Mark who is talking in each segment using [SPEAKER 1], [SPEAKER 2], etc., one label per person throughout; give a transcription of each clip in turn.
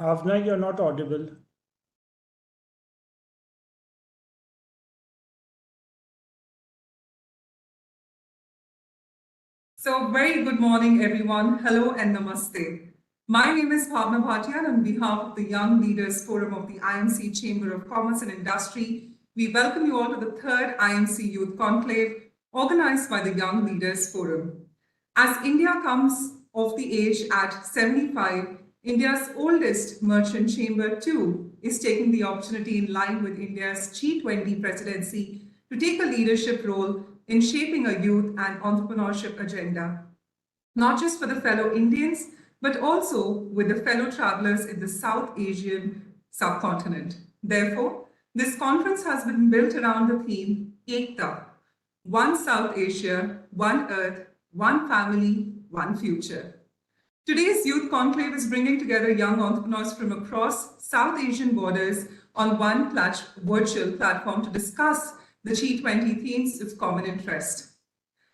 [SPEAKER 1] Avna, you're not audible. So, very good morning, everyone. Hello and namaste. My name is Bhavna Bhatia, and on behalf of the Young Leaders Forum of the IMC Chamber of Commerce and Industry, we welcome you all to the third IMC Youth Conclave organized by the Young Leaders Forum. As India comes of the age at 75, India's oldest merchant chamber too is taking the opportunity in line with India's G20 presidency to take a leadership role in shaping a youth and entrepreneurship agenda, not just for the fellow Indians, but also with the fellow travelers in the South Asian subcontinent. Therefore, this conference has been built around the theme Ekta, one South Asia, one Earth, one family, one future. Today's Youth Conclave is bringing together young entrepreneurs from across South Asian borders on one virtual platform to discuss the G20 themes of common interest.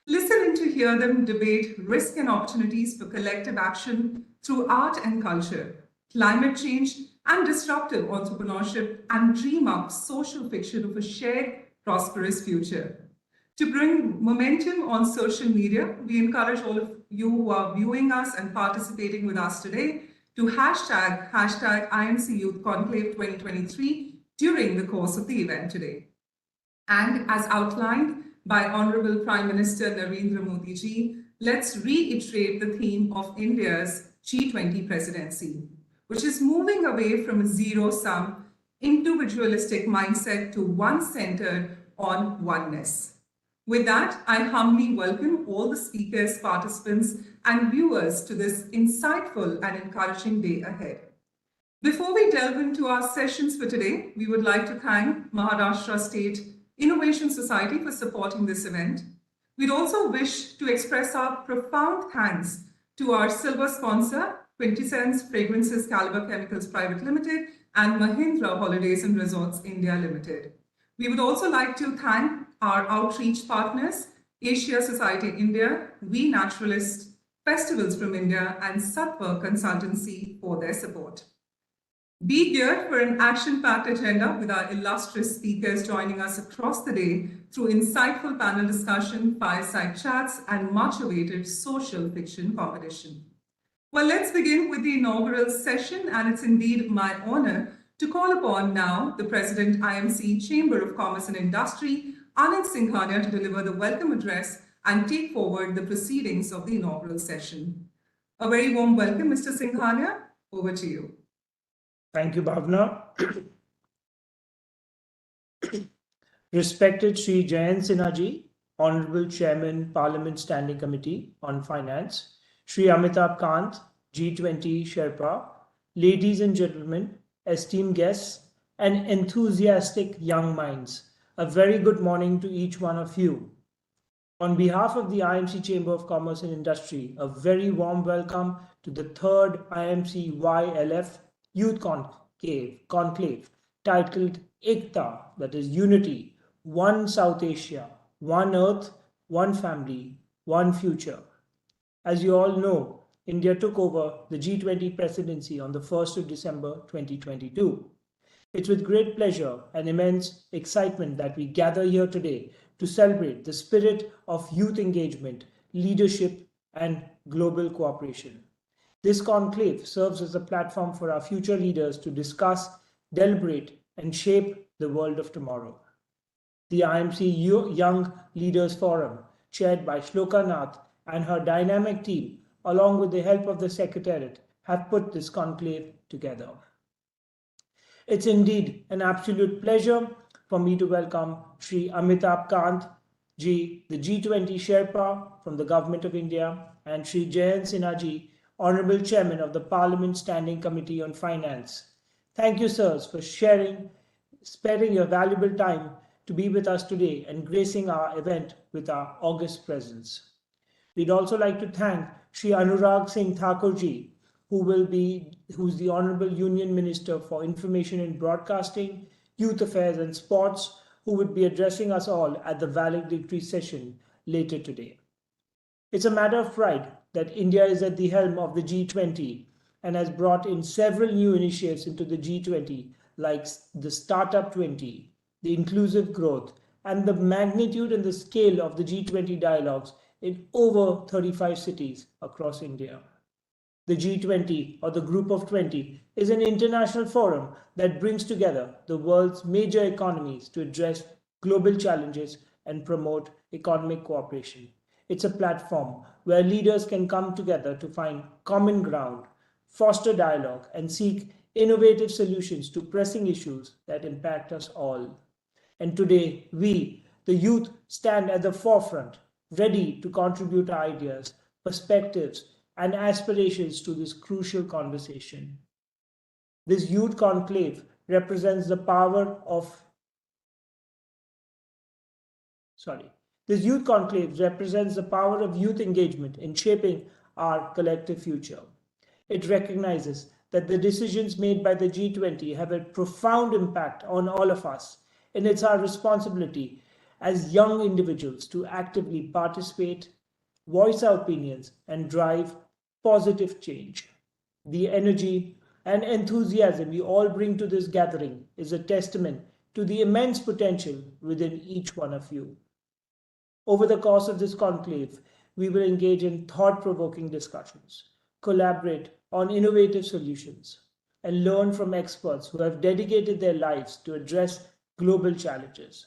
[SPEAKER 1] Listen in to hear them debate risk and opportunities for collective action through art and culture, climate change and disruptive entrepreneurship, and dream up social fiction of a shared, prosperous future. To bring momentum on social media, we encourage all of you who are viewing us and participating with us today to hashtag IMC Youth Conclave 2023 during the course of the event today. And as outlined by Honorable Prime Minister Narendra Modi ji, let's reiterate the theme of India's G20 presidency, which is moving away from a zero-sum, individualistic mindset to one centered on oneness. With that, I humbly welcome all the speakers, participants, and viewers to this insightful and encouraging day ahead. Before we delve into our sessions for today, we would like to thank Maharashtra State Innovation Society for supporting this event. We'd also wish to express our profound thanks to our silver sponsor, Quintessence Fragrances Caliber Chemicals Private Limited and Mahindra Holidays and Resorts India Limited. We would also like to thank our outreach partners, Asia Society India, We Naturalist, Festivals from India, and Sattva Consultancy for their support. Be geared for an action-packed agenda with our illustrious speakers joining us across the day through insightful panel discussion, fireside chats, and much-awaited social fiction competition. Well, let's begin with the inaugural session, and it's indeed my honor to call upon now the President, IMC Chamber of Commerce and Industry, Anand Singhania, to deliver the welcome address and take forward the proceedings of the inaugural session. A very warm welcome, Mr. Singhania. Over to you.
[SPEAKER 2] Thank you, Bhavna. Respected Sri Jayant Sinha ji, Honorable Chairman, Parliament Standing Committee on Finance, Sri Amitabh Kant, G20 Sherpa, ladies and gentlemen, esteemed guests, and enthusiastic young minds, a very good morning to each one of you. On behalf of the IMC Chamber of Commerce and Industry, a very warm welcome to the third IMC YLF Youth Conclave, titled Ekta, that is Unity, One South Asia, One Earth, One Family, One Future. As you all know, India took over the G20 presidency on the 1st of December 2022. It's with great pleasure and immense excitement that we gather here today to celebrate the spirit of youth engagement, leadership, and global cooperation. This conclave serves as a platform for our future leaders to discuss, deliberate, and shape the world of tomorrow. The IMC Young Leaders Forum, chaired by Shloka Nath and her dynamic team, along with the help of the Secretariat, have put this conclave together. It's indeed an absolute pleasure for me to welcome Sri Amitabh Kant ji, the G20 Sherpa from the Government of India, and Sri Jayant Sinha ji, Honorable Chairman of the Parliament Standing Committee on Finance. Thank you, sirs, for sparing your valuable time to be with us today and gracing our event with our august presence. We'd also like to thank Sri Anurag Singh Thakur ji, who's the Honorable Union Minister for Information and Broadcasting, Youth Affairs and Sports, who would be addressing us all at the Valedictory session later today. It's a matter of pride that India is at the helm of the G20 and has brought in several new initiatives into the G20, like the Startup 20, the inclusive growth, and the magnitude and the scale of the G20 dialogues in over 35 cities across India. The G20, or the Group of 20, is an international forum that brings together the world's major economies to address global challenges and promote economic cooperation. It's a platform where leaders can come together to find common ground, foster dialogue, and seek innovative solutions to pressing issues that impact us all. And today, we, the youth, stand at the forefront, ready to contribute our ideas, perspectives, and aspirations to this crucial conversation. This youth conclave represents the power of This youth conclave represents the power of youth engagement in shaping our collective future. It recognizes that the decisions made by the G20 have a profound impact on all of us, and it's our responsibility as young individuals to actively participate, voice our opinions, and drive positive change. The energy and enthusiasm we all bring to this gathering is a testament to the immense potential within each one of you. Over the course of this conclave, we will engage in thought-provoking discussions, collaborate on innovative solutions, and learn from experts who have dedicated their lives to address global challenges.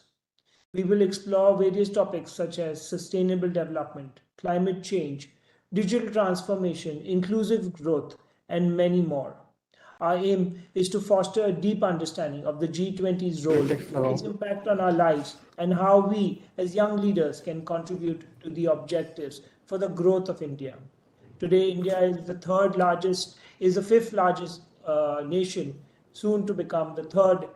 [SPEAKER 2] We will explore various topics such as sustainable development, climate change, digital transformation, inclusive growth, and many more. Our aim is to foster a deep understanding of the G20's role, its impact on our lives, and how we, as young leaders, can contribute to the objectives for the growth of India. Today, India is the fifth largest nation, soon to become the third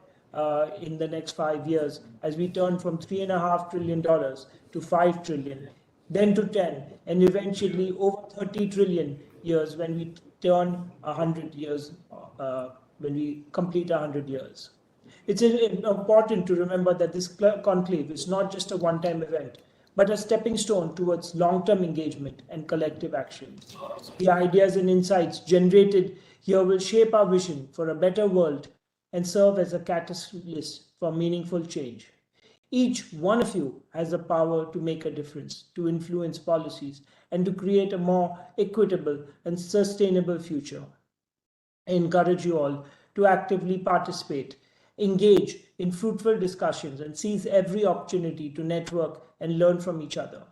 [SPEAKER 2] in the next 5 years, as we turn from $3.5 trillion to $5 trillion, then to 10, and eventually over 30 trillion years when we turn 100 years, when we complete 100 years. It's important to remember that this conclave is not just a one-time event, but a stepping stone towards long-term engagement and collective action. The ideas and insights generated here will shape our vision for a better world and serve as a catalyst for meaningful change. Each one of you has the power to make a difference, to influence policies, and to create a more equitable and sustainable future. I encourage you all to actively participate, engage in fruitful discussions, and seize every opportunity to network and learn from each other.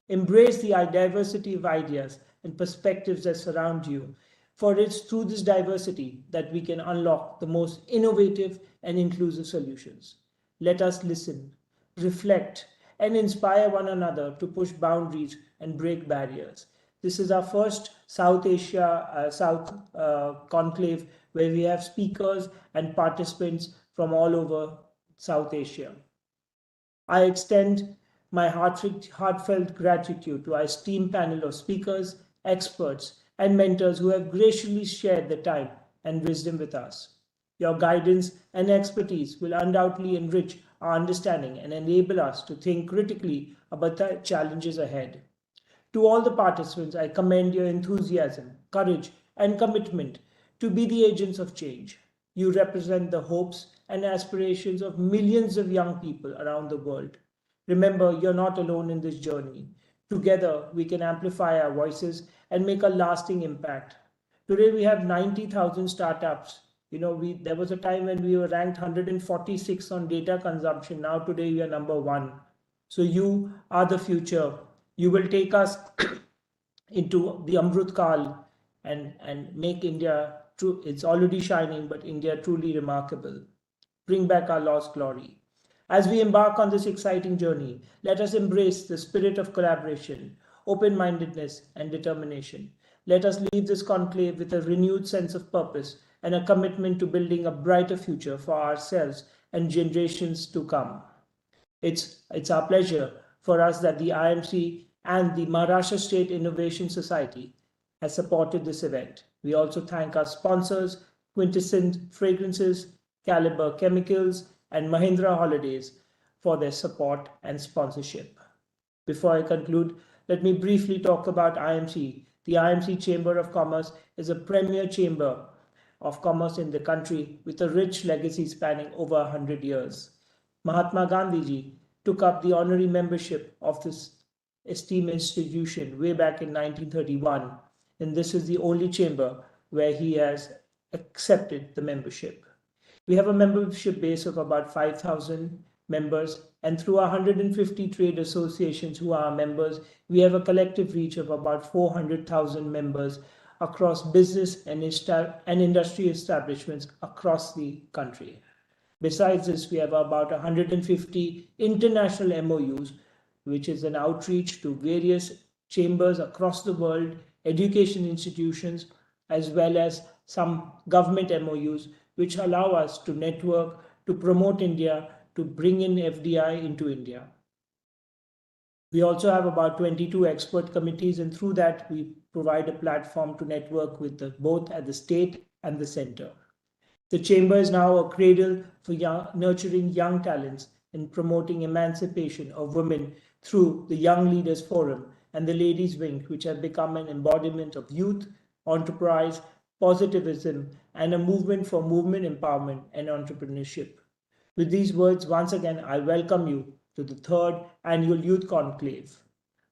[SPEAKER 2] Embrace the diversity of ideas and perspectives that surround you, for it's through this diversity that we can unlock the most innovative and inclusive solutions. Let us listen, reflect, and inspire one another to push boundaries and break barriers. This is our first South conclave where we have speakers and participants from all over South Asia. I extend my heartfelt gratitude to our esteemed panel of speakers, experts, and mentors who have graciously shared their time and wisdom with us. Your guidance and expertise will undoubtedly enrich our understanding and enable us to think critically about the challenges ahead. To all the participants, I commend your enthusiasm, courage, and commitment to be the agents of change. You represent the hopes and aspirations of millions of young people around the world. Remember, you're not alone in this journey. Together, we can amplify our voices and make a lasting impact. Today, we have 90,000 startups. There was a time when we were ranked 146 on data consumption. Now, today, we are number 1. So you are the future. You will take us into the Amrut Kal and make India true. It's already shining, but India truly remarkable. Bring back our lost glory. As we embark on this exciting journey, let us embrace the spirit of collaboration, open-mindedness, and determination. Let us leave this conclave with a renewed sense of purpose and a commitment to building a brighter future for ourselves and generations to come. It's our pleasure for us that the IMC and the Maharashtra State Innovation Society has supported this event. We also thank our sponsors, Quintessent Fragrances, Caliber Chemicals, and Mahindra Holidays for their support and sponsorship. Before I conclude, let me briefly talk about IMC. The IMC Chamber of Commerce is a premier chamber of commerce in the country with a rich legacy spanning over 100 years. Mahatma Gandhi ji took up the honorary membership of this esteemed institution way back in 1931, and this is the only chamber where he has accepted the membership. We have a membership base of about 5,000 members, and through our 150 trade associations who are our members, we have a collective reach of about 400,000 members across business and industry establishments across the country. Besides this, we have about 150 international MOUs, which is an outreach to various chambers across the world, education institutions, as well as some government MOUs, which allow us to network, to promote India, to bring in FDI into India. We also have about 22 expert committees, and through that, we provide a platform to network with both at the state and the center. The Chamber is now a cradle for nurturing young talents and promoting emancipation of women through the Young Leaders Forum and the Ladies Wing, which have become an embodiment of youth, enterprise, positivism, and a movement for movement empowerment and entrepreneurship. With these words, once again, I welcome you to the third annual Youth Conclave.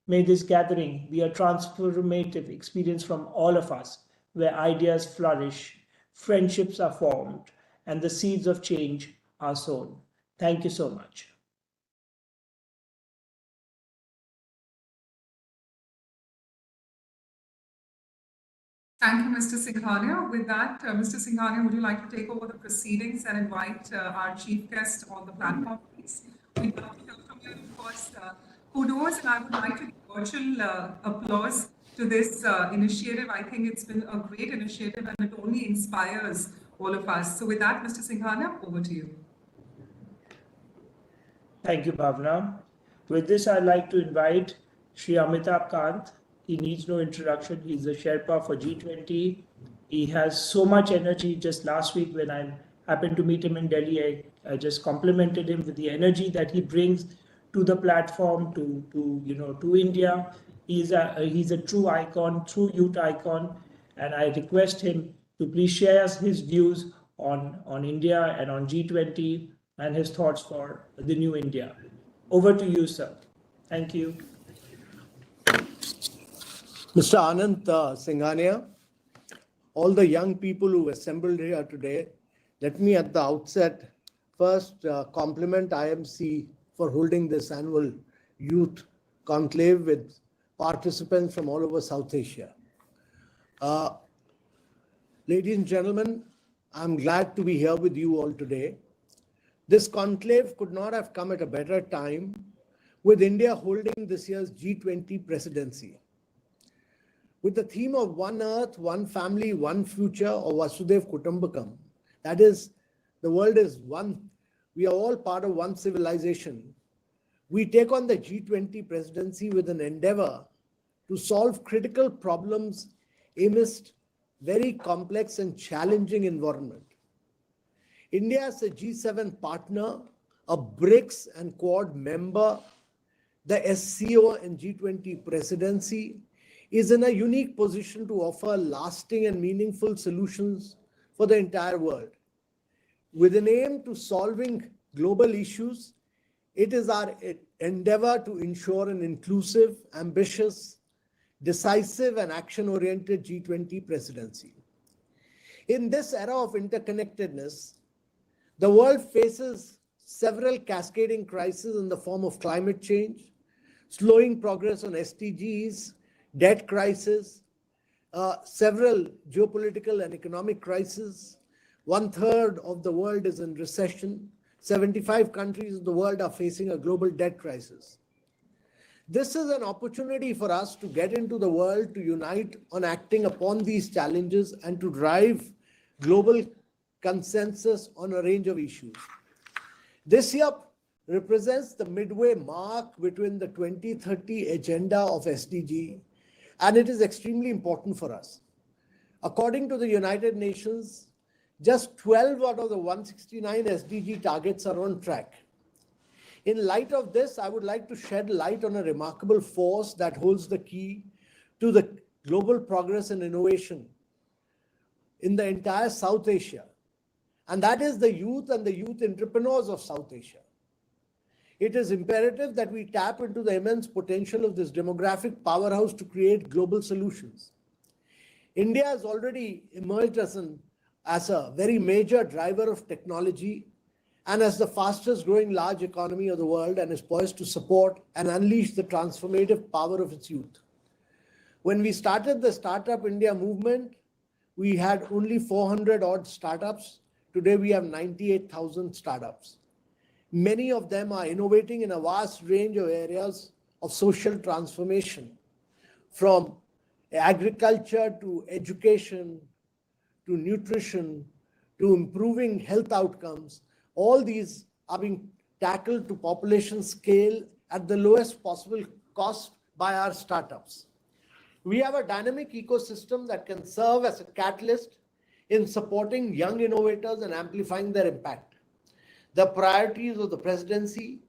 [SPEAKER 2] May this gathering be a transformative experience from all of us, where ideas flourish, friendships are formed, and the seeds of change are sown. Thank you so much.
[SPEAKER 1] Thank you, Mr. Singhania. With that, Mr. Singhania, would you like to take over the proceedings and invite our chief guest on the platform, please? We'd love to hear from you. Of course, kudos, and I would like to give virtual applause to this initiative. I think it's been a great initiative, and it only inspires all of us. So with that, Mr. Singhania, over to you.
[SPEAKER 2] Thank you, Bhavna. With this, I'd like to invite Shri Amitabh Kant. He needs no introduction. He's the Sherpa for G20. He has so much energy. Just last week, when I happened to meet him in Delhi, I just complimented him with the energy that he brings to the platform, to India. He's a true icon, true youth icon, and I request him to please share his views on India and on G20 and his thoughts for the new India. Over to you, sir. Thank you.
[SPEAKER 3] Mr. Anand Singhania, all the young people who assembled here today, let me at the outset first compliment IMC for holding this annual youth conclave with participants from all over South Asia. Ladies and gentlemen, I'm glad to be here with you all today. This conclave could not have come at a better time, with India holding this year's G20 presidency. With the theme of One Earth, One Family, One Future, or Vasudev Kutumbakam, that is, the world is one, we are all part of one civilization. We take on the G20 presidency with an endeavor to solve critical problems amidst very complex and challenging environment. India is a G7 partner, a BRICS and Quad member, the SCO and G20 presidency, is in a unique position to offer lasting and meaningful solutions for the entire world. With an aim to solving global issues, it is our endeavor to ensure an inclusive, ambitious, decisive, and action-oriented G20 presidency. In this era of interconnectedness, the world faces several cascading crises in the form of climate change, slowing progress on SDGs, debt crisis, several geopolitical and economic crises. 1/3 of the world is in recession. 75 countries in the world are facing a global debt crisis. This is an opportunity for us to get into the world, to unite on acting upon these challenges and to drive global consensus on a range of issues. This year represents the midway mark between the 2030 agenda of SDG, and it is extremely important for us. According to the United Nations, just 12 out of the 169 SDG targets are on track. In light of this, I would like to shed light on a remarkable force that holds the key to the global progress and innovation in the entire South Asia, and that is the youth and the youth entrepreneurs of South Asia. it is imperative that we tap into the immense potential of this demographic powerhouse to create global solutions. India has already emerged as a very major driver of technology and as the fastest growing large economy of the world, and is poised to support and unleash the transformative power of its youth. When we started the Startup India movement, we had only 400 odd startups. Today we have 98,000 startups. Many of them are innovating in a vast range of areas of social transformation, from agriculture to education to nutrition to improving health outcomes. All these are being tackled to population scale at the lowest possible cost by our startups. We have a dynamic ecosystem that can serve as a catalyst in supporting young innovators and amplifying their impact. The priorities of the presidency,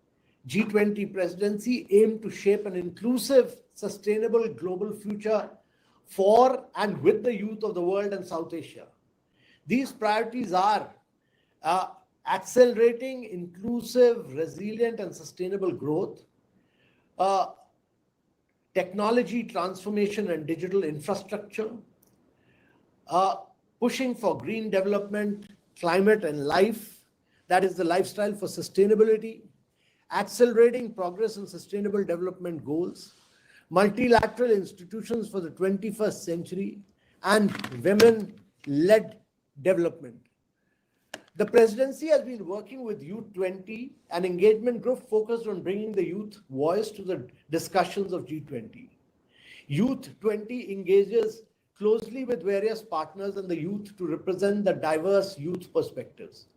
[SPEAKER 3] G20 presidency, aim to shape an inclusive, sustainable global future for and with the youth of the world and South Asia. These priorities are accelerating inclusive, resilient, and sustainable growth, technology transformation and digital infrastructure, pushing for green development, climate and life, that is the lifestyle for sustainability, accelerating progress in sustainable development goals, multilateral institutions for the 21st century, and women-led development. The presidency has been working with Youth 20, an engagement group focused on bringing the youth voice to the discussions of G20. Youth 20 engages closely with various partners and the youth to represent the diverse youth perspectives.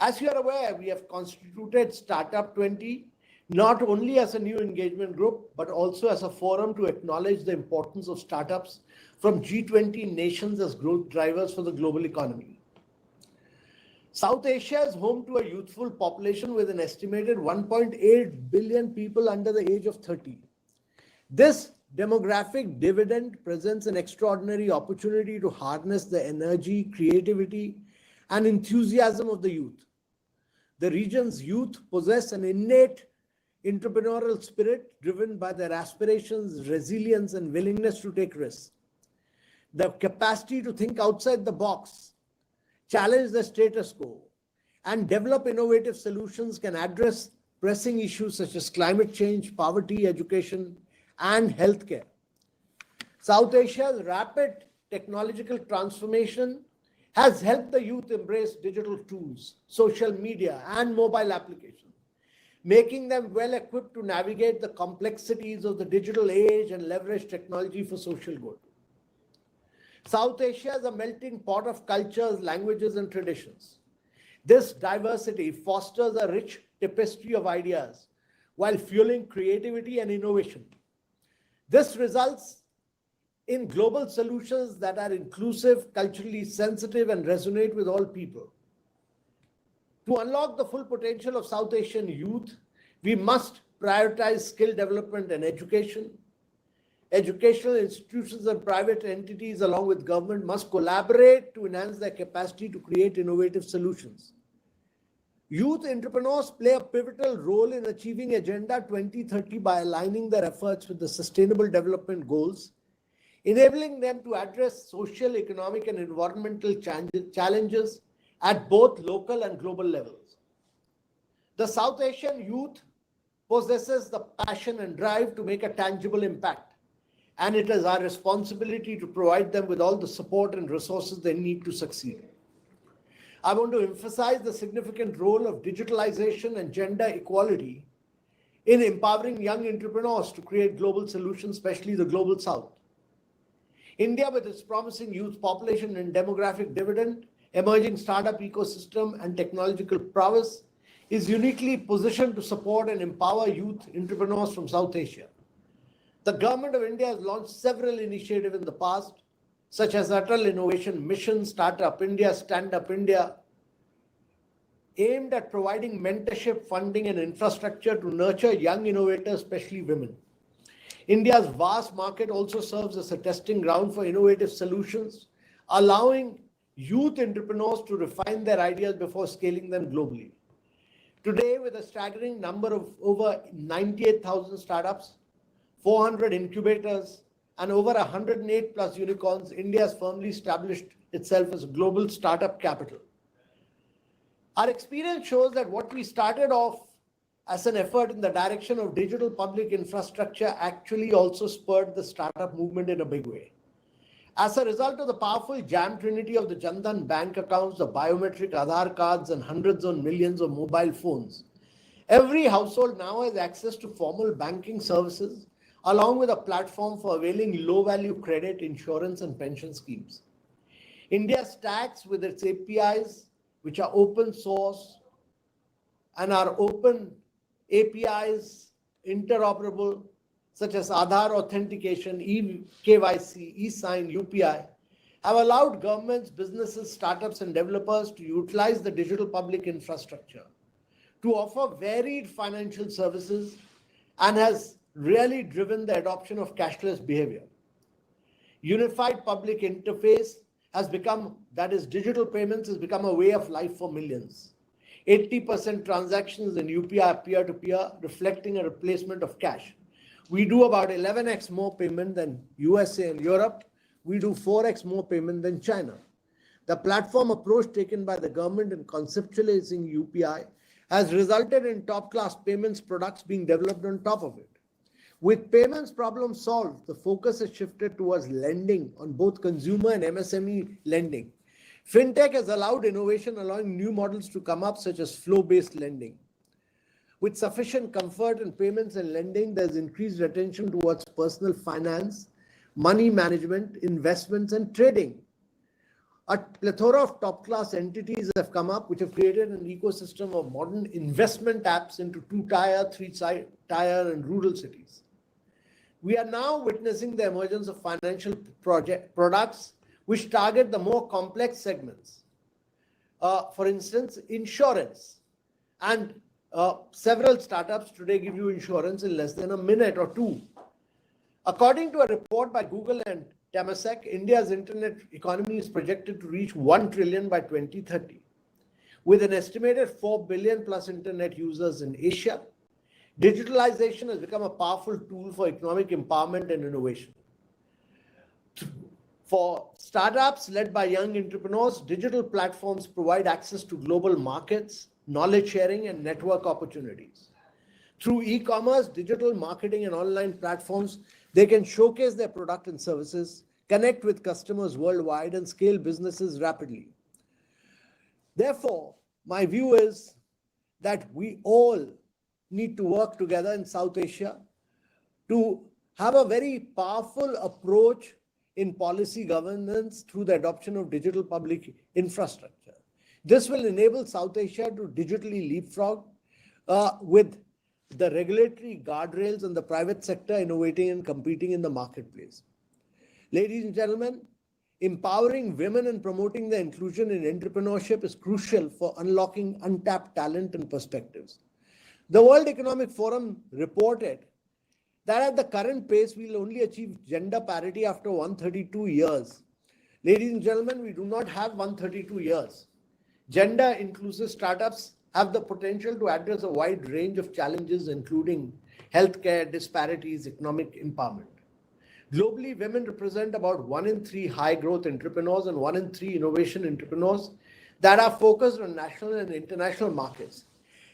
[SPEAKER 3] As you are aware, we have constituted Startup 20 not only as a new engagement group, but also as a forum to acknowledge the importance of startups from G20 nations as growth drivers for the global economy. South Asia is home to a youthful population with an estimated 1.8 billion people under the age of 30. This demographic dividend presents an extraordinary opportunity to harness the energy, creativity, and enthusiasm of the youth. The region's youth possess an innate entrepreneurial spirit driven by their aspirations, resilience, and willingness to take risks. The capacity to think outside the box, challenge the status quo, and develop innovative solutions can address pressing issues such as climate change, poverty, education, and healthcare. South Asia's rapid technological transformation has helped the youth embrace digital tools, social media, and mobile applications, making them well equipped to navigate the complexities of the digital age and leverage technology for social good. South Asia is a melting pot of cultures, languages, and traditions. This diversity fosters a rich tapestry of ideas while fueling creativity and innovation. This results in global solutions that are inclusive, culturally sensitive, and resonate with all people. To unlock the full potential of South Asian youth, we must prioritize skill development and education. Educational institutions and private entities, along with government, must collaborate to enhance their capacity to create innovative solutions. Youth entrepreneurs play a pivotal role in achieving Agenda 2030 by aligning their efforts with the Sustainable Development Goals, enabling them to address social, economic, and environmental challenges at both local and global levels. The South Asian youth possesses the passion and drive to make a tangible impact, and it is our responsibility to provide them with all the support and resources they need to succeed. I want to emphasize the significant role of digitalization and gender equality in empowering young entrepreneurs to create global solutions, especially the Global South. India, with its promising youth population and demographic dividend, emerging startup ecosystem, and technological prowess, is uniquely positioned to support and empower youth entrepreneurs from South Asia. The Government of India has launched several initiatives in the past, such as Atal Innovation Mission, Startup India, Stand Up India, aimed at providing mentorship, funding, and infrastructure to nurture young innovators, especially women. India's vast market also serves as a testing ground for innovative solutions, allowing youth entrepreneurs to refine their ideas before scaling them globally. Today, with a staggering number of over 98,000 startups, 400 incubators, and over 108 plus unicorns, India has firmly established itself as a global startup capital. Our experience shows that what we started off as an effort in the direction of digital public infrastructure actually also spurred the startup movement in a big way. As a result of the powerful jam trinity of the Jan Dhan bank accounts, the biometric Aadhaar cards, and hundreds of millions of mobile phones, every household now has access to formal banking services, along with a platform for availing low-value credit, insurance, and pension schemes. India stacks with its APIs, which are open source and are open APIs interoperable, such as Aadhaar authentication, KYC, e-sign, UPI, have allowed governments, businesses, startups, and developers to utilize the digital public infrastructure to offer varied financial services and has really driven the adoption of cashless behavior. Unified public interface has become, that is, digital payments has become a way of life for millions. 80% transactions in UPI are peer-to-peer, reflecting a replacement of cash. We do about 11x more payment than USA and Europe. We do 4x more payment than China. The platform approach taken by the government in conceptualizing UPI has resulted in top-class payments products being developed on top of it. With payments problem solved, the focus has shifted towards lending on both consumer and MSME lending. Fintech has allowed innovation, allowing new models to come up, such as flow-based lending. With sufficient comfort in payments and lending, there's increased attention towards personal finance, money management, investments, and trading. A plethora of top-class entities have come up, which have created an ecosystem of modern investment apps into 2-tier, 3-tier, and rural cities. We are now witnessing the emergence of financial products which target the more complex segments. For instance, insurance. And several startups today give you insurance in less than a minute or two. According to a report by Google and Temasek, India's internet economy is projected to reach 1 trillion by 2030. With an estimated 4 billion plus internet users in Asia, digitalization has become a powerful tool for economic empowerment and innovation. For startups led by young entrepreneurs, digital platforms provide access to global markets, knowledge sharing, and network opportunities. Through e-commerce, digital marketing, and online platforms, they can showcase their product and services, connect with customers worldwide, and scale businesses rapidly. Therefore, my view is that we all need to work together in South Asia to have a very powerful approach in policy governance through the adoption of digital public infrastructure. This will enable South Asia to digitally leapfrog with the regulatory guardrails and the private sector innovating and competing in the marketplace. Ladies and gentlemen, empowering women and promoting the inclusion in entrepreneurship is crucial for unlocking untapped talent and perspectives. The World Economic Forum reported that at the current pace, we'll only achieve gender parity after 132 years. Ladies and gentlemen, we do not have 132 years. Gender-inclusive startups have the potential to address a wide range of challenges, including healthcare, disparities, economic empowerment. Globally, women represent about 1 in 3 high-growth entrepreneurs and 1 in 3 innovation entrepreneurs that are focused on national and international markets.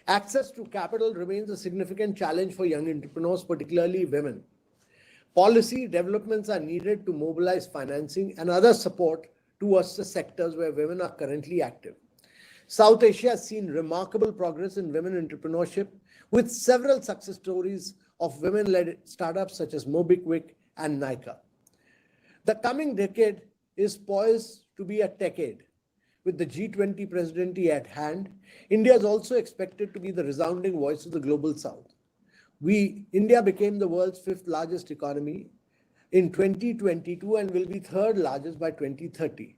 [SPEAKER 3] Access to capital remains a significant challenge for young entrepreneurs, particularly women. Policy developments are needed to mobilize financing and other support towards the sectors where women are currently active. South Asia has seen remarkable progress in women entrepreneurship, with several success stories of women-led startups such as MobiKwik and Nykaa. The coming decade is poised to be a decade. With the G20 presidency at hand, India is also expected to be the resounding voice of the global South. India became the world's 5th largest economy in 2022 and will be 3rd largest by 2030.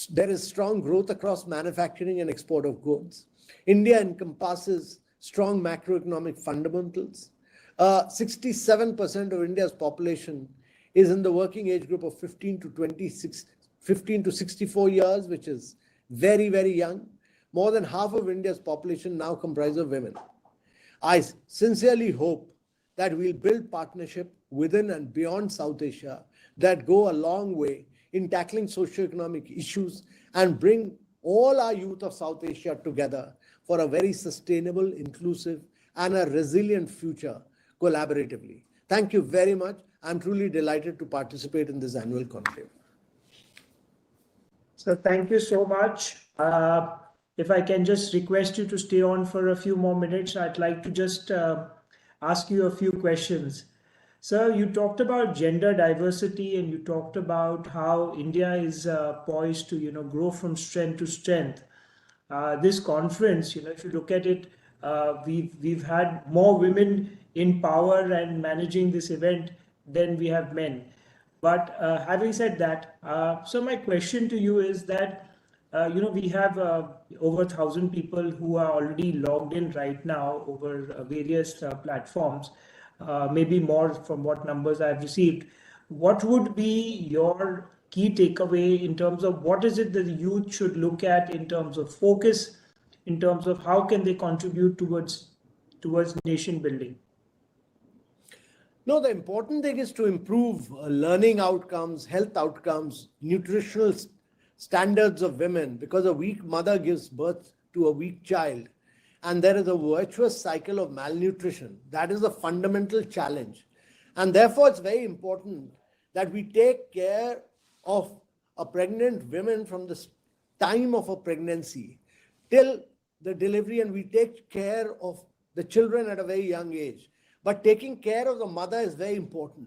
[SPEAKER 3] There is strong growth across manufacturing and export of goods. India encompasses strong macroeconomic fundamentals. 67% of India's population is in the working age group of 15 to 64 years, which is very, very young. more than half of India's population now comprise of women. I sincerely hope that we'll build partnership within and beyond South Asia that go a long way in tackling socioeconomic issues and bring all our youth of South Asia together for a very sustainable, inclusive, and a resilient future collaboratively. Thank you very much. I'm truly delighted to participate in this annual conclave.
[SPEAKER 2] So thank you so much. If I can just request you to stay on for a few more minutes, I'd like to just ask you a few questions. So you talked about gender diversity and you talked about how India is poised to, grow from strength to strength. This conference, if you look at it, we've had more women in power and managing this event than we have men. But having said that, so my question to you is that, we have over 1,000 people who are already logged in right now over various platforms, maybe more from what numbers I've received. What would be your key takeaway in terms of what is it that the youth should look at in terms of focus, in terms of how can they contribute towards nation building?
[SPEAKER 3] No, the important thing is to improve learning outcomes, health outcomes, nutritional standards of women, because a weak mother gives birth to a weak child. And there is a virtuous cycle of malnutrition. That is a fundamental challenge. And therefore, it's very important that we take care of a pregnant woman from the time of a pregnancy till the delivery, and we take care of the children at a very young age. But taking care of the mother is very important.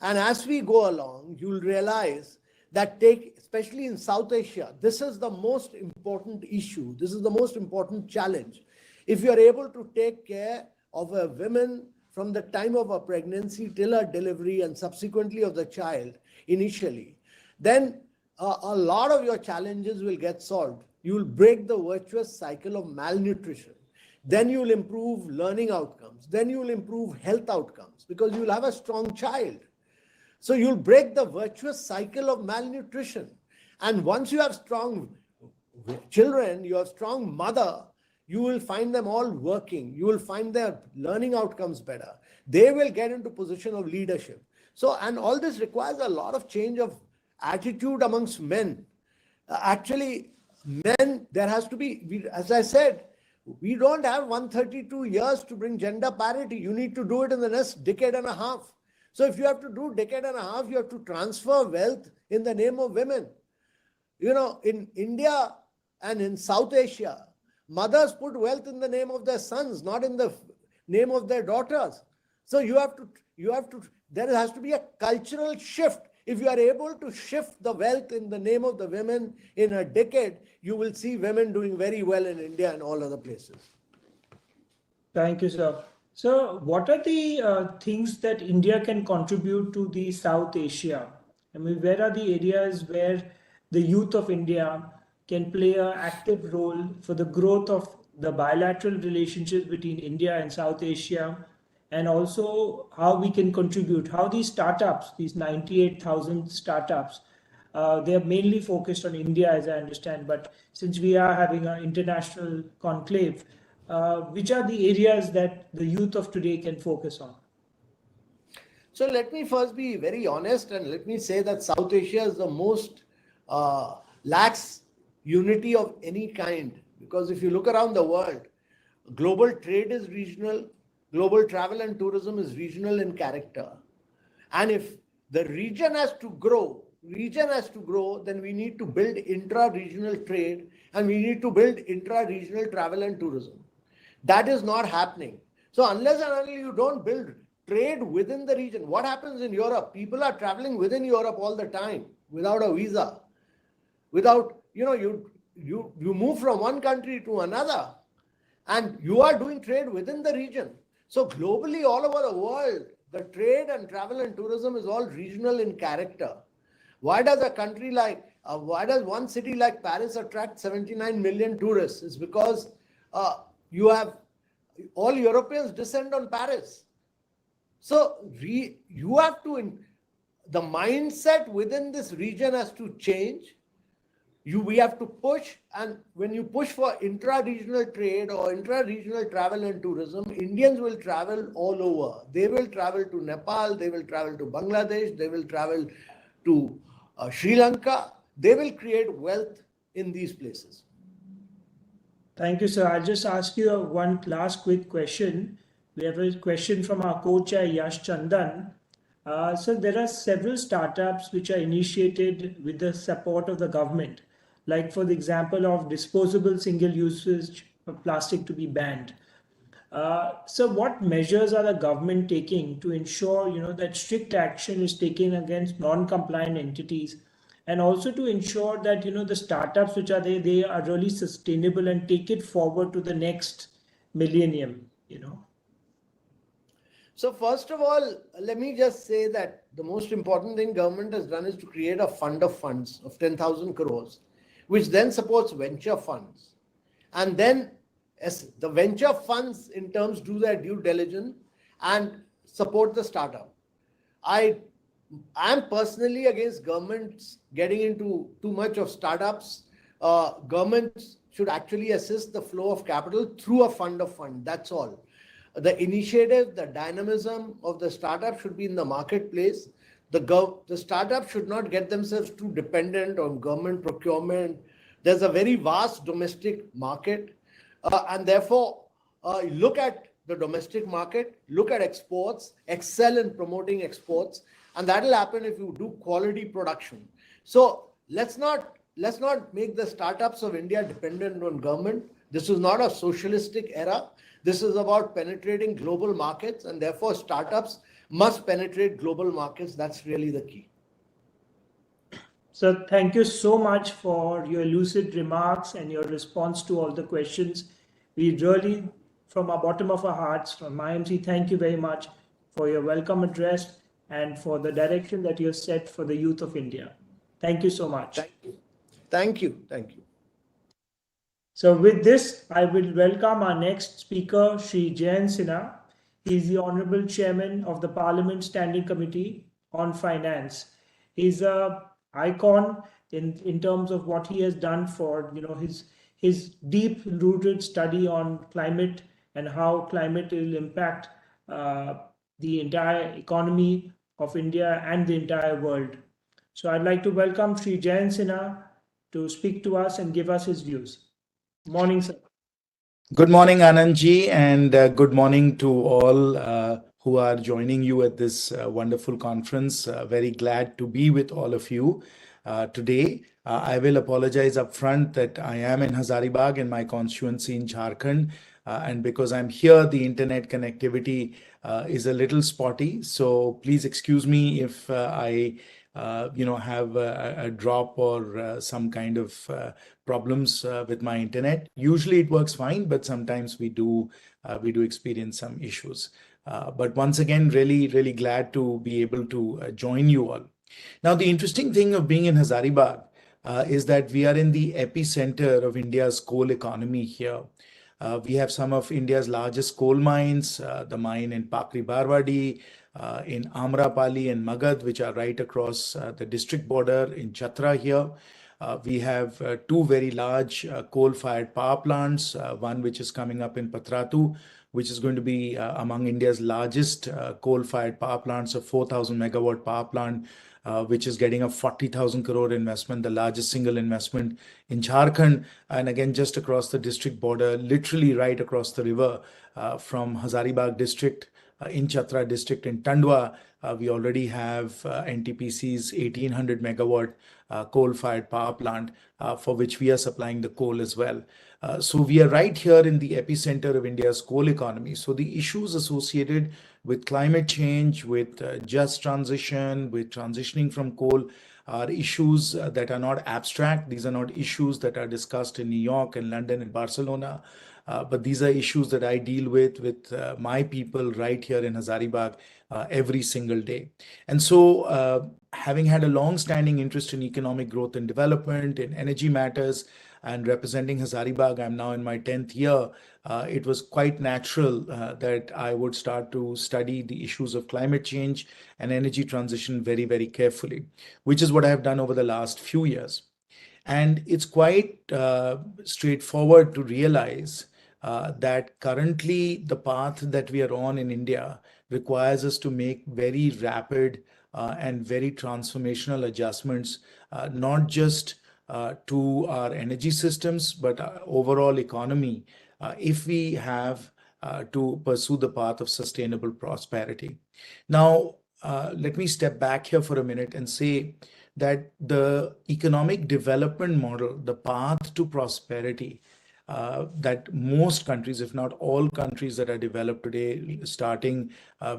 [SPEAKER 3] And as we go along, you'll realize that especially in South Asia, this is the most important issue. This is the most important challenge. If you're able to take care of a woman from the time of a pregnancy till her delivery and subsequently of the child initially, then a lot of your challenges will get solved. You will break the virtuous cycle of malnutrition. Then you will improve learning outcomes. Then you will improve health outcomes because you will have a strong child. So you'll break the virtuous cycle of malnutrition. And once you have strong children, you have strong mother, you will find them all working. You will find their learning outcomes better. They will get into position of leadership. So, and all this requires a lot of change of attitude amongst men. Actually, men, there has to be, as I said, we don't have 132 years to bring gender parity. You need to do it in the next decade and a half. So if you have to do decade and a half, you have to transfer wealth in the name of women. In India and in South Asia, mothers put wealth in the name of their sons, not in the name of their daughters. So there has to be a cultural shift. If you are able to shift the wealth in the name of the women in a decade, you will see women doing very well in India and all other places.
[SPEAKER 2] Thank you, sir. So what are the things that India can contribute to the South Asia? I mean, where are the areas where the youth of India can play an active role for the growth of the bilateral relationships between India and South Asia, and also how we can contribute, how these startups, these 98,000 startups, they are mainly focused on India, as I understand, but since we are having an international conclave, which are the areas that the youth of today can focus on?
[SPEAKER 3] So let me first be very honest and let me say that South Asia is the most lacks unity of any kind, because if you look around the world, global trade is regional, global travel and tourism is regional in character. And if the region has to grow, then we need to build intra-regional trade and we need to build intra-regional travel and tourism. That is not happening. So unless and until you don't build trade within the region, what happens in Europe? People are traveling within Europe all the time without a visa. Without, you move from one country to another and you are doing trade within the region. So globally, all over the world, the trade and travel and tourism is all regional in character. Why does one city like Paris attract 79 million tourists? It's because you have all Europeans descend on Paris. So you have to, the mindset within this region has to change. we have to push, and when you push for intra-regional trade or intra-regional travel and tourism, Indians will travel all over. They will travel to Nepal, they will travel to Bangladesh, they will travel to Sri Lanka. They will create wealth in these places.
[SPEAKER 2] Thank you, sir. I'll just ask you one last quick question. We have a question from our co-chair, Yash Chandan. So there are several startups which are initiated with the support of the government, like for the example of disposable single-use plastic to be banned. So what measures are the government taking to ensure, that strict action is taken against non-compliant entities, and also to ensure that, the startups which are there, they are really sustainable and take it forward to the next millennium.
[SPEAKER 3] So first of all, let me just say that the most important thing government has done is to create a fund of funds of 10,000 crores, which then supports venture funds. And then as the venture funds in terms do their due diligence and support the startup. I am personally against governments getting into too much of startups. Governments should actually assist the flow of capital through a fund of funds. That's all. The initiative, the dynamism of the startup should be in the marketplace. The startup should not get themselves too dependent on government procurement. There's a very vast domestic market, and therefore look at the domestic market, look at exports, excel in promoting exports, and that will happen if you do quality production. So let's not make the startups of India dependent on government. This is not a socialistic era. This is about penetrating global markets, and therefore startups must penetrate global markets. That's really the key.
[SPEAKER 2] So thank you so much for your lucid remarks and your response to all the questions. We really, from our bottom of our hearts, from IMC, thank you very much for your welcome address and for the direction that you have set for the youth of India. Thank you so much.
[SPEAKER 3] Thank you. Thank you. Thank you.
[SPEAKER 2] So with this, I will welcome our next speaker, Shri Jayant Sinha. He is the Honorable Chairman of the Parliament Standing Committee on Finance. He's a icon in terms of what he has done for his deep-rooted study on climate and how climate will impact the entire economy of India and the entire world. So I'd like to welcome Shri Jayant Sinha to speak to us and give us his views. Morning, sir.
[SPEAKER 4] Good morning, Anandji, and good morning to all who are joining you at this wonderful conference. Very glad to be with all of you today. I will apologize upfront that I am in Hazaribagh in my constituency in Jharkhand, and because I'm here, the internet connectivity is a little spotty. So please excuse me if I have a drop or some kind of problems with my internet. Usually it works fine, but sometimes we do experience some issues. But once again, really, really glad to be able to join you all. Now, the interesting thing of being in Hazaribagh is that we are in the epicenter of India's coal economy here. We have some of India's largest coal mines, the mine in Pakri Barwadi, in Amrapali and Magad, which are right across the district border in Chatra here. We have two very large coal-fired power plants, one which is coming up in Patratu, which is going to be among India's largest coal-fired power plants, a 4,000 megawatt power plant, which is getting a 40,000 crore investment, the largest single investment in Jharkhand. And again, just across the district border, literally right across the river from Hazaribagh district, in Chatra district in Tandwa, we already have NTPC's 1800 megawatt coal-fired power plant for which we are supplying the coal as well. So we are right here in the epicenter of India's coal economy. So the issues associated with climate change, with just transition, with transitioning from coal are issues that are not abstract. These are not issues that are discussed in New York and London and Barcelona. But these are issues that I deal with my people right here in Hazaribagh every single day. And so having had a long-standing interest in economic growth and development, in energy matters, and representing Hazaribagh, I'm now in my 10th year, it was quite natural that I would start to study the issues of climate change and energy transition very, very carefully, which is what I have done over the last few years. And it's quite straightforward to realize that currently the path that we are on in India requires us to make very rapid and very transformational adjustments, not just to our energy systems, but our overall economy, if we have to pursue the path of sustainable prosperity. Now, let me step back here for a minute and say that the economic development model, the path to prosperity, that most countries, if not all countries that are developed today, starting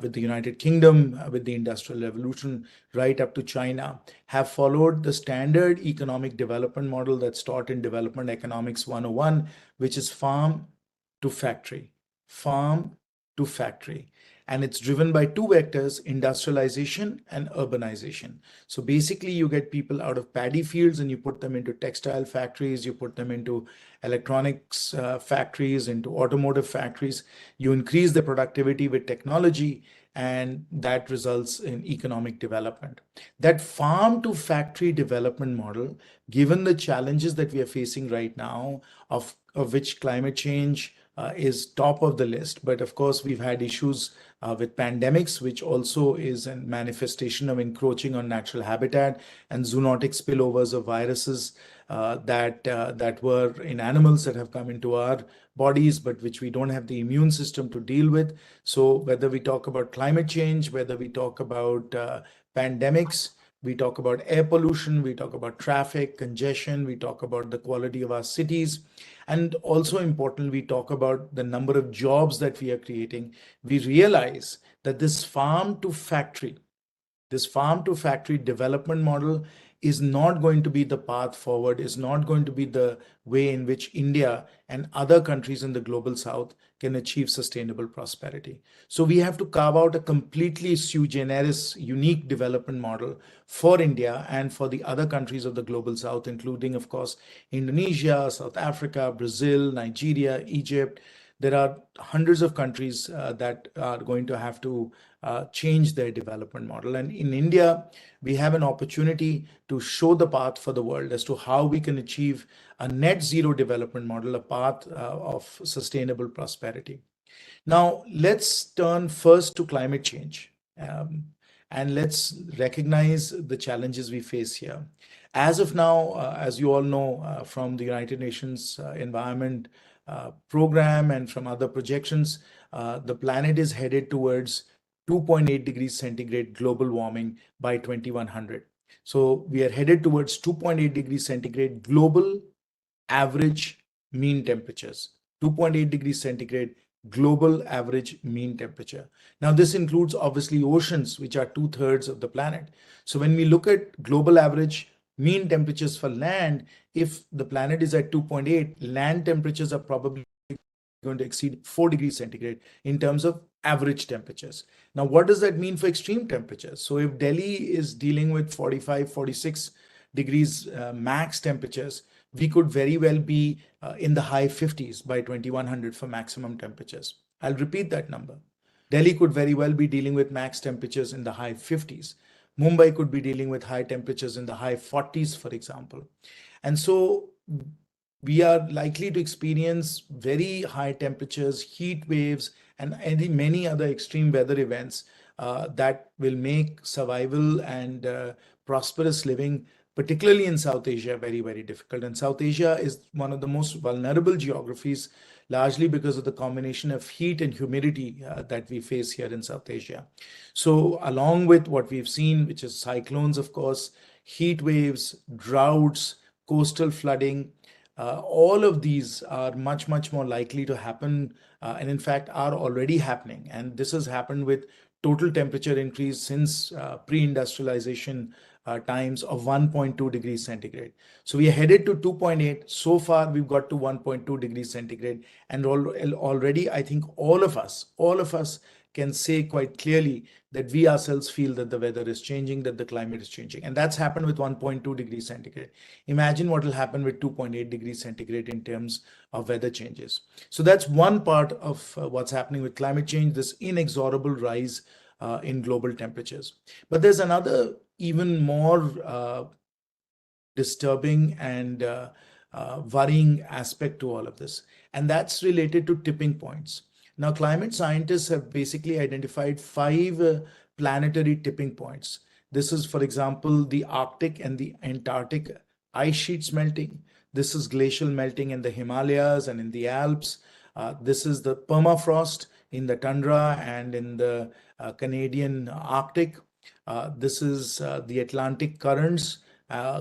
[SPEAKER 4] with the United Kingdom, with the Industrial Revolution, right up to China, have followed the standard economic development model that's taught in Development Economics 101, which is farm to factory, farm to factory. And it's driven by two vectors, industrialization and urbanization. So basically, you get people out of paddy fields and you put them into textile factories, you put them into electronics factories, into automotive factories. You increase the productivity with technology, and that results in economic development. That farm to factory development model, given the challenges that we are facing right now, of which climate change is top of the list. But of course, we've had issues with pandemics, which also is a manifestation of encroaching on natural habitat, and zoonotic spillovers of viruses that were in animals that have come into our bodies, but which we don't have the immune system to deal with. So whether we talk about climate change, whether we talk about pandemics, we talk about air pollution, we talk about traffic, congestion, we talk about the quality of our cities. And also importantly, we talk about the number of jobs that we are creating. We realize that this farm to factory development model is not going to be the path forward, is not going to be the way in which India and other countries in the global south can achieve sustainable prosperity. So we have to carve out a completely sui generis, unique development model for India and for the other countries of the global south, including, of course, Indonesia, South Africa, Brazil, Nigeria, Egypt. There are hundreds of countries that are going to have to change their development model. And in India, we have an opportunity to show the path for the world as to how we can achieve a net zero development model, a path of sustainable prosperity. Now, let's turn first to climate change. And let's recognize the challenges we face here. As of now, as you all know from the United Nations Environment Program and from other projections, the planet is headed towards 2.8 degrees centigrade global warming by 2100. So we are headed towards 2.8 degrees centigrade global average mean temperatures, 2.8 degrees centigrade global average mean temperature. Now, this includes obviously oceans, which are 2/3 of the planet. So when we look at global average mean temperatures for land, if the planet is at 2.8, land temperatures are probably going to exceed 4 degrees centigrade in terms of average temperatures. Now, what does that mean for extreme temperatures? So if Delhi is dealing with 45, 46 degrees max temperatures, we could very well be in the high 50s by 2100 for maximum temperatures. I'll repeat that number. Delhi could very well be dealing with max temperatures in the high 50s. Mumbai could be dealing with high temperatures in the high 40s, for example. And so we are likely to experience very high temperatures, heat waves, and many other extreme weather events that will make survival and prosperous living, particularly in South Asia, very, very difficult. And South Asia is one of the most vulnerable geographies, largely because of the combination of heat and humidity that we face here in South Asia. So along with what we've seen, which is cyclones, of course, heat waves, droughts, coastal flooding, all of these are much, much more likely to happen, and in fact are already happening. And this has happened with total temperature increase since pre-industrialization times of 1.2 degrees centigrade. So we are headed to 2.8. So far, we've got to 1.2 degrees centigrade. And already, I think all of us can say quite clearly that we ourselves feel that the weather is changing, that the climate is changing. And that's happened with 1.2 degrees centigrade. Imagine what will happen with 2.8 degrees centigrade in terms of weather changes. So that's one part of what's happening with climate change, this inexorable rise in global temperatures. But there's another even more disturbing and worrying aspect to all of this. And that's related to tipping points. Now, climate scientists have basically identified 5 planetary tipping points. This is, for example, the Arctic and the Antarctic ice sheets melting. This is glacial melting in the Himalayas and in the Alps. This is the permafrost in the tundra and in the Canadian Arctic. This is the Atlantic currents,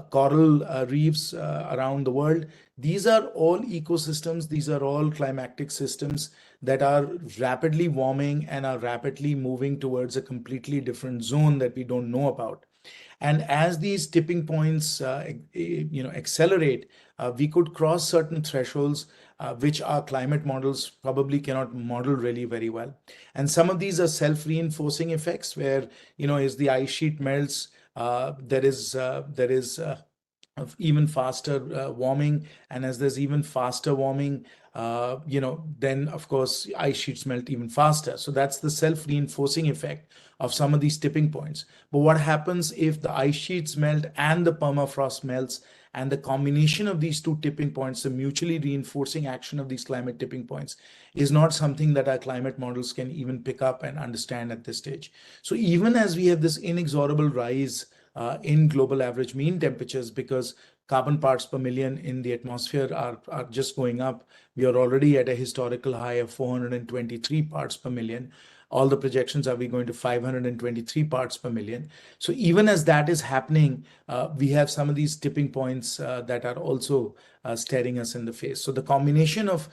[SPEAKER 4] coral reefs around the world. These are all ecosystems, these are all climatic systems that are rapidly warming and are rapidly moving towards a completely different zone that we don't know about. And as these tipping points accelerate, we could cross certain thresholds which our climate models probably cannot model really very well. And some of these are self-reinforcing effects where, as the ice sheet melts, there is even faster warming, and as there's even faster warming, then of course ice sheets melt even faster. So that's the self-reinforcing effect of some of these tipping points. But what happens if the ice sheets melt and the permafrost melts, and the combination of these two tipping points, the mutually reinforcing action of these climate tipping points, is not something that our climate models can even pick up and understand at this stage. So even as we have this inexorable rise in global average mean temperatures, because carbon parts per million in the atmosphere are just going up. We are already at a historical high of 423 parts per million. All the projections are we going to 523 parts per million. So even as that is happening, we have some of these tipping points that are also staring us in the face. So the combination of,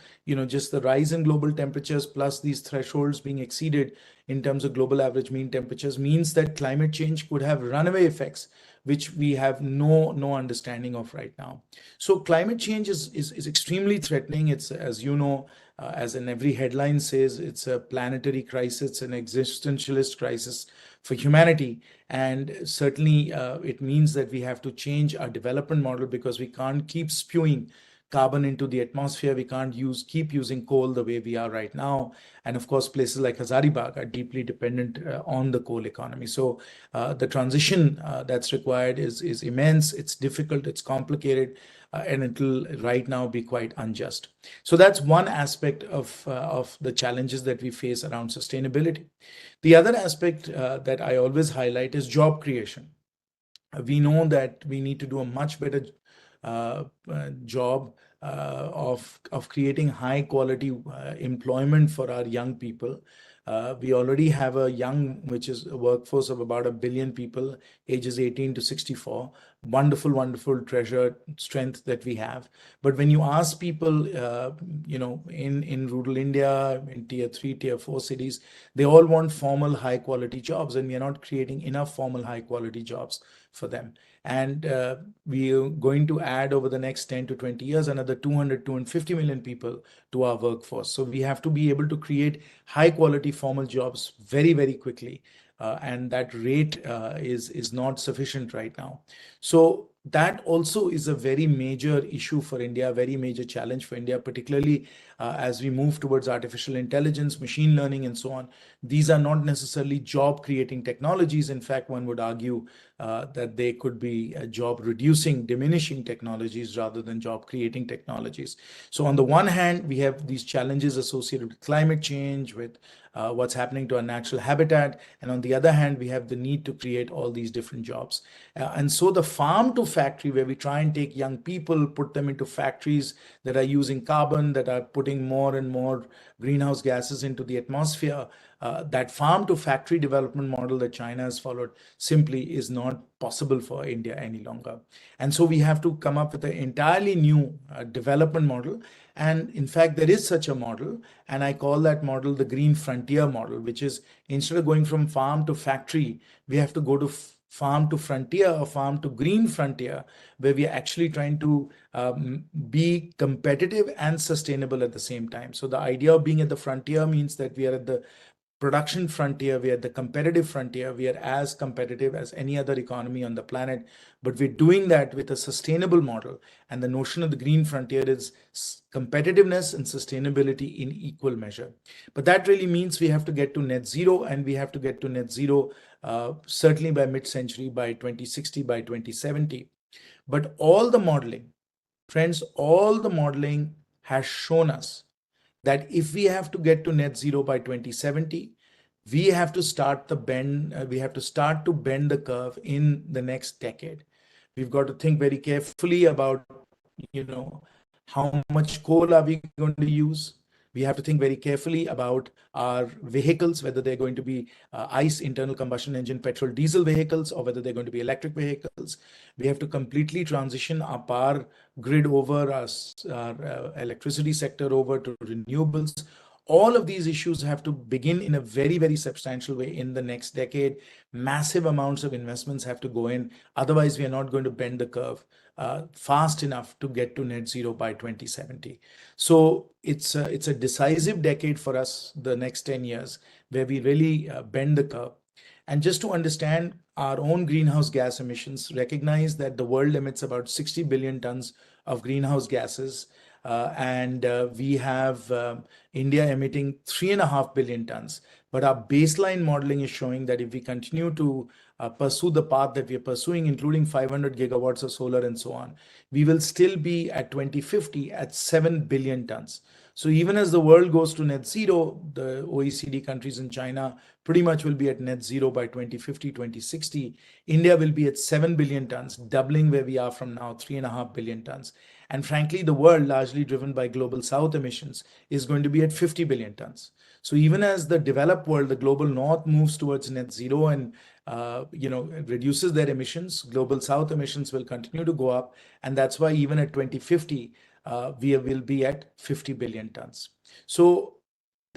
[SPEAKER 4] just the rise in global temperatures plus these thresholds being exceeded in terms of global average mean temperatures means that climate change could have runaway effects, which we have no understanding of right now. So climate change is extremely threatening. It's, as you know, as in every headline says, it's a planetary crisis, an existentialist crisis for humanity. And certainly it means that we have to change our development model, because we can't keep spewing carbon into the atmosphere. We can't keep using coal the way we are right now. And of course, places like Hazaribagh are deeply dependent on the coal economy. So the transition that's required is immense. It's difficult, it's complicated, and it will right now be quite unjust. So that's one aspect of the challenges that we face around sustainability. The other aspect that I always highlight is job creation. We know that we need to do a much better job of creating high quality employment for our young people. We already have a workforce of about 1 billion people, ages 18 to 64. Wonderful treasure strength that we have. But when you ask people, in rural India, in tier 3, tier 4 cities, they all want formal high quality jobs, and we are not creating enough formal high quality jobs for them. And we are going to add over the next 10 to 20 years another 250 million people to our workforce. So we have to be able to create high quality formal jobs very, very quickly. And that rate is not sufficient right now. So that also is a very major issue for India, a very major challenge for India, particularly as we move towards artificial intelligence, machine learning, and so on. These are not necessarily job creating technologies. In fact, one would argue that they could be job reducing, diminishing technologies rather than job creating technologies. So on the one hand, we have these challenges associated with climate change, with what's happening to our natural habitat. And on the other hand, we have the need to create all these different jobs. And so the farm to factory, where we try and take young people, put them into factories that are using carbon, that are putting more and more greenhouse gases into the atmosphere, that farm to factory development model that China has followed simply is not possible for India any longer. And so we have to come up with an entirely new development model. And in fact, there is such a model, and I call that model the green frontier model, which is, instead of going from farm to factory, we have to go to farm to frontier or farm to green frontier, where we are actually trying to be competitive and sustainable at the same time. So the idea of being at the frontier means that we are at the production frontier, we are at the competitive frontier, we are as competitive as any other economy on the planet, but we're doing that with a sustainable model. And the notion of the green frontier is competitiveness and sustainability in equal measure. But that really means we have to get to net zero, and we have to get to net zero certainly by mid-century, by 2060, by 2070. But all the modeling, friends, all the modeling has shown us that if we have to get to net zero by 2070, we have to start to bend the curve in the next decade. We've got to think very carefully about, how much coal are we going to use? We have to think very carefully about our vehicles, whether they're going to be ICE, internal combustion engine, petrol, diesel vehicles, or whether they're going to be electric vehicles. We have to completely transition our power grid over, our electricity sector over to renewables. All of these issues have to begin in a very, very substantial way in the next decade. Massive amounts of investments have to go in. Otherwise, we are not going to bend the curve fast enough to get to net zero by 2070. So it's a decisive decade for us, the next 10 years, where we really bend the curve. And just to understand our own greenhouse gas emissions, recognize that the world emits about 60 billion tons of greenhouse gases. And we have India emitting 3.5 billion tons. But our baseline modeling is showing that if we continue to pursue the path that we are pursuing, including 500 gigawatts of solar and so on, we will still be at 2050 at 7 billion tons. So even as the world goes to net zero, the OECD countries in China pretty much will be at net zero by 2050, 2060. India will be at 7 billion tons, doubling where we are from now, 3.5 billion tons. And frankly, the world, largely driven by global south emissions, is going to be at 50 billion tons. So even as the developed world, the global north, moves towards net zero and reduces their emissions, global south emissions will continue to go up. And that's why even at 2050, we will be at 50 billion tons. So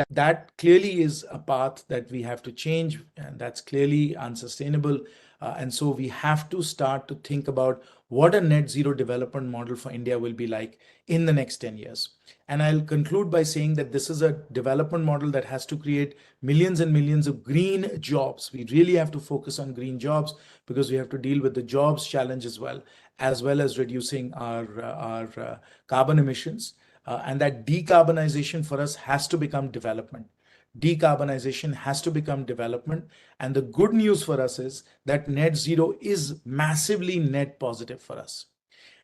[SPEAKER 4] that clearly is a path that we have to change, and that's clearly unsustainable. And so we have to start to think about what a net zero development model for India will be like in the next 10 years. And I'll conclude by saying that this is a development model that has to create millions and millions of green jobs. We really have to focus on green jobs because we have to deal with the jobs challenge as well as reducing our carbon emissions. And that decarbonization for us has to become development. Decarbonization has to become development. And the good news for us is that net zero is massively net positive for us.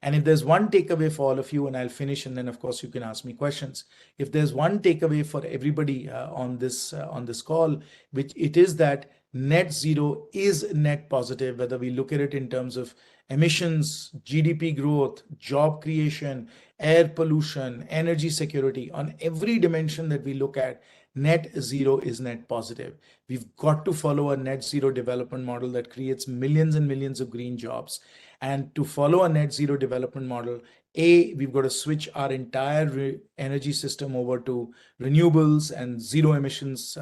[SPEAKER 4] And if there's one takeaway for all of you, and I'll finish, and then of course you can ask me questions. If there's one takeaway for everybody on this call, which it is that net zero is net positive, whether we look at it in terms of emissions, GDP growth, job creation, air pollution, energy security, on every dimension that we look at, net zero is net positive. We've got to follow a net zero development model that creates millions and millions of green jobs. And to follow a net zero development model, we've got to switch our entire energy system over to renewables and zero emissions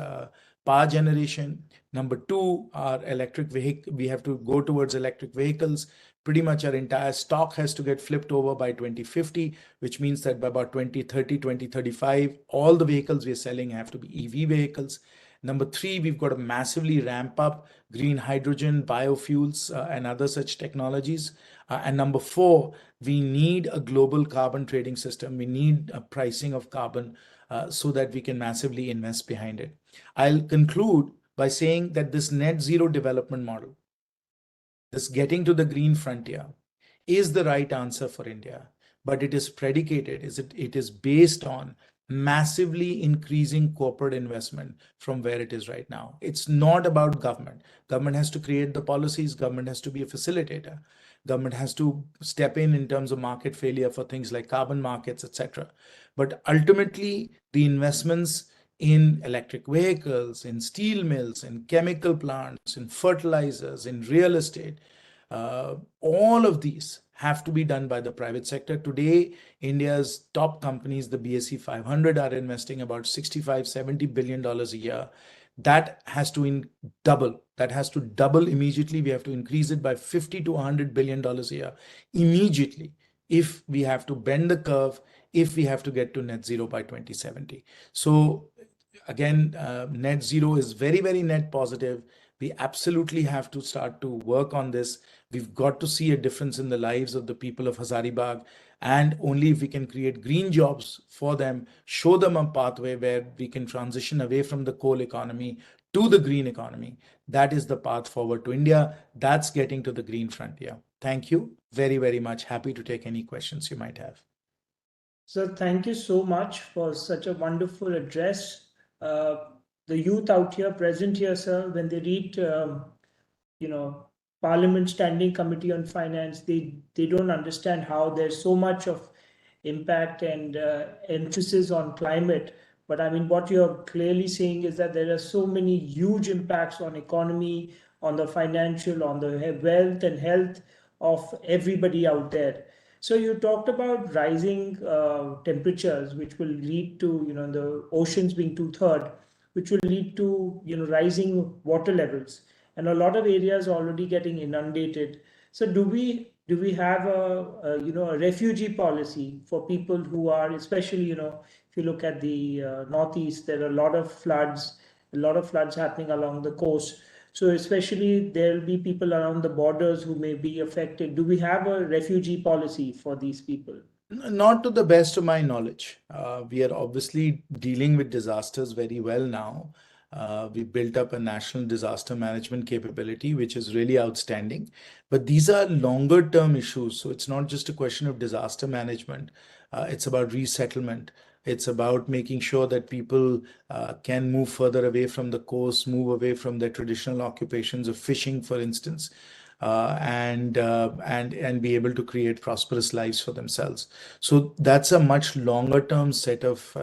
[SPEAKER 4] power generation. Number two, our electric vehicle, we have to go towards electric vehicles. Pretty much our entire stock has to get flipped over by 2050, which means that by about 2030, 2035, all the vehicles we're selling have to be EV vehicles. Number three, we've got to massively ramp up green hydrogen, biofuels, and other such technologies. And number four, we need a global carbon trading system. We need a pricing of carbon so that we can massively invest behind it. I'll conclude by saying that this net zero development model, this getting to the green frontier, is the right answer for India, but it is predicated, it is based on massively increasing corporate investment from where it is right now. It's not about government. Government has to create the policies. Government has to be a facilitator. Government has to step in terms of market failure for things like carbon markets, etc. But ultimately, the investments in electric vehicles, in steel mills, in chemical plants, in fertilizers, in real estate, all of these have to be done by the private sector. Today, India's top companies, the BSE 500, are investing about $65-70 billion a year. That has to double. That has to double immediately. We have to increase it by $50-100 billion a year immediately if we have to bend the curve, if we have to get to net zero by 2070. So again, net zero is very, very net positive. We absolutely have to start to work on this. We've got to see a difference in the lives of the people of Hazaribagh. And only if we can create green jobs for them, show them a pathway where we can transition away from the coal economy to the green economy. That is the path forward to India. That's getting to the green frontier. Thank you very, very much. Happy to take any questions you might have.
[SPEAKER 2] So thank you so much for such a wonderful address. The youth out here, present here, sir, when they read, you know, Parliament Standing Committee on Finance, they don't understand how there's so much of impact and emphasis on climate. But I mean, what you're clearly saying is that there are so many huge impacts on economy, on the financial, on the wealth and health of everybody out there. So you talked about rising temperatures, which will lead to, the oceans being two-thirds, which will lead to, rising water levels, and a lot of areas already getting inundated. So do we have a refugee policy for people who are, especially, if you look at the northeast, there are a lot of floods happening along the coast. So especially there will be people around the borders who may be affected. Do we have a refugee policy for these people?
[SPEAKER 4] Not to the best of my knowledge. We are obviously dealing with disasters very well now. We built up a national disaster management capability, which is really outstanding. But these are longer term issues. So it's not just a question of disaster management. It's about resettlement. It's about making sure that people can move further away from the coast, move away from their traditional occupations of fishing, for instance, and be able to create prosperous lives for themselves. So that's a much longer term set of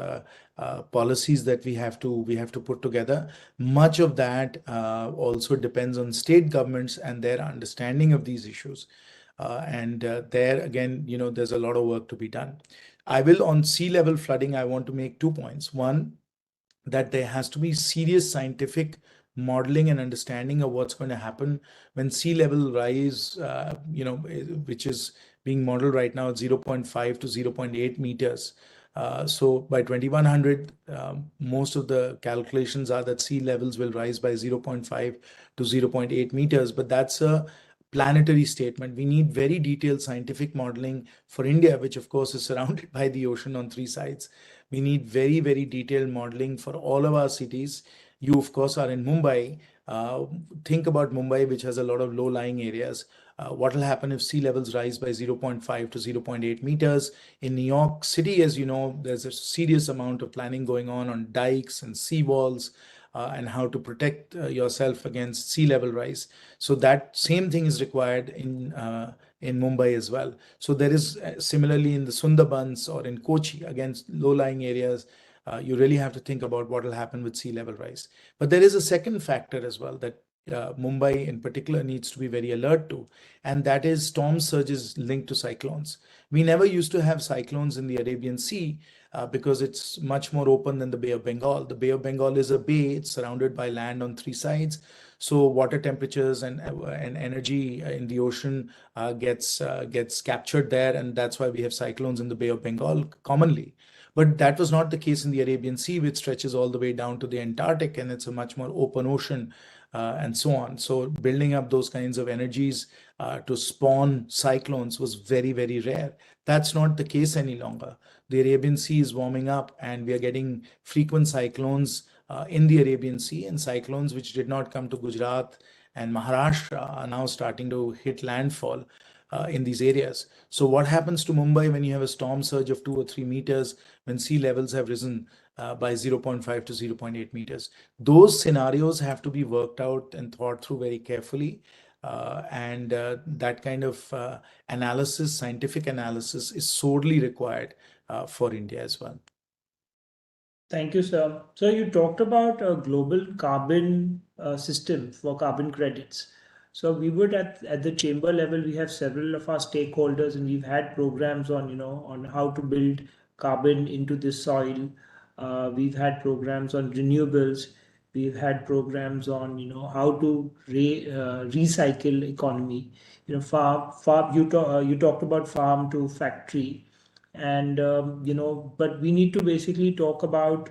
[SPEAKER 4] policies that we have to put together. Much of that also depends on state governments and their understanding of these issues. There again, there's a lot of work to be done. On sea level flooding, I want to make 2 points. One, that there has to be serious scientific modeling and understanding of what's going to happen when sea level rise, which is being modeled right now at 0.5 to 0.8 meters. So by 2100, most of the calculations are that sea levels will rise by 0.5 to 0.8 meters, but that's a planetary statement. We need very detailed scientific modeling for India, which of course is surrounded by the ocean on 3 sides. We need very, very detailed modeling for all of our cities. You, of course, are in Mumbai. Think about Mumbai, which has a lot of low-lying areas. What will happen if sea levels rise by 0.5 to 0.8 meters? In New York City, as you know, there's a serious amount of planning going on dikes and seawalls. And how to protect yourself against sea level rise. So that same thing is required in Mumbai as well. So there is similarly in the Sundarbans or in Kochi, against low-lying areas, you really have to think about what will happen with sea level rise. But there is a second factor as well that Mumbai in particular needs to be very alert to, and that is storm surges linked to cyclones. We never used to have cyclones in the Arabian Sea because it's much more open than the Bay of Bengal. The Bay of Bengal is a bay, it's surrounded by land on 3 sides. So water temperatures and energy in the ocean gets captured there, and that's why we have cyclones in the Bay of Bengal commonly. But that was not the case in the Arabian Sea, which stretches all the way down to the Antarctic, and it's a much more open ocean and so on. So building up those kinds of energies to spawn cyclones was very, very rare. That's not the case any longer. The Arabian Sea is warming up, and we are getting frequent cyclones in the Arabian Sea, and cyclones which did not come to Gujarat and Maharashtra are now starting to hit landfall in these areas. So what happens to Mumbai when you have a storm surge of 2 or 3 meters, when sea levels have risen by 0.5 to 0.8 meters? Those scenarios have to be worked out and thought through very carefully. That kind of analysis, scientific analysis, is sorely required for India as well.
[SPEAKER 2] Thank you, sir. So you talked about a global carbon system for carbon credits. So we would at the chamber level, we have several of our stakeholders, and we've had programs on, on how to build carbon into the soil. We've had programs on renewables. We've had programs on, how to recycle economy. You talked about farm to factory, and but we need to basically talk about.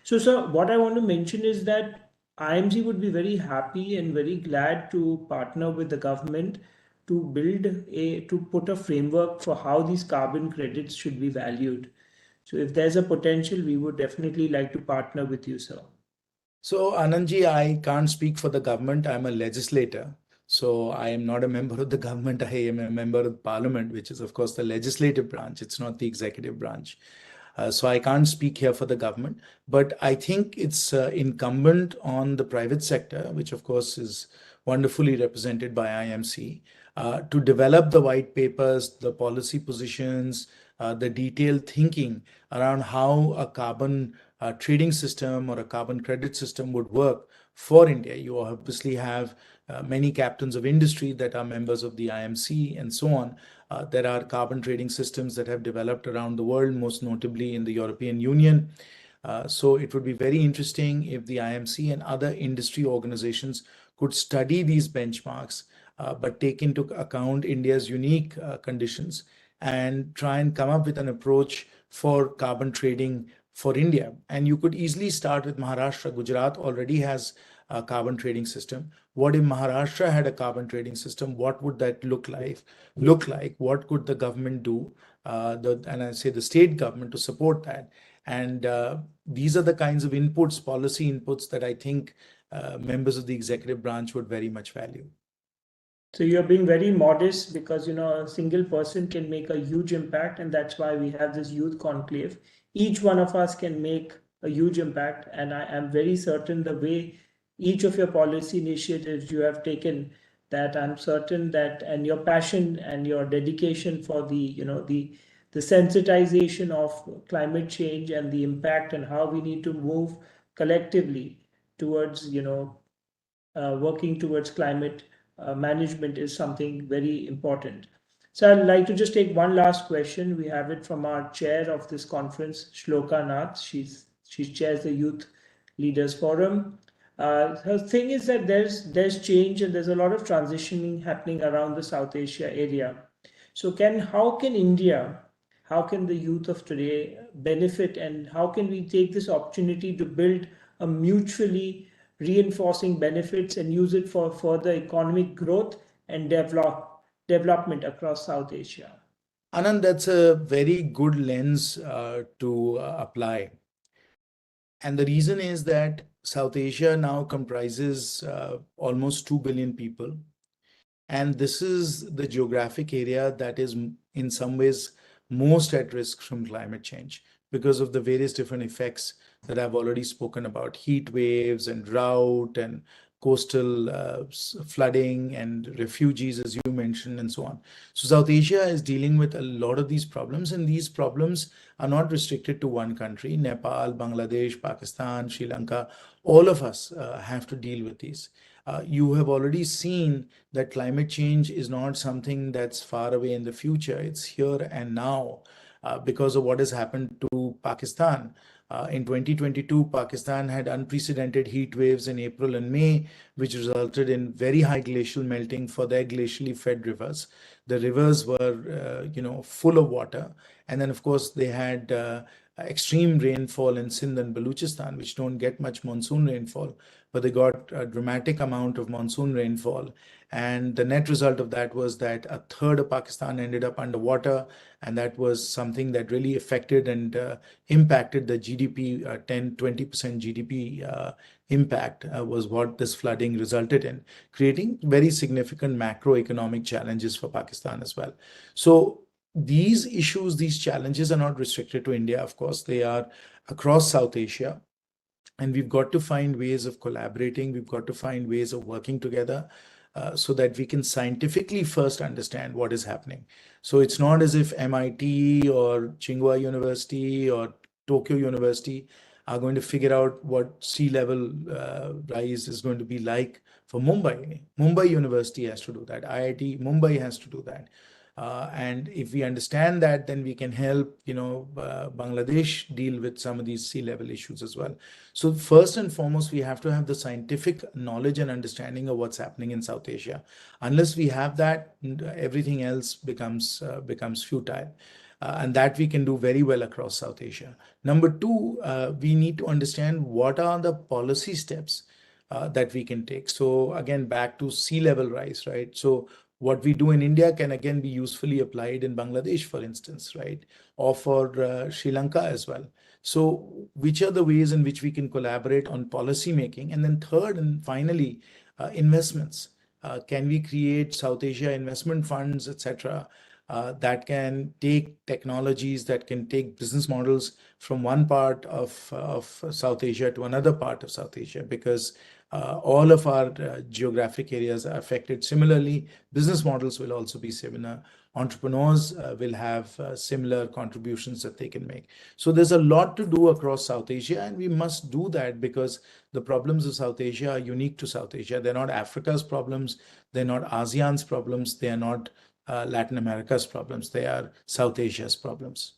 [SPEAKER 2] So, sir, what I want to mention is that IMG would be very happy and very glad to partner with the government to put a framework for how these carbon credits should be valued. So if there's a potential, we would definitely like to partner with you, sir.
[SPEAKER 4] So Anandji, I can't speak for the government. I'm a legislator. So I am not a member of the government. I am a member of parliament, which is, of course, the legislative branch. It's not the executive branch. So I can't speak here for the government, but I think it's incumbent on the private sector, which of course is wonderfully represented by IMC, to develop the white papers, the policy positions, the detailed thinking around how a carbon trading system or a carbon credit system would work for India. You obviously have many captains of industry that are members of the IMC and so on. There are carbon trading systems that have developed around the world, most notably in the European Union. So it would be very interesting if the IMC and other industry organizations could study these benchmarks, but take into account India's unique conditions and try and come up with an approach for carbon trading for India. And you could easily start with Maharashtra. Gujarat already has a carbon trading system. What if Maharashtra had a carbon trading system? What would that look like? What could the government do? And I say the state government to support that. And these are the kinds of inputs, policy inputs that I think members of the executive branch would very much value.
[SPEAKER 2] So you're being very modest because, a single person can make a huge impact, and that's why we have this youth conclave. Each one of us can make a huge impact, and I am very certain the way each of your policy initiatives you have taken, that I'm certain that, and your passion and your dedication for the sensitization of climate change and the impact and how we need to move collectively towards, working towards climate management is something very important. So I'd like to just take one last question. We have it from our chair of this conference, Shloka Nath. She chairs the Youth Leaders Forum. Her thing is that there's change and there's a lot of transitioning happening around the South Asia area. So how can the youth of today benefit, and how can we take this opportunity to build a mutually reinforcing benefits and use it for further economic growth and development across South Asia?
[SPEAKER 4] Anand, that's a very good lens to apply. And the reason is that South Asia now comprises almost 2 billion people. And this is the geographic area that is in some ways most at risk from climate change because of the various different effects that I've already spoken about: heat waves and drought and coastal flooding and refugees, as you mentioned, and so on. So South Asia is dealing with a lot of these problems, and these problems are not restricted to one country. Nepal, Bangladesh, Pakistan, Sri Lanka, all of us have to deal with these. You have already seen that climate change is not something that's far away in the future. It's here and now because of what has happened to Pakistan. In 2022, Pakistan had unprecedented heat waves in April and May, which resulted in very high glacial melting for their glacially fed rivers. The rivers were, full of water. And then, of course, they had extreme rainfall in Sindh and Balochistan, which don't get much monsoon rainfall, but they got a dramatic amount of monsoon rainfall. And the net result of that was that a third of Pakistan ended up underwater. And that was something that really affected and impacted the GDP, 10-20% GDP impact was what this flooding resulted in, creating very significant macroeconomic challenges for Pakistan as well. So these issues, these challenges are not restricted to India, of course, they are across South Asia. And we've got to find ways of collaborating. We've got to find ways of working together so that we can scientifically first understand what is happening. So it's not as if MIT or Tsinghua University or Tokyo University are going to figure out what sea level rise is going to be like for Mumbai. Mumbai University has to do that. IIT Mumbai has to do that. And if we understand that, then we can help, Bangladesh deal with some of these sea level issues as well. So first and foremost, we have to have the scientific knowledge and understanding of what's happening in South Asia. Unless we have that, everything else becomes futile. And that we can do very well across South Asia. Number two, we need to understand what are the policy steps that we can take. So again, back to sea level rise, right? So what we do in India can again be usefully applied in Bangladesh, for instance, right? Or for Sri Lanka as well. So which are the ways in which we can collaborate on policy making? And then third and finally, investments. Can we create South Asia investment funds, etc., that can take technologies, that can take business models from one part of South Asia to another part of South Asia? Because all of our geographic areas are affected similarly. Business models will also be similar. Entrepreneurs will have similar contributions that they can make. So there's a lot to do across South Asia, and we must do that because the problems of South Asia are unique to South Asia. They're not Africa's problems. They're not ASEAN's problems. They are not Latin America's problems. They are South Asia's problems.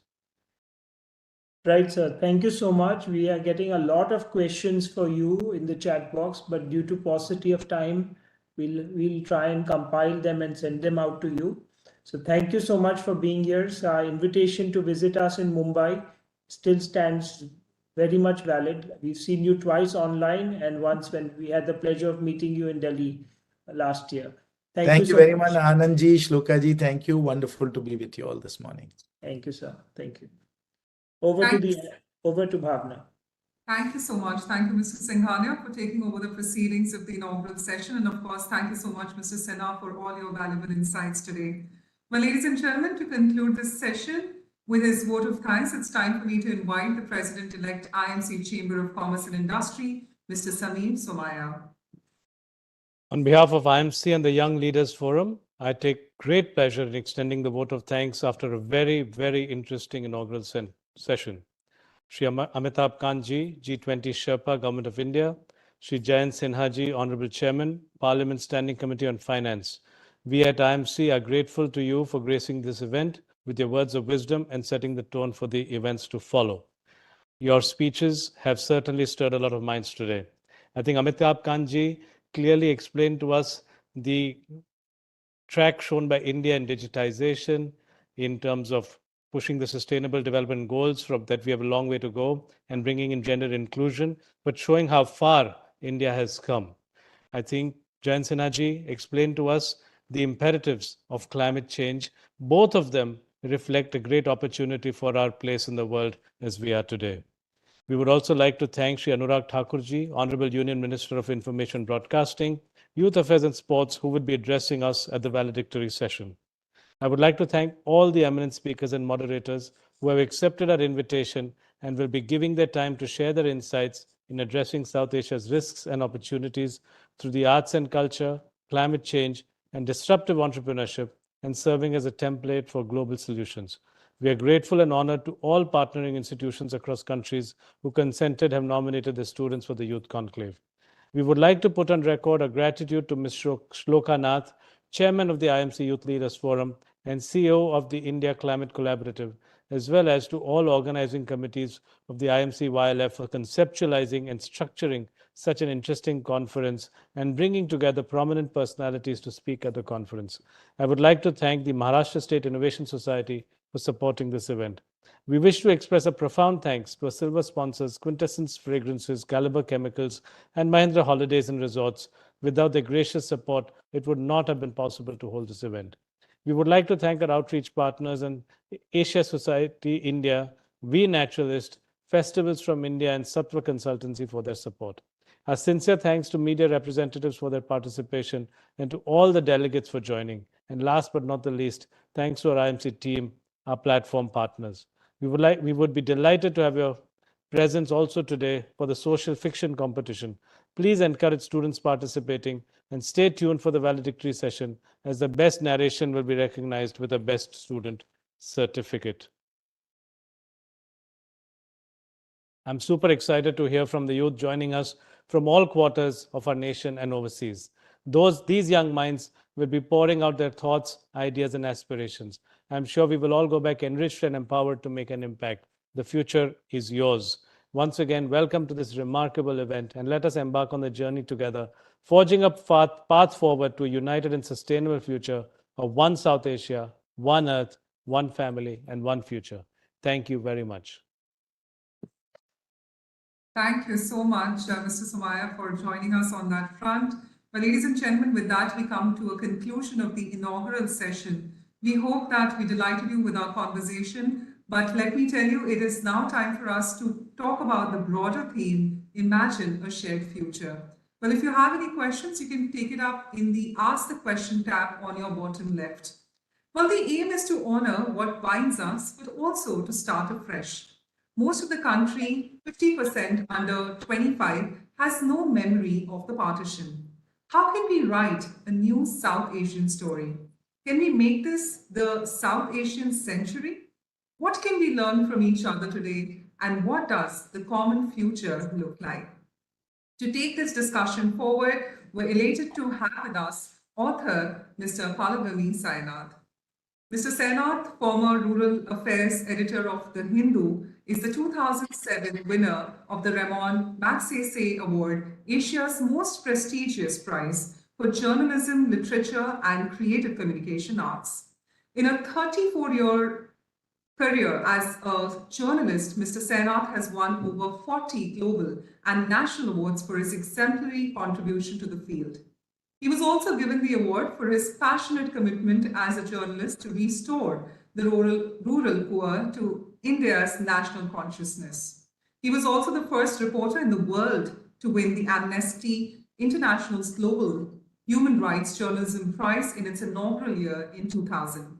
[SPEAKER 2] Right, sir. Thank you so much. We are getting a lot of questions for you in the chat box, but due to paucity of time, we'll try and compile them and send them out to you. So thank you so much for being here. So our invitation to visit us in Mumbai still stands very much valid. We've seen you twice online and once when we had the pleasure of meeting you in Delhi last year.
[SPEAKER 4] Thank you
[SPEAKER 2] so
[SPEAKER 4] very much, Anandji, Shlokaji. Thank you. Wonderful to be with you all this morning.
[SPEAKER 2] Thank you, sir. Thank you. Over to Bhavna.
[SPEAKER 1] Thank you so much. Thank you, Mr. Singhania, for taking over the proceedings of the inaugural session. And of course, thank you so much, Mr. Sinha, for all your valuable insights today. Well, ladies and gentlemen, to conclude this session with his vote of thanks, it's time for me to invite the President-elect IMC Chamber of Commerce and Industry, Mr. Sameer Somaya.
[SPEAKER 5] On behalf of IMC and the Young Leaders Forum, I take great pleasure in extending the vote of thanks after a very, very interesting inaugural session. Shri Amitabh Kantji, G20 Sherpa, Government of India, Shri Jayant Sinha Ji, Honorable Chairman, Parliament Standing Committee on Finance. We at IMC are grateful to you for gracing this event with your words of wisdom and setting the tone for the events to follow. Your speeches have certainly stirred a lot of minds today. I think Amitabh Kantji clearly explained to us the track shown by India in digitization in terms of pushing the sustainable development goals from that we have a long way to go and bringing in gender inclusion, but showing how far India has come. I think Jayant Sinha Ji explained to us the imperatives of climate change. Both of them reflect a great opportunity for our place in the world as we are today. We would also like to thank Shri Anurag Thakurji, Honorable Union Minister of Information Broadcasting, Youth Affairs and Sports, who would be addressing us at the valedictory session. I would like to thank all the eminent speakers and moderators who have accepted our invitation and will be giving their time to share their insights in addressing South Asia's risks and opportunities through the arts and culture, climate change, and disruptive entrepreneurship, and serving as a template for global solutions. We are grateful and honored to all partnering institutions across countries who consented have nominated the students for the Youth Conclave. We would like to put on record our gratitude to Ms. Shloka Nath, Chairman of the IMC Youth Leaders Forum and CEO of the India Climate Collaborative, as well as to all organizing committees of the IMC YLF for conceptualizing and structuring such an interesting conference and bringing together prominent personalities to speak at the conference. I would like to thank the Maharashtra State Innovation Society for supporting this event. We wish to express a profound thanks to our silver sponsors, Quintessence Fragrances, Caliber Chemicals, and Mahindra Holidays and Resorts. Without their gracious support, it would not have been possible to hold this event. We would like to thank our outreach partners and Asia Society India, We Naturalist, Festivals from India, and Sattva Consultancy for their support. Our sincere thanks to media representatives for their participation and to all the delegates for joining. And last but not the least, thanks to our IMC team, our platform partners. We would be delighted to have your presence also today for the social fiction competition. Please encourage students participating and stay tuned for the valedictory session as the best narration will be recognized with a best student certificate. I'm super excited to hear from the youth joining us from all quarters of our nation and overseas. These young minds will be pouring out their thoughts, ideas, and aspirations. I'm sure we will all go back enriched and empowered to make an impact. The future is yours. Once again, welcome to this remarkable event, and let us embark on the journey together, forging a path forward to a united and sustainable future of one South Asia, one Earth, one family, and one future. Thank you very much.
[SPEAKER 1] Thank you so much, Mr. Somaya, for joining us on that front. Well, ladies and gentlemen, with that, we come to a conclusion of the inaugural session. We hope that we delighted you with our conversation, but let me tell you, it is now time for us to talk about the broader theme, Imagine a Shared Future. Well, if you have any questions, you can take it up in the Ask the Question tab on your bottom left. Well, the aim is to honor what binds us, but also to start afresh. Most of the country, 50% under 25, has no memory of the partition. How can we write a new South Asian story? Can we make this the South Asian century? What can we learn from each other today, and what does the common future look like? To take this discussion forward, we're elated to have with us author Mr. Palagami Sainath. Mr. Sainath, former Rural Affairs Editor of The Hindu, is the 2007 winner of the Ramon Magsaysay Award, Asia's most prestigious prize for journalism, literature, and creative communication arts. In a 34-year career as a journalist, Mr. Sainath has won over 40 global and national awards for his exemplary contribution to the field. He was also given the award for his passionate commitment as a journalist to restore the rural poor to India's national consciousness. He was also the first reporter in the world to win the Amnesty International's Global Human Rights Journalism Prize in its inaugural year in 2000.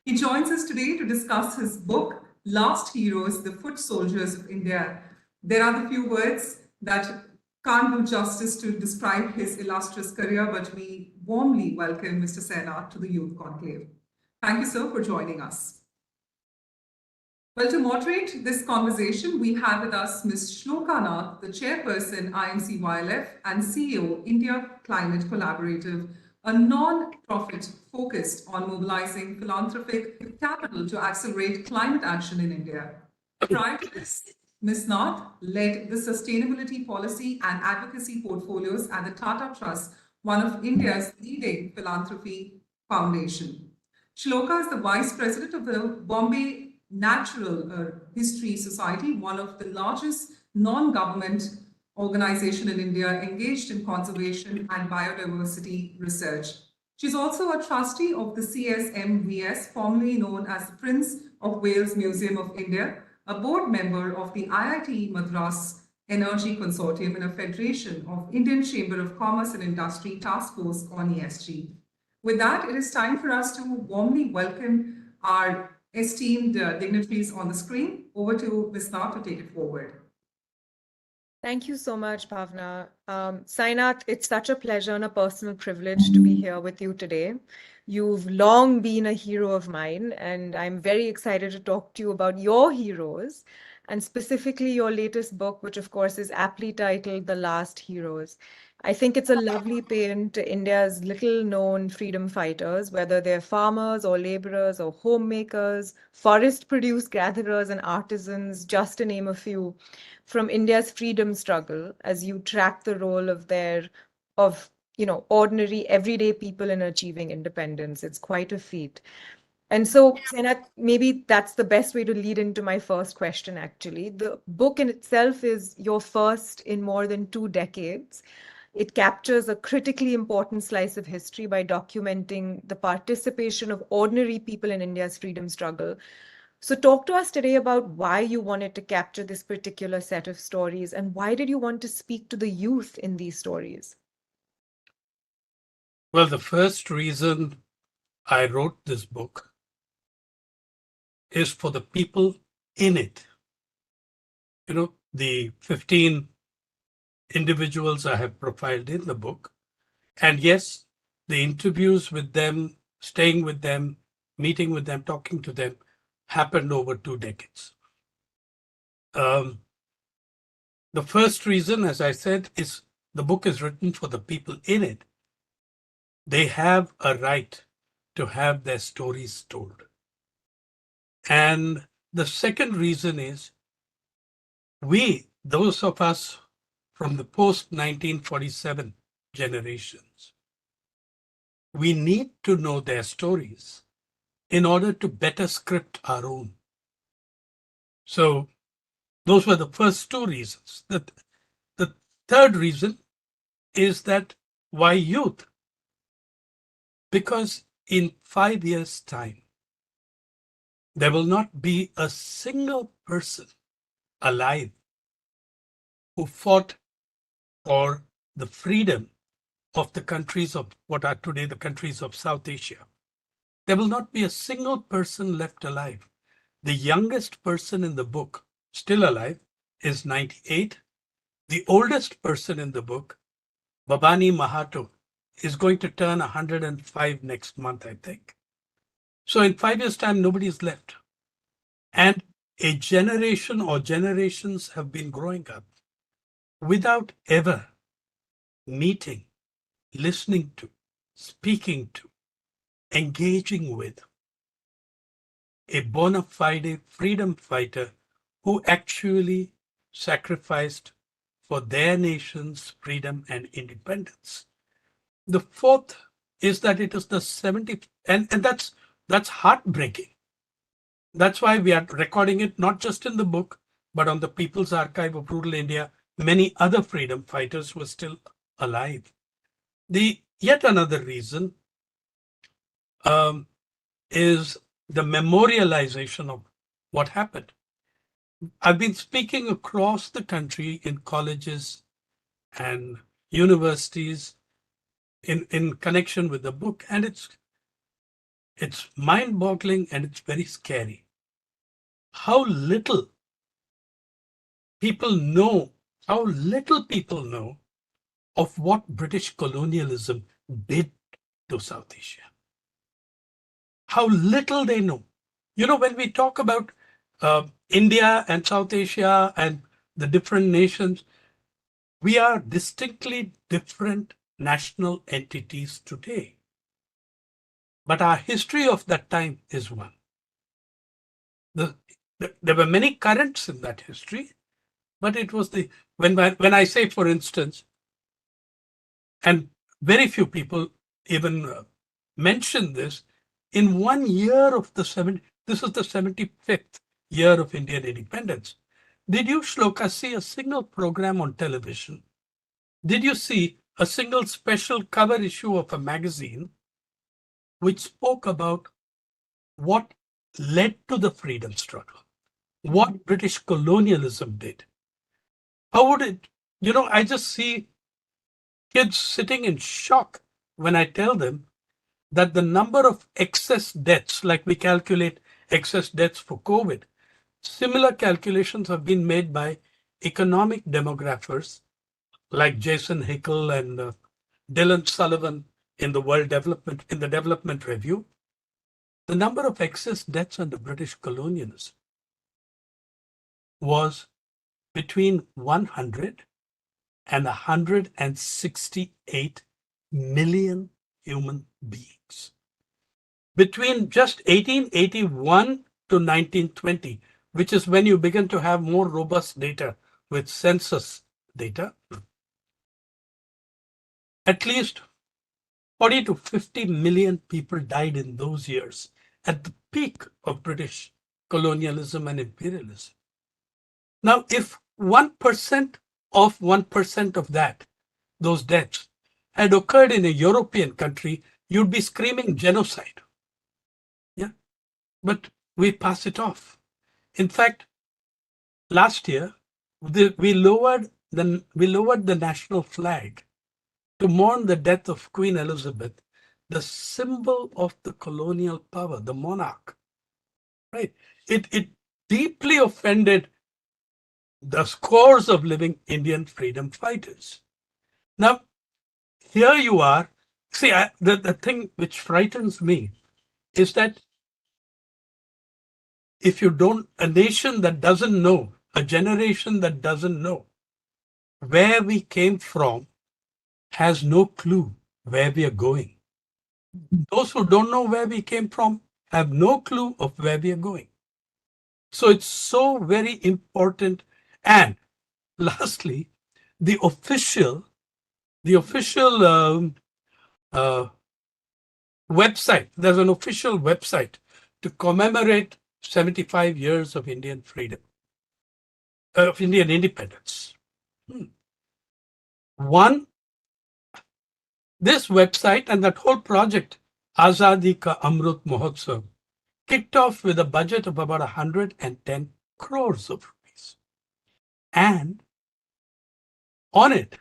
[SPEAKER 1] He joins us today to discuss his book, Last Heroes, The Foot Soldiers of India. There are the few words that can't do justice to describe his illustrious career, but we warmly welcome Mr. Sainath to the Youth Conclave. Thank you, sir, for joining us. Well, to moderate this conversation, we have with us Ms. Shloka Nath, the chairperson, IMC YLF, and CEO, India Climate Collaborative, a non-profit focused on mobilizing philanthropic capital to accelerate climate action in India. Prior to this, Ms. Nath led the sustainability policy and advocacy portfolios at the Tata Trust, one of India's leading philanthropy foundation. Shloka is the vice president of the Bombay Natural History Society, one of the largest non-government organization in India engaged in conservation and biodiversity research. She's also a trustee of the CSMVS, formerly known as the Prince of Wales Museum of India, a board member of the IIT Madras Energy Consortium, and a federation of Indian Chamber of Commerce and Industry Task Force on ESG. With that, it is time for us to warmly welcome our esteemed dignitaries on the screen. Over to Ms. Nath to take it forward.
[SPEAKER 6] Thank you so much, Bhavna. Sainath, it's such a pleasure and a personal privilege to be here with you today. You've long been a hero of mine, and I'm very excited to talk to you about your heroes, and specifically your latest book, which of course is aptly titled The Last Heroes. I think it's a lovely paean to India's little-known freedom fighters, whether they're farmers or laborers or homemakers, forest produce gatherers and artisans, just to name a few, from India's freedom struggle, as you track the role of ordinary, everyday people in achieving independence. It's quite a feat. And so, Sainath, maybe that's the best way to lead into my first question, actually. The book in itself is your first in more than 2 decades. It captures a critically important slice of history by documenting the participation of ordinary people in India's freedom struggle. So talk to us today about why you wanted to capture this particular set of stories, and why did you want to speak to the youth in these stories?
[SPEAKER 7] Well, the first reason I wrote this book is for the people in it. The 15 individuals I have profiled in the book. And yes, the interviews with them, staying with them, meeting with them, talking to them, happened over 2 decades. The first reason, as I said, is the book is written for the people in it. They have a right to have their stories told. And the second reason is those of us from the post-1947 generations, we need to know their stories in order to better script our own. So those were the first 2 reasons. The third reason is that why youth? Because in 5 years' time, there will not be a single person alive who fought for the freedom of the countries of what are today the countries of South Asia, there will not be a single person left alive. The youngest person in the book, still alive, is 98. The oldest person in the book, Babani Mahato, is going to turn 105 next month, I think. So in 5 years' time, nobody is left. And a generation or generations have been growing up without ever meeting, listening to, speaking to, engaging with a bona fide freedom fighter who actually sacrificed for their nation's freedom and independence. The fourth is that it is the 70th, and that's heartbreaking. That's why we are recording it not just in the book, but on the People's Archive of Rural India. Many other freedom fighters were still alive. The yet another reason is the memorialization of what happened. I've been speaking across the country in colleges and universities in connection with the book, and it's mind-boggling and it's very scary how little people know of what British colonialism did to South Asia. How little they know. You know, when we talk about India and South Asia and the different nations, we are distinctly different national entities today. But our history of that time is one. There were many currents in that history, but it was when I say, for instance, and very few people even mention this, in 1 year of this is the 75th year of Indian independence. Did you, Shloka, see a single program on television? Did you see a single special cover issue of a magazine which spoke about what led to the freedom struggle, what British colonialism did? How would it, I just see kids sitting in shock when I tell them that the number of excess deaths, like we calculate excess deaths for COVID, similar calculations have been made by economic demographers like Jason Hickel and Dylan Sullivan in the Development Review. The number of excess deaths under British colonialism was between 100 and 168 million human beings. Between just 1881 to 1920, which is when you begin to have more robust data with census data, at least 40 to 50 million people died in those years at the peak of British colonialism and imperialism. Now, if 1% of 1% of those deaths had occurred in a European country, you'd be screaming genocide. Yeah, but we pass it off. In fact, last year, we lowered the national flag to mourn the death of Queen Elizabeth, the symbol of the colonial power, the monarch. Right? It deeply offended the scores of living Indian freedom fighters. Now, here you are. See, the thing which frightens me is that if you don't, a nation that doesn't know, a generation that doesn't know where we came from has no clue where we are going. Those who don't know where we came from have no clue of where we are going. So it's so very important. And lastly, the official website, there's an official website to commemorate 75 years of Indian freedom, of Indian independence. One, this website and that whole project, Azadi Ka Amrut Mahotsav, kicked off with a budget of about 110 crores of rupees. And on it,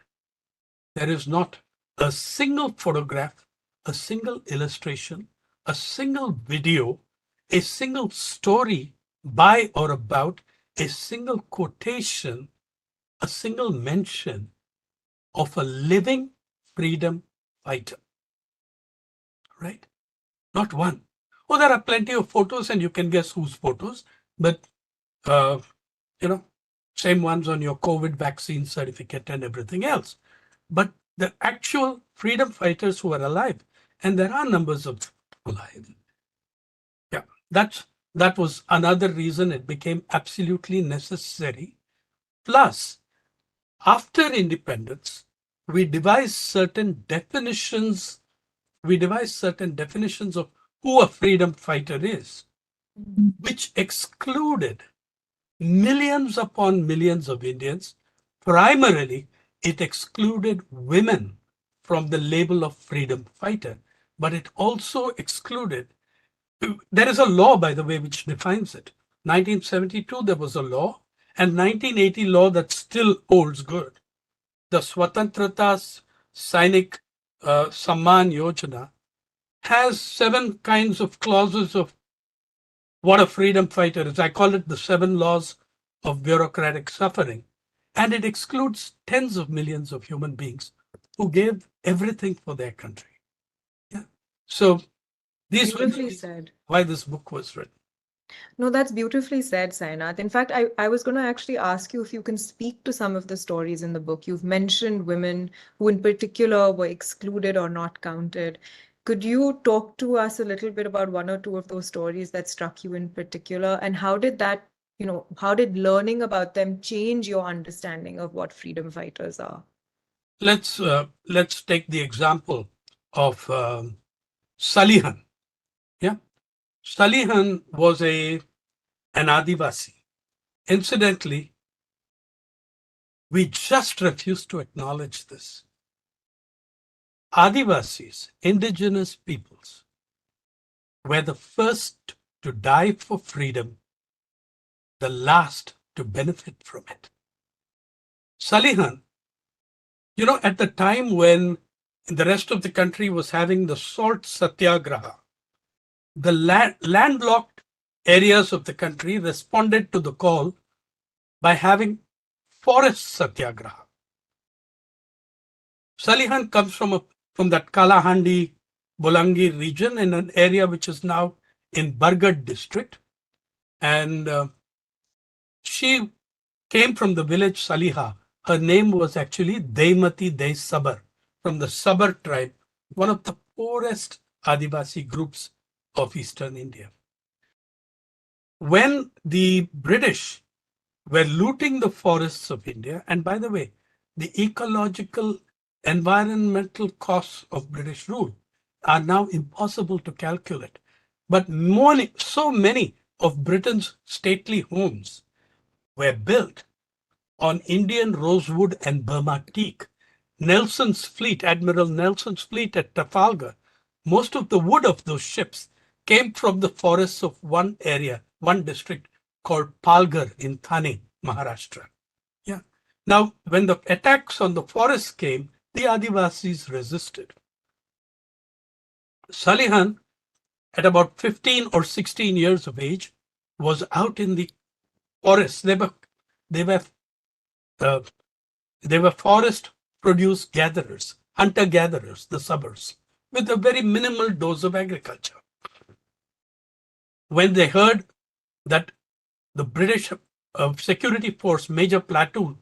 [SPEAKER 7] there is not a single photograph, a single illustration, a single video, a single story by or about, a single quotation, a single mention of a living freedom fighter. Right? Not one. Oh, there are plenty of photos, and you can guess whose photos, but same ones on your COVID vaccine certificate and everything else. But the actual freedom fighters who are alive, and there are numbers of alive. Yeah, that was another reason it became absolutely necessary. Plus, after independence, we devised certain definitions. We devised certain definitions of who a freedom fighter is, which excluded millions upon millions of Indians. Primarily, it excluded women from the label of freedom fighter, but it also excluded, there is a law, by the way, which defines it. 1972, there was a law, and 1980 law that still holds good. The Swatantrata Sainik Samman Yojana has 7 kinds of clauses of what a freedom fighter is. I call it the 7 laws of bureaucratic suffering. And it excludes tens of millions of human beings who gave everything for their country. Yeah. So these were
[SPEAKER 6] Beautifully said.
[SPEAKER 7] why this book was written.
[SPEAKER 6] No, that's beautifully said, Sainath. In fact, I was going to actually ask you if you can speak to some of the stories in the book. You've mentioned women who in particular were excluded or not counted. Could you talk to us a little bit about 1 or 2 of those stories that struck you in particular? And how did that, how did learning about them change your understanding of what freedom fighters are?
[SPEAKER 7] Let's take the example of Salihan. Yeah. Salihan was an Adivasi. Incidentally, we just refuse to acknowledge this. Adivasis, indigenous peoples, were the first to die for freedom, the last to benefit from it. Salihan, at the time when the rest of the country was having the salt satyagraha, the landlocked areas of the country responded to the call by having forest satyagraha. Salihan comes from that Kalahandi, Bolangir region in an area which is now in Bargarh district. And she came from the village Saliha. Her name was actually Deimati Dei Sabar, from the Sabar tribe, one of the poorest Adivasi groups of Eastern India. When the British were looting the forests of India, and by the way, the ecological, environmental costs of British rule are now impossible to calculate. But so many of Britain's stately homes were built on Indian rosewood and Burma teak. Nelson's fleet, Admiral Nelson's fleet at Trafalgar, most of the wood of those ships came from the forests of one area, one district called Palghar in Thane, Maharashtra. Yeah. Now, when the attacks on the forests came, the Adivasis resisted. Salihan, at about 15 or 16 years of age, was out in the forests. They were forest produce gatherers, hunter-gatherers, the Sabars, with a very minimal dose of agriculture. When they heard that the British security force, Major Platoon,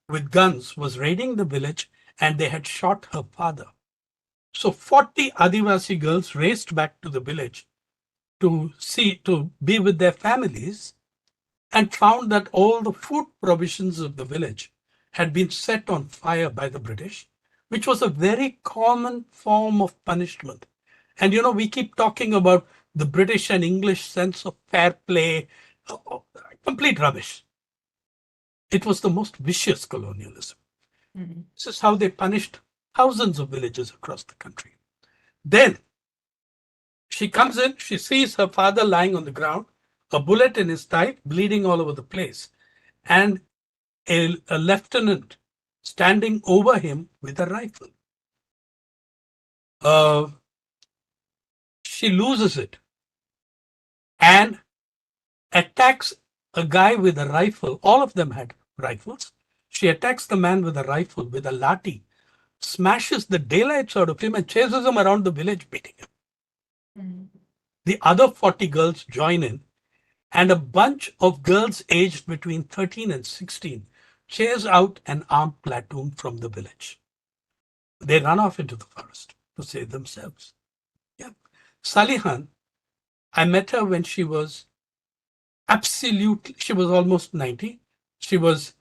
[SPEAKER 7] with guns was raiding the village and they had shot her father. So 40 Adivasi girls raced back to the village to be with their families, and found that all the food provisions of the village had been set on fire by the British, which was a very common form of punishment. And we keep talking about the British and English sense of fair play, complete rubbish. It was the most vicious colonialism. Mm-hmm. This is how they punished thousands of villages across the country. Then she comes in, she sees her father lying on the ground, a bullet in his thigh, bleeding all over the place. And a lieutenant standing over him with a rifle. She loses it and attacks a guy with a rifle. All of them had rifles. She attacks the man with a rifle, with a lathi, smashes the daylights out of him and chases him around the village beating him. The other 40 girls join in, and a bunch of girls aged between 13 and 16 chase out an armed platoon from the village. They run off into the forest to save themselves. Yeah. Salihan, I met her when she was almost 90. She was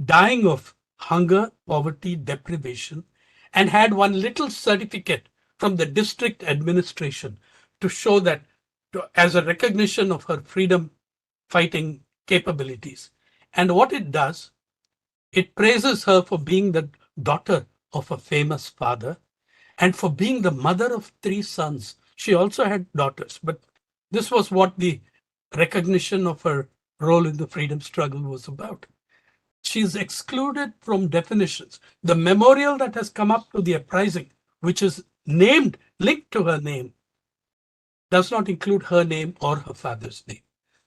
[SPEAKER 7] dying of hunger, poverty, deprivation, and had one little certificate from the district administration to show that as a recognition of her freedom fighting capabilities. And what it does, it praises her for being the daughter of a famous father and for being the mother of 3 sons. She also had daughters, but this was what the recognition of her role in the freedom struggle was about. She's excluded from definitions. The memorial that has come up to the uprising, which is named, linked to her name, does not include her name or her father's name.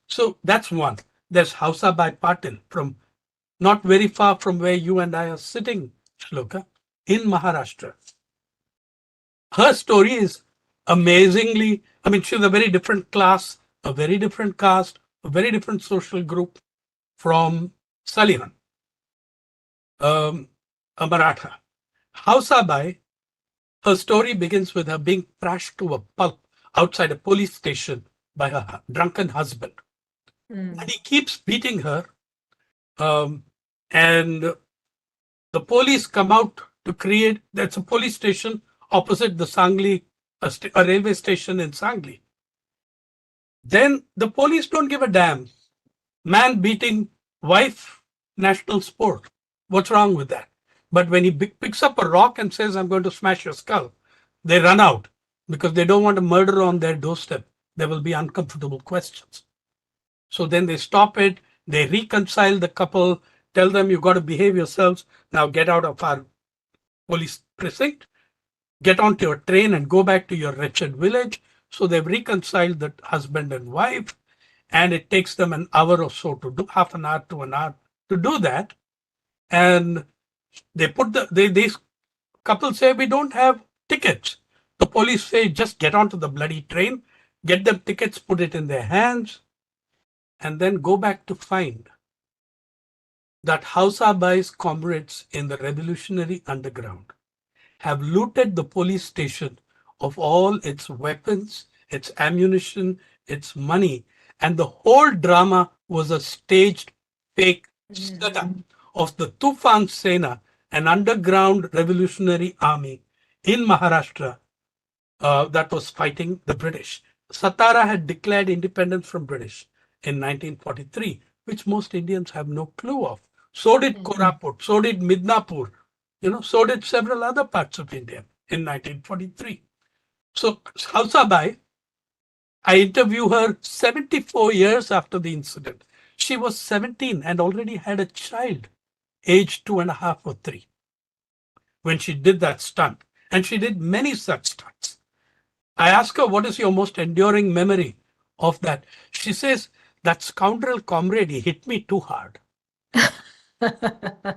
[SPEAKER 7] So that's one. There's Hausabai Patil from not very far from where you and I are sitting, Shloka, in Maharashtra. Her story is amazingly, she's a very different class, a very different caste, a very different social group from Salihan, a Maratha. Hausabai, her story begins with her being thrashed to a pulp outside a police station by her drunken husband. And he keeps beating her. And the police come out to create, that's a police station opposite the Sangli, a railway station in Sangli. Then the police don't give a damn. Man beating wife, national sport. What's wrong with that? But when he picks up a rock and says, I'm going to smash your skull, they run out because they don't want a murder on their doorstep. There will be uncomfortable questions. So then they stop it. They reconcile the couple, tell them, you got to behave yourselves. Now get out of our police precinct, get onto your train and go back to your wretched village. So they've reconciled the husband and wife, and it takes them an hour or so to do, half an hour to an hour to do that. And they put these couples say, we don't have tickets. The police say, just get onto the bloody train, get them tickets, put it in their hands, and then go back to find that Hausabai's comrades in the revolutionary underground have looted the police station of all its weapons, its ammunition, its money, and the whole drama was a staged fake setup of the Tufan Sena, an underground revolutionary army in Maharashtra that was fighting the British. Satara had declared independence from British in 1943, which most Indians have no clue of. So did Koraput, so did Midnapur, so did several other parts of India in 1943. So Hausabai, I interview her 74 years after the incident. She was 17 and already had a child, aged 2.5 or 3, when she did that stunt. And she did many such stunts. I ask her, what is your most enduring memory of that? She says, that scoundrel comrade, he hit me too hard. And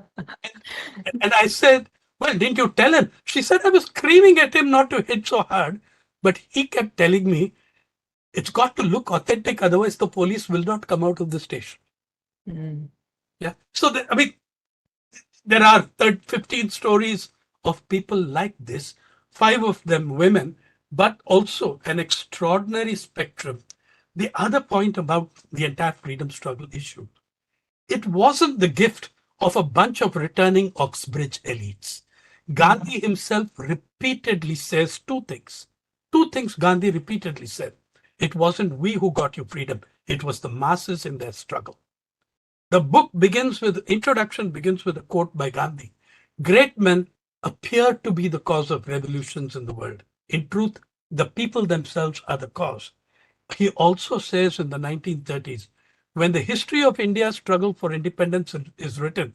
[SPEAKER 7] I said, well, didn't you tell him? She said, I was screaming at him not to hit so hard, but he kept telling me, it's got to look authentic, otherwise the police will not come out of the station. Yeah. So, there are 15 stories of people like this, 5 of them women, but also an extraordinary spectrum. The other point about the entire freedom struggle issue, it wasn't the gift of a bunch of returning Oxbridge elites. Gandhi himself repeatedly says 2 things. 2 things Gandhi repeatedly said. It wasn't we who got you freedom. It was the masses in their struggle. The book introduction begins with a quote by Gandhi. Great men appear to be the cause of revolutions in the world. In truth, the people themselves are the cause. He also says in the 1930s, when the history of India's struggle for independence is written,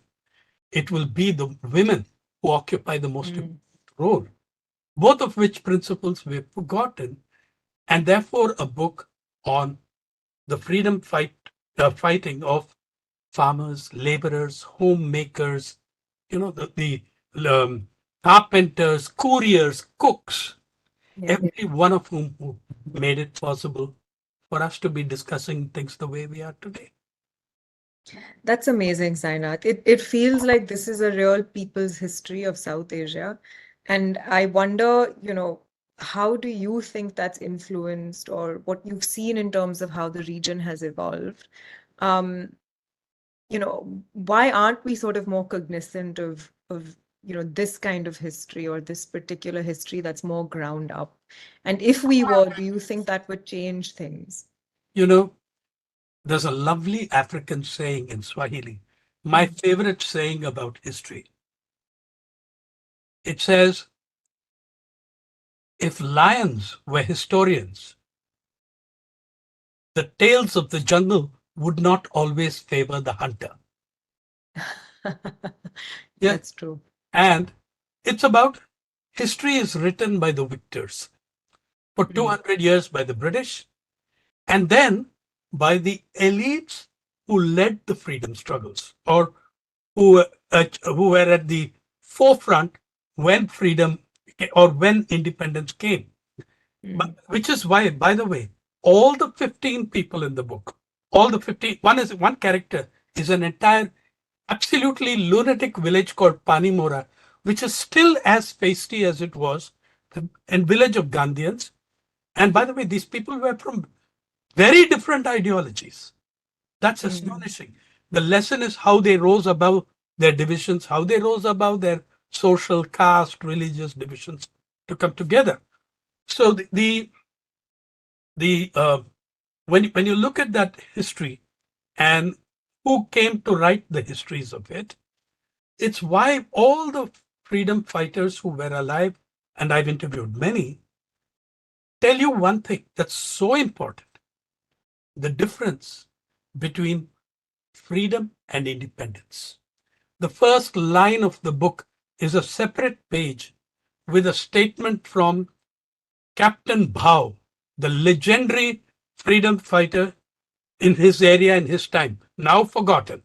[SPEAKER 7] it will be the women who occupy the most
[SPEAKER 6] Mm.
[SPEAKER 7] important role, both of which principles we've forgotten, and therefore a book on the fighting of farmers, laborers, homemakers, the carpenters, couriers, cooks,
[SPEAKER 6] Yeah.
[SPEAKER 7] every one of whom who made it possible for us to be discussing things the way we are today.
[SPEAKER 6] That's amazing, Sainath. It feels like this is a real people's history of South Asia. And I wonder, how do you think that's influenced or what you've seen in terms of how the region has evolved? Um, why aren't we sort of more cognizant of this kind of history or this particular history that's more ground up? And if we were, do you think that would change things?
[SPEAKER 7] There's a lovely African saying in Swahili, my favorite saying about history. It says, if lions were historians, the tales of the jungle would not always favor the hunter. Yeah.
[SPEAKER 6] That's true.
[SPEAKER 7] And it's about history is written by the victors for 200 years by the British, and then by the elites who led the freedom struggles or who were at the forefront when freedom or when independence came. Which is why, by the way, all the 15 people in the book, all the 15, one character is an entire absolutely lunatic village called Panimora, which is still as feisty as it was, and village of Gandhians. And by the way, these people were from very different ideologies. That's astonishing. The lesson is how they rose above their divisions, how they rose above their social, caste, religious divisions to come together. So when you look at that history and who came to write the histories of it, it's why all the freedom fighters who were alive, and I've interviewed many, tell you one thing that's so important: the difference between freedom and independence. The first line of the book is a separate page with a statement from Captain Bhau, the legendary freedom fighter in his area in his time, now forgotten.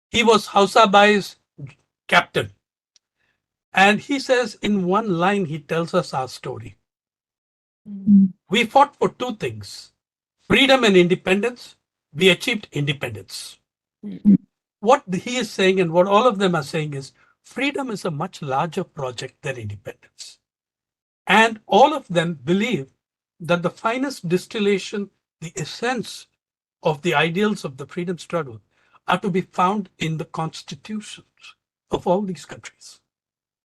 [SPEAKER 7] He was Hausabai's captain. And he says in one line, he tells us our story. We fought for two things: freedom and independence. We achieved independence. What he is saying and what all of them are saying is freedom is a much larger project than independence. And all of them believe that the finest distillation, the essence of the ideals of the freedom struggle are to be found in the constitutions of all these countries.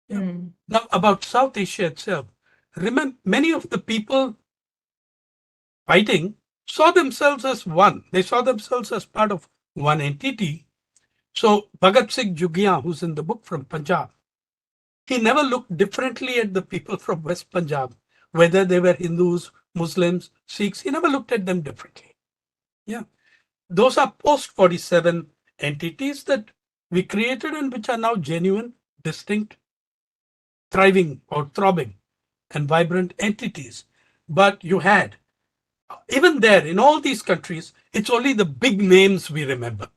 [SPEAKER 7] Yeah. Now, about South Asia itself, remember, many of the people fighting saw themselves as one. They saw themselves as part of one entity. So Bhagat Singh Jugia, who's in the book from Punjab, he never looked differently at the people from West Punjab, whether they were Hindus, Muslims, Sikhs. He never looked at them differently. Yeah, those are post-47 entities that we created and which are now genuine, distinct, thriving or throbbing and vibrant entities. But you had, even there, in all these countries, it's only the big names we remember.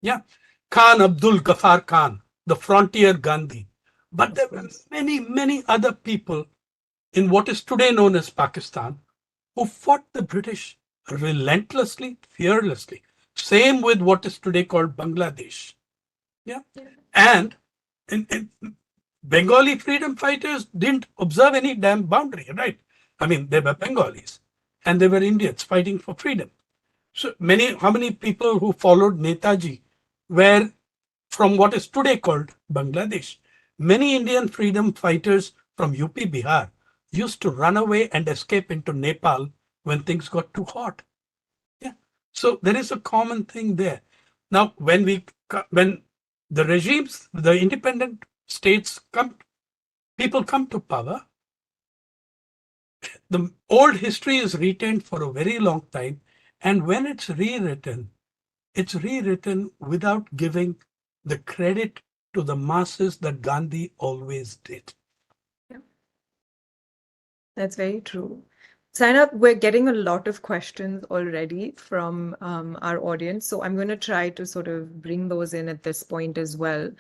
[SPEAKER 7] Yeah, Khan Abdul Ghaffar Khan, the frontier Gandhi. But there were many, many other people in what is today known as Pakistan who fought the British relentlessly, fearlessly. Same with what is today called Bangladesh. Yeah. And in Bengali freedom fighters didn't observe any damn boundary, right? I mean, they were Bengalis and they were Indians fighting for freedom. So how many people who followed Netaji were from what is today called Bangladesh? Many Indian freedom fighters from UP, Bihar used to run away and escape into Nepal when things got too hot. Yeah. So there is a common thing there. Now, when the regimes, the independent states people come to power, the old history is retained for a very long time. And when it's rewritten without giving the credit to the masses that Gandhi always did.
[SPEAKER 6] That's very true. Sainath, we're getting a lot of questions already from our audience, so I'm going to try to sort of bring those in at this point as well.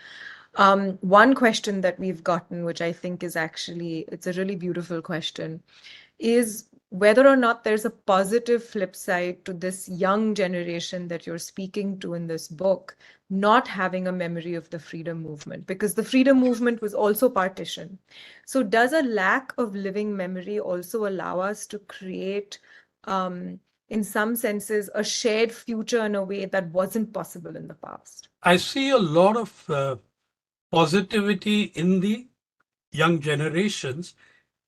[SPEAKER 6] One question that we've gotten, which I think is actually, it's a really beautiful question, is whether or not there's a positive flip side to this young generation that you're speaking to in this book, not having a memory of the freedom movement, because the freedom movement was also partition. So does a lack of living memory also allow us to create, in some senses, a shared future in a way that wasn't possible in the past?
[SPEAKER 7] I see a lot of positivity in the young generations,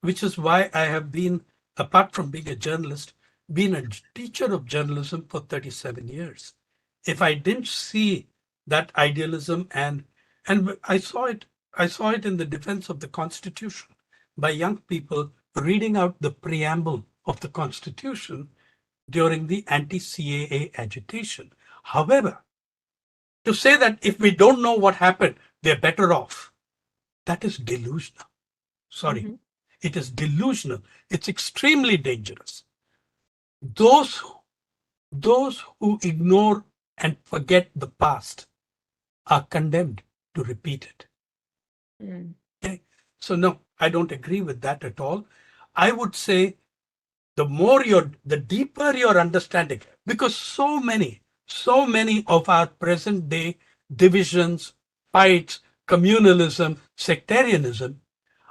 [SPEAKER 7] which is why I have been, apart from being a journalist, been a teacher of journalism for 37 years. If I didn't see that idealism and I saw it in the defense of the Constitution by young people reading out the preamble of the Constitution during the anti-CAA agitation. However, to say that if we don't know what happened, they're better off, that is delusional. Sorry, it is delusional. It's extremely dangerous. Those who ignore and forget the past are condemned to repeat it. Okay? So no, I don't agree with that at all. I would say the deeper your understanding, because so many of our present day divisions, fights, communalism, sectarianism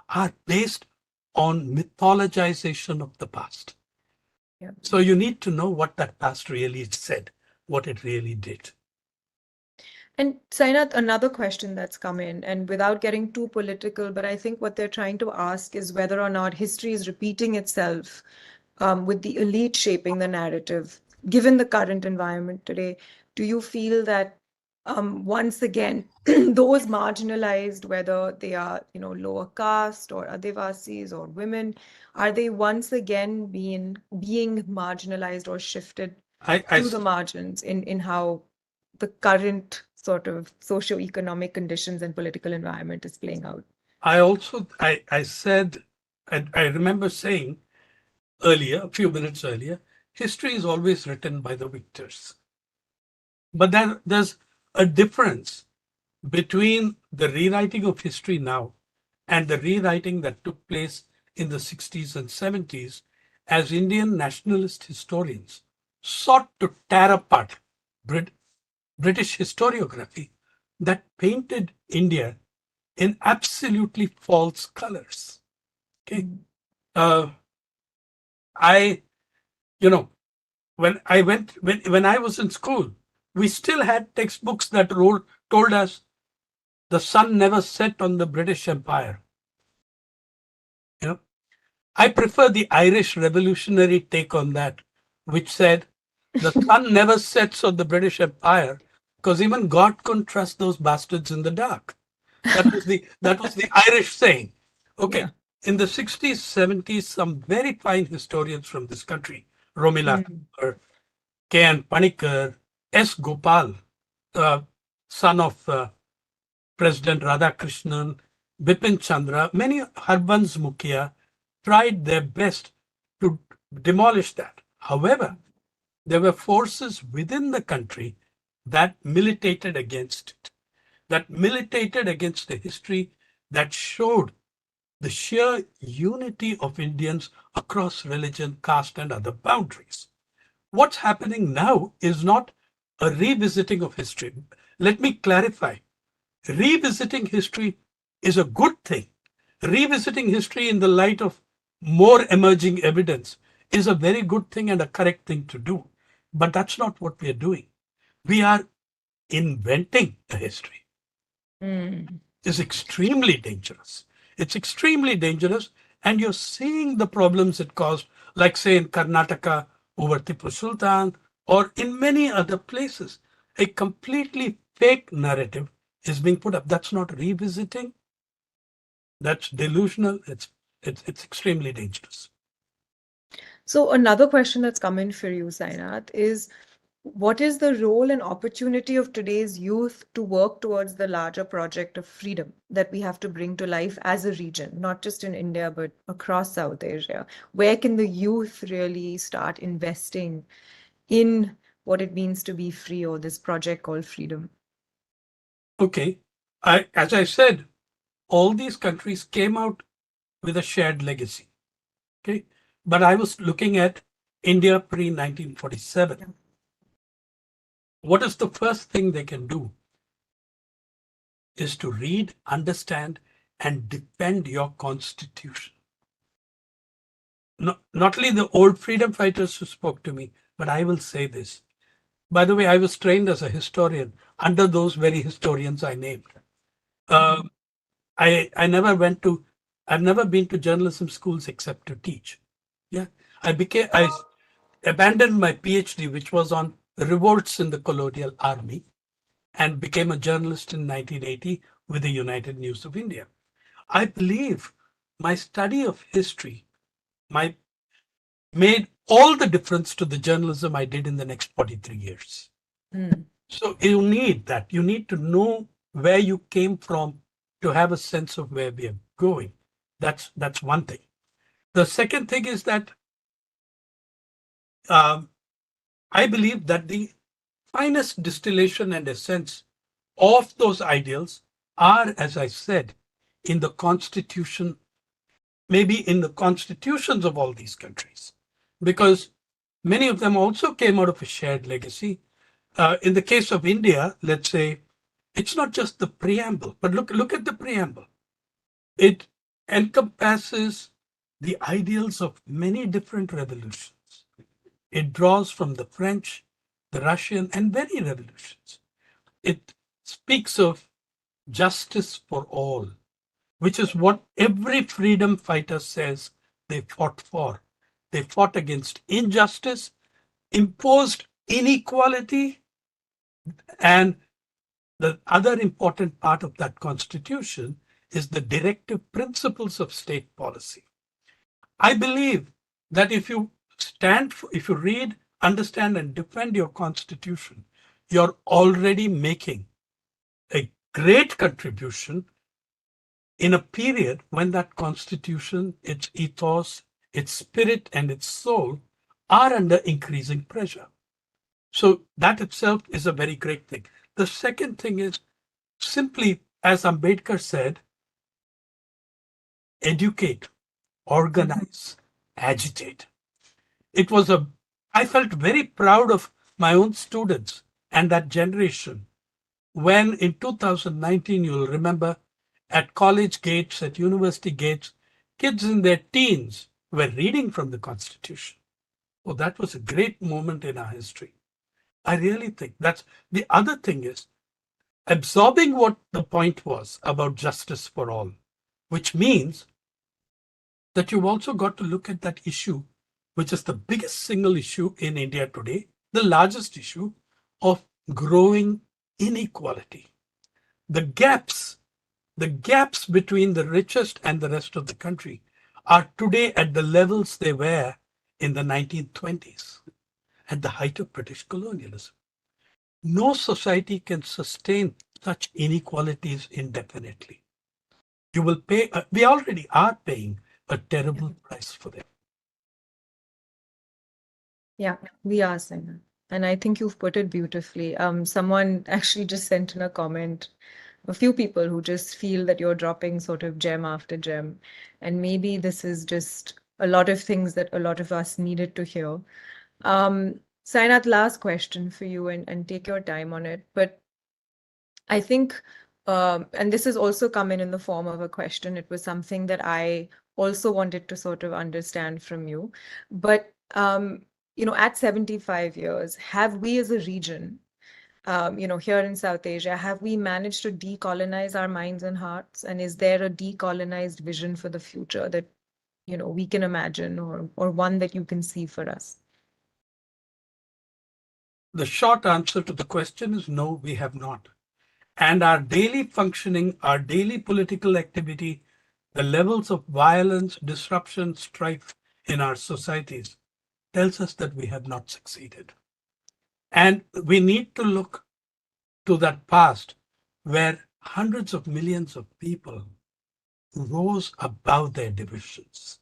[SPEAKER 7] are based on mythologization of the past.
[SPEAKER 6] Yeah.
[SPEAKER 7] So you need to know what that past really said, what it really did.
[SPEAKER 6] And Sainath, another question that's come in, and without getting too political, but I think what they're trying to ask is whether or not history is repeating itself with the elite shaping the narrative. Given the current environment today, do you feel that once again, those marginalized, whether they are, lower caste or Adivasis or women, are they once again being marginalized or shifted to the margins in how the current sort of socio-economic conditions and political environment is playing out?
[SPEAKER 7] I said, I remember saying earlier, a few minutes earlier, history is always written by the victors. But then there's a difference between the rewriting of history now and the rewriting that took place in the 60s and 70s as Indian nationalist historians sought to tear apart British historiography that painted India in absolutely false colors. Okay. When I was in school, we still had textbooks that told us the sun never set on the British Empire. I prefer the Irish revolutionary take on that, which said the sun never sets on the British Empire because even God couldn't trust those bastards in the dark. That was the Irish saying. Okay.
[SPEAKER 6] Yeah.
[SPEAKER 7] In the 60s, 70s, some very fine historians from this country, Romila Thakur, K.N. Panikkar, S. Gopal, son of President Radhakrishnan, Bipin Chandra, many Harbans Mukhia tried their best to demolish that. However, there were forces within the country that militated against it, that militated against the history that showed the sheer unity of Indians across religion, caste, and other boundaries. What's happening now is not a revisiting of history. Let me clarify. Revisiting history is a good thing. Revisiting history in the light of more emerging evidence is a very good thing and a correct thing to do. But that's not what we are doing. We are inventing a history. It's extremely dangerous. It's extremely dangerous, and you're seeing the problems it caused, like say in Karnataka over Tipu Sultan, or in many other places. A completely fake narrative is being put up. That's not revisiting. That's delusional. It's extremely dangerous.
[SPEAKER 6] So another question that's come in for you, Sainath, is what is the role and opportunity of today's youth to work towards the larger project of freedom that we have to bring to life as a region, not just in India, but across South Asia? Where can the youth really start investing in what it means to be free, or this project called freedom?
[SPEAKER 7] Okay. As I said, all these countries came out with a shared legacy. Okay. But I was looking at India pre 1947.
[SPEAKER 6] Yeah.
[SPEAKER 7] What is the first thing they can do? Is to read, understand, and defend your constitution. Not only the old freedom fighters who spoke to me, but I will say this. By the way, I was trained as a historian under those very historians I named. I've never been to journalism schools except to teach. Yeah. I abandoned my PhD, which was on revolts in the colonial army, and became a journalist in 1980 with the United News of India. I believe my study of history made all the difference to the journalism I did in the next 43 years. So you need that. You need to know where you came from to have a sense of where we are going. That's one thing. The second thing is that I believe that the finest distillation and essence of those ideals are, as I said, in the constitution, maybe in the constitutions of all these countries, because many of them also came out of a shared legacy. In the case of India, let's say, it's not just the preamble, but look at the preamble. It encompasses the ideals of many different revolutions. It draws from the French, the Russian, and many revolutions. It speaks of justice for all, which is what every freedom fighter says they fought for. They fought against injustice, imposed inequality, and the other important part of that constitution is the directive principles of state policy. I believe that if you read, understand, and defend your constitution, you're already making a great contribution in a period when that constitution, its ethos, its spirit, and its soul are under increasing pressure. So that itself is a very great thing. The second thing is simply, as Ambedkar said, educate, organize, agitate. I felt very proud of my own students and that generation when in 2019, you'll remember, at college gates, at university gates, kids in their teens were reading from the Constitution. Oh, that was a great moment in our history. I really think that's the other thing is absorbing what the point was about justice for all, which means that you've also got to look at that issue, which is the biggest single issue in India today, the largest issue of growing inequality. The gaps between the richest and the rest of the country are today at the levels they were in the 1920s, at the height of British colonialism. No society can sustain such inequalities indefinitely. You will pay, we already are paying a terrible price for them.
[SPEAKER 6] Yeah, we are, Simon. And I think you've put it beautifully. Someone actually just sent in a comment, a few people who just feel that you're dropping sort of gem after gem. And maybe this is just a lot of things that a lot of us needed to hear. Sainath, last question for you, and take your time on it. But I think, and this has also come in the form of a question. It was something that I also wanted to sort of understand from you. But at 75 years, have we as a region, here in South Asia, have we managed to decolonize our minds and hearts? And is there a decolonized vision for the future that, we can imagine, or one that you can see for us?
[SPEAKER 7] The short answer to the question is no, we have not. And our daily functioning, our daily political activity, the levels of violence, disruption, strife in our societies tells us that we have not succeeded. And we need to look to that past where hundreds of millions of people rose above their divisions.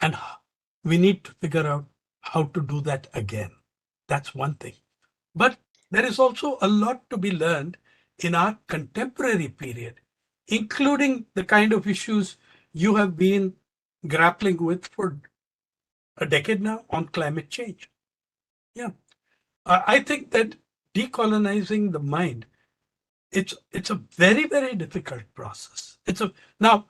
[SPEAKER 7] And we need to figure out how to do that again. That's one thing. But there is also a lot to be learned in our contemporary period, including the kind of issues you have been grappling with for a decade now on climate change. Yeah. I think that decolonizing the mind, it's a very, very difficult process. Now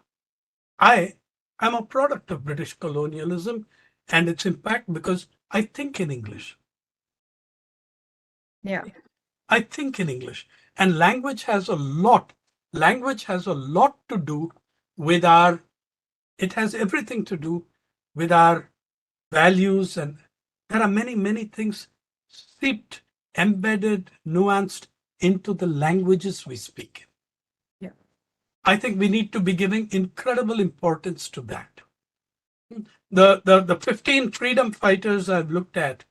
[SPEAKER 7] I am a product of British colonialism and its impact because I think in English.
[SPEAKER 6] Yeah.
[SPEAKER 7] I think in English. And language has a lot to do with it has everything to do with our values. And there are many, many things steeped, embedded, nuanced into the languages we speak.
[SPEAKER 6] Yeah.
[SPEAKER 7] I think we need to be giving incredible importance to that. The 15 freedom fighters I've looked at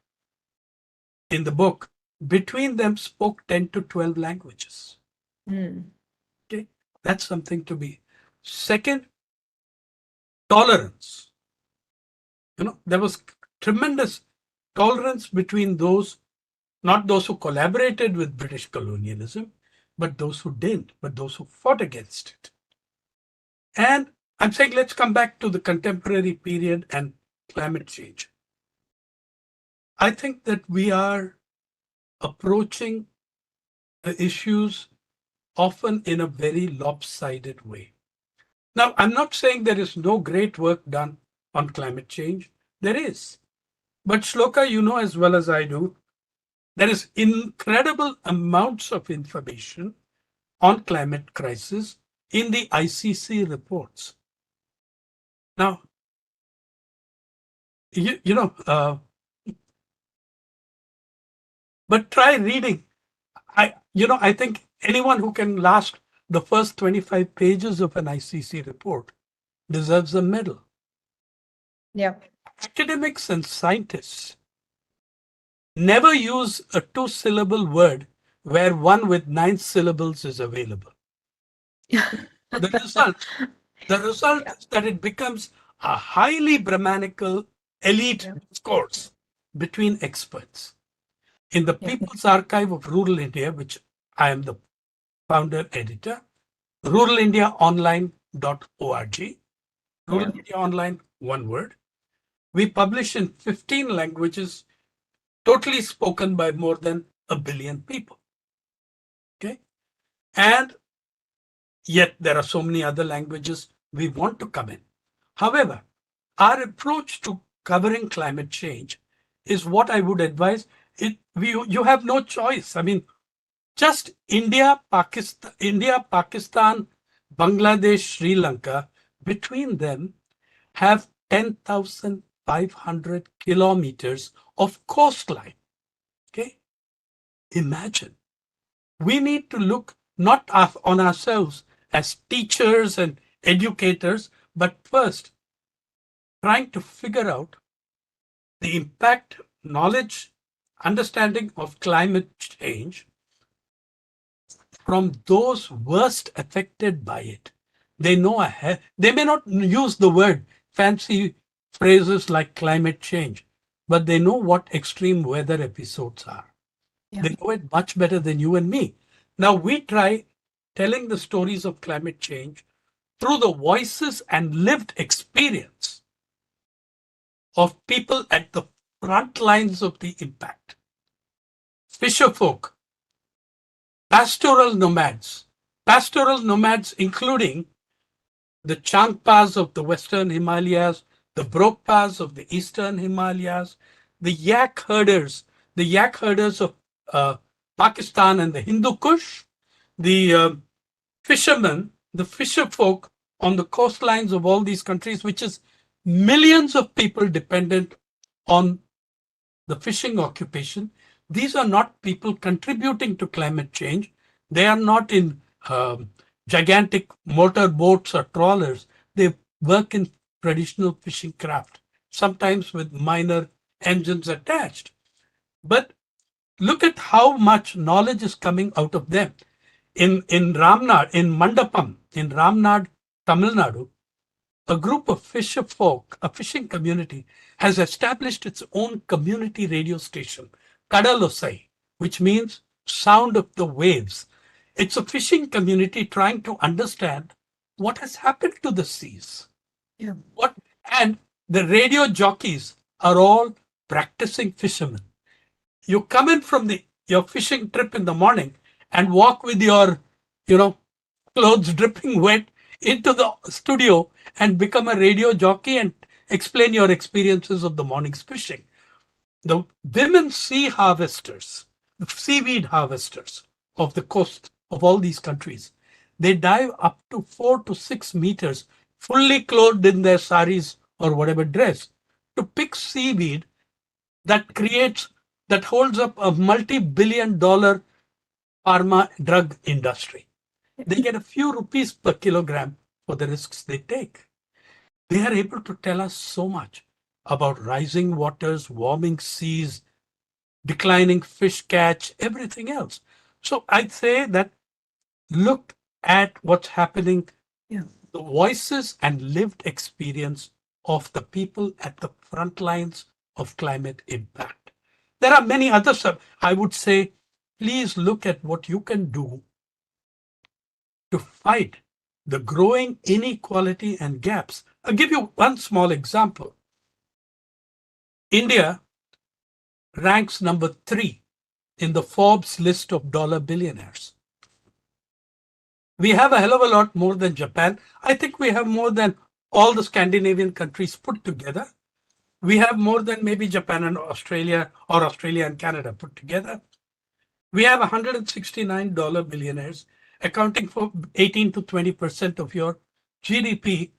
[SPEAKER 7] in the book, between them spoke 10 to 12 languages.
[SPEAKER 6] Mm.
[SPEAKER 7] Okay, that's something to be. Second, tolerance. There was tremendous tolerance between those, not those who collaborated with British colonialism, but those who didn't, but those who fought against it. And I'm saying, let's come back to the contemporary period and climate change. I think that we are approaching the issues often in a very lopsided way. Now, I'm not saying there is no great work done on climate change. There is. But Shloka, you know as well as I do, there is incredible amounts of information on climate crisis in the ICC reports. Now, but try reading. I think anyone who can last the first 25 pages of an ICC report deserves a medal.
[SPEAKER 6] Yeah.
[SPEAKER 7] Academics and scientists never use a 2-syllable word where one with 9 syllables is available. The result is that it becomes a highly Brahmanical elite discourse between experts. In the People's Archive of Rural India, which I am the founder editor, ruralindiaonline.org, Rural India Online, one word. We publish in 15 languages, totally spoken by more than 1 billion people. Okay? And yet there are so many other languages we want to come in. However, our approach to covering climate change is what I would advise. You have no choice. I mean, just India, Pakistan, Bangladesh, Sri Lanka, between them have 10,500 kilometers of coastline. Okay? Imagine. We need to look not on ourselves as teachers and educators, but first trying to figure out the impact, knowledge, understanding of climate change from those worst affected by it. They know ahead. They may not use the word fancy phrases like climate change, but they know what extreme weather episodes are.
[SPEAKER 6] Yeah.
[SPEAKER 7] They know it much better than you and me. Now we try telling the stories of climate change through the voices and lived experience of people at the front lines of the impact. Fisherfolk, pastoral nomads including the Changpas of the Western Himalayas, the Brokpas of the Eastern Himalayas, the yak herders of Pakistan and the Hindu Kush, the fishermen, the fisherfolk on the coastlines of all these countries, which is millions of people dependent on the fishing occupation. These are not people contributing to climate change. They are not in gigantic motor boats or trawlers. They work in traditional fishing craft, sometimes with minor engines attached. But look at how much knowledge is coming out of them. In Ramnad, in Mandapam, in Ramnad, Tamil Nadu, a group of fisher folk, a fishing community, has established its own community radio station, Kadalosai, which means sound of the waves. It's a fishing community trying to understand what has happened to the seas.
[SPEAKER 6] Yeah.
[SPEAKER 7] And the radio jockeys are all practicing fishermen. You come in from your fishing trip in the morning and walk with your, clothes dripping wet into the studio and become a radio jockey and explain your experiences of the morning's fishing. The women sea harvesters, the seaweed harvesters of the coast of all these countries, they dive up to 4 to 6 meters, fully clothed in their saris or whatever dress, to pick seaweed that holds up a multi-billion-dollar pharma drug industry. They get a few rupees per kilogram for the risks they take. They are able to tell us so much about rising waters, warming seas, declining fish catch, everything else. So I'd say that look at what's happening, the voices and lived experience of the people at the front lines of climate impact. There are many others. I would say, please look at what you can do to fight the growing inequality and gaps. I'll give you one small example. India ranks number 3 in the Forbes list of dollar billionaires. We have a hell of a lot more than Japan. I think we have more than all the Scandinavian countries put together. We have more than maybe Japan and Australia, or Australia and Canada put together. We have 169 dollar billionaires, accounting for 18 to 20% of your GDP.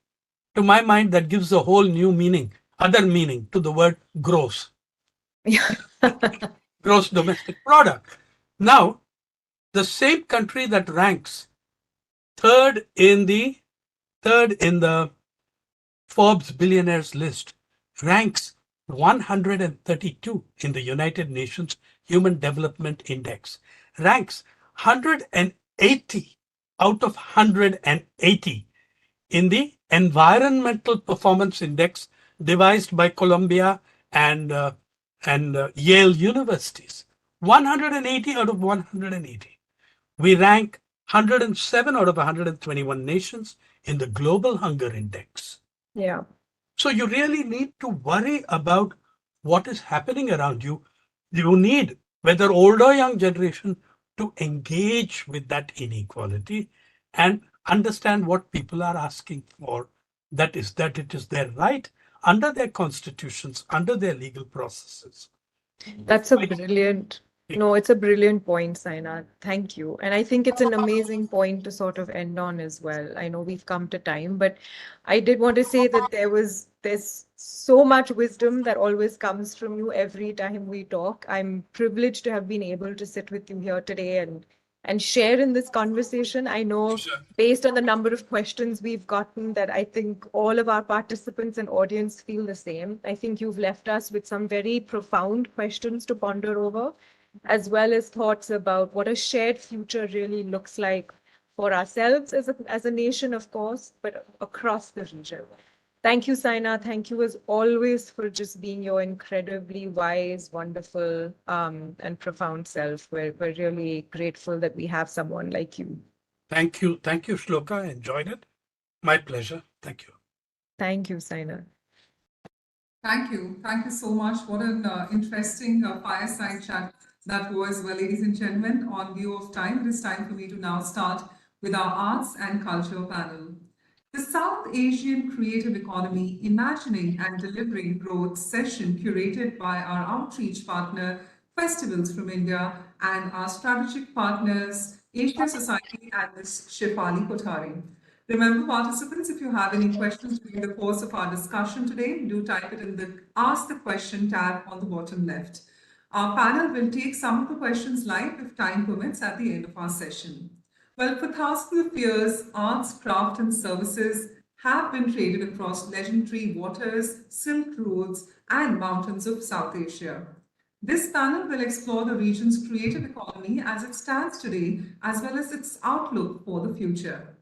[SPEAKER 7] To my mind, that gives a whole new meaning, other meaning to the word gross. Gross domestic product. Now, the same country that ranks third in the Forbes billionaires list ranks 132 in the United Nations Human Development Index, ranks 180 out of 180 in the Environmental Performance Index devised by Columbia and Yale universities. 180 out of 180. We rank 107 out of 121 nations in the Global Hunger Index.
[SPEAKER 6] Yeah.
[SPEAKER 7] So you really need to worry about what is happening around you. You need, whether old or young generation, to engage with that inequality and understand what people are asking for. That it is their right under their constitutions, under their legal processes.
[SPEAKER 6] That's a brilliant, it's a brilliant point, Sainath. Thank you. And I think it's an amazing point to sort of end on as well. I know we've come to time, but I did want to say that there's so much wisdom that always comes from you every time we talk. I'm privileged to have been able to sit with you here today and share in this conversation. I know based on the number of questions we've gotten that I think all of our participants and audience feel the same. I think you've left us with some very profound questions to ponder over, as well as thoughts about what a shared future really looks like for ourselves as a nation, of course, but across the region. Thank you, Sainath. Thank you as always for just being your incredibly wise, wonderful, and profound self. We're really grateful that we have someone like you.
[SPEAKER 7] Thank you. Thank you, Shloka. I enjoyed it. My pleasure. Thank you.
[SPEAKER 6] Thank you, Sainath.
[SPEAKER 1] Thank you. Thank you so much. What an interesting fireside chat that was. Well, ladies and gentlemen, on view of time, it is time for me to now start with our arts and culture panel. The South Asian Creative Economy Imagining and Delivering Growth session curated by our outreach partner, Festivals from India, and our strategic partners, Asia Society and Ms. Shefali Kothari. Remember, participants, if you have any questions during the course of our discussion today, do type it in the Ask the Question tab on the bottom left. Our panel will take some of the questions live if time permits at the end of our session. Well, for thousands of years, arts, craft, and services have been traded across legendary waters, silk roads, and mountains of South Asia. This panel will explore the region's creative economy as it stands today, as well as its outlook for the future.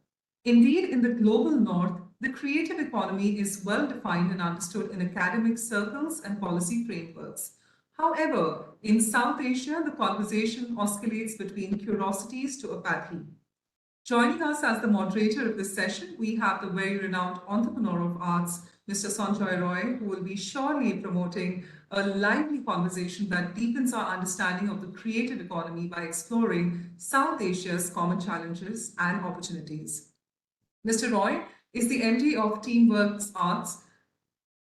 [SPEAKER 1] Indeed, in the global north, the creative economy is well defined and understood in academic circles and policy frameworks. However, in South Asia, the conversation oscillates between curiosities to apathy. Joining us as the moderator of this session, we have the very renowned entrepreneur of arts, Mr. Sanjoy Roy, who will be surely promoting a lively conversation that deepens our understanding of the creative economy by exploring South Asia's common challenges and opportunities. Mr. Roy is the MD of Teamworks Arts,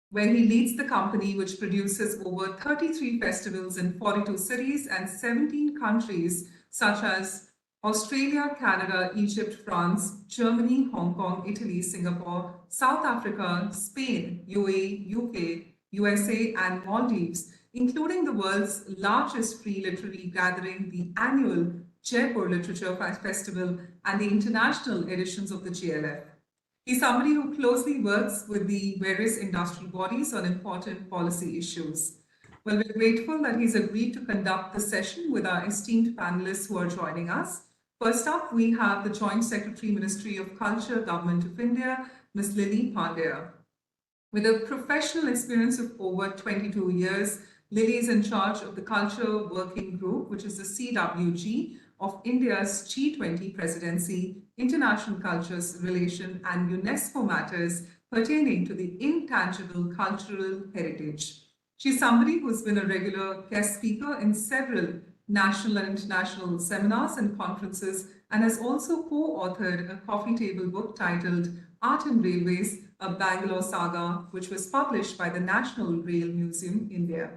[SPEAKER 1] where he leads the company which produces over 33 festivals in 42 cities and 17 countries such as Australia, Canada, Egypt, France, Germany, Hong Kong, Italy, Singapore, South Africa, Spain, UAE, UK, USA, and Maldives, including the world's largest free literary gathering, the annual Jaipur Literature Festival, and the international editions of the GLF. He's somebody who closely works with the various industry bodies on important policy issues. Well, we're grateful that he's agreed to conduct the session with our esteemed panelists who are joining us. First up, we have the Joint Secretary, Ministry of Culture, Government of India, Ms. Lily Pandya. With a professional experience of over 22 years, Lily is in charge of the Culture Working Group, which is the CWG of India's G20 presidency, international cultures relation, and UNESCO matters pertaining to the intangible cultural heritage. She's somebody who's been a regular guest speaker in several national and international seminars and conferences, and has also co-authored a coffee table book titled Art and Railways, a Bangalore Saga, which was published by the National Rail Museum, India.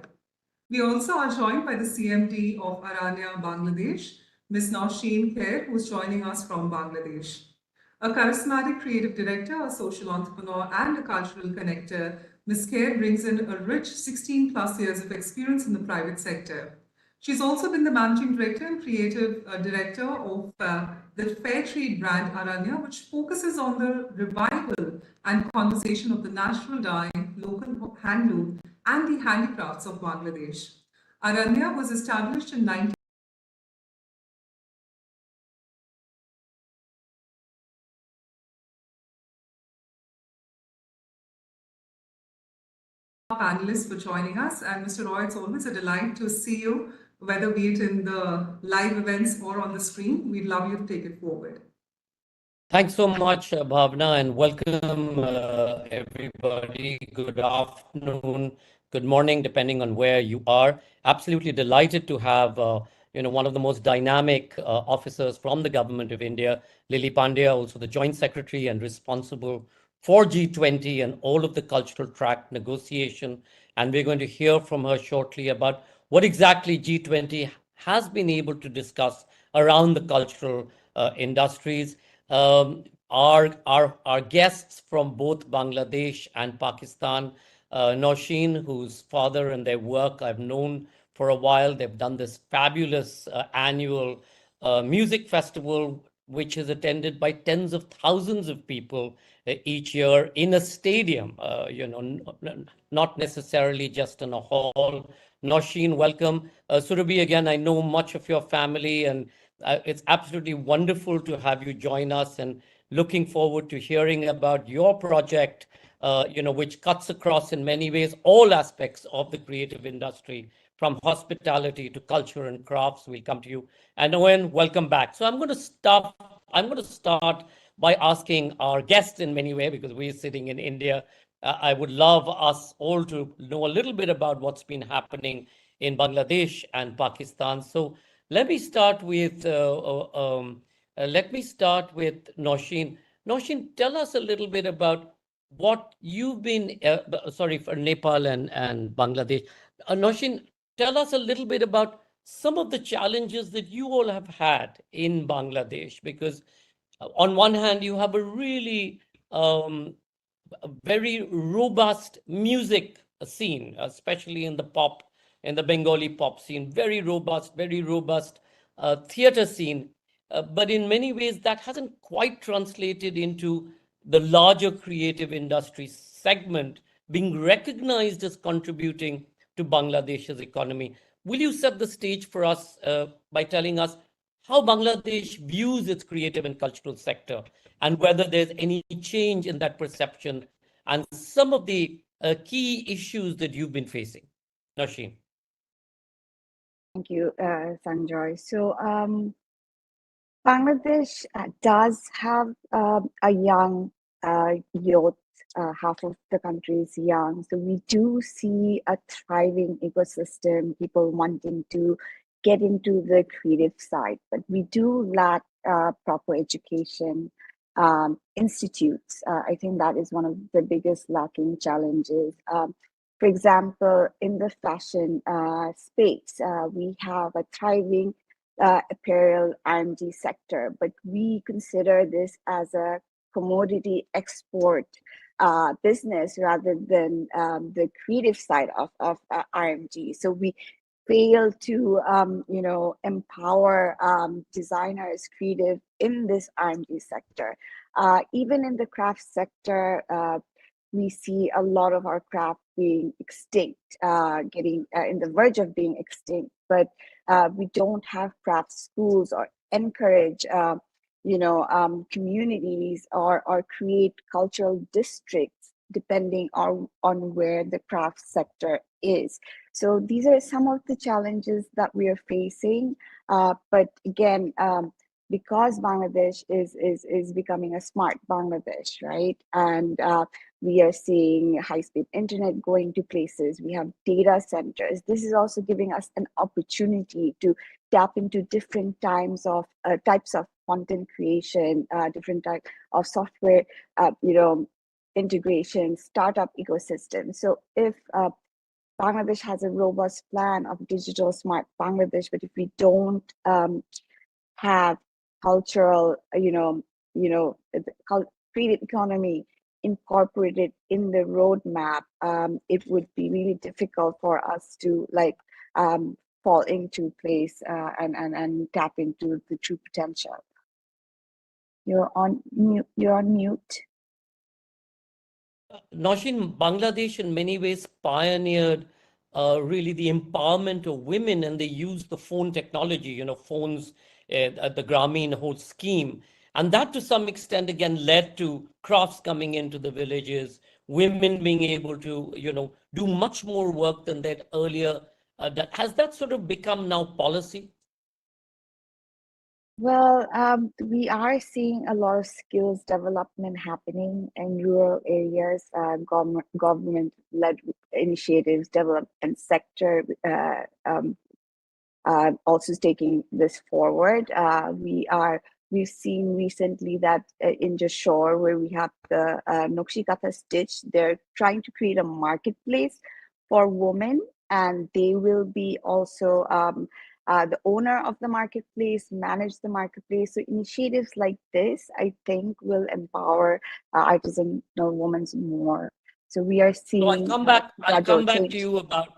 [SPEAKER 1] We also are joined by the CMD of Aranya, Bangladesh, Ms. Nausheen Khair, who's joining us from Bangladesh. A charismatic creative director, a social entrepreneur, and a cultural connector, Ms. Khair brings in a rich 16 plus years of experience in the private sector. She's also been the managing director and creative director of the fair trade brand Aranya, which focuses on the revival and conservation of the natural dye, local handloom, and the handicrafts of Bangladesh. Aranya was established in 19 panelists for joining us. And Mr. Roy, it's always a delight to see you, whether be it in the live events or on the screen. We'd love you to take it forward.
[SPEAKER 8] Thanks so much, Bhavna, and welcome everybody. Good afternoon, good morning, depending on where you are. Absolutely delighted to have one of the most dynamic officers from the government of India, Lily Pandya, also the Joint Secretary and responsible for G20 and all of the cultural track negotiation. And we're going to hear from her shortly about what exactly G20 has been able to discuss around the cultural industries. Our guests from both Bangladesh and Pakistan, Nausheen, whose father and their work I've known for a while. They've done this fabulous annual music festival, which is attended by tens of thousands of people each year in a stadium, not necessarily just in a hall. Nausheen, welcome. Surabhi, again, I know much of your family, and it's absolutely wonderful to have you join us, and looking forward to hearing about your project, which cuts across in many ways all aspects of the creative industry, from hospitality to culture and crafts. We'll come to you. And Owen, welcome back. So I'm going to start by asking our guests in many ways, because we're sitting in India. I would love us all to know a little bit about what's been happening in Bangladesh and Pakistan. So let me start with Nausheen. Nausheen, tell us a little bit about what you've been. For Nepal and Bangladesh. Nausheen, tell us a little bit about some of the challenges that you all have had in Bangladesh, because on one hand, you have a really very robust music scene, especially in the Bengali pop scene, very robust theater scene. But in many ways, that hasn't quite translated into the larger creative industry segment being recognized as contributing to Bangladesh's economy. will you set the stage for us by telling us how Bangladesh views its creative and cultural sector and whether there's any change in that perception and some of the key issues that you've been facing? Nausheen.
[SPEAKER 9] Thank you, Sanjoy. So Bangladesh does have a young youth. Half of the country is young. So we do see a thriving ecosystem, people wanting to get into the creative side, but we do lack proper education institutes. I think that is one of the biggest lacking challenges. For example, in the fashion space, we have a thriving apparel R&D sector, but we consider this as a commodity export business rather than the creative side of R&D. So we fail to empower designers, creative in this R&D sector. Even in the craft sector, we see a lot of our craft being extinct, getting in the verge of being extinct, but we don't have craft schools or encourage communities or create cultural districts depending on where the craft sector is. So these are some of the challenges that we are facing. But again, because Bangladesh is becoming a smart Bangladesh, right? And we are seeing high-speed internet going to places. We have data centers. This is also giving us an opportunity to tap into different types of content creation, different type of software, integration, startup ecosystem. So if Bangladesh has a robust plan of digital smart Bangladesh, but if we don't have cultural, creative economy incorporated in the roadmap, it would be really difficult for us to fall into place and tap into the true potential. You're on mute.
[SPEAKER 8] Nausheen, Bangladesh in many ways pioneered really the empowerment of women, and they used the phone technology, phones, the Grameen whole scheme. And that to some extent, again, led to crafts coming into the villages, women being able to, do much more work than that earlier. Has that sort of become now policy?
[SPEAKER 9] Well, we are seeing a lot of skills development happening in rural areas, government-led initiatives, development sector also taking this forward. We've seen recently that in Jashore, where we have the Nokshikatha Stitch, they're trying to create a marketplace for women, and they will be also the owner of the marketplace, manage the marketplace. So initiatives like this, I think, will empower artisanal women more. So we are seeing.
[SPEAKER 8] So I'll come back to you about.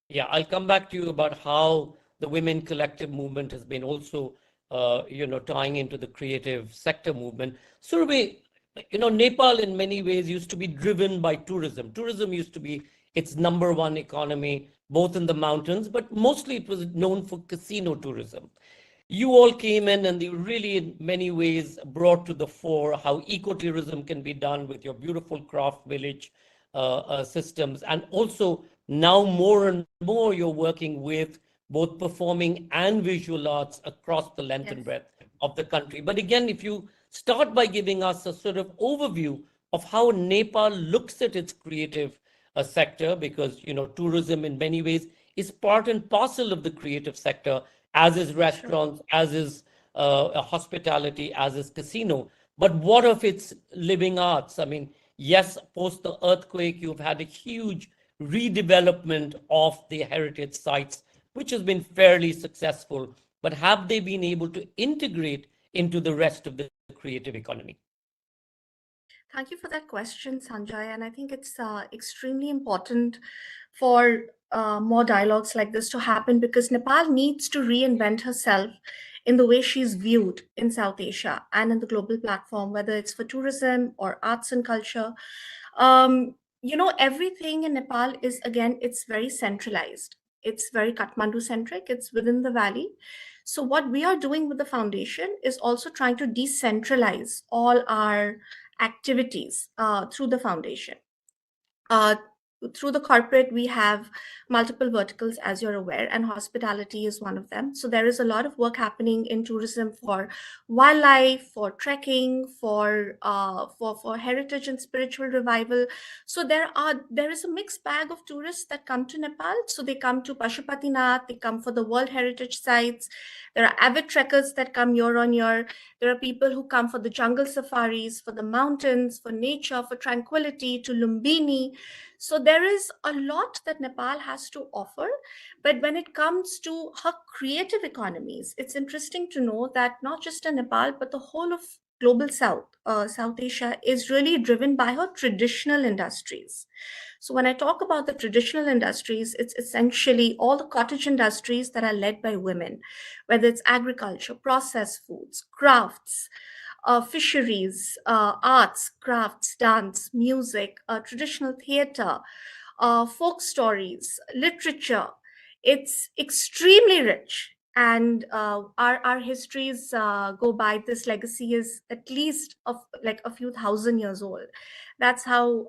[SPEAKER 8] Yeah, I'll come back to you about how the women collective movement has been also, tying into the creative sector movement. Surabhi, Nepal in many ways used to be driven by tourism. Tourism used to be its number one economy, both in the mountains, but mostly it was known for casino tourism. You all came in and you really, in many ways, brought to the fore how ecotourism can be done with your beautiful craft village systems. And also now more and more you're working with both performing and visual arts across the length and breadth of the country. But again, if you start by giving us a sort of overview of how Nepal looks at its creative sector, because tourism in many ways is part and parcel of the creative sector, as is restaurants, as is hospitality, as is casino. But what of its living arts? I mean, yes, post the earthquake, you've had a huge redevelopment of the heritage sites, which has been fairly successful. But have they been able to integrate into the rest of the creative economy?
[SPEAKER 10] Thank you for that question, Sanjay. And I think it's extremely important for more dialogues like this to happen, because Nepal needs to reinvent herself in the way she's viewed in South Asia and in the global platform, whether it's for tourism or arts and culture. Everything in Nepal is, again, it's very centralized. It's very Kathmandu centric. It's within the valley. So what we are doing with the foundation is also trying to decentralize all our activities through the foundation. Through the corporate, we have multiple verticals, as you're aware, and hospitality is one of them. So there is a lot of work happening in tourism for wildlife, for trekking, for heritage and spiritual revival. So there is a mixed bag of tourists that come to Nepal. So they come to Pashupatinath, they come for the World Heritage Sites. There are avid trekkers that come year on year. There are people who come for the jungle safaris, for the mountains, for nature, for tranquility, to Lumbini. So there is a lot that Nepal has to offer. But when it comes to her creative economies, it's interesting to know that not just in Nepal, but the whole of global South, South Asia is really driven by her traditional industries. So when I talk about the traditional industries, it's essentially all the cottage industries that are led by women, whether it's agriculture, processed foods, crafts, fisheries, arts, crafts, dance, music, traditional theater, folk stories, literature. It's extremely rich. And our histories go by. This legacy is at least of like a few thousand years old. That's how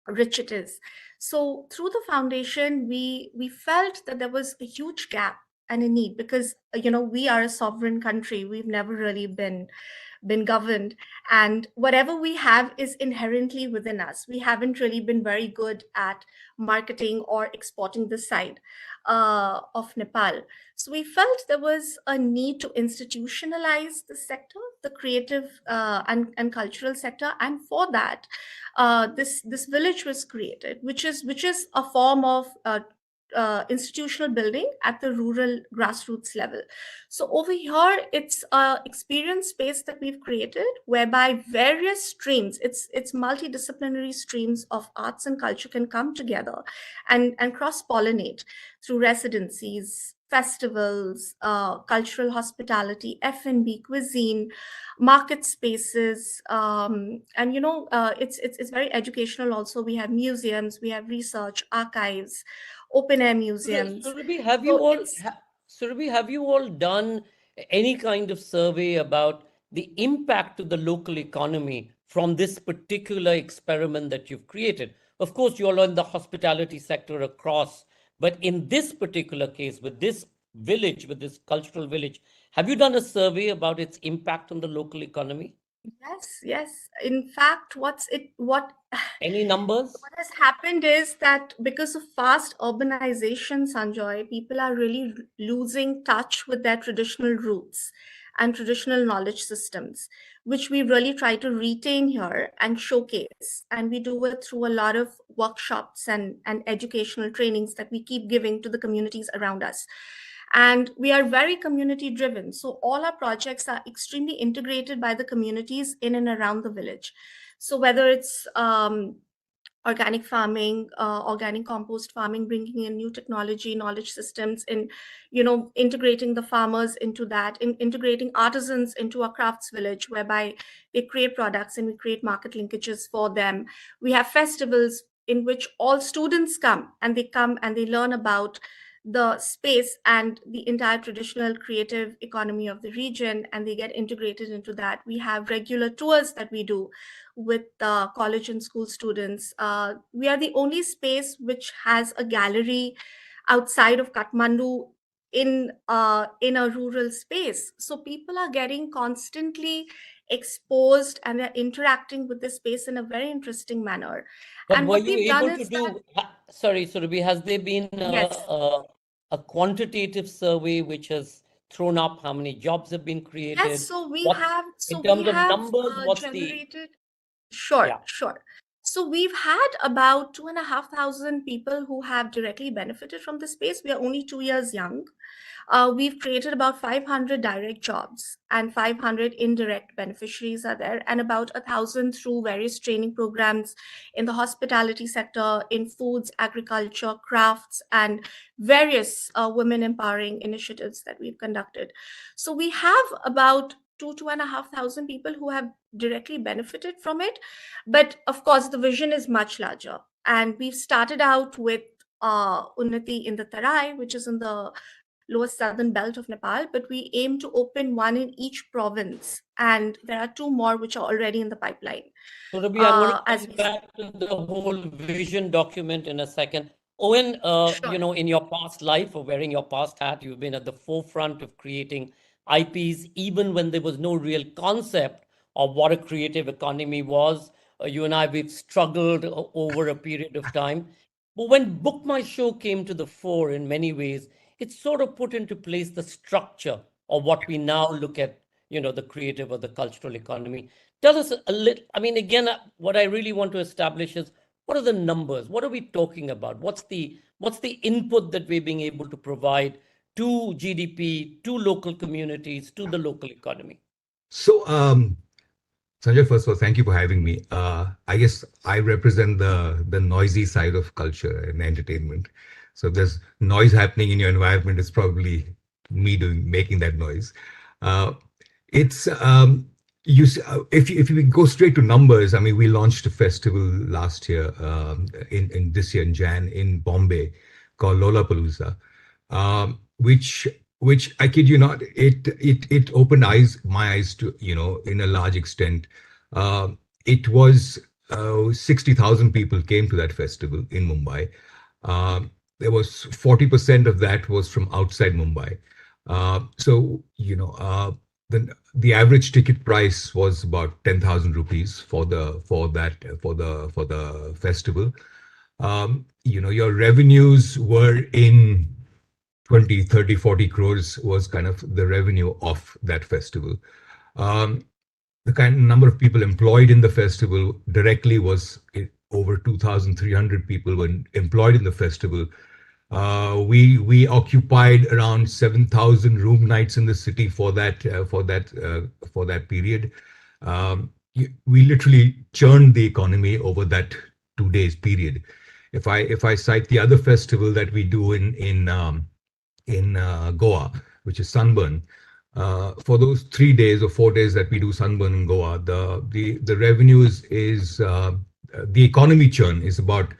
[SPEAKER 10] rich it is. So through the foundation, we felt that there was a huge gap and a need, because we are a sovereign country. We've never really been governed, and whatever we have is inherently within us. We haven't really been very good at marketing or exporting this side of Nepal. So we felt there was a need to institutionalize the sector, the creative and cultural sector, and for that this village was created, which is a form of institutional building at the rural grassroots level. So over here, it's a experience space that we've created, whereby various streams, it's multidisciplinary streams of arts and culture can come together and cross-pollinate through residencies, festivals, cultural hospitality, F&B, cuisine, market spaces, and it's very educational also. We have museums, we have research, archives, open air museums.
[SPEAKER 8] Surabhi, have you all done any kind of survey about the impact to the local economy from this particular experiment that you've created? Of course, you all are in the hospitality sector across, but in this particular case, with this village, with this cultural village, have you done a survey about its impact on the local economy?
[SPEAKER 10] Yes. In fact,
[SPEAKER 8] Any numbers?
[SPEAKER 10] what has happened is that because of fast urbanization, Sanjoy, people are really losing touch with their traditional roots and traditional knowledge systems, which we really try to retain here and showcase. And we do it through a lot of workshops and educational trainings that we keep giving to the communities around us. And we are very community driven. So all our projects are extremely integrated by the communities in and around the village. So whether it's organic farming, organic compost farming, bringing in new technology, knowledge systems, in integrating the farmers into that, integrating artisans into our crafts village, whereby they create products and we create market linkages for them. We have festivals in which all students come and they learn about the space and the entire traditional creative economy of the region, and they get integrated into that. We have regular tours that we do with college and school students. We are the only space which has a gallery outside of Kathmandu in a rural space. So people are getting constantly exposed and they're interacting with the space in a very interesting manner.
[SPEAKER 8] But
[SPEAKER 10] and
[SPEAKER 8] were
[SPEAKER 10] what
[SPEAKER 8] you
[SPEAKER 10] we've
[SPEAKER 8] able
[SPEAKER 10] done
[SPEAKER 8] to
[SPEAKER 10] is
[SPEAKER 8] do, sorry, Surabhi, has there been
[SPEAKER 10] Yes.
[SPEAKER 8] a quantitative survey which has thrown up how many jobs have been created?
[SPEAKER 10] Yes, so we
[SPEAKER 8] What's-
[SPEAKER 10] have
[SPEAKER 8] in terms of numbers, what's
[SPEAKER 10] generated. Sure,
[SPEAKER 8] Yeah.
[SPEAKER 10] sure. So we've had about 2,500 people who have directly benefited from the space. We are only 2 years young. We've created about 500 direct jobs, and 500 indirect beneficiaries are there, and about 1,000 through various training programs in the hospitality sector, in foods, agriculture, crafts, and various women empowering initiatives that we've conducted. So we have about 2,500 people who have directly benefited from it. But of course, the vision is much larger. And we've started out with Unnati in the Tarai, which is in the lowest southern belt of Nepal, but we aim to open one in each province. And there are 2 more which are already in the pipeline.
[SPEAKER 8] So, Rabi, I'm going to
[SPEAKER 10] As
[SPEAKER 8] come
[SPEAKER 10] we
[SPEAKER 8] back to the whole vision document in a second. Owen,
[SPEAKER 10] Sure.
[SPEAKER 8] you know, in your past life or wearing your past hat, you've been at the forefront of creating IPs, even when there was no real concept of what a creative economy was. You and I, we've struggled over a period of time. But when Book My Show came to the fore in many ways, it sort of put into place the structure of what we now look at, you know, the creative or the cultural economy. Tell us a little, I mean, again, what I really want to establish is what are the numbers? What are we talking about? What's the input that we're being able to provide to GDP, to local communities, to the local economy?
[SPEAKER 11] So, Sanjay, first of all, thank you for having me. I guess I represent the noisy side of culture and entertainment. So if there's noise happening in your environment, it's probably me making that noise. It's if you go straight to numbers, I mean, we launched a festival last year, in this year in Jan in Bombay, called Lollapalooza, which I kid you not, it opened my eyes to, you know, in a large extent. It was 60,000 people came to that festival in Mumbai. There was 40% of that was from outside Mumbai. So, you know, the average ticket price was about 10,000 rupees for the festival. You know, your revenues were in 20, 30, 40 crores was kind of the revenue of that festival. The kind of number of people employed in the festival directly was over 2,300 people were employed in the festival. We occupied around 7,000 room nights in the city for that period. We literally churned the economy over that 2 days period. If I cite the other festival that we do in Goa, which is Sunburn, for those 3 days or 4 days that we do Sunburn in Goa, the revenue is the economy churn is about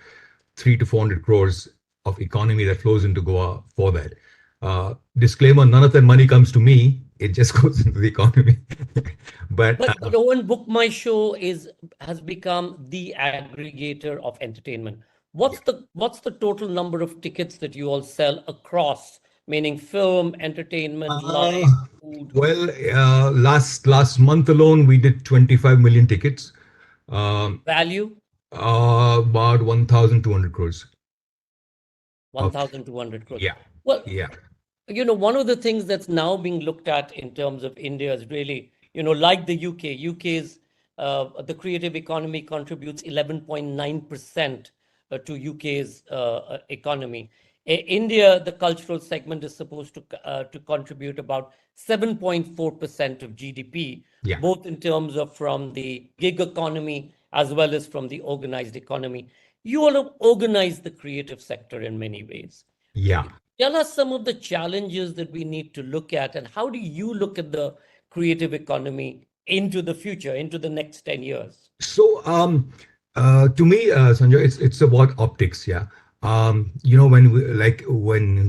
[SPEAKER 11] 300 to 400 crores of economy that flows into Goa for that. Disclaimer, none of that money comes to me. It just goes into the economy. But
[SPEAKER 8] Owen, Book My Show has become the aggregator of entertainment. What's the total number of tickets that you all sell across, meaning film, entertainment, live, food?
[SPEAKER 11] Well, last month alone, we did 25 million tickets.
[SPEAKER 8] Value?
[SPEAKER 11] About 1,200 crores.
[SPEAKER 8] 1,200 crores.
[SPEAKER 11] Yeah.
[SPEAKER 8] Well,
[SPEAKER 11] yeah.
[SPEAKER 8] You know, one of the things that's now being looked at in terms of India is really, you know, like the UK. UK's the creative economy contributes 11.9% to UK's economy. India, the cultural segment is supposed to contribute about 7.4% of GDP, both in terms of from the gig economy as well as from the organized economy. You all have organized the creative sector in many ways.
[SPEAKER 11] Yeah.
[SPEAKER 8] Tell us some of the challenges that we need to look at, and how do you look at the creative economy into the future, into the next 10 years?
[SPEAKER 11] So, to me, Sanjay, it's about optics. Yeah. You know, when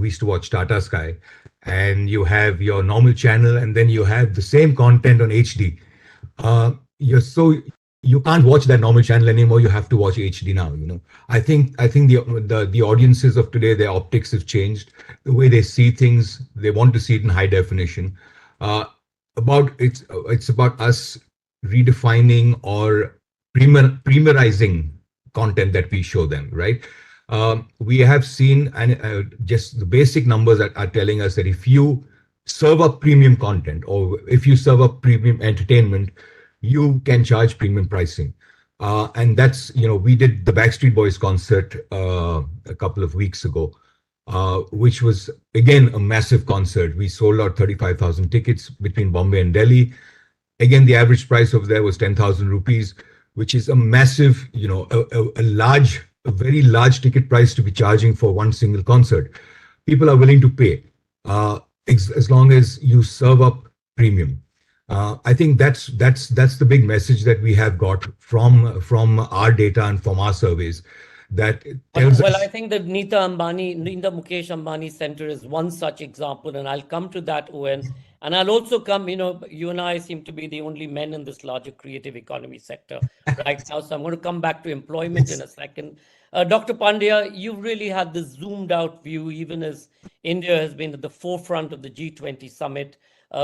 [SPEAKER 11] we used to watch Tata Sky, and you have your normal channel, and then you have the same content on HD. You can't watch that normal channel anymore. You have to watch HD now. You know, I think the audiences of today, their optics have changed. The way they see things, they want to see it in high definition. It's about us redefining or premierizing content that we show them. Right. We have seen, and just the basic numbers that are telling us that if you serve up premium content or if you serve up premium entertainment, you can charge premium pricing. And that's, you know, we did the Backstreet Boys concert a couple of weeks ago, which was, again, a massive concert. We sold out 35,000 tickets between Bombay and Delhi. Again, the average price over there was 10,000 rupees, which is a massive, you know, a very large ticket price to be charging for one single concert. People are willing to pay as long as you serve up premium. I think that's the big message that we have got from our data and from our surveys, that tells
[SPEAKER 8] Well,
[SPEAKER 11] us.
[SPEAKER 8] I think the Neeta Mukesh Ambani Center is one such example, and I'll come to that, Owen. And I'll also come, you and I seem to be the only men in this larger creative economy sector right now. So I'm going to come back to employment in a second. Dr. Pandya, you really had this zoomed out view, even as India has been at the forefront of the G20 summit.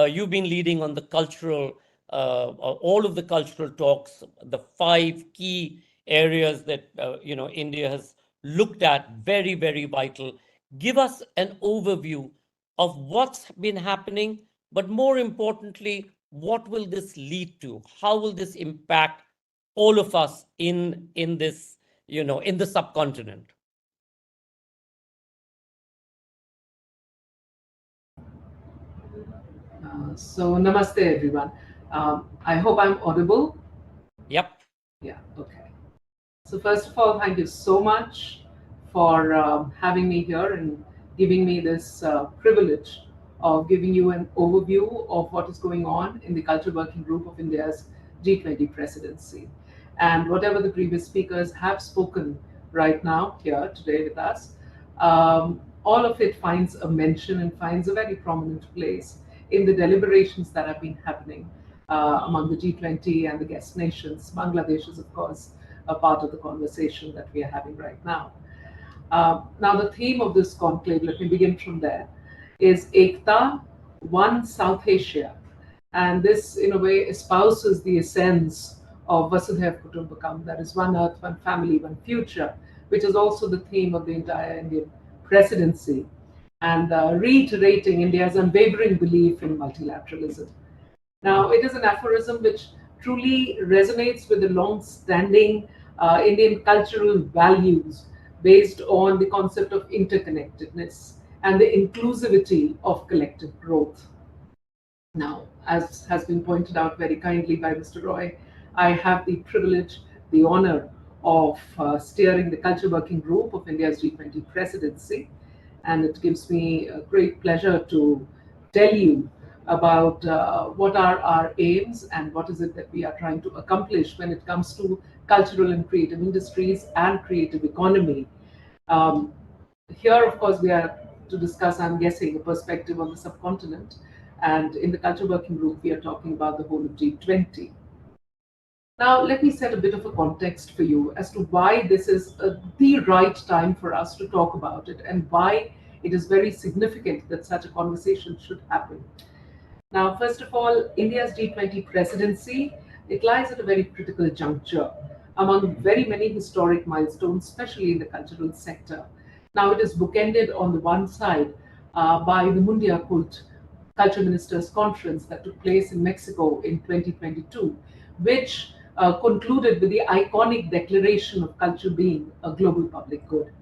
[SPEAKER 8] You've been leading on the cultural, all of the cultural talks, the 5 key areas that India has looked at, very, very vital. Give us an overview of what's been happening, but more importantly, what will this lead to? How will this impact all of us in this, in the subcontinent?
[SPEAKER 12] So namaste everyone. I hope I'm audible.
[SPEAKER 8] Yep.
[SPEAKER 12] Yeah, okay. So first of all, thank you so much for having me here and giving me this privilege of giving you an overview of what is going on in the Culture Working Group of India's G20 presidency. And whatever the previous speakers have spoken right now here today with us, all of it finds a mention and finds a very prominent place in the deliberations that have been happening among the G20 and the guest nations. Bangladesh is, of course, a part of the conversation that we are having right now. Now, the theme of this conclave, let me begin from there, is Ekta, One South Asia. And this, in a way, espouses the essence of Vasudhaiva Kutumbakam, that is one earth, one family, one future, which is also the theme of the entire Indian presidency, and reiterating India's unwavering belief in multilateralism. Now, it is an aphorism which truly resonates with the long-standing Indian cultural values based on the concept of interconnectedness and the inclusivity of collective growth. Now, as has been pointed out very kindly by Mr. Roy, I have the privilege, the honor of steering the Culture Working Group of India's G20 presidency, and it gives me a great pleasure to tell you about what are our aims and what is it that we are trying to accomplish when it comes to cultural and creative industries and creative economy. Here, of course, we are to discuss, I'm guessing, a perspective on the subcontinent, and in the Culture Working Group, we are talking about the whole of G20. Now, let me set a bit of a context for you as to why this is the right time for us to talk about it and why it is very significant that such a conversation should happen. Now, first of all, India's G20 presidency, it lies at a very critical juncture among very many historic milestones, especially in the cultural sector. Now, it is bookended on the one side by the Mundia Cult Culture Ministers Conference that took place in Mexico in 2022, which concluded with the iconic declaration of culture being a global public good.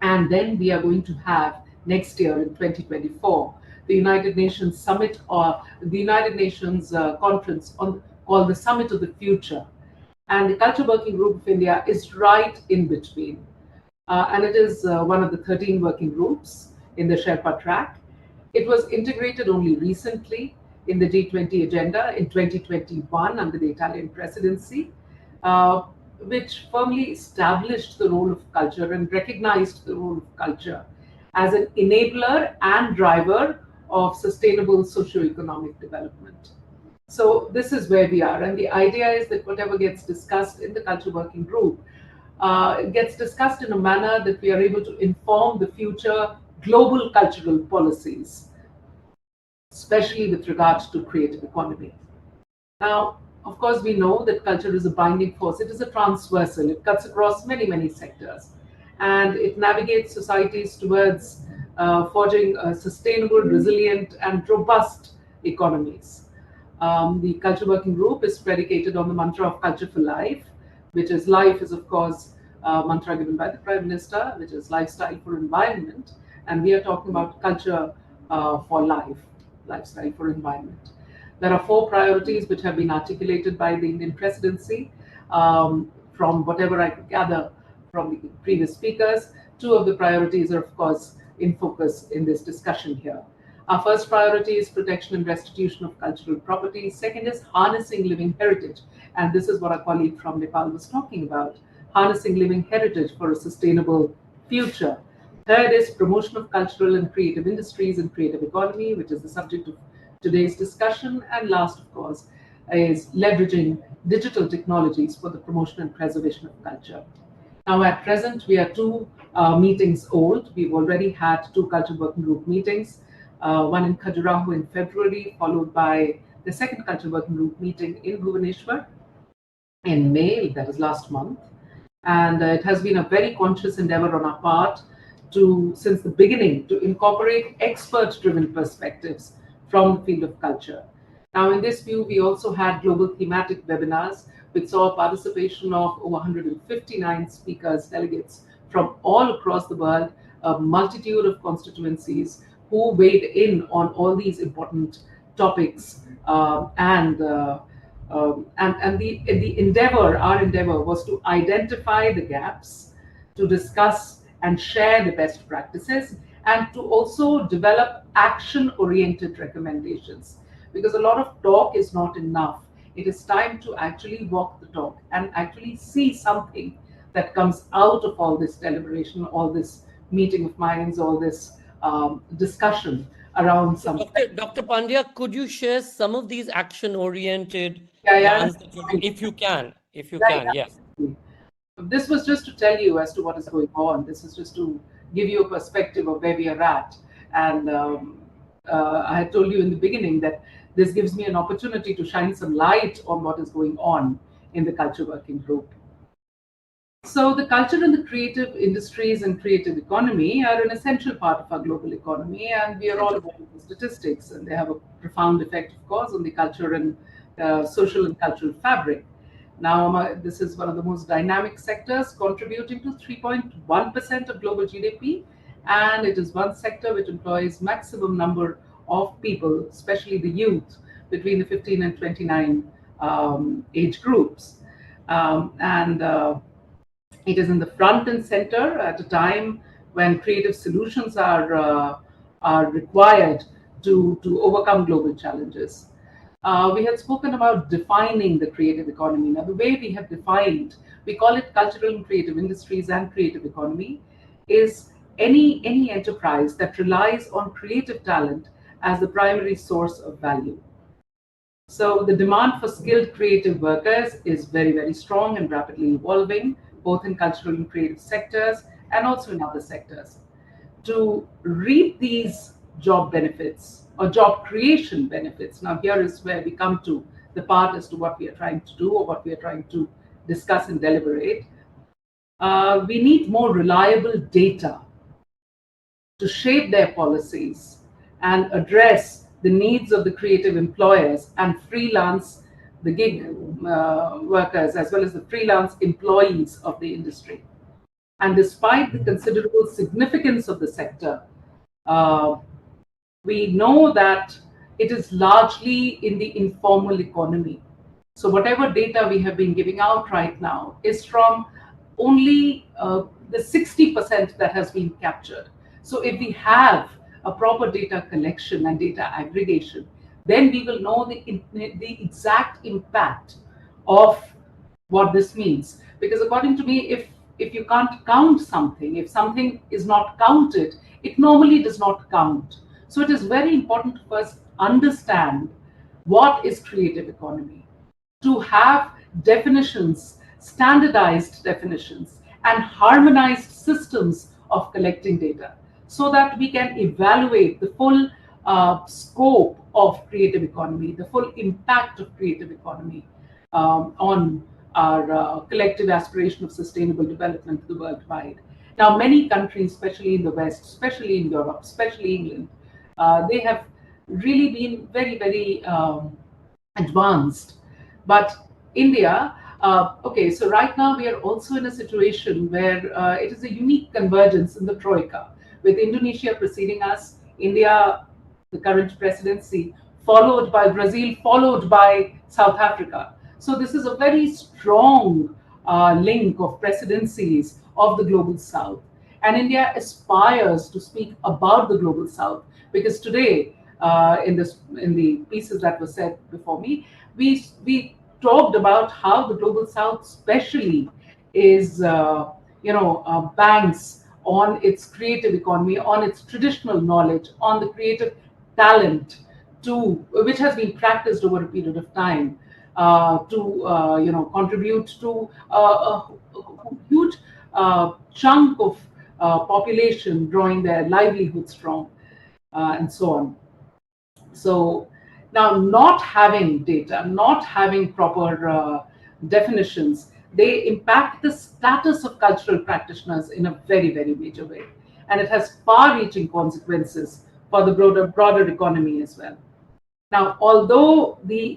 [SPEAKER 12] And then we are going to have next year in 2024 the United Nations Summit, or the United Nations conference called the Summit of the Future. And the Culture Working Group of India is right in between. And it is one of the 13 working groups in the Sherpa track. It was integrated only recently in the G20 agenda in 2021 under the Italian presidency, which firmly established the role of culture and recognized the role of culture as an enabler and driver of sustainable socio-economic development. So this is where we are. And the idea is that whatever gets discussed in the Culture Working Group gets discussed in a manner that we are able to inform the future global cultural policies, especially with regard to creative economy. Now, of course, we know that culture is a binding force. It is a transversal. It cuts across many, many sectors. And it navigates societies towards forging sustainable, resilient, and robust economies. The Culture Working Group is predicated on the mantra of Culture for Life, which is life is, of course, a mantra given by the Prime Minister, which is lifestyle for environment. And we are talking about culture for life, lifestyle for environment. There are 4 priorities which have been articulated by the Indian presidency. From whatever I could gather from the previous speakers, 2 of the priorities are, of course, in focus in this discussion here. Our first priority is protection and restitution of cultural property. Second is harnessing living heritage. And this is what our colleague from Nepal was talking about. harnessing living heritage for a sustainable future. Third is promotion of cultural and creative industries and creative economy, which is the subject of today's discussion. And last, of course, is leveraging digital technologies for the promotion and preservation of culture. Now, at present, we are two meetings old. We've already had two culture working group meetings, one in Khajuraho in February, followed by the second culture working group meeting in Bhubaneswar in May, that is last month. And it has been a very conscious endeavor on our part to, since the beginning, to incorporate expert-driven perspectives from the field of culture. Now, in this view, we also had global thematic webinars, which saw participation of over 159 speakers, delegates from all across the world, a multitude of constituencies who weighed in on all these important topics. Our endeavor was to identify the gaps, to discuss and share the best practices, and to also develop action-oriented recommendations. Because a lot of talk is not enough. It is time to actually walk the talk and actually see something that comes out of all this deliberation, all this meeting of minds, all this discussion around something.
[SPEAKER 8] Dr. Pandya, could you share some of these action-oriented
[SPEAKER 12] plans
[SPEAKER 8] if you can? Yes.
[SPEAKER 12] This was just to tell you as to what is going on. This is just to give you a perspective of where we are at. And I had told you in the beginning that this gives me an opportunity to shine some light on what is going on in the culture working group. So the culture and the creative industries and creative economy are an essential part of our global economy, and we are all aware of the statistics, and they have a profound effect, of course, on the culture and social and cultural fabric. Now, this is one of the most dynamic sectors, contributing to 3.1% of global GDP, and it is one sector which employs maximum number of people, especially the youth, between the 15 and 29 age groups. It is in the front and center at a time when creative solutions are required to overcome global challenges. We had spoken about defining the creative economy. Now, the way we have defined, we call it cultural and creative industries and creative economy, is any enterprise that relies on creative talent as the primary source of value. So the demand for skilled creative workers is very, very strong and rapidly evolving, both in cultural and creative sectors and also in other sectors. To reap these job benefits or job creation benefits, now here is where we come to the part as to what we are trying to do or what we are trying to discuss and deliberate. We need more reliable data to shape their policies and address the needs of the creative employers and freelance, the gig workers, as well as the freelance employees of the industry. And despite the considerable significance of the sector, we know that it is largely in the informal economy. So whatever data we have been giving out right now is from only the 60% that has been captured. So if we have a proper data collection and data aggregation, then we will know the exact impact of what this means. Because according to me, if you can't count something, if something is not counted, it normally does not count. So it is very important to first understand what is creative economy, to have definitions, standardized definitions, and harmonized systems of collecting data, so that we can evaluate the full scope of creative economy, the full impact of creative economy on our collective aspiration of sustainable development to the worldwide. Now, many countries, especially in the West, especially in Europe, especially England, they have really been very, very advanced. But India, okay, so right now we are also in a situation where it is a unique convergence in the Troika, with Indonesia preceding us, India, the current presidency, followed by Brazil, followed by South Africa. So this is a very strong link of presidencies of the Global South. And India aspires to speak about the Global South, because today, in the pieces that were said before me, we talked about how the Global South especially is, banks on its creative economy, on its traditional knowledge, on the creative talent, which has been practiced over a period of time, to contribute to a huge chunk of population drawing their livelihoods from, and so on. So now, not having data, not having proper definitions, they impact the status of cultural practitioners in a very, very major way. And it has far-reaching consequences for the broader economy as well. Now, although the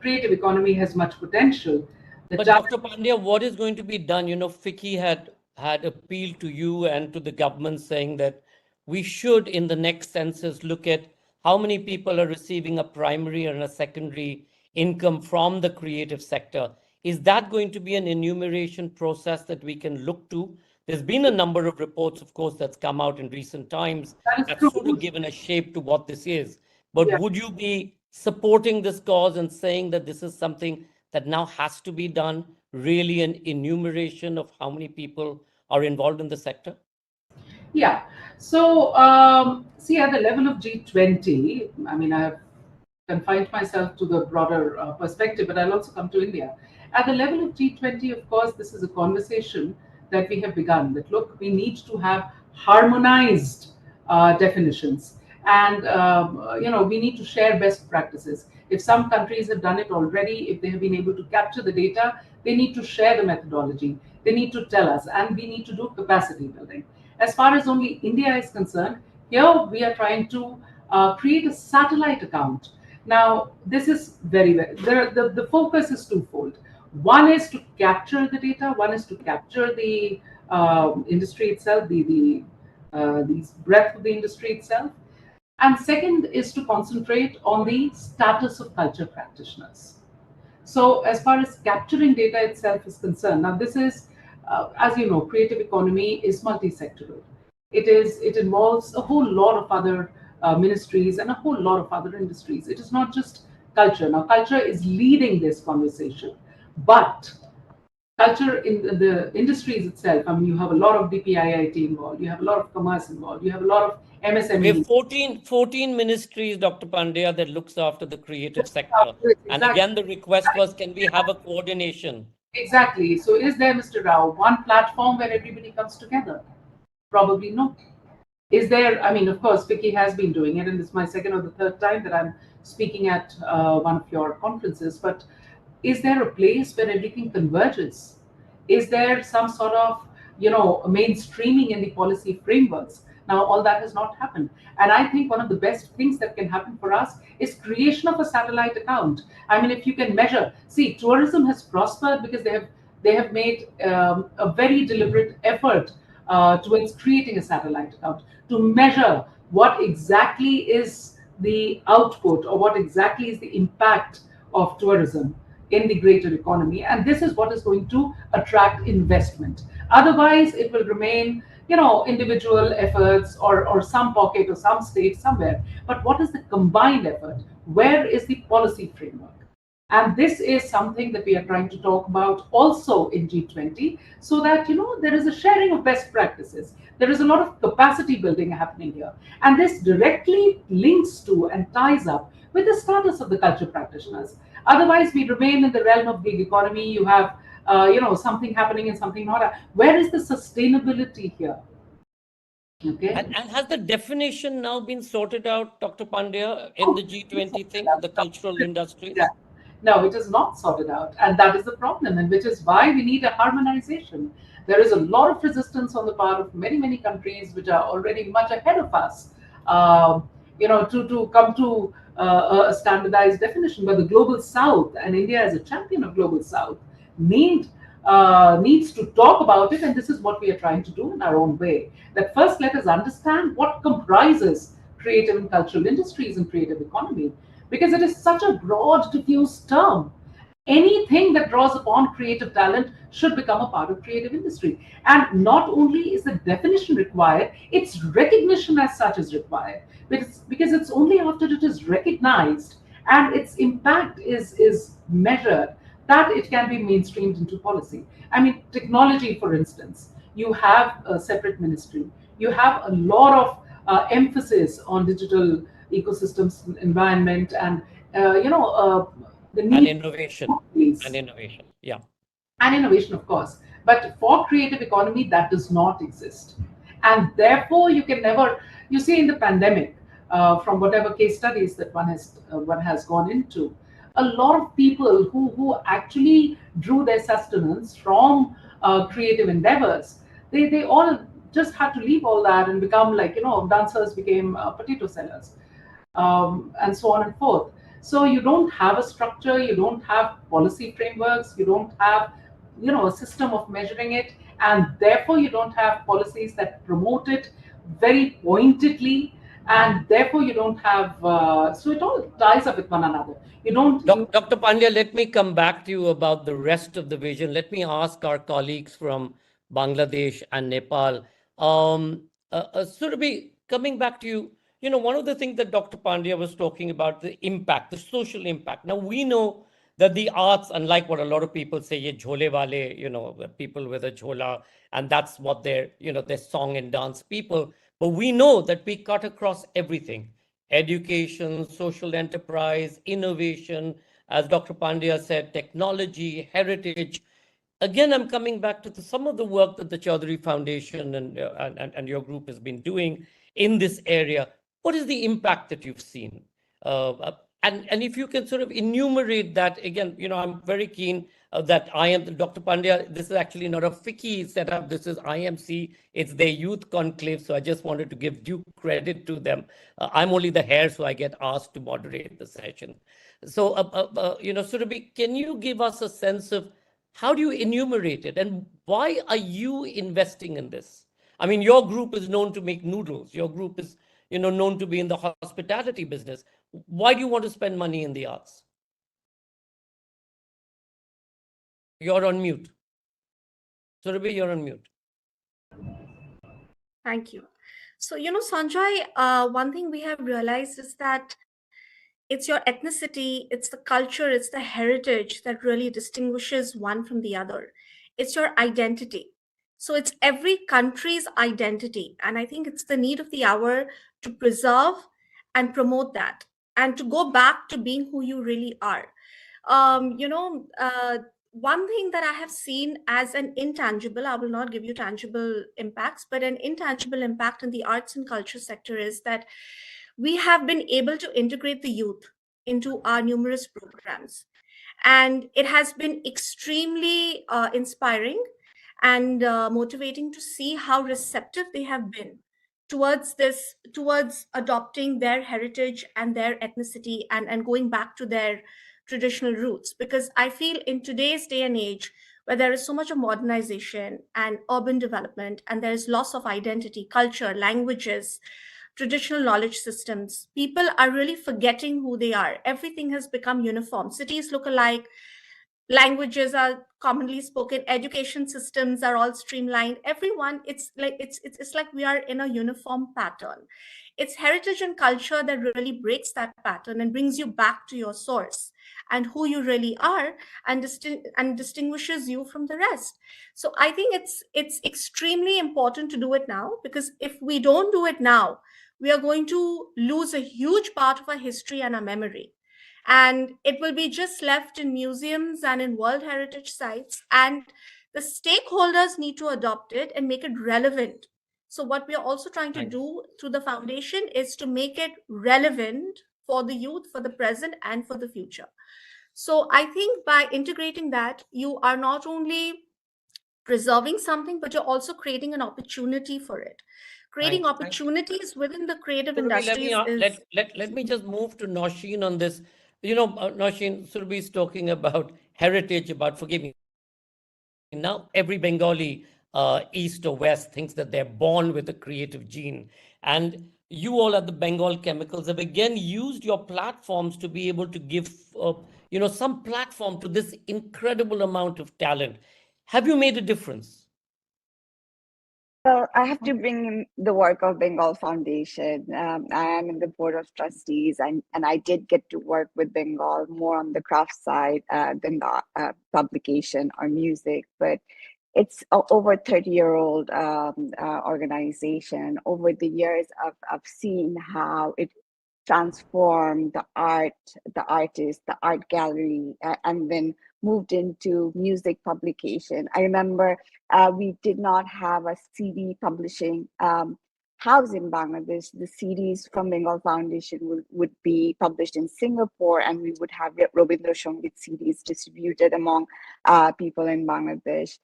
[SPEAKER 12] creative economy has much potential,
[SPEAKER 8] but Dr. Pandya, what is going to be done? FICCI had appealed to you and to the government saying that we should, in the next census, look at how many people are receiving a primary and a secondary income from the creative sector. Is that going to be an enumeration process that we can look to? There's been a number of reports, of course, that's come out in recent times that's sort of given a shape to what this is. But would you be supporting this cause and saying that this is something that now has to be done, really an enumeration of how many people are involved in the sector?
[SPEAKER 12] Yeah. So, see, at the level of G20, I mean, I have confined myself to the broader perspective, but I'll also come to India. At the level of G20, of course, this is a conversation that we have begun, that look, we need to have harmonized definitions, and we need to share best practices. If some countries have done it already, if they have been able to capture the data, they need to share the methodology. They need to tell us, and we need to do capacity building. As far as only India is concerned, here we are trying to create a satellite account. Now, this is very, the focus is twofold. One is to capture the data. One is to capture the industry itself, the breadth of the industry itself. And second is to concentrate on the status of culture practitioners. So as far as capturing data itself is concerned, now this is, as you know, creative economy is multi-sectoral. It involves a whole lot of other ministries and a whole lot of other industries. It is not just culture. Now, culture is leading this conversation, but culture in the industries itself, I mean, you have a lot of DPIIT involved, you have a lot of commerce involved, you have a lot of MSME.
[SPEAKER 8] We have 14 ministries, Dr. Pandya, that looks after the creative sector. Exactly. And again, the request was, can we have a coordination?
[SPEAKER 12] Exactly. So is there, Mr. Rao, one platform where everybody comes together? Probably no. Is there, I mean, of course, FICCI has been doing it, and it's my second or the third time that I'm speaking at one of your conferences, but is there a place where everything converges? Is there some sort of, mainstreaming in the policy frameworks? Now, all that has not happened. And I think one of the best things that can happen for us is creation of a satellite account. I mean, if you can measure, see, tourism has prospered because they have made a very deliberate effort towards creating a satellite account to measure what exactly is the output or what exactly is the impact of tourism in the greater economy. And this is what is going to attract investment. Otherwise, it will remain, individual efforts or some pocket or some state somewhere. But what is the combined effort? Where is the policy framework? And this is something that we are trying to talk about also in G20, so that, there is a sharing of best practices. There is a lot of capacity building happening here. And this directly links to and ties up with the status of the culture practitioners. Otherwise, we remain in the realm of gig economy. You have, something happening and something not. Where is the sustainability here? Okay.
[SPEAKER 8] And has the definition now been sorted out, Dr. Pandya, in the G20 thing, the cultural industries?
[SPEAKER 12] Yeah. No, it is not sorted out. And that is the problem, and which is why we need a harmonization. There is a lot of resistance on the part of many, many countries which are already much ahead of us, to come to a standardized definition. But the Global South, and India as a champion of Global South, needs to talk about it. And this is what we are trying to do in our own way. That first, let us understand what comprises creative and cultural industries and creative economy, because it is such a broad, diffuse term. Anything that draws upon creative talent should become a part of creative industry. And not only is the definition required, its recognition as such is required. Because it's only after it is recognized and its impact is measured that it can be mainstreamed into policy. I mean, technology, for instance, you have a separate ministry. You have a lot of emphasis on digital ecosystems, environment, and the
[SPEAKER 8] And
[SPEAKER 12] need
[SPEAKER 8] innovation.
[SPEAKER 12] for place.
[SPEAKER 8] And innovation. Yeah.
[SPEAKER 12] And innovation, of course. But for creative economy, that does not exist. And therefore, you can never, you see in the pandemic, from whatever case studies that one has gone into, a lot of people who actually drew their sustenance from creative endeavors, they all just had to leave all that and become like, dancers became potato sellers, and so on and forth. So you don't have a structure, you don't have policy frameworks, you don't have a system of measuring it, and therefore you don't have policies that promote it very pointedly, and therefore you don't have so it all ties up with one another. You don't
[SPEAKER 8] Dr. Pandya, let me come back to you about the rest of the vision. Let me ask our colleagues from Bangladesh and Nepal. Surabhi, coming back to you, one of the things that Dr. Pandya was talking about, the impact, the social impact. Now, we know that the arts, unlike what a lot of people say, ye jhole wale, people with a jhola, and that's what they're song and dance people. But we know that we cut across everything: education, social enterprise, innovation, as Dr. Pandya said, technology, heritage. Again, I'm coming back to some of the work that the Chaudhary Foundation and your group has been doing in this area. What is the impact that you've seen? And if you can sort of enumerate that again, I'm very keen that Dr. Pandya, this is actually not a FICCI setup. This is IMC. It's their youth conclave. So I just wanted to give due credit to them. I'm only the hair, so I get asked to moderate the session. So, Surabhi, can you give us a sense of how do you enumerate it, and why are you investing in this? I mean, your group is known to make noodles. Your group is, known to be in the hospitality business. Why do you want to spend money in the arts? You're on mute. Surabhi, you're on mute.
[SPEAKER 10] Thank you. So, Sanjay, one thing we have realized is that it's your ethnicity, it's the culture, it's the heritage that really distinguishes one from the other. It's your identity. So it's every country's identity. And I think it's the need of the hour to preserve and promote that, and to go back to being who you really are. One thing that I have seen as an intangible, I will not give you tangible impacts, but an intangible impact in the arts and culture sector is that we have been able to integrate the youth into our numerous programs. And it has been extremely inspiring and motivating to see how receptive they have been towards adopting their heritage and their ethnicity, and going back to their traditional roots. Because I feel in today's day and age, where there is so much of modernization and urban development, and there is loss of identity, culture, languages, traditional knowledge systems, people are really forgetting who they are. Everything has become uniform. Cities look alike, languages are commonly spoken, education systems are all streamlined. Everyone, it's like we are in a uniform pattern. It's heritage and culture that really breaks that pattern and brings you back to your source and who you really are, and distinguishes you from the rest. So I think it's extremely important to do it now, because if we don't do it now, we are going to lose a huge part of our history and our memory. And it will be just left in museums and in World Heritage sites. And the stakeholders need to adopt it and make it relevant. So what we are also trying to do through the foundation is to make it relevant for the youth, for the present, and for the future. So I think by integrating that, you are not only preserving something, but you're also creating an opportunity for it. Creating opportunities within the creative industries is...
[SPEAKER 8] Let me just move to Nausheen on this. Nausheen, Surabhi is talking about heritage, about forgiving. Now, every Bengali, East or West, thinks that they're born with a creative gene. And you all at the Bengal Chemicals have again used your platforms to be able to give, some platform to this incredible amount of talent. Have you made a difference?
[SPEAKER 9] Well, I have to bring in the work of Bengal Foundation. I am in the board of trustees, and I did get to work with Bengal more on the craft side than the publication or music. But it's over 30-year-old organization. Over the years, I've seen how it transformed the art, the artist, the art gallery, and then moved into music publication. I remember we did not have a CD publishing house in Bangladesh. The CDs from Bengal Foundation would be published in Singapore, and we would have Robindra Sangeet CDs distributed among people in Bangladesh.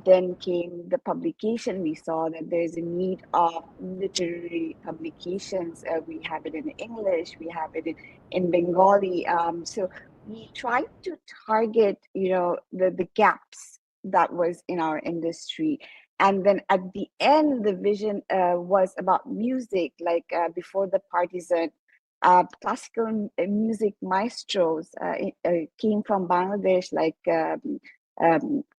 [SPEAKER 9] Then came the publication. We saw that there's a need of literary publications. We have it in English, we have it in Bengali. So we tried to target, the gaps that was in our industry. And then at the end, the vision was about music, like before the partisan. Classical music maestros came from Bangladesh, like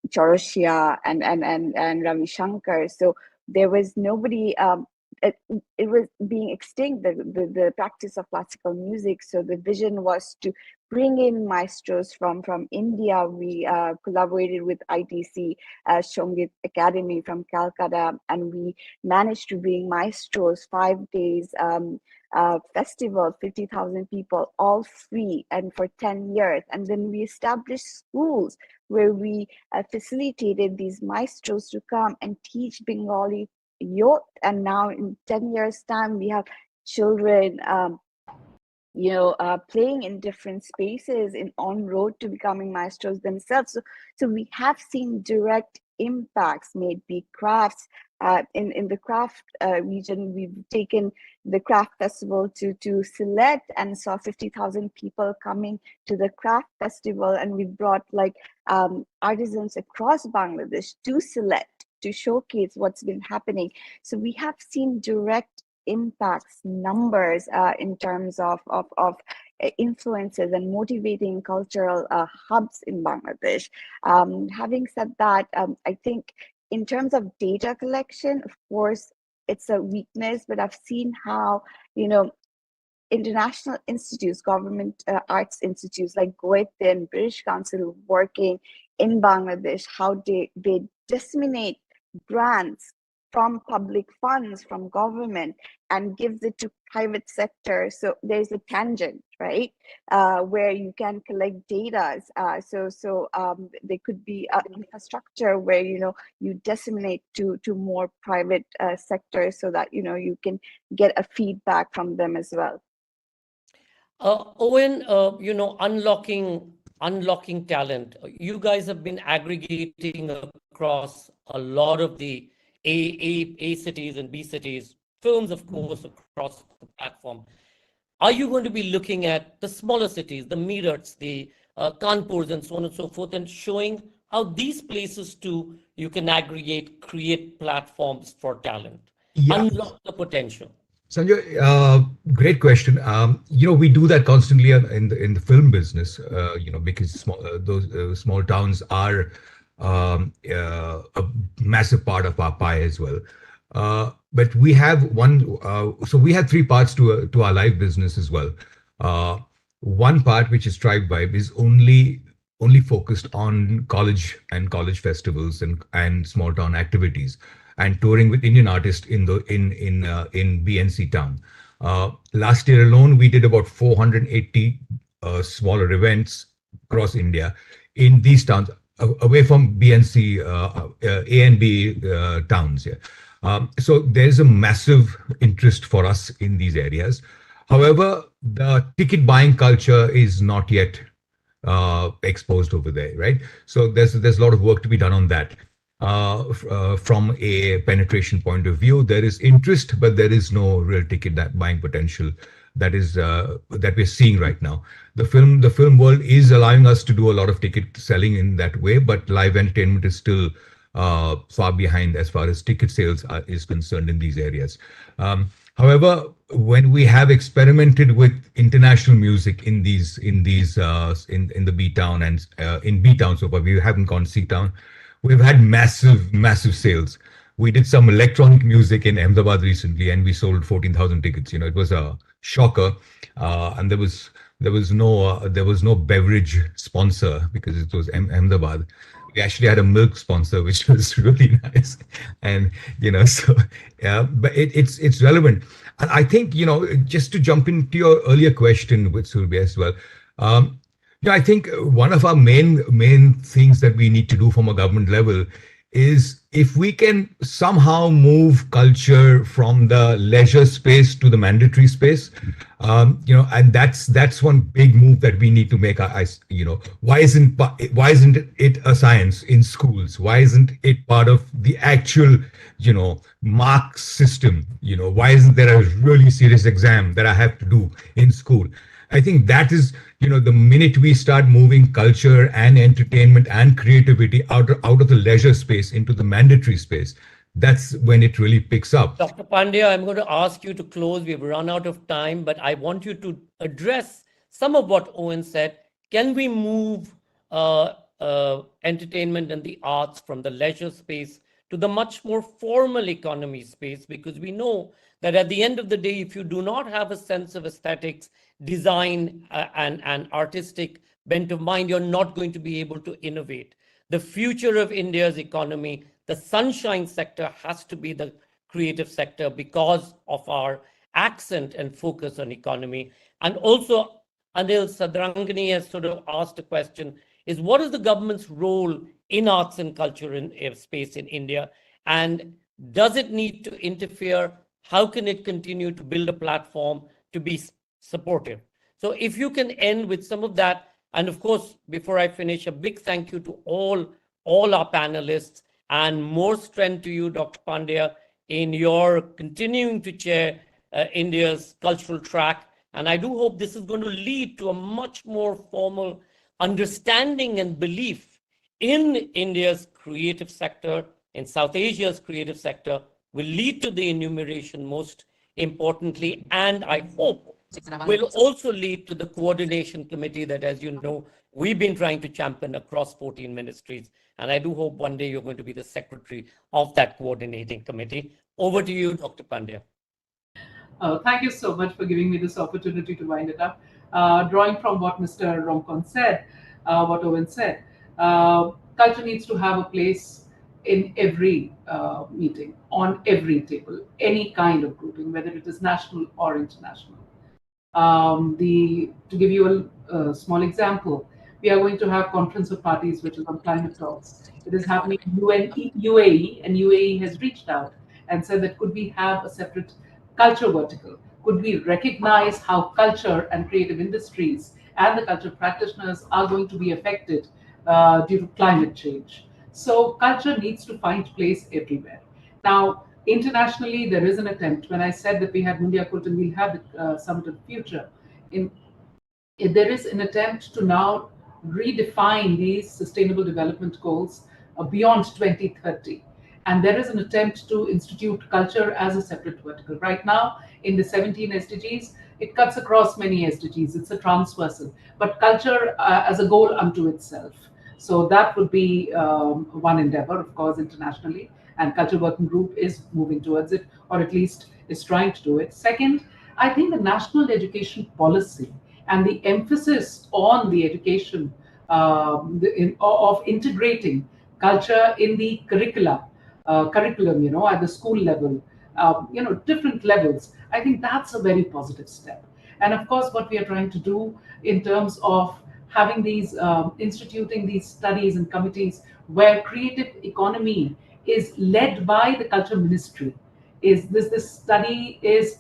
[SPEAKER 9] Choroshia and Ravi Shankar. So there was nobody. It was being extinct, the practice of classical music. So the vision was to bring in maestros from India. We collaborated with ITC Sangeet Academy from Calcutta, and we managed to bring maestros 5 days festival, 50,000 people, all free and for 10 years. And then we established schools where we facilitated these maestros to come and teach Bengali youth. And now in 10 years time, we have children playing in different spaces on road to becoming maestros themselves. So we have seen direct impacts, made be crafts. In the craft region, we've taken the craft festival to Sylhet and saw 50,000 people coming to the craft festival, and we brought artisans across Bangladesh to Sylhet to showcase what's been happening. So we have seen direct impacts, numbers in terms of influences and motivating cultural hubs in Bangladesh. Having said that, I think in terms of data collection, of course, it's a weakness, but I've seen how, international institutes, government arts institutes like Goethe and British Council working in Bangladesh, how they disseminate grants from public funds, from government, and gives it to private sector. So there's a tangent, right, where you can collect data. So there could be infrastructure where you disseminate to more private sectors, so that you can get a feedback from them as well.
[SPEAKER 8] Owen, unlocking talent. You guys have been aggregating across a lot of the A cities and B cities, films, of course, across the platform. Are you going to be looking at the smaller cities, the Meerats, the Kanpurs, and so on and so forth, and showing how these places too, you can aggregate, create platforms for talent, unlock the potential?
[SPEAKER 11] Sanjay, great question. We do that constantly in the film business, because those small towns are a massive part of our pie as well. But we have so we have three parts to our live business as well. One part, which is Tribe Vibe, is only focused on college festivals and small town activities, and touring with Indian artists in BNC town. Last year alone, we did about 480 smaller events across India in these towns, away from BNC A and B towns. So there's a massive interest for us in these areas. However, the ticket buying culture is not yet exposed over there, right? So there's a lot of work to be done on that. From a penetration point of view, there is interest, but there is no real ticket buying potential that we're seeing right now. The film world is allowing us to do a lot of ticket selling in that way, but live entertainment is still far behind as far as ticket sales is concerned in these areas. However, when we have experimented with international music in the B town and in B town so far, we haven't gone C town. We've had massive sales. we did some electronic music in Ahmedabad recently, and we sold 14,000 tickets. It was a shocker, and there was no beverage sponsor because it was Ahmedabad. We actually had a milk sponsor, which was really nice, and so yeah. But it's relevant, and I think just to jump into your earlier question with Surbi as well. I think one of our main things that we need to do from a government level is if we can somehow move culture from the leisure space to the mandatory space, and that's one big move that we need to make. Why isn't it a science in schools? Why isn't it part of the actual, mark system? Why isn't there a really serious exam that I have to do in school? I think that is, the minute we start moving culture and entertainment and creativity out of the leisure space into the mandatory space, that's when it really picks up.
[SPEAKER 8] Dr. Pandya, I'm going to ask you to close. We've run out of time, but I want you to address some of what Owen said. Can we move entertainment and the arts from the leisure space to the much more formal economy space? Because we know that at the end of the day, if you do not have a sense of aesthetics, design, and artistic bent of mind, you're not going to be able to innovate. The future of India's economy, the sunshine sector, has to be the creative sector because of our accent and focus on economy. And also, Anil Sadrangani has sort of asked a question, is what is the government's role in arts and culture in space in India? And does it need to interfere? How can it continue to build a platform to be supportive? So if you can end with some of that. And of course, before I finish, a big thank you to all our panelists, and more strength to you, Dr. Pandya, in your continuing to chair India's cultural track. And I do hope this is going to lead to a much more formal understanding and belief in India's creative sector, in South Asia's creative sector, will lead to the enumeration most importantly, and I hope will also lead to the coordination committee that, as you know, we've been trying to champion across 14 ministries. And I do hope one day you're going to be the secretary of that coordinating committee. Over to you, Dr. Pandya.
[SPEAKER 12] Thank you so much for giving me this opportunity to wind it up. Drawing from what Mr. Romkon said, what Owen said, culture needs to have a place in every meeting, on every table, any kind of grouping, whether it is national or international. To give you a small example, we are going to have Conference of Parties, which is on climate talks. It is happening in UAE, and UAE has reached out and said that could we have a separate culture vertical? Could we recognize how culture and creative industries and the culture practitioners are going to be affected due to climate change? So culture needs to find place everywhere. Now, internationally, there is an attempt. When I said that we had Mundia Kult and we'll have the Summit of the Future, there is an attempt to now redefine these sustainable development goals beyond 2030. And there is an attempt to institute culture as a separate vertical. Right now, in the 17 SDGs, it cuts across many SDGs. It's a transversal, but culture as a goal unto itself. So that would be one endeavor, of course, internationally. And Culture Working Group is moving towards it, or at least is trying to do it. Second, I think the national education policy and the emphasis on the education of integrating culture in the curriculum, at the school level, different levels. I think that's a very positive step. And of course, what we are trying to do in terms of having these, instituting these studies and committees where creative economy is led by the culture ministry. This study is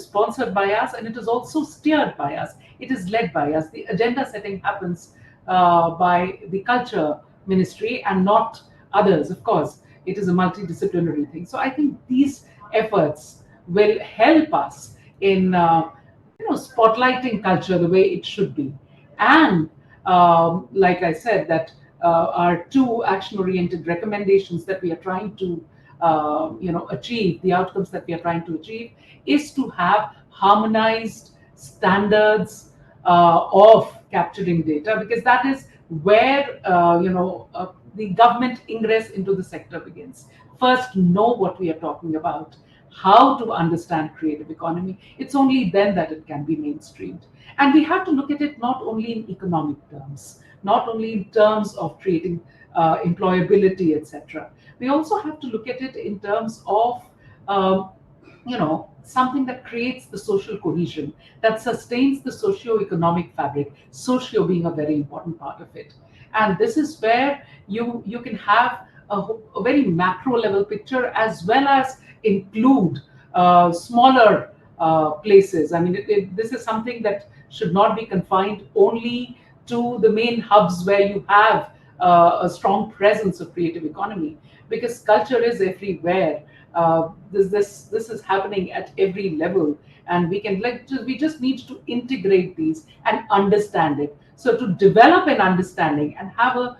[SPEAKER 12] sponsored by us, and it is also steered by us. It is led by us. The agenda setting happens by the culture ministry and not others. Of course, it is a multidisciplinary thing. So I think these efforts will help us in spotlighting culture the way it should be. And like I said, that our two action-oriented recommendations that we are trying to achieve, the outcomes that we are trying to achieve, is to have harmonized standards of capturing data, because that is where the government ingress into the sector begins. First, know what we are talking about, how to understand creative economy. It's only then that it can be mainstreamed. And we have to look at it not only in economic terms, not only in terms of creating employability, etc. We also have to look at it in terms of something that creates the social cohesion, that sustains the socio-economic fabric, socio being a very important part of it. And this is where you can have a very macro level picture as well as include smaller places. I mean, this is something that should not be confined only to the main hubs where you have a strong presence of creative economy, because culture is everywhere. This is happening at every level, and we just need to integrate these and understand it. So to develop an understanding and have a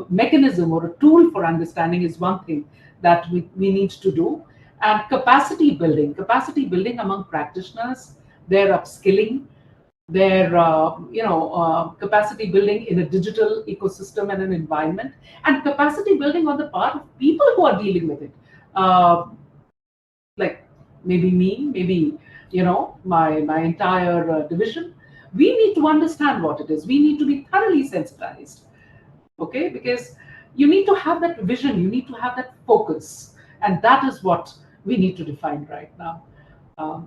[SPEAKER 12] mechanism or a tool for understanding is one thing that we need to do. And capacity building among practitioners, their upskilling, their capacity building in a digital ecosystem and an environment, and capacity building on the part of people who are dealing with it, like maybe me, maybe my entire division. We need to understand what it is. We need to be thoroughly sensitized, okay? Because you need to have that vision, you need to have that focus, and that is what we need to define right now.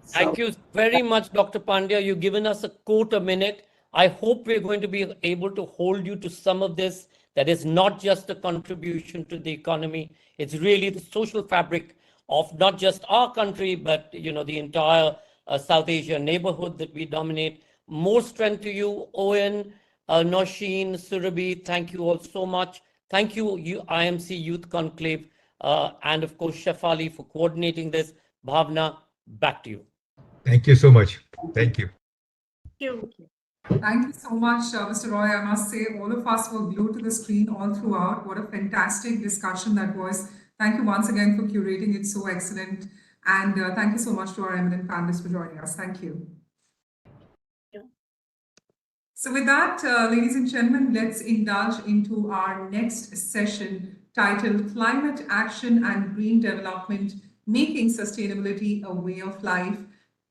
[SPEAKER 8] Thank you very much, Dr. Pandya. You've given us a quote a minute. I hope we're going to be able to hold you to some of this. That is not just a contribution to the economy. It's really the social fabric of not just our country, but the entire South Asia neighborhood that we dominate. More strength to you, Owen, Nosheen, Surabhi. Thank you all so much. Thank you, IMC Youth Conclave, and of course, Shefali for coordinating this. Bhavna, back to you.
[SPEAKER 11] Thank you so much. Thank you.
[SPEAKER 1] Thank you so much, Mr. Roy. I must say, all of us were glued to the screen all throughout. What a fantastic discussion that was. Thank you once again for curating it so excellent. And thank you so much to our eminent panelists for joining us. Thank you. So with that, ladies and gentlemen, let's indulge into our next session titled Climate Action and Green Development, Making Sustainability a Way of Life,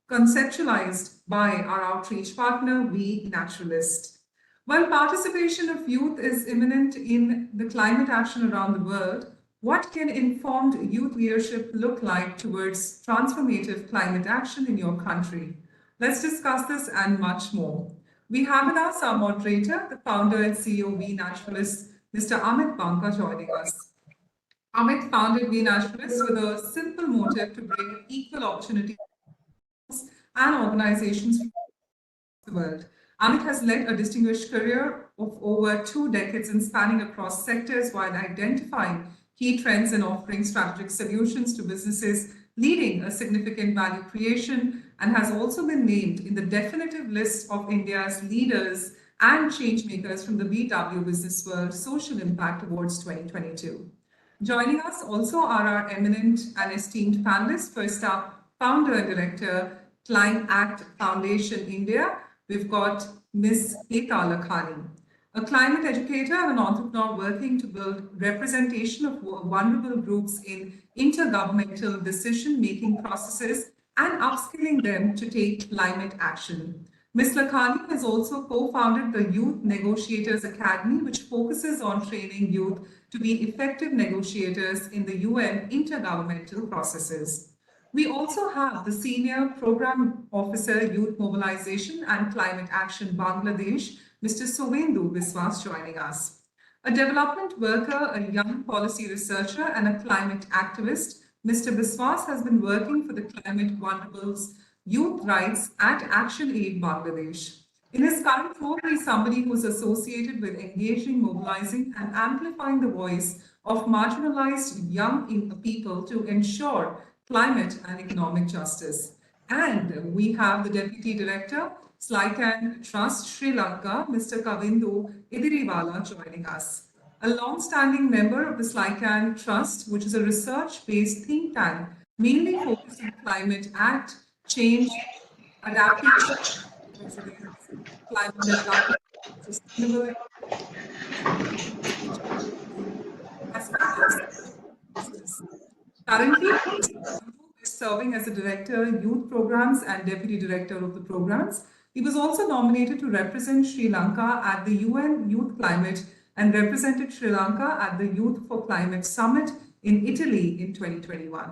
[SPEAKER 1] conceptualized by our outreach partner, We Naturalist. While participation of youth is imminent in the climate action around the world, what can informed youth leadership look like towards transformative climate action in your country? Let's discuss this and much more. We have with us our moderator, the founder and CEO of We Naturalist, Mr. Amit Banka, joining us. Amit founded We Naturalist with a simple motive to bring equal opportunity and organizations from the world. Amit has led a distinguished career of over 2 decades in spanning across sectors while identifying key trends and offering strategic solutions to businesses, leading a significant value creation, and has also been named in the definitive list of India's leaders and changemakers from the BW Business World Social Impact Awards 2022. Joining us also are our eminent and esteemed panelists. First up, founder and director, Climate Act Foundation India. We've got Ms. Ekta Lakhani, a climate educator and an entrepreneur working to build representation of vulnerable groups in intergovernmental decision-making processes and upskilling them to take climate action. Ms. Lakhani has also co-founded the Youth Negotiators Academy, which focuses on training youth to be effective negotiators in the UN intergovernmental processes. We also have the Senior Program Officer, Youth Mobilization and Climate Action Bangladesh, Mr. Sovendu Biswas, joining us. A development worker, a young policy researcher, and a climate activist, Mr. Biswas has been working for the climate vulnerables youth rights at Action Aid Bangladesh. In his current role, he is somebody who is associated with engaging, mobilizing, and amplifying the voice of marginalized young people to ensure climate and economic justice. And we have the Deputy Director, Slycan Trust Sri Lanka, Mr. Kavindu Idiriwala, joining us. A long-standing member of the Slycan Trust, which is a research-based think tank mainly focused on climate act, change, adaptation, climate development, sustainability, Currently, Mr. Bandhu is serving as the Director, Youth Programs and Deputy Director of the Programs. He was also nominated to represent Sri Lanka at the UN Youth Climate and represented Sri Lanka at the Youth for Climate Summit in Italy in 2021.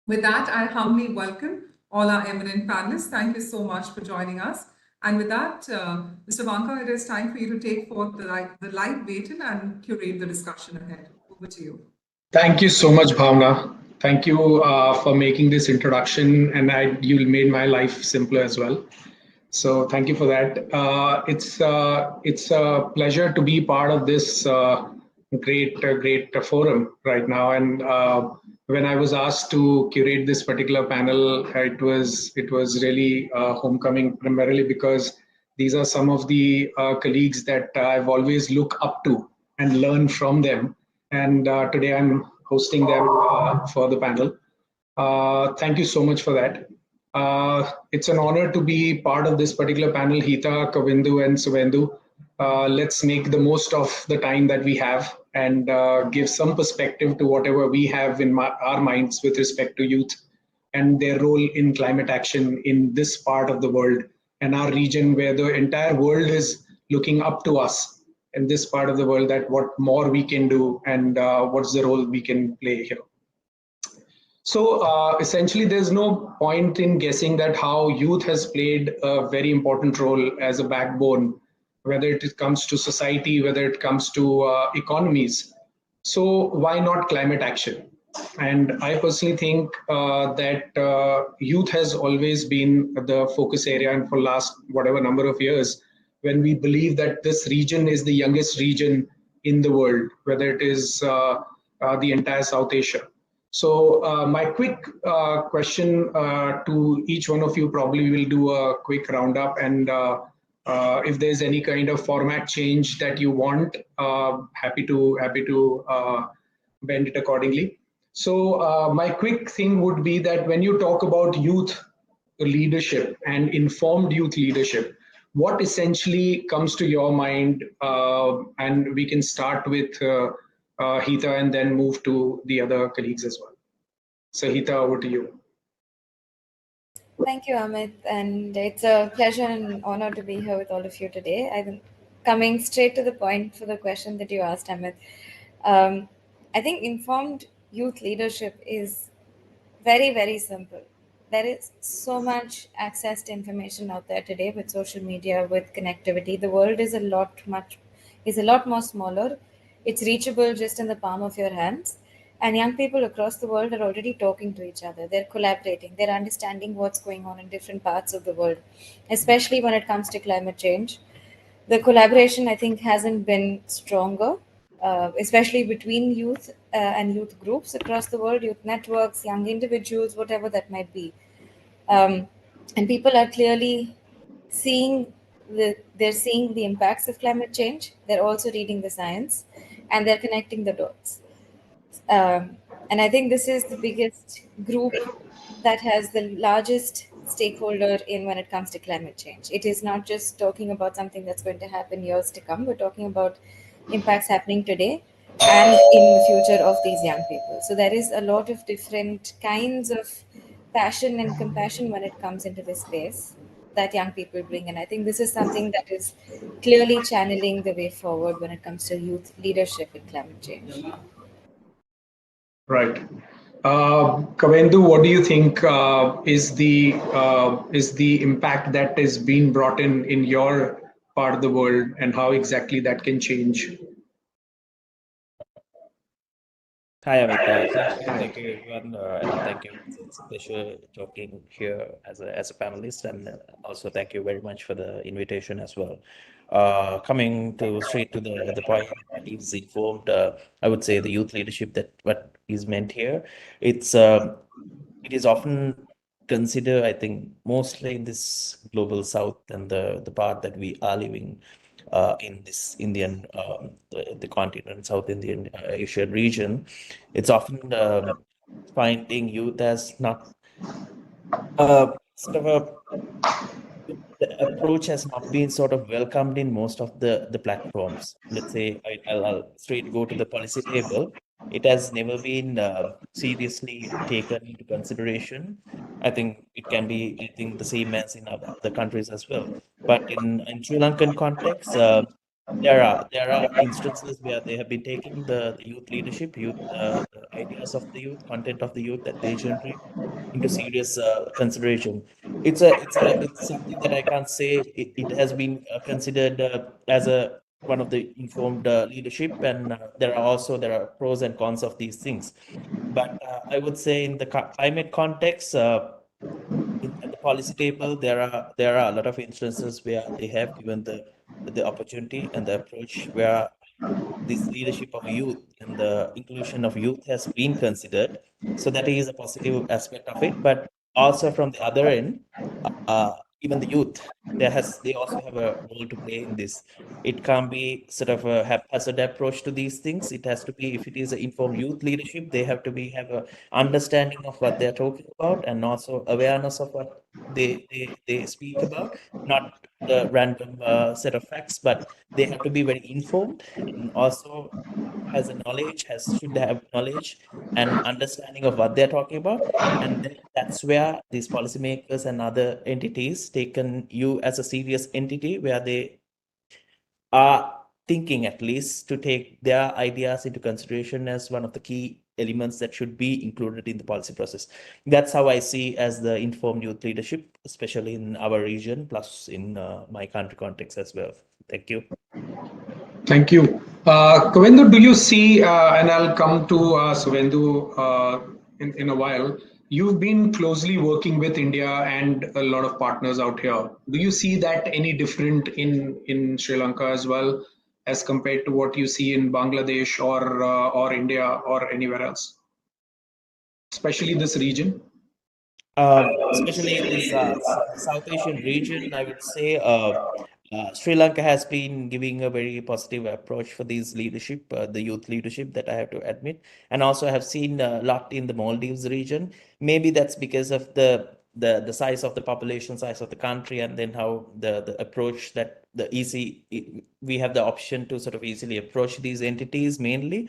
[SPEAKER 1] With that, I humbly welcome all our eminent panelists. Thank you so much for joining us. And with that, Mr. Vanka, it is time for you to take forth the light baton and curate the discussion ahead. Over to you.
[SPEAKER 13] Thank you so much, Bhavna. Thank you for making this introduction, and you made my life simpler as well. So thank you for that. It's a pleasure to be part of this great forum right now. And when I was asked to curate this particular panel, it was really homecoming, primarily because these are some of the colleagues that I've always looked up to and learned from them. And today I'm hosting them for the panel. Thank you so much for that. It's an honor to be part of this particular panel, Hita, Kavindu, and Suvendu. Let's make the most of the time that we have and give some perspective to whatever we have in our minds with respect to youth and their role in climate action in this part of the world and our region, where the entire world is looking up to us in this part of the world, that what more we can do and what's the role we can play here. So essentially, there's no point in guessing that how youth has played a very important role as a backbone, whether it comes to society, whether it comes to economies. So why not climate action? And I personally think that youth has always been the focus area, and for last whatever number of years, when we believe that this region is the youngest region in the world, whether it is the entire South Asia. So my quick question to each one of you, probably will do a quick roundup, and if there's any kind of format change that you want, happy to bend it accordingly. So my quick thing would be that when you talk about youth leadership and informed youth leadership, what essentially comes to your mind? And we can start with Hita and then move to the other colleagues as well. So Hita, over to you.
[SPEAKER 14] Thank you, Amit, and it's a pleasure and honor to be here with all of you today. I'm coming straight to the point for the question that you asked, Amit. I think informed youth leadership is very, very simple. There is so much access to information out there today with social media, with connectivity. The world is a lot more smaller. It's reachable just in the palm of your hands. And young people across the world are already talking to each other. They're collaborating. They're understanding what's going on in different parts of the world, especially when it comes to climate change. The collaboration, I think, hasn't been stronger, especially between youth and youth groups across the world, youth networks, young individuals, whatever that might be. And people are clearly seeing the impacts of climate change. They're also reading the science, and they're connecting the dots. And I think this is the biggest group that has the largest stakeholder in when it comes to climate change. It is not just talking about something that's going to happen years to come. We're talking about impacts happening today and in the future of these young people. So there is a lot of different kinds of passion and compassion when it comes into this space that young people bring. And I think this is something that is clearly channeling the way forward when it comes to youth leadership in climate change.
[SPEAKER 13] Right. Kavendu, what do you think is the impact that is being brought in your part of the world, and how exactly that can change?
[SPEAKER 15] Hi, Amit. Thank you, everyone, and thank you. It's a pleasure talking here as a panelist, and also thank you very much for the invitation as well. Coming straight to the point, is informed. I would say the youth leadership, that what is meant here. It is often considered, I think, mostly in this global south and the part that we are living in this Indian, the continent, South Indian Asian region. It's often finding youth as not sort of the approach has not been sort of welcomed in most of the platforms. Let's say I'll straight go to the policy table. It has never been seriously taken into consideration. I think it can be, I think, the same as in other countries as well. But in Sri Lankan context, there are instances where they have been taking the youth leadership, the ideas of the youth, content of the youth that they generate into serious consideration. It's something that I can't say it has been considered as a one of the informed leadership, and there are pros and cons of these things. But I would say in the climate context, at the policy table, there are a lot of instances where they have given the opportunity and the approach where this leadership of youth and the inclusion of youth has been considered. So that is a positive aspect of it. But also from the other end, even the youth, they also have a role to play in this. It can't be sort of a haphazard approach to these things. It has to be, if it is an informed youth leadership, they have to have a understanding of what they're talking about and also awareness of what they speak about, not the random set of facts, but they have to be very informed and also should have knowledge and understanding of what they're talking about. And then that's where these policymakers and other entities taken you as a serious entity where they are thinking at least to take their ideas into consideration as one of the key elements that should be included in the policy process. That's how I see as the informed youth leadership, especially in our region, plus in my country context as well. Thank you.
[SPEAKER 13] Thank you. Govindu, do you see, and I'll come to Suvendu in a while, you've been closely working with India and a lot of partners out here. Do you see that any different in Sri Lanka as well as compared to what you see in Bangladesh or India or anywhere else, especially this region?
[SPEAKER 15] Especially in this South Asian region, I would say Sri Lanka has been giving a very positive approach for these leadership, the youth leadership that I have to admit, and also have seen a lot in the Maldives region. Maybe that's because of the size of the population, size of the country, and then how the approach that we have the option to sort of easily approach these entities mainly.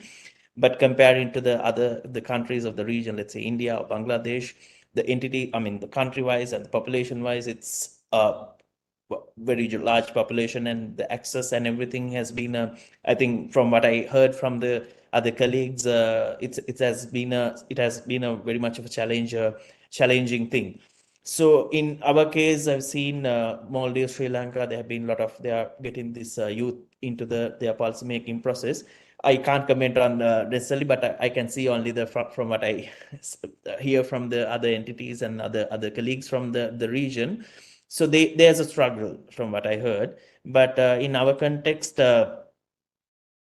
[SPEAKER 15] But comparing to the countries of the region, let's say India or Bangladesh, the country wise and the population wise, it's a very large population, and the access and everything has been I think from what I heard from the other colleagues, it has been a very much of a challenging thing. So in our case, I've seen Maldives, Sri Lanka, they are getting this youth into their policy making process. I can't comment on necessarily, but I can see only from what I hear from the other entities and other colleagues from the region. So there's a struggle from what I heard, but in our context,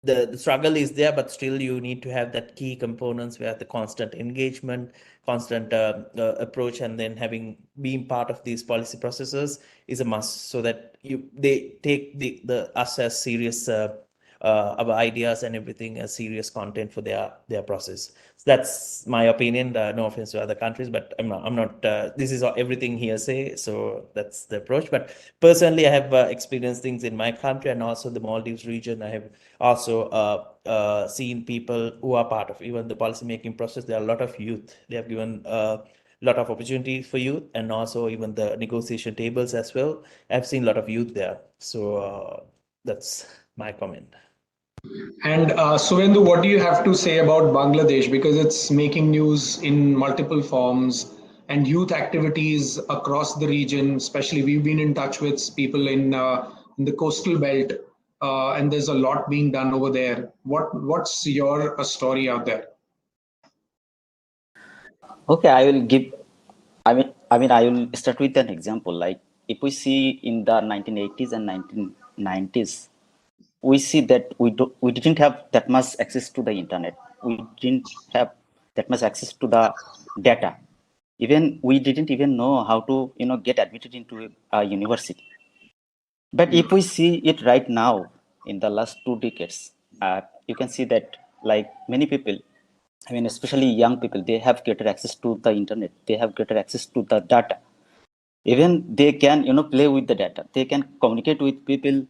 [SPEAKER 15] the struggle is there, but still you need to have that key components where the constant engagement, constant approach, and then being part of these policy processes is a must, so that they take us as serious. Our ideas and everything as serious content for their process. So that's my opinion. No offense to other countries, but I'm not. This is everything hearsay, so that's the approach. But personally, I have experienced things in my country and also the Maldives region. I have also seen people who are part of even the policy making process. There are a lot of youth. They have given a lot of opportunities for youth, and also even the negotiation tables as well. I've seen a lot of youth there. So that's my comment.
[SPEAKER 13] And Suvendu, what do you have to say about Bangladesh? Because it's making news in multiple forms and youth activities across the region. Especially, we've been in touch with people in the coastal belt, and there's a lot being done over there. What's your story out there?
[SPEAKER 16] Okay, I will give. I will start with an example. Like if we see in the 1980s and 1990s, we see that we didn't have that much access to the internet. We didn't have that much access to the data. Even we didn't even know how to get admitted into a university. But if we see it right now in the last 2 decades, you can see that like many people, especially young people, they have greater access to the internet. They have greater access to the data. Even they can play with the data. They can communicate with people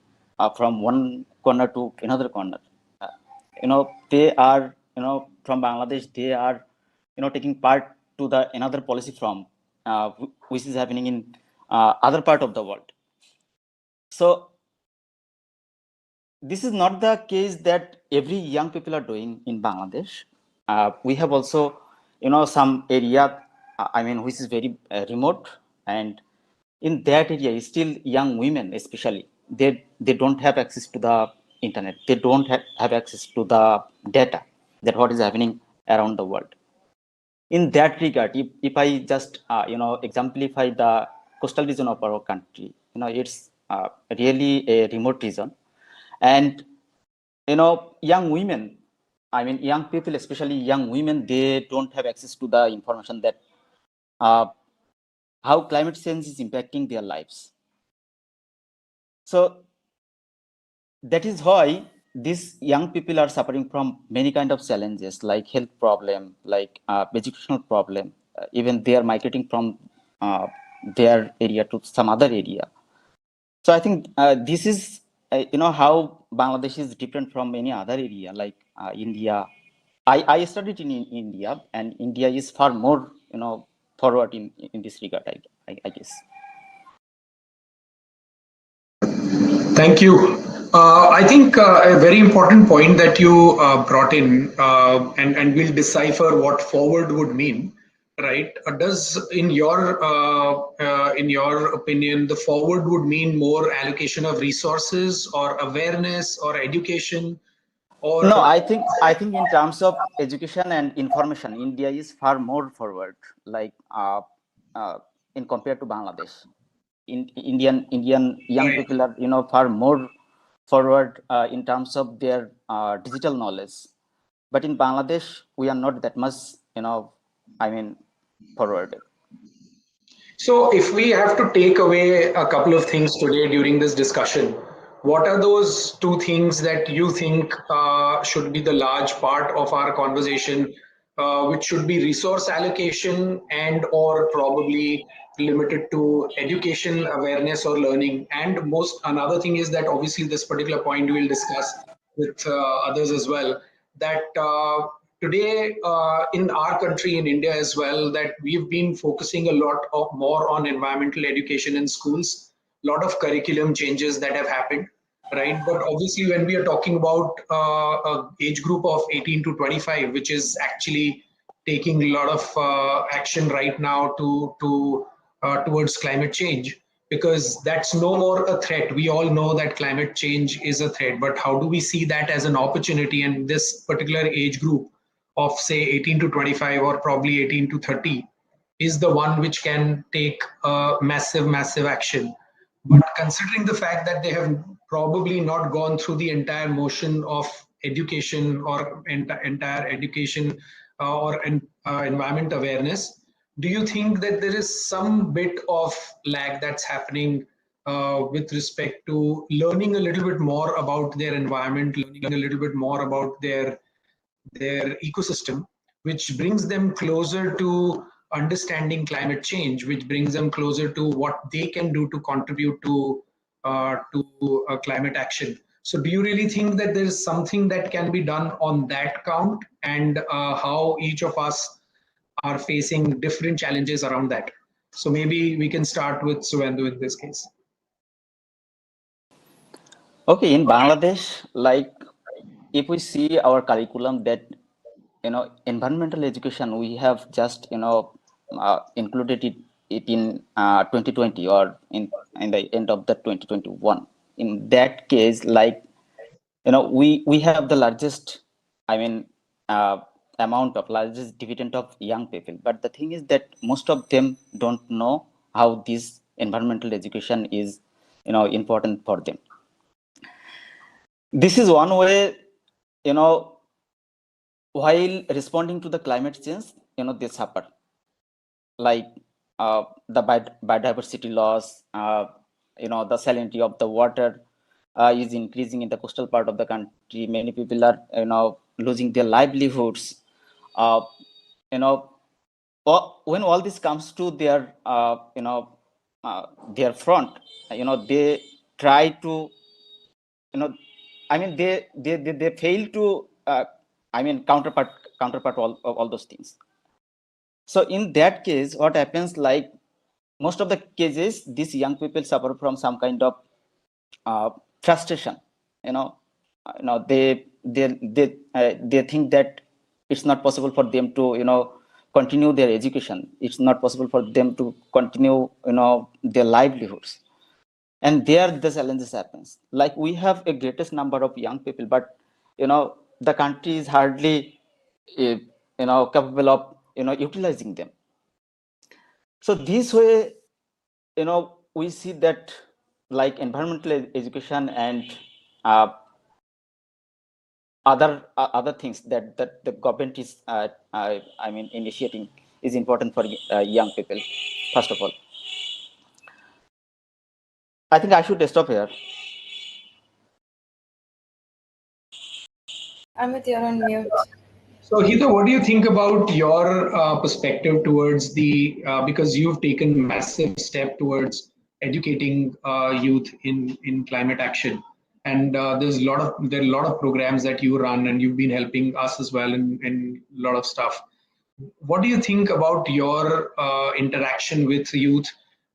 [SPEAKER 16] from one corner to another corner. They are from Bangladesh, they are, taking part to the another policy from which is happening in other part of the world. So this is not the case that every young people are doing in Bangladesh. We have also, some area, which is very remote, and in that area, still young women, especially, they don't have access to the internet. They don't have access to the data that what is happening around the world. In that regard, if I just exemplify the coastal region of our country, it's really a remote region, and young women, young people, especially young women, they don't have access to the information that how climate change is impacting their lives. So that is why these young people are suffering from many kind of challenges like health problem, like educational problem. Even they are migrating from their area to some other area. So I think this is how Bangladesh is different from any other area like India. I studied in India, and India is far more forward in this regard. I guess.
[SPEAKER 13] Thank you. I think a very important point that you brought in, and we'll decipher what forward would mean, right? Does, in your opinion, the forward would mean more allocation of resources, or awareness, or education, or?
[SPEAKER 16] No, I think in terms of education and information, India is far more forward, like in compared to Bangladesh. Indian young people are far more forward in terms of their digital knowledge, but in Bangladesh we are not that much forward.
[SPEAKER 13] So if we have to take away a couple of things today during this discussion, what are those two things that you think should be the large part of our conversation, which should be resource allocation and or probably limited to education, awareness, or learning? And another thing is that obviously this particular point we'll discuss with others as well, that today in our country, in India as well, that we've been focusing a lot more on environmental education in schools, a lot of curriculum changes that have happened, right? But obviously when we are talking about a age group of 18 to 25, which is actually taking a lot of action right now towards climate change, because that's no more a threat. We all know that climate change is a threat, but how do we see that as an opportunity? And this particular age group of say 18 to 25, or probably 18 to 30, is the one which can take massive action. But considering the fact that they have probably not gone through the entire motion of education, or entire education or environment awareness, do you think that there is some bit of lag that's happening with respect to learning a little bit more about their environment, learning a little bit more about their ecosystem, which brings them closer to understanding climate change, which brings them closer to what they can do to contribute to climate action? So do you really think that there is something that can be done on that count, and how each of us are facing different challenges around that? So maybe we can start with Suvendu in this case.
[SPEAKER 16] Okay, in Bangladesh, like if we see our curriculum, that environmental education, we have just included it in 2020, or in the end of the 2021. In that case, like we have the largest largest dividend of young people, but the thing is that most of them don't know how this environmental education is important for them. This is one way, while responding to the climate change, they suffer, like the biodiversity loss, the salinity of the water is increasing in the coastal part of the country. Many people are losing their livelihoods. When all this comes to their their front, they try to they fail to counterpart of all those things. So in that case, what happens, like most of the cases, these young people suffer from some kind of frustration. They think that it's not possible for them to continue their education. It's not possible for them to continue their livelihoods. And there the challenges happens. Like we have a greatest number of young people, but the country is hardly capable of utilizing them. So this way, we see that like environmental education and other things that the government is initiating is important for young people. First of all, I think I should stop here.
[SPEAKER 14] Amit, you're on mute.
[SPEAKER 13] So, Hita, what do you think about your perspective towards because you've taken massive step towards educating youth in climate action, and there are a lot of programs that you run, and you've been helping us as well in a lot of stuff. What do you think about your interaction with youth,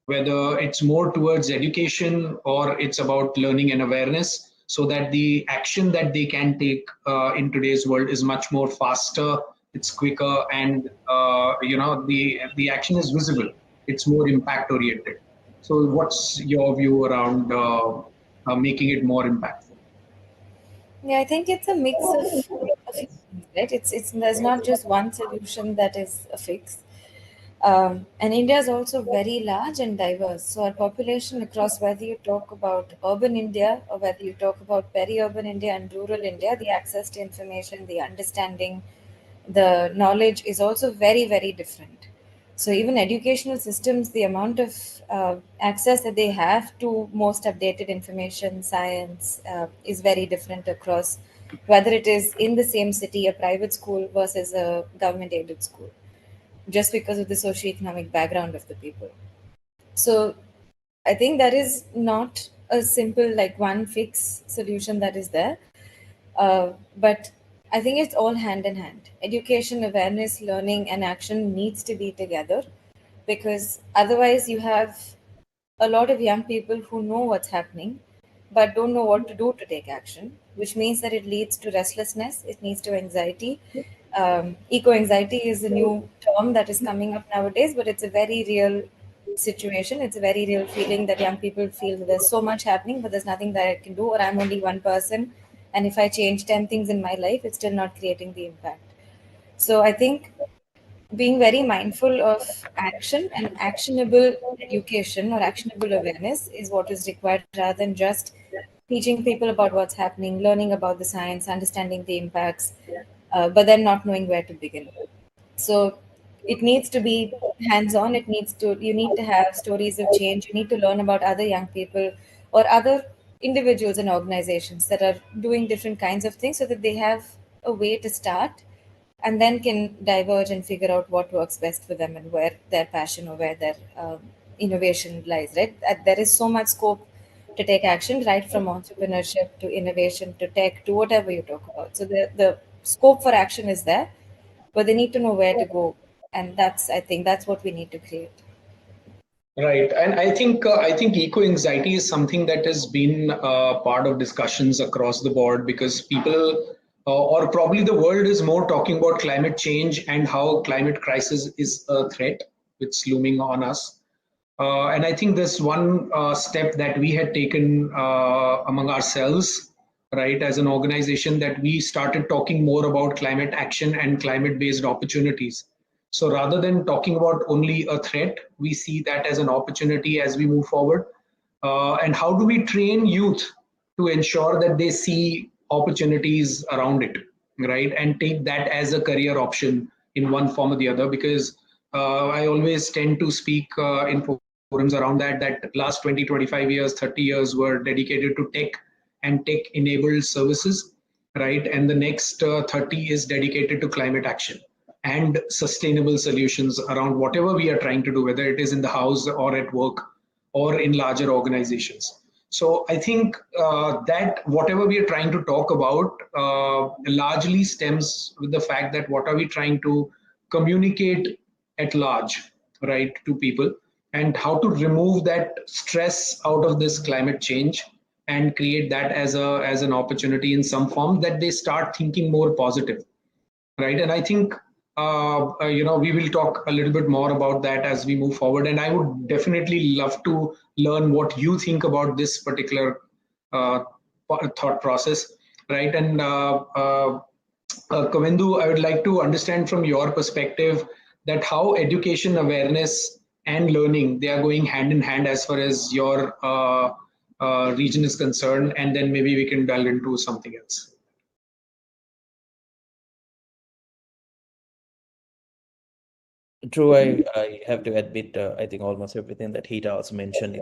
[SPEAKER 13] whether it's more towards education or it's about learning and awareness, so that the action that they can take in today's world is much more faster, it's quicker, and the action is visible, it's more impact oriented. So what's your view around making it more impactful?
[SPEAKER 14] Yeah, I think it's a mix of things, right? There's not just one solution that is a fix. And India is also very large and diverse. So our population across, whether you talk about urban India or whether you talk about peri-urban India and rural India, the access to information, the understanding, the knowledge is also very, very different. So even educational systems, the amount of access that they have to most updated information, science, is very different across, whether it is in the same city, a private school versus a government-aided school, just because of the socioeconomic background of the people. So I think that is not a simple, like one fix solution that is there. But I think it's all hand in hand. Education, awareness, learning, and action needs to be together, because otherwise you have a lot of young people who know what's happening but don't know what to do to take action, which means that it leads to restlessness, it leads to anxiety. Eco-anxiety is a new term that is coming up nowadays, but it's a very real situation. It's a very real feeling that young people feel that there's so much happening, but there's nothing that I can do, or I'm only one person. And if I change 10 things in my life, it's still not creating the impact. So I think being very mindful of action and actionable education or actionable awareness is what is required, rather than just teaching people about what's happening, learning about the science, understanding the impacts, but then not knowing where to begin. So it needs to be hands-on. You need to have stories of change. You need to learn about other young people or other individuals and organizations that are doing different kinds of things, so that they have a way to start and then can diverge and figure out what works best for them and where their passion or where their innovation lies, right? There is so much scope to take action, right from entrepreneurship to innovation to tech to whatever you talk about. So the scope for action is there, but they need to know where to go. And I think that's what we need to create.
[SPEAKER 13] Right, and I think eco-anxiety is something that has been part of discussions across the board, because people, or probably the world, is more talking about climate change and how climate crisis is a threat it's looming on us. And I think this one step that we had taken among ourselves, right, as an organization, that we started talking more about climate action and climate-based opportunities. So rather than talking about only a threat, we see that as an opportunity as we move forward. And how do we train youth to ensure that they see opportunities around it, right? And take that as a career option in one form or the other, because I always tend to speak in forums around that last 20, 25 years, 30 years were dedicated to tech and tech-enabled services, right? And the next 30 is dedicated to climate action and sustainable solutions around whatever we are trying to do, whether it is in the house or at work or in larger organizations. So I think that whatever we are trying to talk about largely stems with the fact that what are we trying to communicate at large, right, to people, and how to remove that stress out of this climate change and create that as an opportunity in some form, that they start thinking more positive, right? And I think we will talk a little bit more about that as we move forward. And I would definitely love to learn what you think about this particular thought process, right? And Kavindu, I would like to understand from your perspective that how education awareness and learning, they are going hand in hand as far as your region is concerned, and then maybe we can delve into something else.
[SPEAKER 15] True, I have to admit, I think almost everything that Hita also mentioned,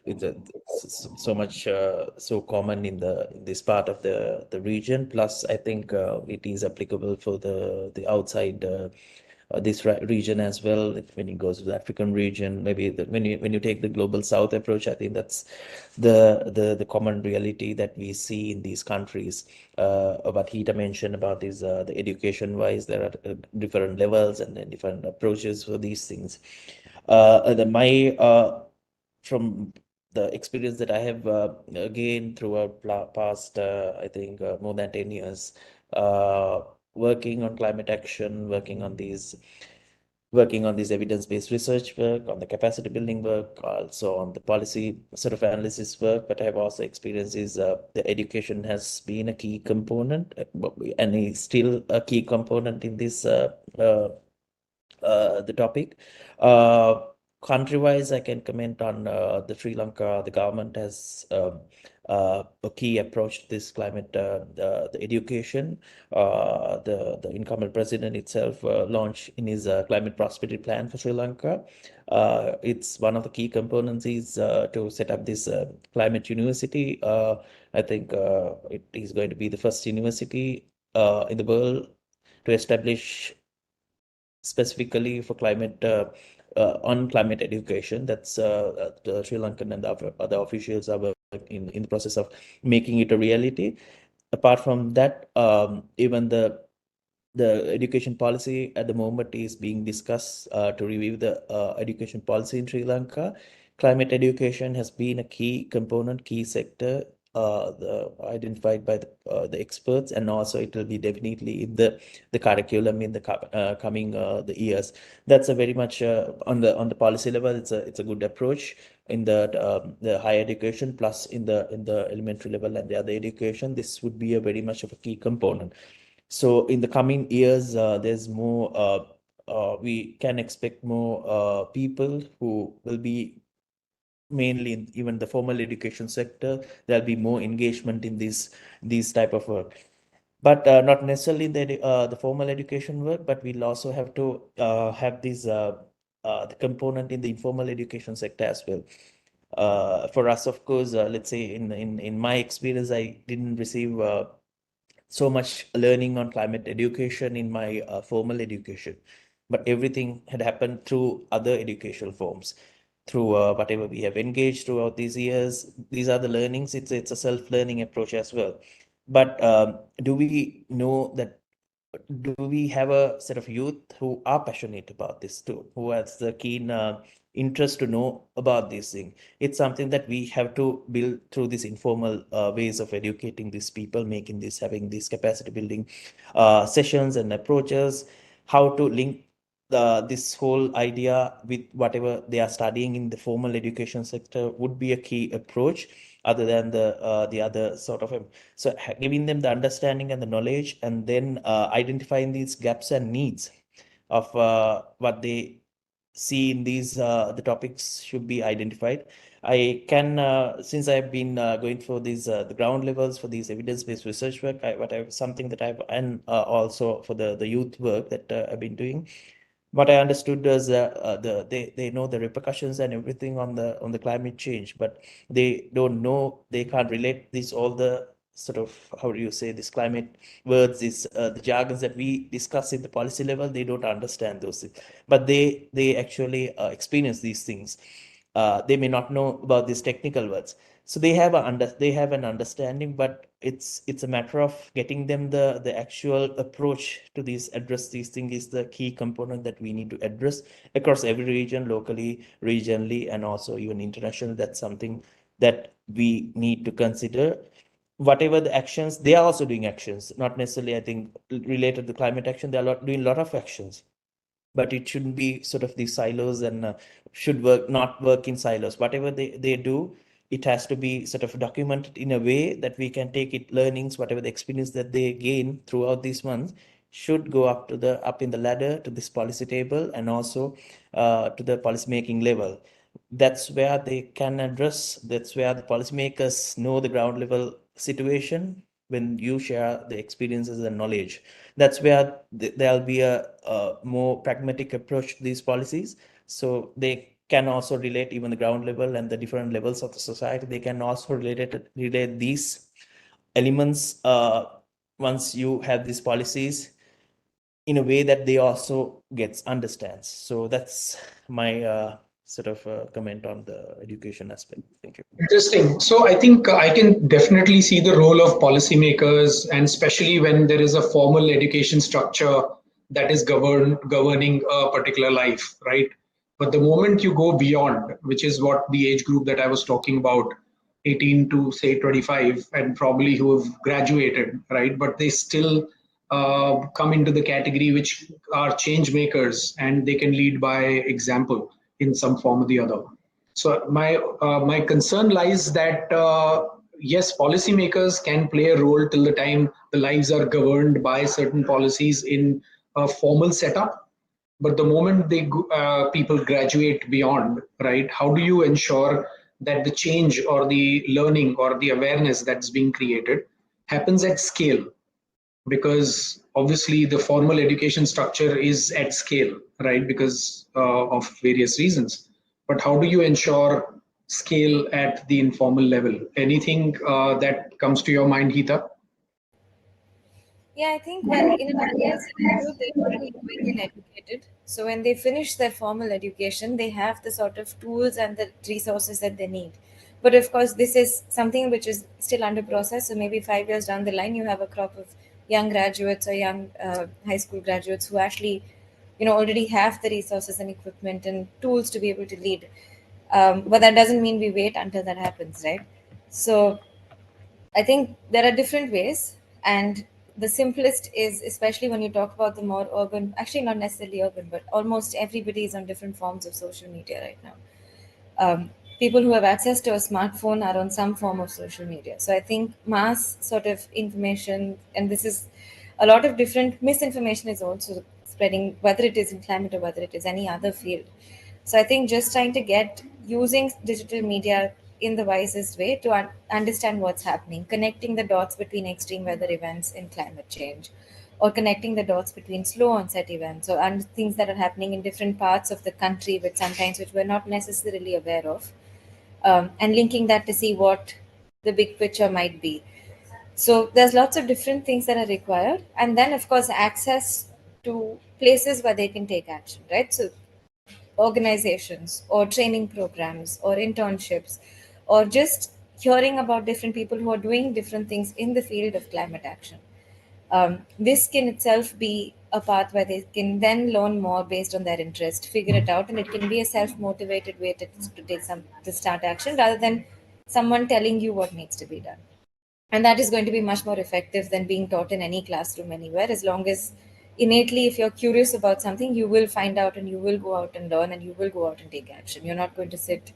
[SPEAKER 15] it's so much so common in this part of the region. Plus, I think it is applicable for the outside this region as well. When it goes to the African region, maybe when you take the global South approach, I think that's the common reality that we see in these countries. What Hita mentioned about is the education wise, there are different levels and then different approaches for these things. From the experience that I have gained throughout past, I think more than 10 years, working on climate action, working on these evidence-based research work, on the capacity building work, also on the policy sort of analysis work. But I have also experienced is the education has been a key component and is still a key component in this the topic. Country-wise, I can comment on the Sri Lanka. The government has a key approach to this climate, the education. The incumbent president itself launched in his climate prosperity plan for Sri Lanka. It's one of the key components is to set up this climate university. I think it is going to be the first university in the world to establish specifically for climate on climate education. That's the Sri Lankan and the other officials are in the process of making it a reality. Apart from that, even the education policy at the moment is being discussed to review the education policy in Sri Lanka. Climate education has been a key component, key sector identified by the experts, and also it will be definitely in the curriculum in the coming the years. That's a very much on the policy level. It's a good approach in the higher education, plus in the elementary level and the other education. This would be a very much of a key component. So in the coming years, there's more. We can expect more people who will be mainly in even the formal education sector. There'll be more engagement in these type of work, but not necessarily the formal education work. But we'll also have to have this the component in the informal education sector as well. For us, of course, let's say in my experience, I didn't receive so much learning on climate education in my formal education, but everything had happened through other educational forms, through whatever we have engaged throughout these years. These are the learnings. It's a self-learning approach as well. But do we know that? Do we have a set of youth who are passionate about this too, who has the keen interest to know about this thing? It's something that we have to build through these informal ways of educating these people, having these capacity building sessions and approaches, how to link this whole idea with whatever they are studying in the formal education sector would be a key approach, other than the other sort of so giving them the understanding and the knowledge, and then identifying these gaps and needs of what they see in these the topics should be identified. I can since I've been going for these the ground levels for these evidence-based research work, something that I've and also for the youth work that I've been doing. What I understood is they know the repercussions and everything on the climate change, but they don't know, they can't relate this all the sort of, how do you say, this climate words, this the jargons that we discuss in the policy level. They don't understand those things, but they actually experience these things. They may not know about these technical words. So they have an understanding, but it's a matter of getting them the actual approach to address these things is the key component that we need to address across every region, locally, regionally, and also even international. That's something that we need to consider. Whatever the actions, they are also doing actions, not necessarily, I think, related to climate action. They are doing a lot of actions, but it shouldn't be sort of these silos and should not work in silos. Whatever they do, it has to be sort of documented in a way that we can take it learnings, whatever the experience that they gain throughout these months should go up in the ladder to this policy table and also to the policy making level. That's where they can address, that's where the policymakers know the ground level situation. When you share the experiences and knowledge, that's where there'll be a more pragmatic approach to these policies. So they can also relate even the ground level and the different levels of the society. They can also relate these elements once you have these policies in a way that they also understands. So that's my sort of comment on the education aspect. Thank you.
[SPEAKER 13] Interesting. So I think I can definitely see the role of policymakers, and especially when there is a formal education structure that is governing a particular life, right? But the moment you go beyond, which is what the age group that I was talking about, 18 to say 25, and probably who have graduated, right? But they still come into the category which are change makers, and they can lead by example in some form or the other. So my concern lies that yes, policymakers can play a role till the time the lives are governed by certain policies in a formal setup. But the moment people graduate beyond, right? How do you ensure that the change or the learning or the awareness that's being created happens at scale? Because obviously the formal education structure is at scale, right? Because of various reasons. But how do you ensure scale at the informal level? Anything that comes to your mind, Hita?
[SPEAKER 14] Yeah, I think when in an ideal scenario, they're already going and educated. So when they finish their formal education, they have the sort of tools and the resources that they need. But of course, this is something which is still under process. So maybe 5 years down the line, you have a crop of young graduates or young high school graduates who actually, already have the resources and equipment and tools to be able to lead. But that doesn't mean we wait until that happens, right? So I think there are different ways, and the simplest is, especially when you talk about the more urban, actually not necessarily urban, but almost everybody is on different forms of social media right now. People who have access to a smartphone are on some form of social media. So I think mass sort of information, and this is a lot of different misinformation is also spreading, whether it is in climate or whether it is any other field. So I think just trying to get using digital media in the wisest way to understand what's happening, connecting the dots between extreme weather events and climate change, or connecting the dots between slow onset events or things that are happening in different parts of the country, which we're not necessarily aware of, and linking that to see what the big picture might be. So there's lots of different things that are required, and then of course access to places where they can take action, right? So organizations or training programs or internships, or just hearing about different people who are doing different things in the field of climate action. This can itself be a path where they can then learn more based on their interest, figure it out, and it can be a self-motivated way to start action rather than someone telling you what needs to be done. And that is going to be much more effective than being taught in any classroom anywhere, as long as innately, if you're curious about something, you will find out and you will go out and learn and you will go out and take action. You're not going to sit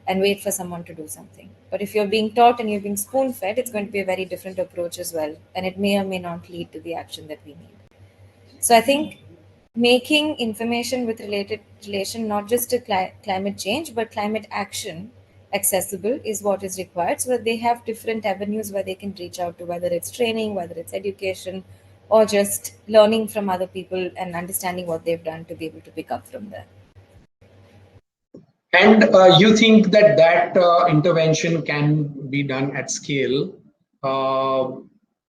[SPEAKER 14] and wait for someone to do something. But if you're being taught and you're being spoon fed, it's going to be a very different approach as well. And it may or may not lead to the action that we need. So I think making information with relation not just to climate change, but climate action accessible is what is required, so that they have different avenues where they can reach out to, whether it's training, whether it's education, or just learning from other people and understanding what they've done to be able to pick up from there.
[SPEAKER 13] And you think that intervention can be done at scale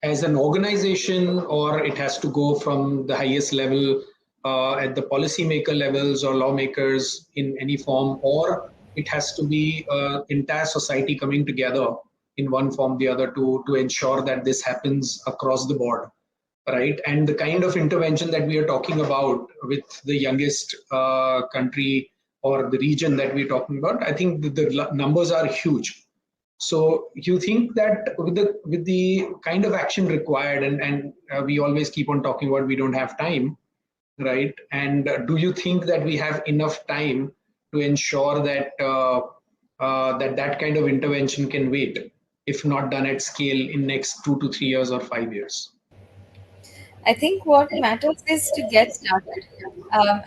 [SPEAKER 13] as an organization, or it has to go from the highest level at the policymaker levels or lawmakers in any form, or it has to be entire society coming together in one form or the other to ensure that this happens across the board, right? And the kind of intervention that we are talking about with the youngest country or the region that we're talking about, I think the numbers are huge. So you think that with the kind of action required, and we always keep on talking about we don't have time, right? And do you think that we have enough time to ensure that that kind of intervention can wait, if not done at scale in next 2 to 3 years or 5 years?
[SPEAKER 14] I think what matters is to get started.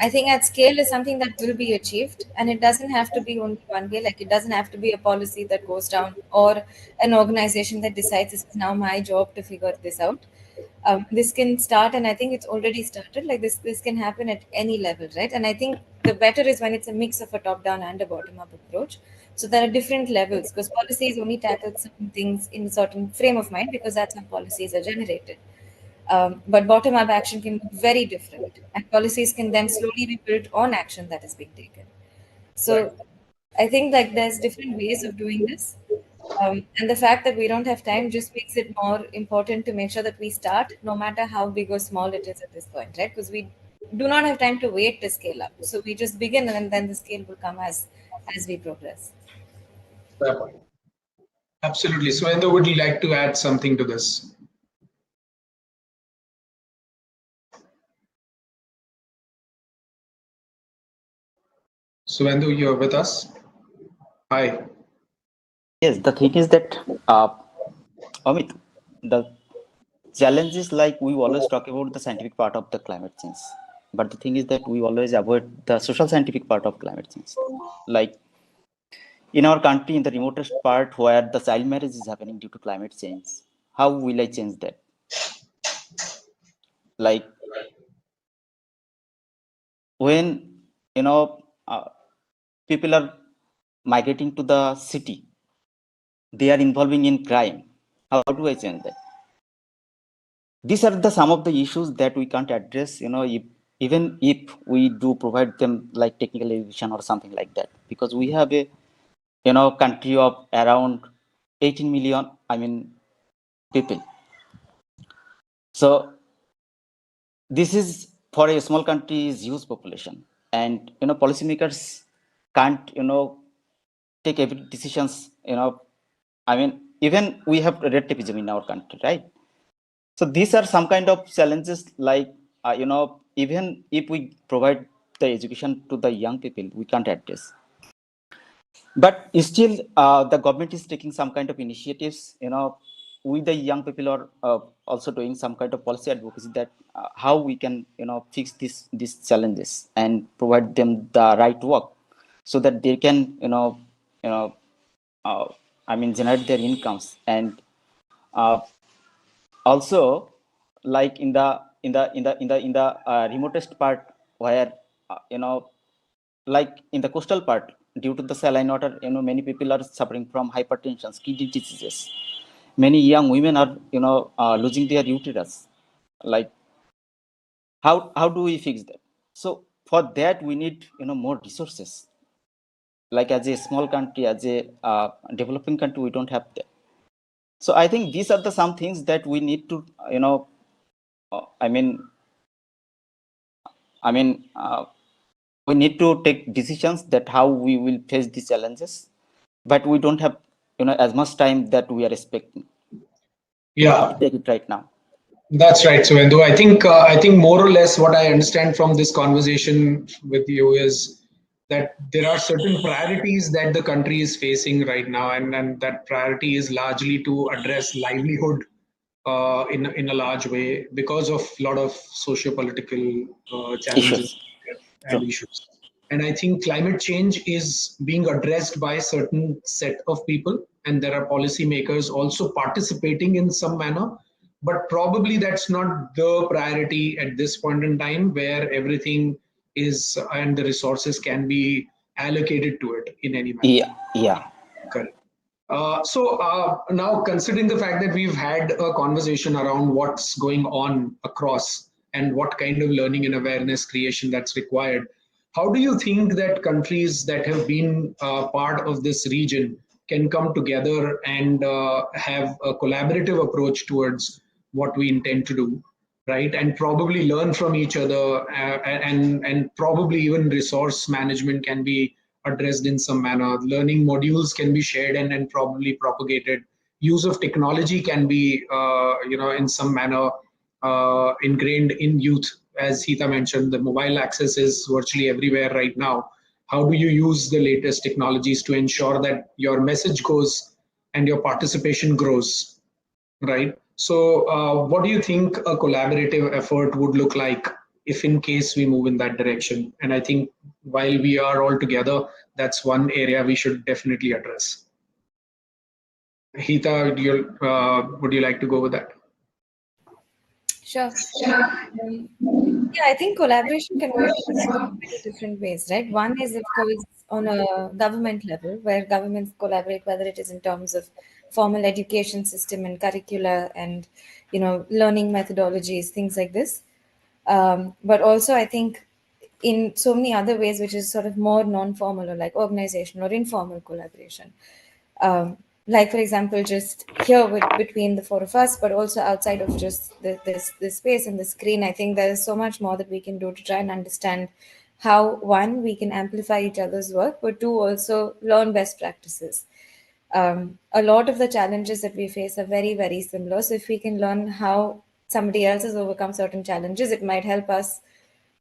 [SPEAKER 14] I think at scale is something that will be achieved, and it doesn't have to be only one way. Like, it doesn't have to be a policy that goes down or an organization that decides this is now my job to figure this out. This can start, and I think it's already started. Like, this can happen at any level, right? And I think the better is when it's a mix of a top-down and a bottom-up approach. So there are different levels, because policies only tackle certain things in a certain frame of mind, because that's how policies are generated. But bottom-up action can be very different, and policies can then slowly be built on action that is being taken. So I think like there's different ways of doing this. And the fact that we don't have time just makes it more important to make sure that we start, no matter how big or small it is at this point, right? Because we do not have time to wait to scale up. So we just begin, and then the scale will come as we progress.
[SPEAKER 13] Fair point. Absolutely. Swendhu, would you like to add something to this? Swendhu, you're with us? Hi.
[SPEAKER 16] Yes, the thing is that, Amit, the challenge is like we always talk about the scientific part of the climate change. But the thing is that we always avoid the social scientific part of climate change. Like in our country, in the remotest part where the child marriage is happening due to climate change, how will I change that? Like when, people are migrating to the city, they are involving in crime. How do I change that? These are some of the issues that we can't address, even if we do provide them like technical education or something like that, because we have a, country of around 18 million, people. So this is, for a small country, is huge population, and policymakers can't take every decisions. Even we have red tapeism in our country, right? So these are some kind of challenges. Like even if we provide the education to the young people, we can't address. But still, the government is taking some kind of initiatives. We the young people are also doing some kind of policy advocacy that how we can fix these challenges and provide them the right work, so that they can generate their incomes. And also, like in the remotest part where like in the coastal part, due to the saline water, many people are suffering from hypertension, kidney diseases. Many young women are losing their uterus. Like how do we fix that? So for that we need more resources. Like as a small country, as a developing country, we don't have that. So I think these are some things that we need to we need to take decisions that how we will face these challenges, but we don't have as much time that we are expecting.
[SPEAKER 13] Yeah,
[SPEAKER 16] take it right now.
[SPEAKER 13] That's right, Swendhu. I think more or less what I understand from this conversation with you is that there are certain priorities that the country is facing right now, and that priority is largely to address livelihood in a large way because of a lot of socio-political challenges and issues. And I think climate change is being addressed by a certain set of people, and there are policymakers also participating in some manner. But probably that's not the priority at this point in time, where everything is and the resources can be allocated to it in any manner.
[SPEAKER 16] Yeah.
[SPEAKER 13] Correct. So now, considering the fact that we've had a conversation around what's going on across and what kind of learning and awareness creation that's required, How do you think that countries that have been part of this region can come together and have a collaborative approach towards what we intend to do, right? And probably learn from each other, and probably even resource management can be addressed in some manner. Learning modules can be shared and probably propagated. Use of technology can be, in some manner ingrained in youth. As Hita mentioned, the mobile access is virtually everywhere right now. How do you use the latest technologies to ensure that your message goes and your participation grows, right? So what do you think a collaborative effort would look like if in case we move in that direction? And I think while we are all together, that's one area we should definitely address. Hita, would you like to go with that?
[SPEAKER 14] Sure. Yeah, I think collaboration can work in many different ways, right? One is, of course, on a government level, where governments collaborate, whether it is in terms of formal education system and curricula and, learning methodologies, things like this. But also, I think in so many other ways, which is sort of more non-formal or like organizational or informal collaboration. Like, for example, just here between the four of us, but also outside of just this space and the screen, I think there is so much more that we can do to try and understand how, one, we can amplify each other's work, but two, also learn best practices. A lot of the challenges that we face are very, very similar. So if we can learn how somebody else has overcome certain challenges, it might help us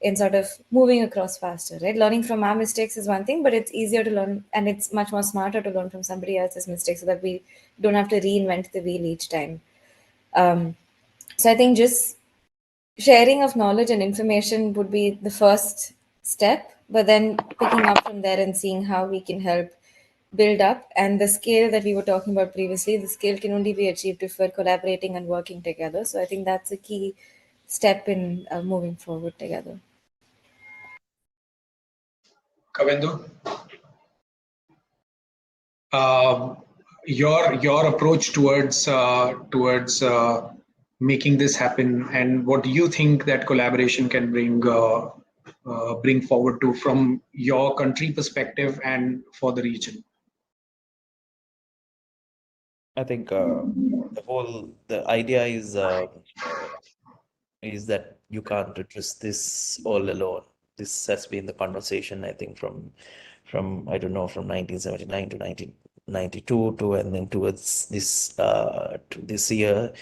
[SPEAKER 14] in sort of moving across faster, right? Learning from our mistakes is one thing, but it's easier to learn and it's much more smarter to learn from somebody else's mistakes so that we don't have to reinvent the wheel each time. So I think just sharing of knowledge and information would be the first step, but then picking up from there and seeing how we can help build up. And the scale that we were talking about previously, the scale can only be achieved if we're collaborating and working together. So I think that's a key step in moving forward together.
[SPEAKER 13] Kavendu, your approach towards making this happen, and what do you think that collaboration can bring forward to from your country perspective and for the region?
[SPEAKER 15] I think the idea is that you can't address this all alone. This has been the conversation, I think, from I don't know, from 1979 to 1992 to, and then towards this to this year,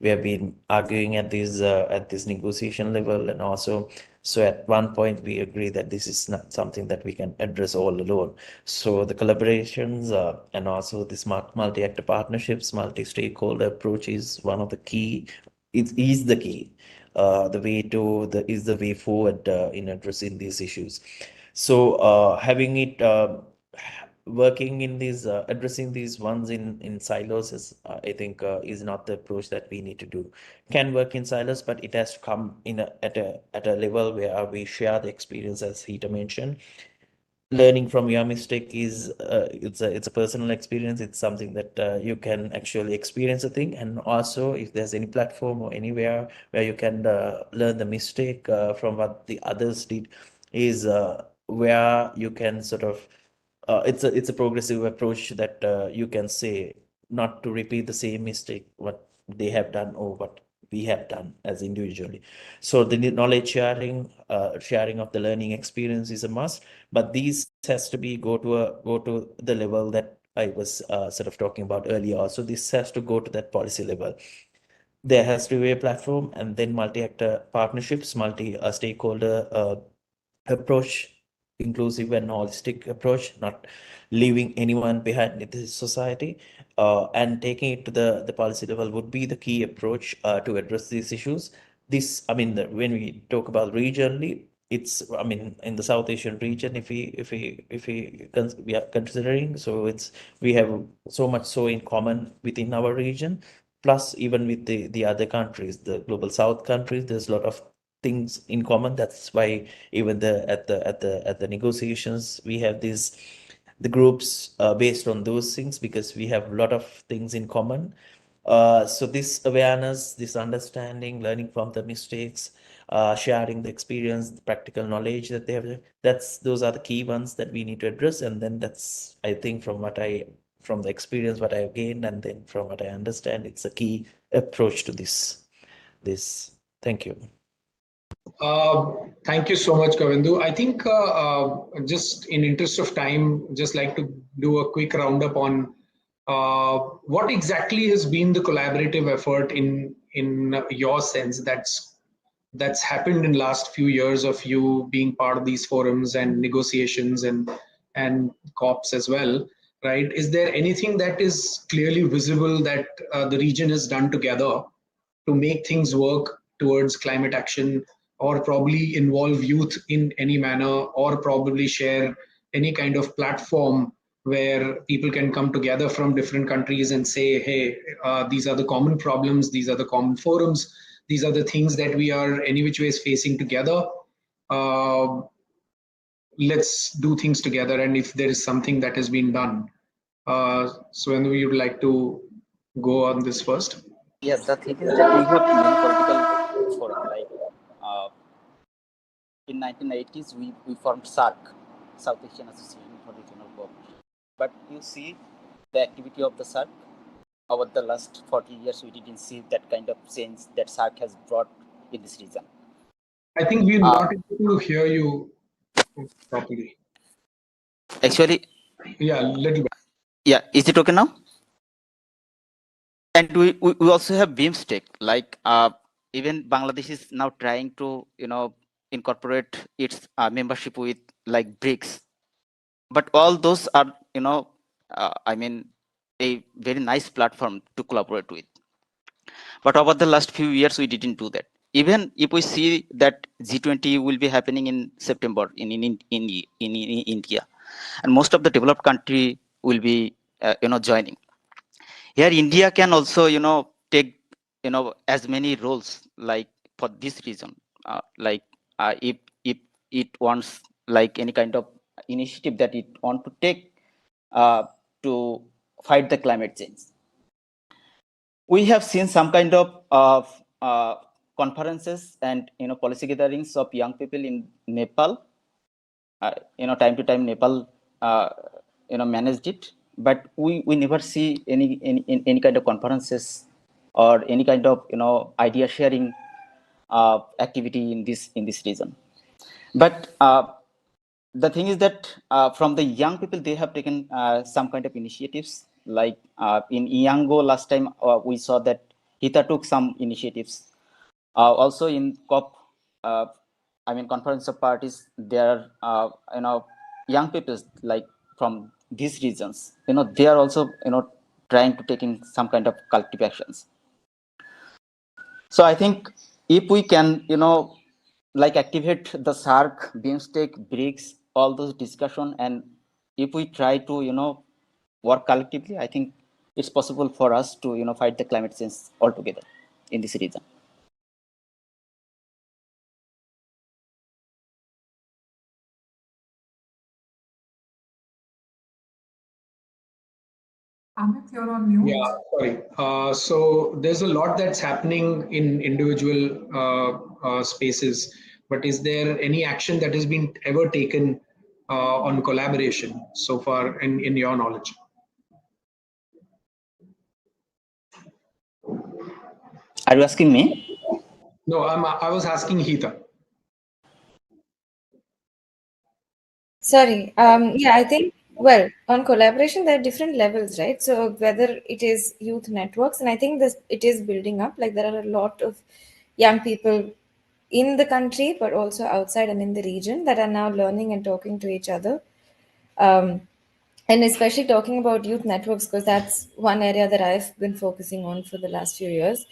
[SPEAKER 15] we have been arguing at this negotiation level, and also so at one point we agree that this is not something that we can address all alone. So the collaborations and also this multi-actor partnerships, multi-stakeholder approach is one of the key. It is the key. Is the way forward in addressing these issues. So having it working in these addressing these ones in silos is I think is not the approach that we need to do. Can work in silos, but it has to come in at a level where we share the experience, as Hita mentioned. Learning from your mistake is it's a personal experience. It's something that you can actually experience a thing, and also if there's any platform or anywhere where you can learn the mistake from what the others did, is where you can sort of it's a progressive approach that you can say not to repeat the same mistake what they have done or what we have done as individually. So the knowledge sharing of the learning experience is a must, but these has to be go to the level that I was sort of talking about earlier. So this has to go to that policy level. There has to be a platform, and then multi-actor partnerships, multi-stakeholder approach, inclusive and holistic approach, not leaving anyone behind in this society, and taking it to the policy level would be the key approach to address these issues. This, I mean, when we talk about regionally, it's, I mean, in the South Asian region, if we are considering, so we have so much so in common within our region, plus even with the other countries, the global South countries, there's a lot of things in common. That's why even at the negotiations we have the groups based on those things, because we have a lot of things in common. So this awareness, this understanding, learning from the mistakes, sharing the experience, the practical knowledge that they have. Those are the key ones that we need to address. And then that's, I think, from the experience what I've gained, and then from what I understand, it's a key approach to this. Thank you.
[SPEAKER 13] Thank you so much, Govindu. I think just in interest of time, just like to do a quick roundup on what exactly has been the collaborative effort in your sense that's happened in last few years of you being part of these forums and negotiations and COPs as well, right? Is there anything that is clearly visible that the region has done together to make things work towards climate action, or probably involve youth in any manner, or probably share any kind of platform where people can come together from different countries and say, hey, these are the common problems, these are the common forums, these are the things that we are any which ways facing together. Let's do things together. And if there is something that has been done. So when we would like to go on this first.
[SPEAKER 16] Yes, the thing is that we have many political forums. Like in 1980s, we formed SARC, South Asian Association for Regional Cooperation. But you see the activity of the SARC over the last 40 years, we didn't see that kind of change that SARC has brought in this region.
[SPEAKER 13] I think we're not able to hear you properly.
[SPEAKER 16] Actually,
[SPEAKER 13] yeah, a little bit.
[SPEAKER 16] Yeah, is it okay now? And we also have BIMSTEC, like even Bangladesh is now trying to, incorporate its membership with like BRICS. But all those are, I mean, a very nice platform to collaborate with. But over the last few years, we didn't do that. Even if we see that G20 will be happening in September in India, and most of the developed country will be, joining. Here, India can also, take, as many roles like for this region, if it wants like any kind of initiative that it want to take to fight the climate change. We have seen some kind of conferences and policy gatherings of young people in Nepal. Time to time Nepal managed it, but we never see any kind of conferences or any kind of idea sharing activity in this region. But the thing is that from the young people, they have taken some kind of initiatives. Like in Iyango last time, we saw that HITA took some initiatives. Also in COP, Conference of Parties, there are young people like from these regions. They are also trying to take in some kind of collective actions. So I think if we can like activate the SARC, BIMSTEC, BRICS, all those discussion, and if we try to work collectively, I think it's possible for us to fight the climate change altogether in this region.
[SPEAKER 1] Amit, you're on mute.
[SPEAKER 13] Yeah, sorry. So there's a lot that's happening in individual spaces, but is there any action that has been ever taken on collaboration so far in your knowledge?
[SPEAKER 16] Are you asking me?
[SPEAKER 13] No, I was asking HITA.
[SPEAKER 14] Sorry. Yeah, I think, well, on collaboration, there are different levels, right? So whether it is youth networks, and I think it is building up, like there are a lot of young people in the country, but also outside and in the region that are now learning and talking to each other. And especially talking about youth networks, because that's one area that I've been focusing on for the last few years.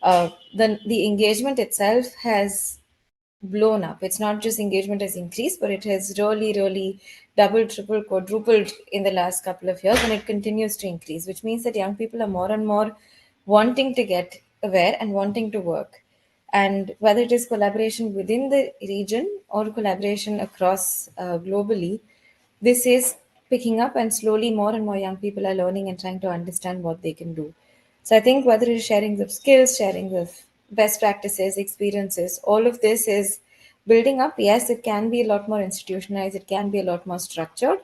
[SPEAKER 14] The engagement itself has blown up. It's not just engagement has increased, but it has really doubled, tripled, quadrupled in the last couple of years, and it continues to increase, which means that young people are more and more wanting to get aware and wanting to work. And whether it is collaboration within the region or collaboration across globally, this is picking up, and slowly more and more young people are learning and trying to understand what they can do. So I think whether it's sharing of skills, sharing of best practices, experiences, all of this is building up. Yes, it can be a lot more institutionalized, it can be a lot more structured,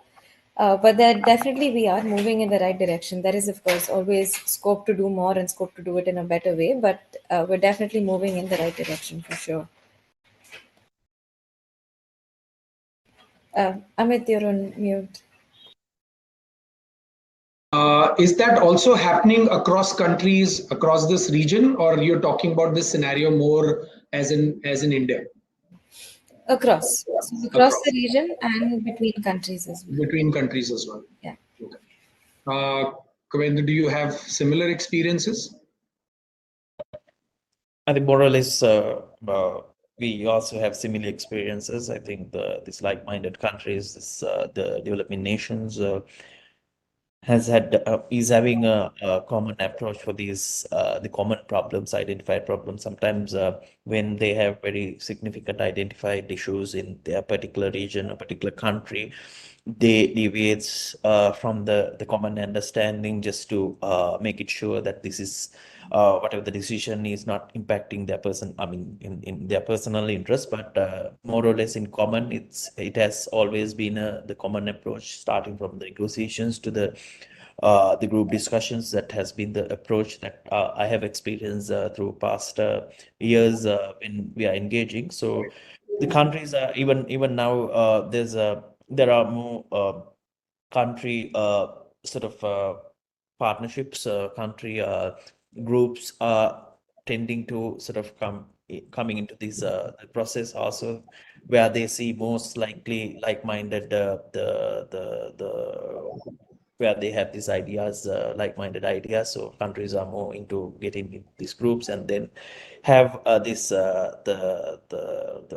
[SPEAKER 14] but that definitely we are moving in the right direction. There is, of course, always scope to do more and scope to do it in a better way, but we're definitely moving in the right direction for sure. Amit, you're on mute.
[SPEAKER 13] Is that also happening across countries, across this region, or you're talking about this scenario more as in India?
[SPEAKER 14] Across. So across the region and between countries as well.
[SPEAKER 13] Between countries as well.
[SPEAKER 14] Yeah.
[SPEAKER 13] Okay. Kavendra, do you have similar experiences?
[SPEAKER 15] I think more or less we also have similar experiences. I think these like-minded countries, the developing nations is having a common approach for these the common problems, identified problems. Sometimes when they have very significant identified issues in their particular region or particular country, they deviates from the common understanding just to make it sure that this is whatever the decision is not impacting their person. I mean, in their personal interest, but more or less in common. It has always been the common approach, starting from the negotiations to the group discussions. That has been the approach that I have experienced through past years when we are engaging. So the countries are even now there are more country sort of partnerships, country groups are tending to sort of coming into this process also, where they see most likely like-minded where they have these ideas, like-minded ideas. So countries are more into getting in these groups and then have the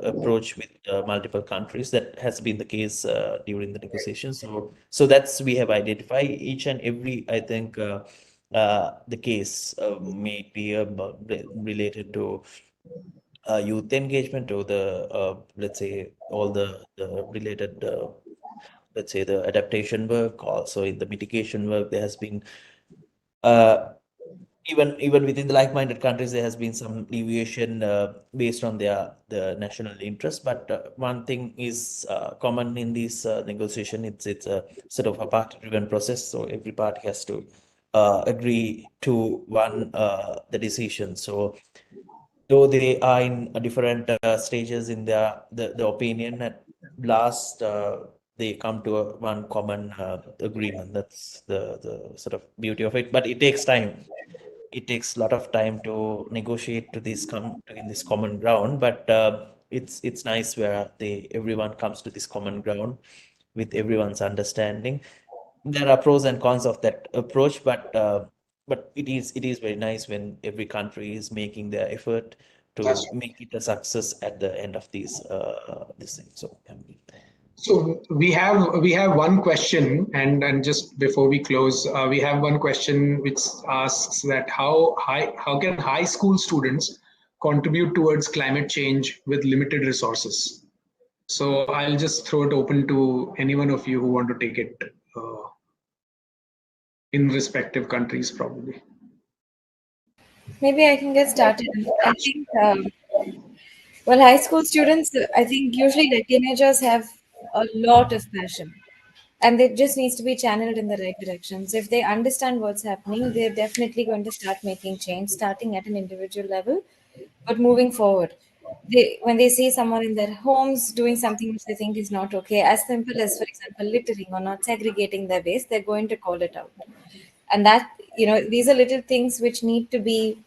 [SPEAKER 15] approach with multiple countries. That has been the case during the negotiations. So that's we have identified each and every. I think the case may be related to youth engagement or the let's say all the related. Let's say the adaptation work, also in the mitigation work, there has been even within the like-minded countries, there has been some deviation based on the national interest. But one thing is common in this negotiation. It's a sort of a party-driven process, so every party has to agree to the decision. So though they are in different stages in the opinion, at last they come to one common agreement. That's the sort of beauty of it. But it takes time. It takes a lot of time to negotiate to this in this common ground. But it's nice where everyone comes to this common ground with everyone's understanding. There are pros and cons of that approach, but it is very nice when every country is making their effort to make it a success at the end of this thing.
[SPEAKER 13] So we have one question, and just before we close, we have one question which asks that how can high school students contribute towards climate change with limited resources? So I'll just throw it open to any one of you who want to take it in respective countries, probably.
[SPEAKER 14] Maybe I can get started. I think, well, high school students, I think usually the teenagers have a lot of passion and it just needs to be channeled in the right direction. So if they understand what's happening, they're definitely going to start making change, starting at an individual level, but moving forward. When they see someone in their homes doing something which they think is not okay, as simple as, for example, littering or not segregating their waste, they're going to call it out. And that, these are little things which need to be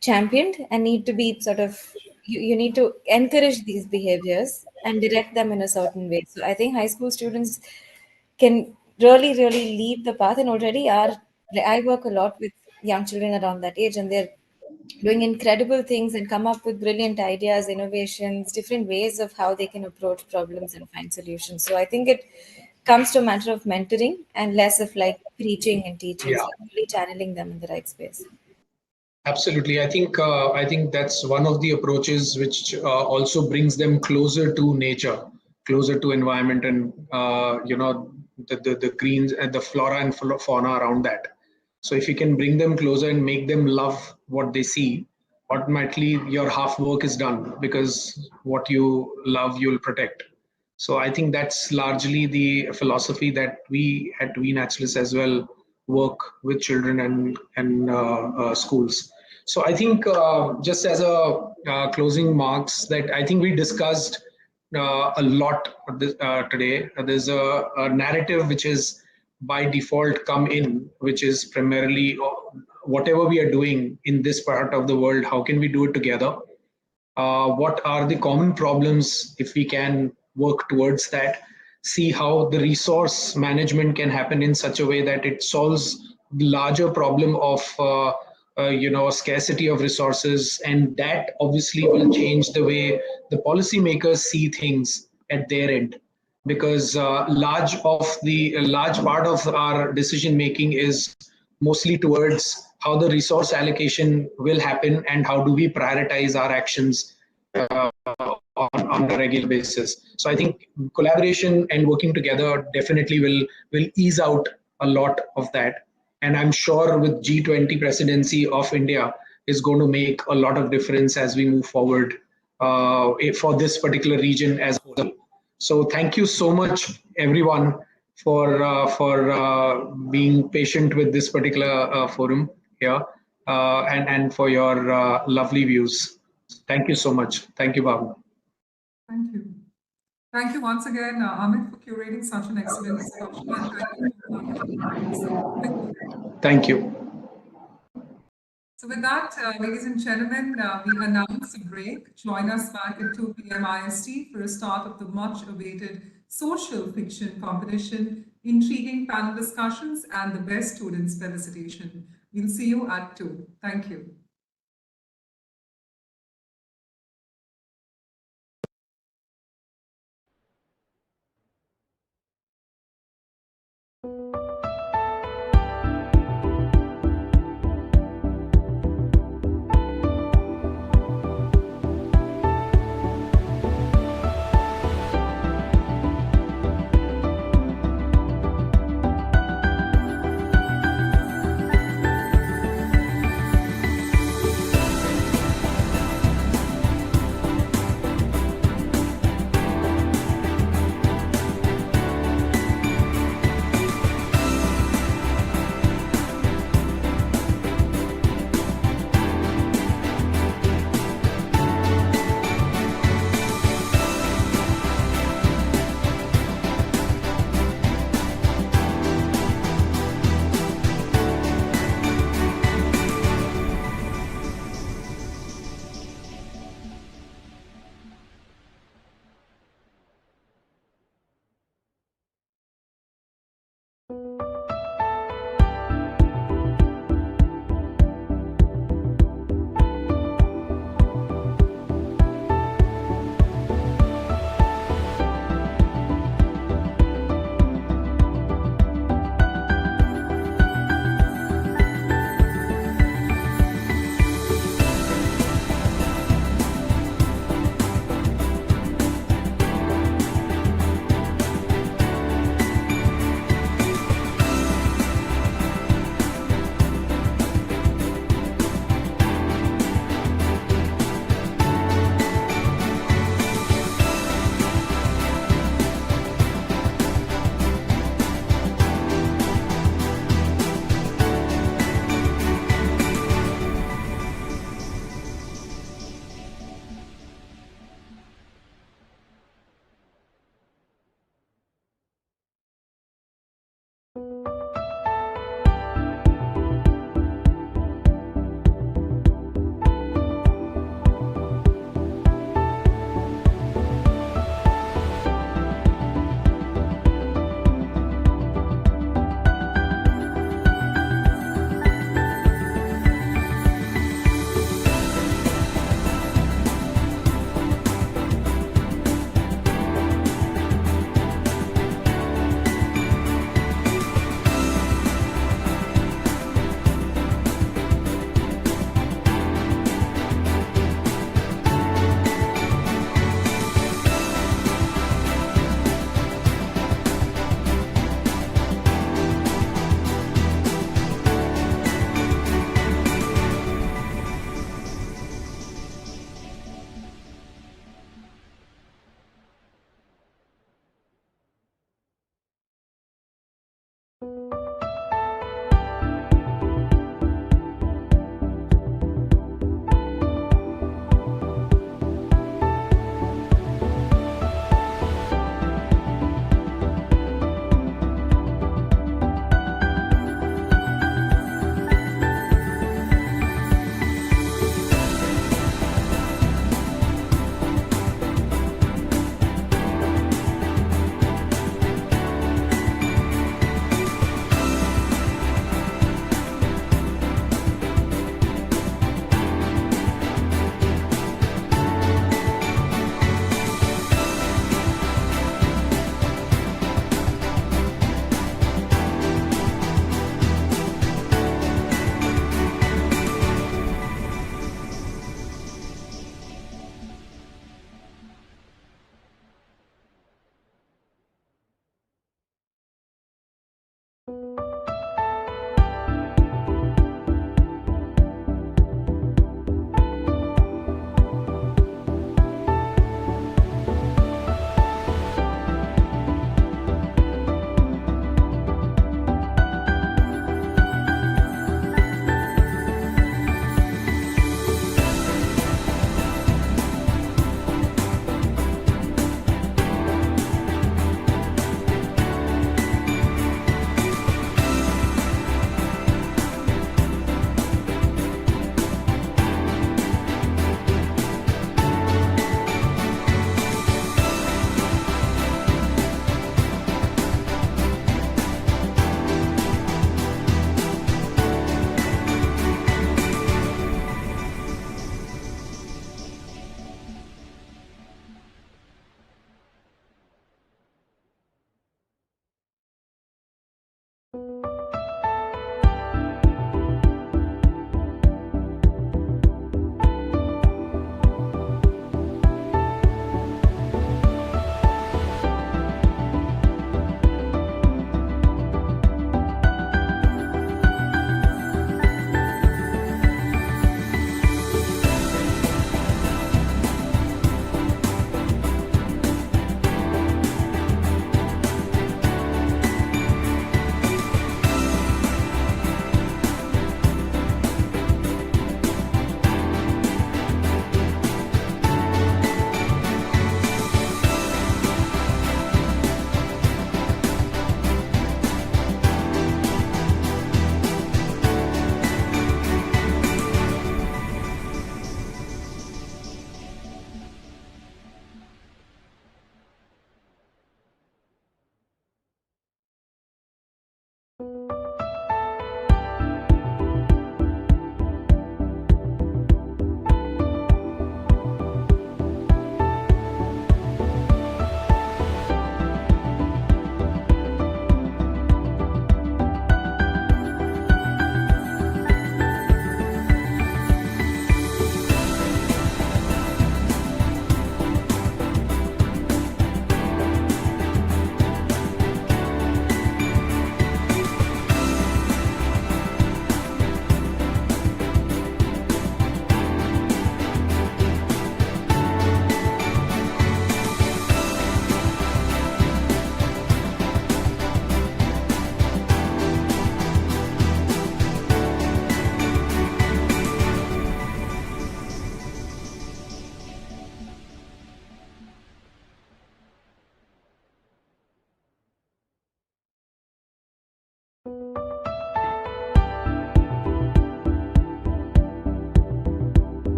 [SPEAKER 14] championed and need to be sort of, you need to encourage these behaviors and direct them in a certain way. So I think high school students can really, really lead the path, and already I work a lot with young children around that age, and they're doing incredible things and come up with brilliant ideas, innovations, different ways of how they can approach problems and find solutions. So I think it comes to a matter of mentoring and less of like preaching and teaching, so really channeling them in the right space.
[SPEAKER 13] Absolutely. I think that's one of the approaches which also brings them closer to nature, closer to environment, and the greens and the flora and fauna around that. So if you can bring them closer and make them love what they see, automatically your half work is done, because what you love, you'll protect. So I think that's largely the philosophy that we at We Naturalists as well work with children and schools. So I think just as a closing marks, that I think we discussed a lot today. There's a narrative which is by default come in, which is primarily whatever we are doing in this part of the world, how can we do it together? What are the common problems if we can work towards that? See how the resource management can happen in such a way that it solves the larger problem of scarcity of resources, and that obviously will change the way the policymakers see things at their end, because large part of our decision making is mostly towards how the resource allocation will happen and how do we prioritize our actions on a regular basis. So I think collaboration and working together definitely will ease out a lot of that. And I'm sure with G20 presidency of India is going to make a lot of difference as we move forward for this particular region as well. So thank you so much, everyone, for being patient with this particular forum here and for your lovely views. Thank you so much. Thank you, Babu.
[SPEAKER 1] Thank you. Thank you once again, Amit, for curating such an excellent discussion.
[SPEAKER 13] Thank you.
[SPEAKER 1] So with that, ladies and gentlemen, we announce a break. Join us back at 2 p.m. IST for a start of the much-awaited social fiction competition, intriguing panel discussions, and the best students felicitation. We'll see you at 2. Thank you.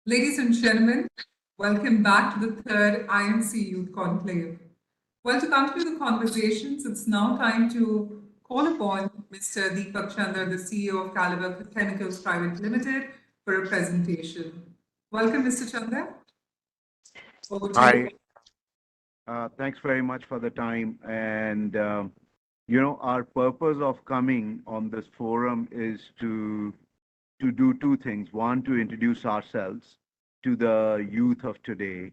[SPEAKER 1] Ladies and gentlemen, welcome back to the third IMC Youth Conclave. Well, to continue the conversations, it's now time to call upon Mr. Deepak Chandra, the CEO of Caliber Chemicals Private Limited, for a presentation. Welcome, Mr. Chandra. Over to you.
[SPEAKER 17] Hi. Thanks very much for the time. And, our purpose of coming on this forum is to do two things. One, to introduce ourselves to the youth of today,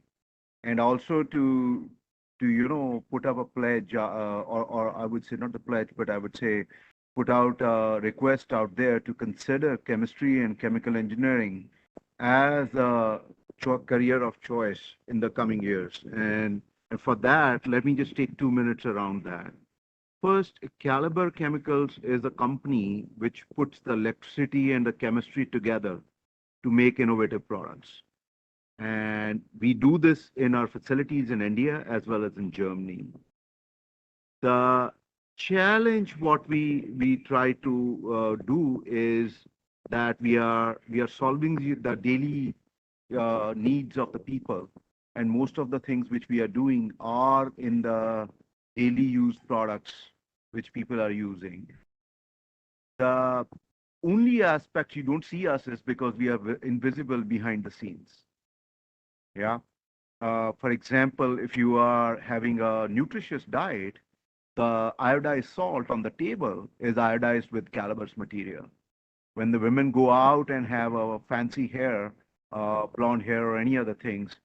[SPEAKER 17] and also to put up a pledge, or I would say not the pledge, but I would say put out a request out there to consider chemistry and chemical engineering as a career of choice in the coming years. And for that, let me just take 2 minutes around that. First, Caliber Chemicals is a company which puts the electricity and the chemistry together to make innovative products. And we do this in our facilities in India as well as in Germany. The challenge what we try to do is that we are solving the daily needs of the people, and most of the things which we are doing are in the daily use products which people are using. The only aspect you don't see us is because we are invisible behind the scenes. Yeah. For example, if you are having a nutritious diet, the iodized salt on the table is iodized with Caliber's material. When the women go out and have a fancy hair, blonde hair or any other things,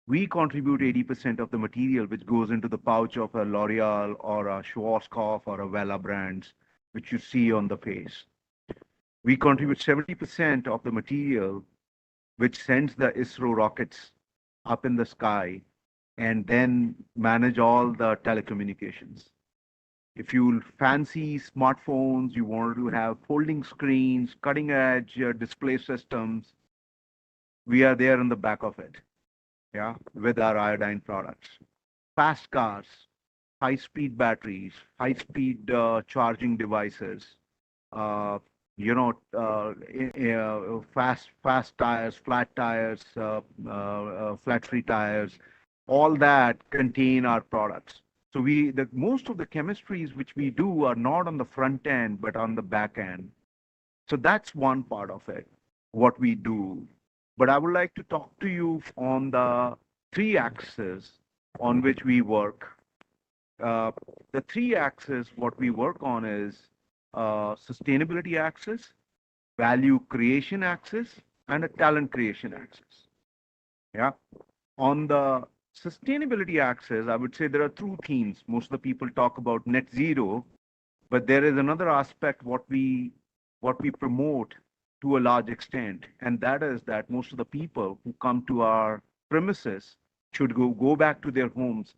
[SPEAKER 17] we contribute 80% of the material which goes into the pouch of a L'Oreal or a Schwarzkopf or a Wella brands, which you see on the face. We contribute 70% of the material which sends the ISRO rockets up in the sky and then manage all the telecommunications. If you fancy smartphones, you want to have folding screens, cutting edge display systems, we are there in the back of it. Yeah, with our iodine products. Fast cars, high-speed batteries, high-speed charging devices, fast tires, flat tires, flat-free tires, all that contain our products. So most of the chemistries which we do are not on the front end, but on the back end. So that's one part of it, what we do. But I would like to talk to you on the three axes on which we work. The three axes, what we work on is sustainability axis, value creation axis, and a talent creation axis. Yeah. On the sustainability axis, I would say there are two themes. Most of the people talk about net zero, but there is another aspect what we promote to a large extent, and that is that most of the people who come to our premises should go back to their homes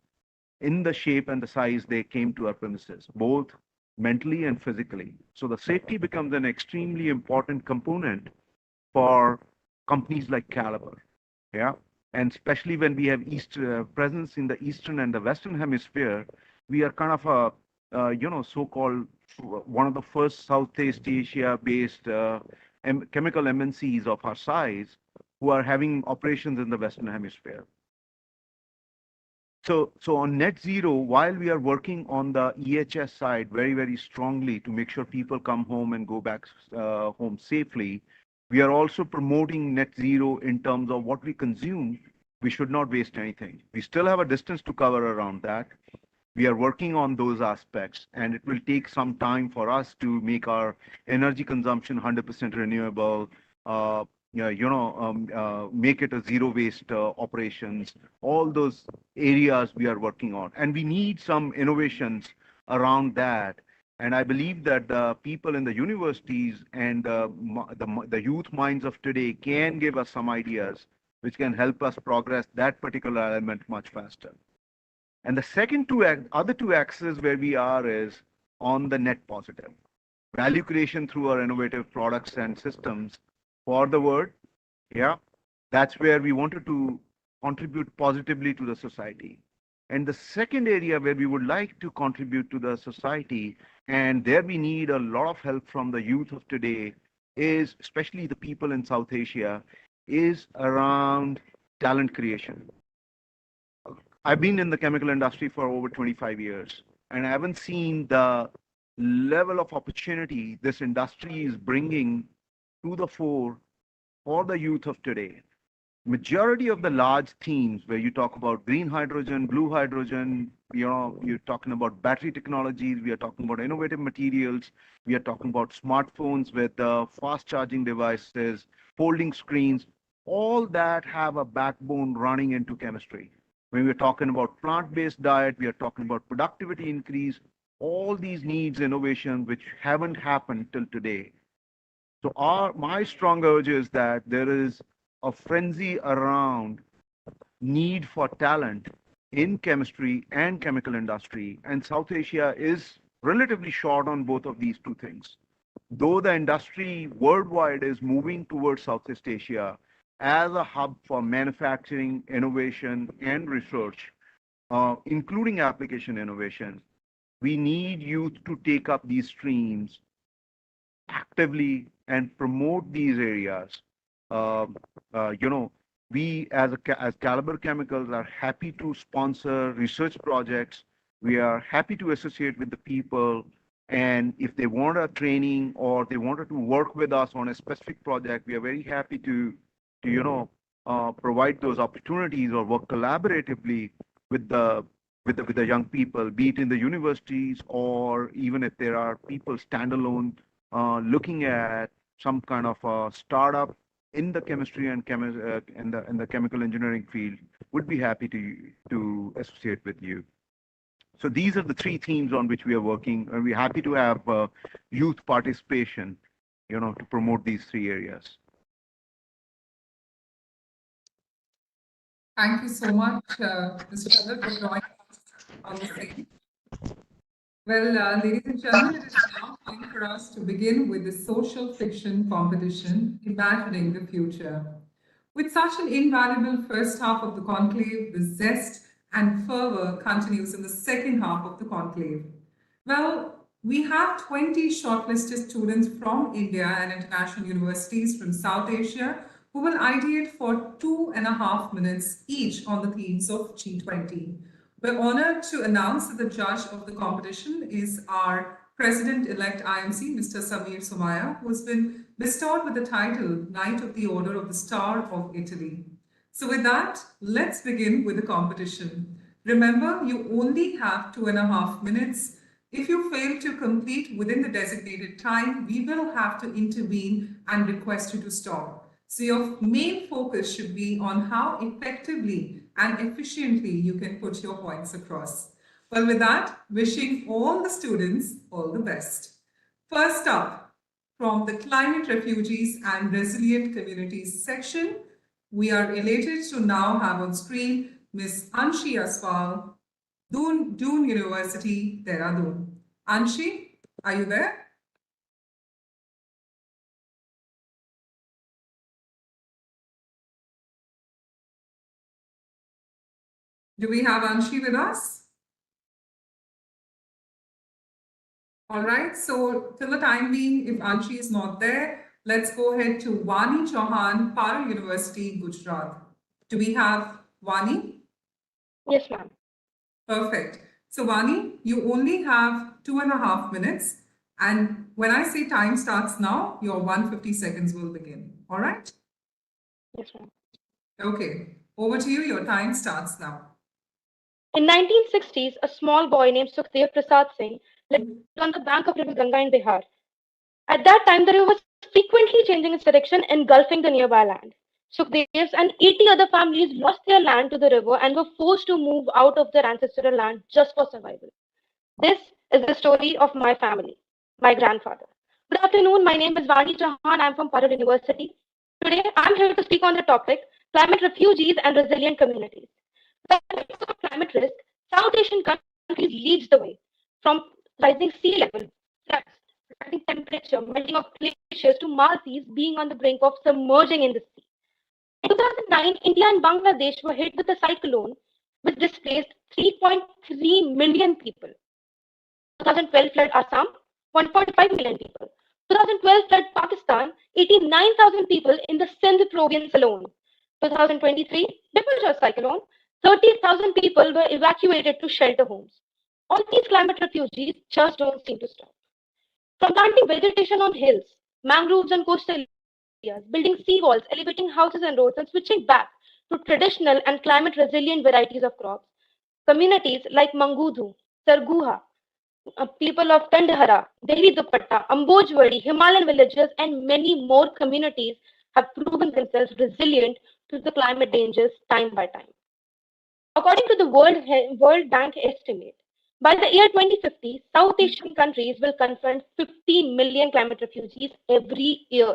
[SPEAKER 17] in the shape and the size they came to our premises, both mentally and physically. So the safety becomes an extremely important component for companies like Caliber. Yeah. And especially when we have presence in the Eastern and the Western hemisphere, we are kind of a, so-called one of the first Southeast Asia-based chemical MNCs of our size who are having operations in the Western hemisphere. So on net zero, while we are working on the EHS side very, very strongly to make sure people come home and go back home safely, we are also promoting net zero in terms of what we consume. We should not waste anything. We still have a distance to cover around that. We are working on those aspects, and it will take some time for us to make our energy consumption 100% renewable, make it a zero waste operations. All those areas we are working on, and we need some innovations around that. And I believe that the people in the universities and the youth minds of today can give us some ideas which can help us progress that particular element much faster. And the other two axes where we are is on the net positive. Value creation through our innovative products and systems for the world. Yeah, that's where we wanted to contribute positively to the society. And the second area where we would like to contribute to the society, and there we need a lot of help from the youth of today, is especially the people in South Asia, is around talent creation. I've been in the chemical industry for over 25 years, and I haven't seen the level of opportunity this industry is bringing to the fore for the youth of today. Majority of the large themes where you talk about green hydrogen, blue hydrogen, you're talking about battery technologies, we are talking about innovative materials, we are talking about smartphones with fast charging devices, folding screens, all that have a backbone running into chemistry. When we're talking about plant-based diet, we are talking about productivity increase, all these needs innovation which haven't happened till today. So my strong urge is that there is a frenzy around need for talent in chemistry and chemical industry, and South Asia is relatively short on both of these two things. Though the industry worldwide is moving towards Southeast Asia as a hub for manufacturing, innovation, and research, including application innovation, we need youth to take up these streams actively and promote these areas. We as Caliber Chemicals are happy to sponsor research projects. We are happy to associate with the people, and if they want a training or they wanted to work with us on a specific project, we are very happy to provide those opportunities or work collaboratively with the young people, be it in the universities or even if there are people standalone looking at some kind of a startup in the chemistry and in the chemical engineering field, would be happy to associate with you. So these are the three themes on which we are working, and we're happy to have youth participation, to promote these three areas.
[SPEAKER 1] Thank you so much, Mr. Chandra, for joining us on the stage. Well, ladies and gentlemen, it is now time for us to begin with the social fiction competition, Imagining the Future. With such an invaluable first half of the conclave, the zest and fervor continues in the second half of the conclave. Well, we have 20 shortlisted students from India and international universities from South Asia who will ideate for 2.5 minutes each on the themes of G20. We're honored to announce that the judge of the competition is our President-elect IMC, Mr. Samir Somaya, who has been bestowed with the title Knight of the Order of the Star of Italy. So with that, let's begin with the competition. Remember, you only have 2.5 minutes. If you fail to complete within the designated time, we will have to intervene and request you to stop. So your main focus should be on how effectively and efficiently you can put your points across. Well, with that, wishing all the students all the best. First up, from the Climate Refugees and Resilient Communities section, we are elated to now have on screen Ms. Anshi Aswal, Doon University, Dehradun. Anshi, are you there? Do we have Anshi with us? All right, so till the time being, if Anshi is not there, let's go ahead to Vani Chauhan, Parul University, Gujarat. Do we have Vani?
[SPEAKER 18] Yes, ma'am.
[SPEAKER 1] Perfect. So Vani, you only have 2.5 minutes. And when I say time starts now, your 150 seconds will begin. All right?
[SPEAKER 18] Yes, ma'am.
[SPEAKER 1] Okay, over to you. Your time starts now.
[SPEAKER 18] In 1960s, a small boy named Sukhdev Prasad Singh lived on the bank of River Ganga in Bihar. At that time, the river was frequently changing its direction, engulfing the nearby land. Sukhdev's and 80 other families lost their land to the river and were forced to move out of their ancestral land just for survival. This is the story of my family, my grandfather. Good afternoon, my name is Vani Chauhan. I'm from Parul University. Today, I'm here to speak on the topic, climate refugees and resilient communities. Because of climate risk, South Asian countries leads the way, from rising sea level, rising temperature, melting of glaciers to Maldives being on the brink of submerging in the sea. In 2009, India and Bangladesh were hit with a cyclone which displaced 3.3 million people. 2012 flood Assam, 1.5 million people. 2012 flood Pakistan, 89,000 people in the Sindh province alone. 2023 Biparjoy cyclone, 30,000 people were evacuated to shelter homes. All these climate refugees just don't seem to stop. From planting vegetation on hills, mangroves and coastal areas, building seawalls, elevating houses and roads, and switching back to traditional and climate resilient varieties of crops, communities like Mangudhu, Sarguha, people of Tandhara, Dehri Dupatta, Ambojwadi, Himalayan villages, and many more communities have proven themselves resilient to the climate dangers time by time. According to the World Bank estimate, by the year 2050, South Asian countries will confront 15 million climate refugees every year.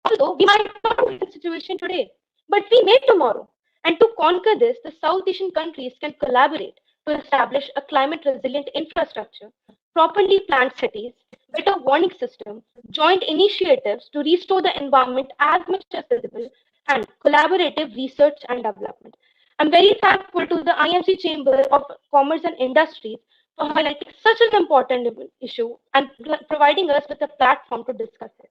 [SPEAKER 18] Although we might not be in this situation today, but we may tomorrow. And to conquer this, the South Asian countries can collaborate to establish a climate resilient infrastructure, properly planned cities, better warning system, joint initiatives to restore the environment as much as possible, and collaborative research and development. I'm very thankful to the IMC Chamber of Commerce and Industries for highlighting such an important issue and providing us with a platform to discuss it.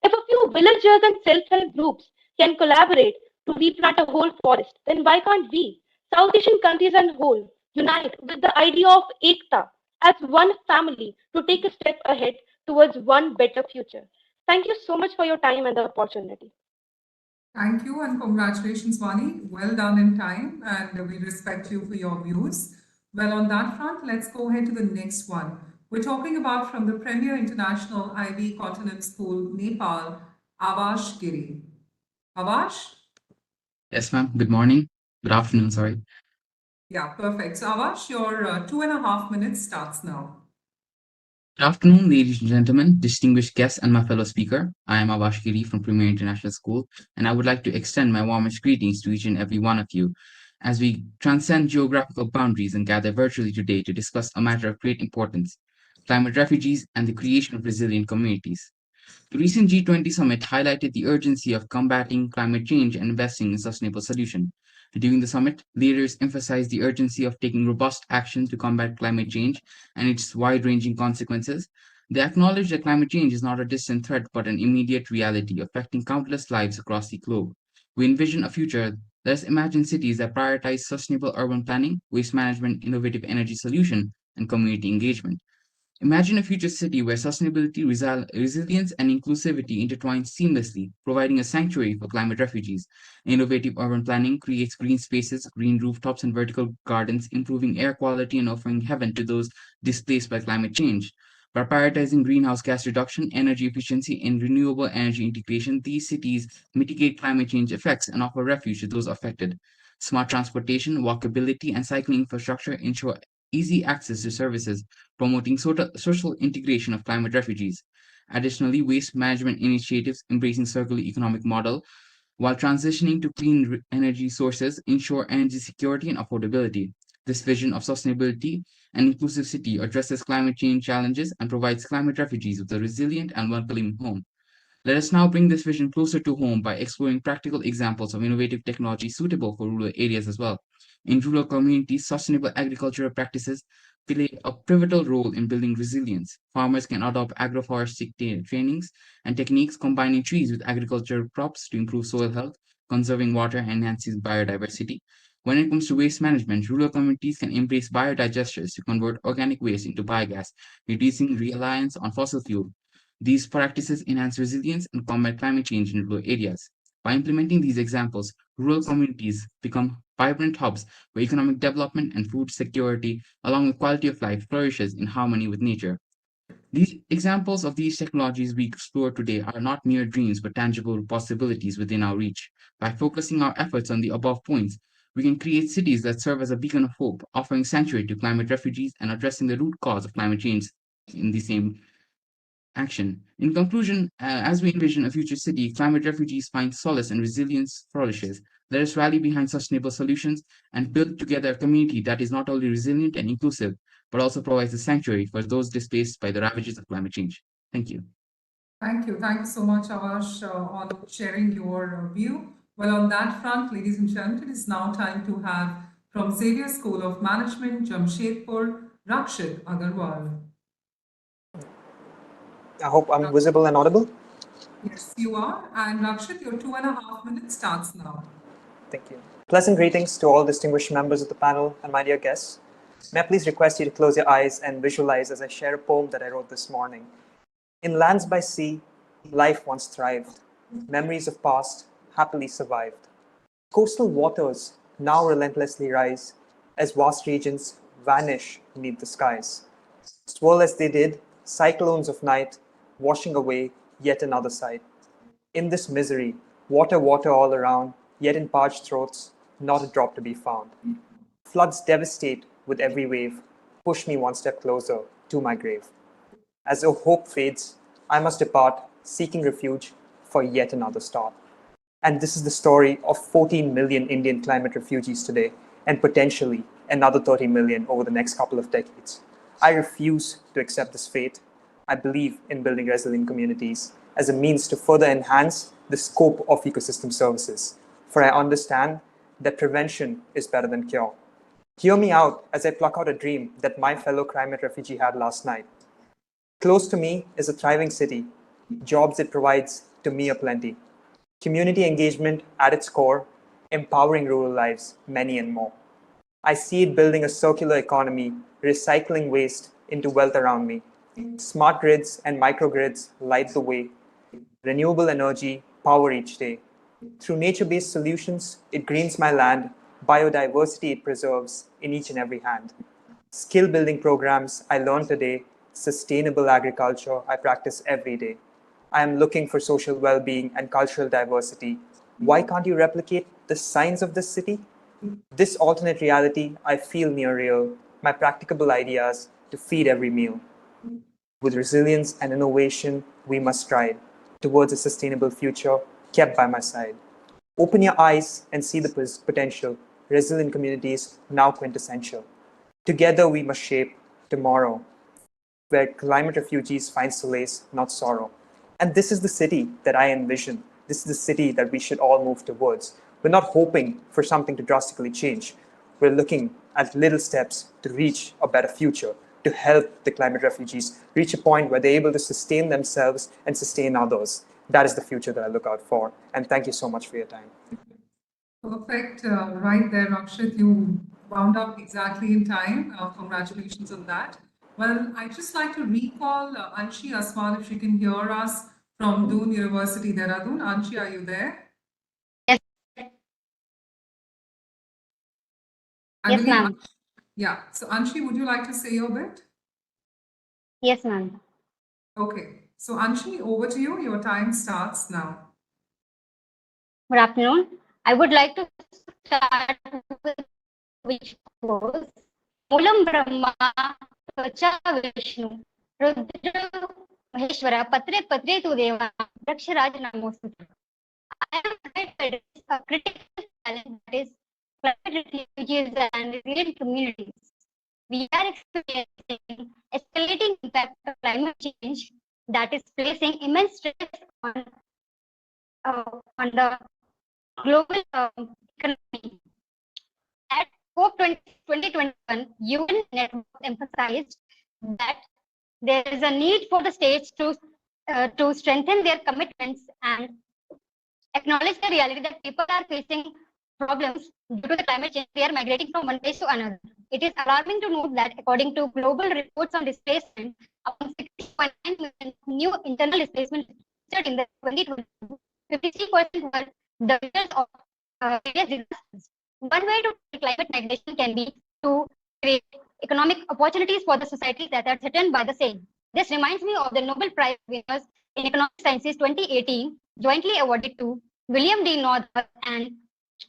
[SPEAKER 18] If a few villagers and self-help groups can collaborate to replant a whole forest, then why can't we, South Asian countries as a whole, unite with the idea of Ekta as one family to take a step ahead towards one better future? Thank you so much for your time and the opportunity.
[SPEAKER 1] Thank you and congratulations, Vani. Well done in time, and we respect you for your views. Well, on that front, let's go ahead to the next one. We're talking about from the Premier International IB Continent School, Nepal, Avash Giri. Avash?
[SPEAKER 19] Yes, ma'am. Good morning. Good afternoon, sorry.
[SPEAKER 1] Yeah, perfect. So Avash, your 2.5 minutes starts now.
[SPEAKER 19] Good afternoon, ladies and gentlemen, distinguished guests, and my fellow speaker. I am Avash Giri from Premier International School, and I would like to extend my warmest greetings to each and every one of you as we transcend geographical boundaries and gather virtually today to discuss a matter of great importance, climate refugees and the creation of resilient communities. The recent G20 summit highlighted the urgency of combating climate change and investing in sustainable solutions. During the summit, leaders emphasized the urgency of taking robust action to combat climate change and its wide-ranging consequences. They acknowledged that climate change is not a distant threat but an immediate reality affecting countless lives across the globe. We envision a future. Let us imagine cities that prioritize sustainable urban planning, waste management, innovative energy solution, and community engagement. Imagine a future city where sustainability, resilience, and inclusivity intertwine seamlessly, providing a sanctuary for climate refugees. Innovative urban planning creates green spaces, green rooftops, and vertical gardens, improving air quality and offering heaven to those displaced by climate change. By prioritizing greenhouse gas reduction, energy efficiency, and renewable energy integration, these cities mitigate climate change effects and offer refuge to those affected. Smart transportation, walkability, and cycling infrastructure ensure easy access to services, promoting social integration of climate refugees. Additionally, waste management initiatives embracing circular economic model while transitioning to clean energy sources ensure energy security and affordability. This vision of sustainability and inclusive city addresses climate change challenges and provides climate refugees with a resilient and welcoming home. Let us now bring this vision closer to home by exploring practical examples of innovative technology suitable for rural areas as well. In rural communities, sustainable agricultural practices play a pivotal role in building resilience. Farmers can adopt agroforestry trainings and techniques combining trees with agricultural crops to improve soil health, conserving water, and enhancing biodiversity. When it comes to waste management, rural communities can embrace biodigesters to convert organic waste into biogas, reducing reliance on fossil fuel. These practices enhance resilience and combat climate change in rural areas. By implementing these examples, rural communities become vibrant hubs where economic development and food security, along with quality of life, flourishes in harmony with nature. These examples of these technologies we explore today are not mere dreams but tangible possibilities within our reach. By focusing our efforts on the above points, we can create cities that serve as a beacon of hope, offering sanctuary to climate refugees and addressing the root cause of climate change in the same action. In conclusion, as we envision a future city, climate refugees find solace and resilience flourishes. Let us rally behind sustainable solutions and build together a community that is not only resilient and inclusive, but also provides a sanctuary for those displaced by the ravages of climate change. Thank you.
[SPEAKER 1] Thank you. Thank you so much, Avash, on sharing your view. Well, on that front, ladies and gentlemen, it is now time to have From Xavier School of Management, Jamshedpur, Rakshit Agarwal.
[SPEAKER 20] I hope I'm visible and audible.
[SPEAKER 1] Yes, you are. And Rakshit, your 2.5 minutes starts now.
[SPEAKER 20] Thank you. Pleasant greetings to all distinguished members of the panel and my dear guests. May I please request you to close your eyes and visualize as I share a poem that I wrote this morning. In lands by sea, life once thrived. Memories of past happily survived. Coastal waters now relentlessly rise as vast regions vanish beneath the skies. Swirl as they did, cyclones of night, washing away yet another sight. In this misery, water, water all around, yet in parched throats, not a drop to be found. Floods devastate with every wave, push me one step closer to my grave. As though hope fades, I must depart, seeking refuge for yet another start. And this is the story of 14 million Indian climate refugees today, and potentially another 30 million over the next couple of decades. I refuse to accept this fate. I believe in building resilient communities as a means to further enhance the scope of ecosystem services. For I understand that prevention is better than cure. Hear me out as I pluck out a dream that my fellow climate refugee had last night. Close to me is a thriving city. Jobs it provides to me aplenty. Community engagement at its core, empowering rural lives, many and more. I see it building a circular economy, recycling waste into wealth around me. Smart grids and microgrids light the way. Renewable energy power each day. Through nature-based solutions, it greens my land. Biodiversity it preserves in each and every hand. Skill building programs I learned today. Sustainable agriculture I practice every day. I am looking for social well-being and cultural diversity. Why can't you replicate the signs of this city? This alternate reality I feel near real. My practicable ideas to feed every meal. With resilience and innovation, we must strive towards a sustainable future kept by my side. Open your eyes and see the potential. Resilient communities now quintessential. Together we must shape tomorrow, where climate refugees find solace, not sorrow. And this is the city that I envision. This is the city that we should all move towards. We're not hoping for something to drastically change. We're looking at little steps to reach a better future, to help the climate refugees reach a point where they're able to sustain themselves and sustain others. That is the future that I look out for. And thank you so much for your time.
[SPEAKER 1] Perfect. Right there, Rakshit. You wound up exactly in time. Congratulations on that. Well, I'd just like to recall Anshi Aswal, if she can hear us from Doon University, Dehradun. Anshi, are you there?
[SPEAKER 18] Yes. Yes, ma'am.
[SPEAKER 1] Yeah. So, Anshi, would you like to say your bit?
[SPEAKER 18] Yes, ma'am.
[SPEAKER 1] Okay. So, Anshi, over to you. Your time starts now.
[SPEAKER 18] Good afternoon. I would like to start with which goes Mulam Brahma Tvacha Vishnu Rudra Maheshwara Patre Patre Tu Deva Daksharaj Namosutra. I am afraid a critical challenge that is climate refugees and resilient communities. We are experiencing escalating impact of climate change that is placing immense stress on the global economy. At COP 2021, UN network emphasized that there is a need for the states to strengthen their commitments and acknowledge the reality that people are facing problems due to the climate change. They are migrating from one place to another. It is alarming to note that according to global reports on displacement, among 60.9 million new internal displacement registered in the 2022, 53% were the result of various disasters. One way to climate migration can be to create economic opportunities for the societies that are threatened by the same. This reminds me of the Nobel Prize winners in Economic Sciences 2018, jointly awarded to William D. Norther and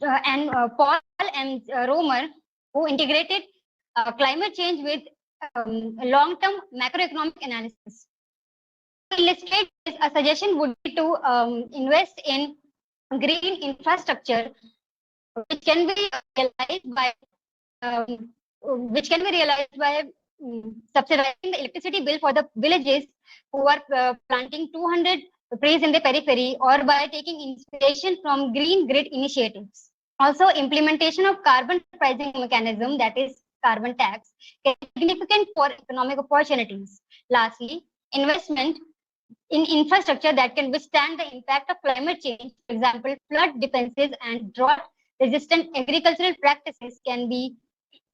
[SPEAKER 18] Paul M. Romer, who integrated climate change with long-term macroeconomic analysis. To illustrate this, a suggestion would be to invest in green infrastructure, which can be realized by subsidizing the electricity bill for the villages who are planting 200 trees in the periphery, or by taking inspiration from green grid initiatives.
[SPEAKER 21] Also, implementation of carbon pricing mechanism, that is carbon tax, can be significant for economic opportunities. Lastly, investment in infrastructure that can withstand the impact of climate change, for example, flood defenses and drought-resistant agricultural practices can be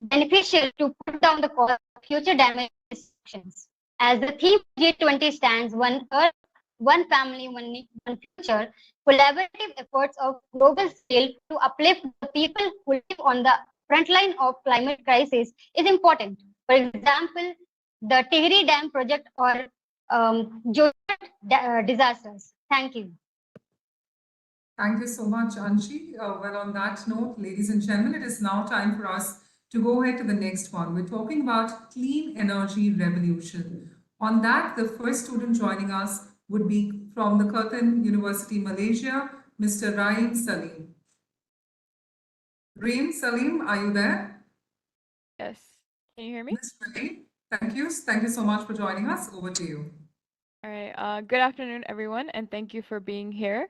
[SPEAKER 21] beneficial to put down the cost of future damage and destructions. As the theme of G20 stands, one Earth, one family, one future, collaborative efforts of global scale to uplift the people who live on the front line of climate crisis is important. For example, the Tehri Dam project or disasters. Thank you.
[SPEAKER 1] Thank you so much, Anshi. Well, on that note, ladies and gentlemen, it is now time for us to go ahead to the next one. We're talking about clean energy revolution. On that, the first student joining us would be from the Curtin University, Malaysia, Mr. Raim Salim. Raim Salim, are you there?
[SPEAKER 22] Yes. Can you hear me?
[SPEAKER 1] Ms. Raim, thank you. Thank you so much for joining us. Over to you.
[SPEAKER 22] All right. Good afternoon, everyone, and thank you for being here.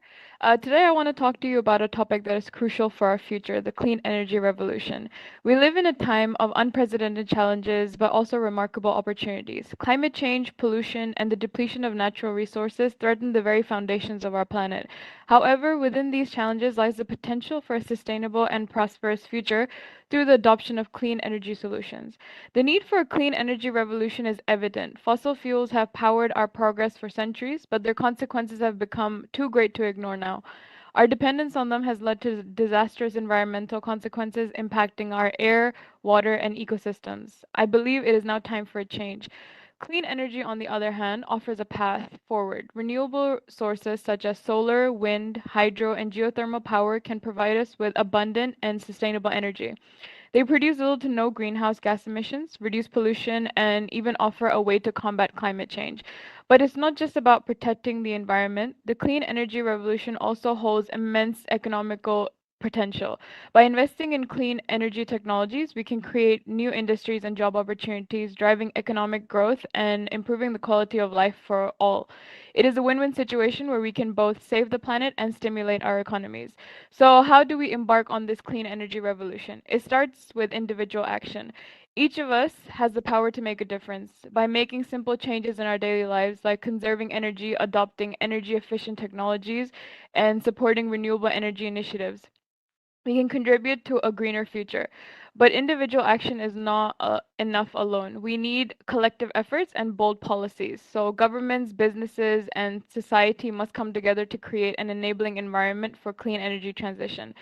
[SPEAKER 22] Today, I want to talk to you about a topic that is crucial for our future, the clean energy revolution. We live in a time of unprecedented challenges, but also remarkable opportunities. Climate change, pollution, and the depletion of natural resources threaten the very foundations of our planet. However, within these challenges lies the potential for a sustainable and prosperous future through the adoption of clean energy solutions. The need for a clean energy revolution is evident. Fossil fuels have powered our progress for centuries, but their consequences have become too great to ignore now. Our dependence on them has led to disastrous environmental consequences impacting our air, water, and ecosystems. I believe it is now time for a change. Clean energy, on the other hand, offers a path forward. Renewable sources such as solar, wind, hydro, and geothermal power can provide us with abundant and sustainable energy. They produce little to no greenhouse gas emissions, reduce pollution, and even offer a way to combat climate change. But it's not just about protecting the environment. The clean energy revolution also holds immense economical potential. By investing in clean energy technologies, we can create new industries and job opportunities, driving economic growth and improving the quality of life for all. It is a win-win situation where we can both save the planet and stimulate our economies. So how do we embark on this clean energy revolution? It starts with individual action. Each of us has the power to make a difference. By making simple changes in our daily lives, like conserving energy, adopting energy-efficient technologies, and supporting renewable energy initiatives, we can contribute to a greener future. But individual action is not enough alone. We need collective efforts and bold policies. So governments, businesses, and society must come together to create an enabling environment for clean energy transition.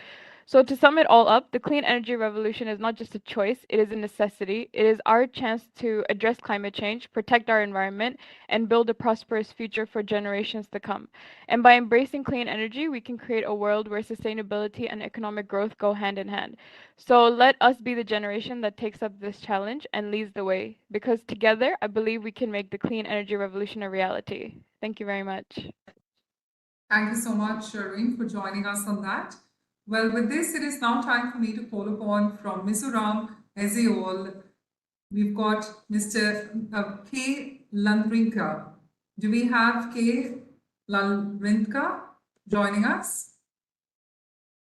[SPEAKER 22] So to sum it all up, the clean energy revolution is not just a choice, it is a necessity. It is our chance to address climate change, protect our environment, and build a prosperous future for generations to come. And by embracing clean energy, we can create a world where sustainability and economic growth go hand in hand. So let us be the generation that takes up this challenge and leads the way, because together, I believe we can make the clean energy revolution a reality. Thank you very much.
[SPEAKER 1] Thank you so much, Shireen, for joining us on that. Well, with this, it is now time for me to call upon from Mizoram, Ezeol. We've got Mr. K. Landrinka. Do we have K. Landrinka joining us?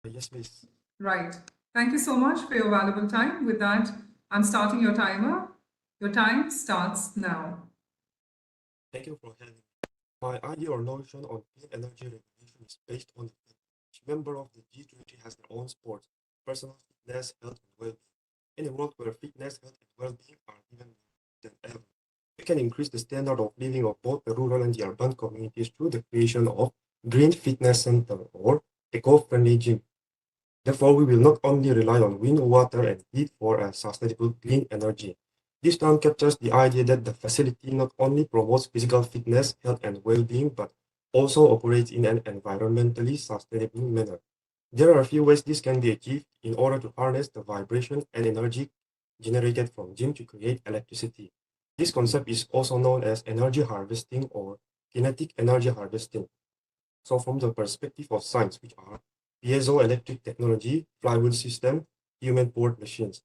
[SPEAKER 23] Yes, please.
[SPEAKER 1] Right. Thank you so much for your valuable time. With that, I'm starting your timer. Your time starts now.
[SPEAKER 23] Thank you for having me. My idea or notion on clean energy revolution is based on the fact that each member of the G20 has their own sport, personal fitness, health, and well-being. In a world where fitness, health, and well-being are even more than ever, we can increase the standard of living of both the rural and the urban communities through the creation of Green Fitness Center or eco-friendly gym. Therefore, we will not only rely on wind, water, and heat for a sustainable clean energy. This term captures the idea that the facility not only promotes physical fitness, health, and well-being, but also operates in an environmentally sustainable manner. There are a few ways this can be achieved in order to harness the vibration and energy generated from gym to create electricity. This concept is also known as energy harvesting or kinetic energy harvesting. So from the perspective of science, which are piezoelectric technology, flywheel system, human-powered machines,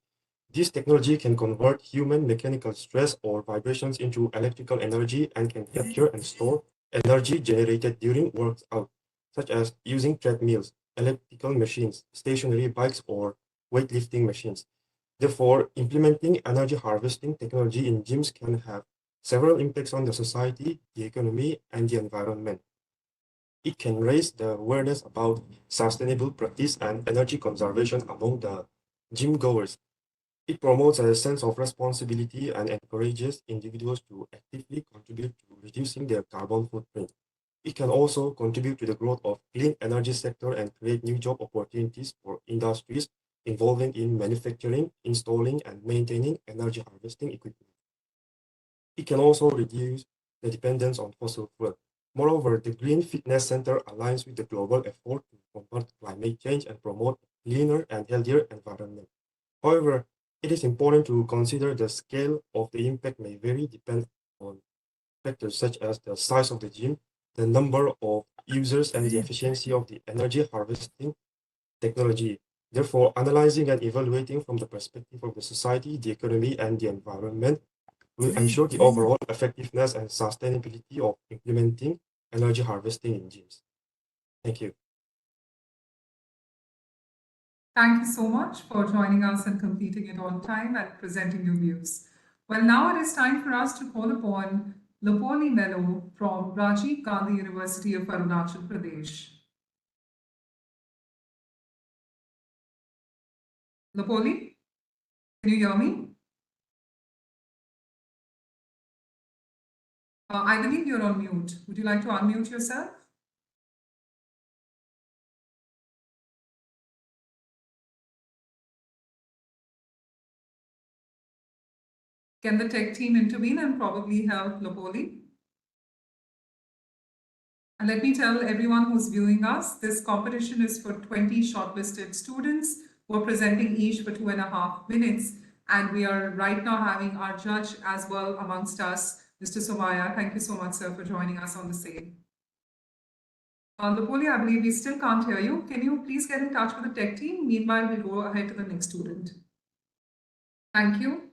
[SPEAKER 23] this technology can convert human mechanical stress or vibrations into electrical energy and can capture and store energy generated during workout, such as using treadmills. elliptical machines, stationary bikes, or weightlifting machines. Therefore, implementing energy harvesting technology in gyms can have several impacts on the society, the economy, and the environment. It can raise the awareness about sustainable practice and energy conservation among the gym goers. It promotes a sense of responsibility and encourages individuals to actively contribute to reducing their carbon footprint. It can also contribute to the growth of clean energy sector and create new job opportunities for industries involving in manufacturing, installing, and maintaining energy harvesting equipment. It can also reduce the dependence on fossil fuel. Moreover, the Green Fitness Center aligns with the global effort to combat climate change and promote a cleaner and healthier environment. However, it is important to consider the scale of the impact may vary depending on factors such as the size of the gym, the number of users, and the efficiency of the energy harvesting technology. Therefore, analyzing and evaluating from the perspective of the society, the economy, and the environment will ensure the overall effectiveness and sustainability of implementing energy harvesting in gyms. Thank you.
[SPEAKER 1] Thank you so much for joining us and completing it on time and presenting your views. Well, now it is time for us to call upon Lopoli Mello from Rajiv Gandhi University of Arunachal Pradesh. Lopoli, can you hear me? I believe you're on mute. Would you like to unmute yourself? Can the tech team intervene and probably help Lopoli? And let me tell everyone who's viewing us, this competition is for 20 shortlisted students who are presenting each for 2.5 minutes. And we are right now having our judge as well amongst us, Mr. Somaya. Thank you so much, sir, for joining us on the same. Lopoli, I believe we still can't hear you. Can you please get in touch with the tech team? Meanwhile, we'll go ahead to the next student. Thank you.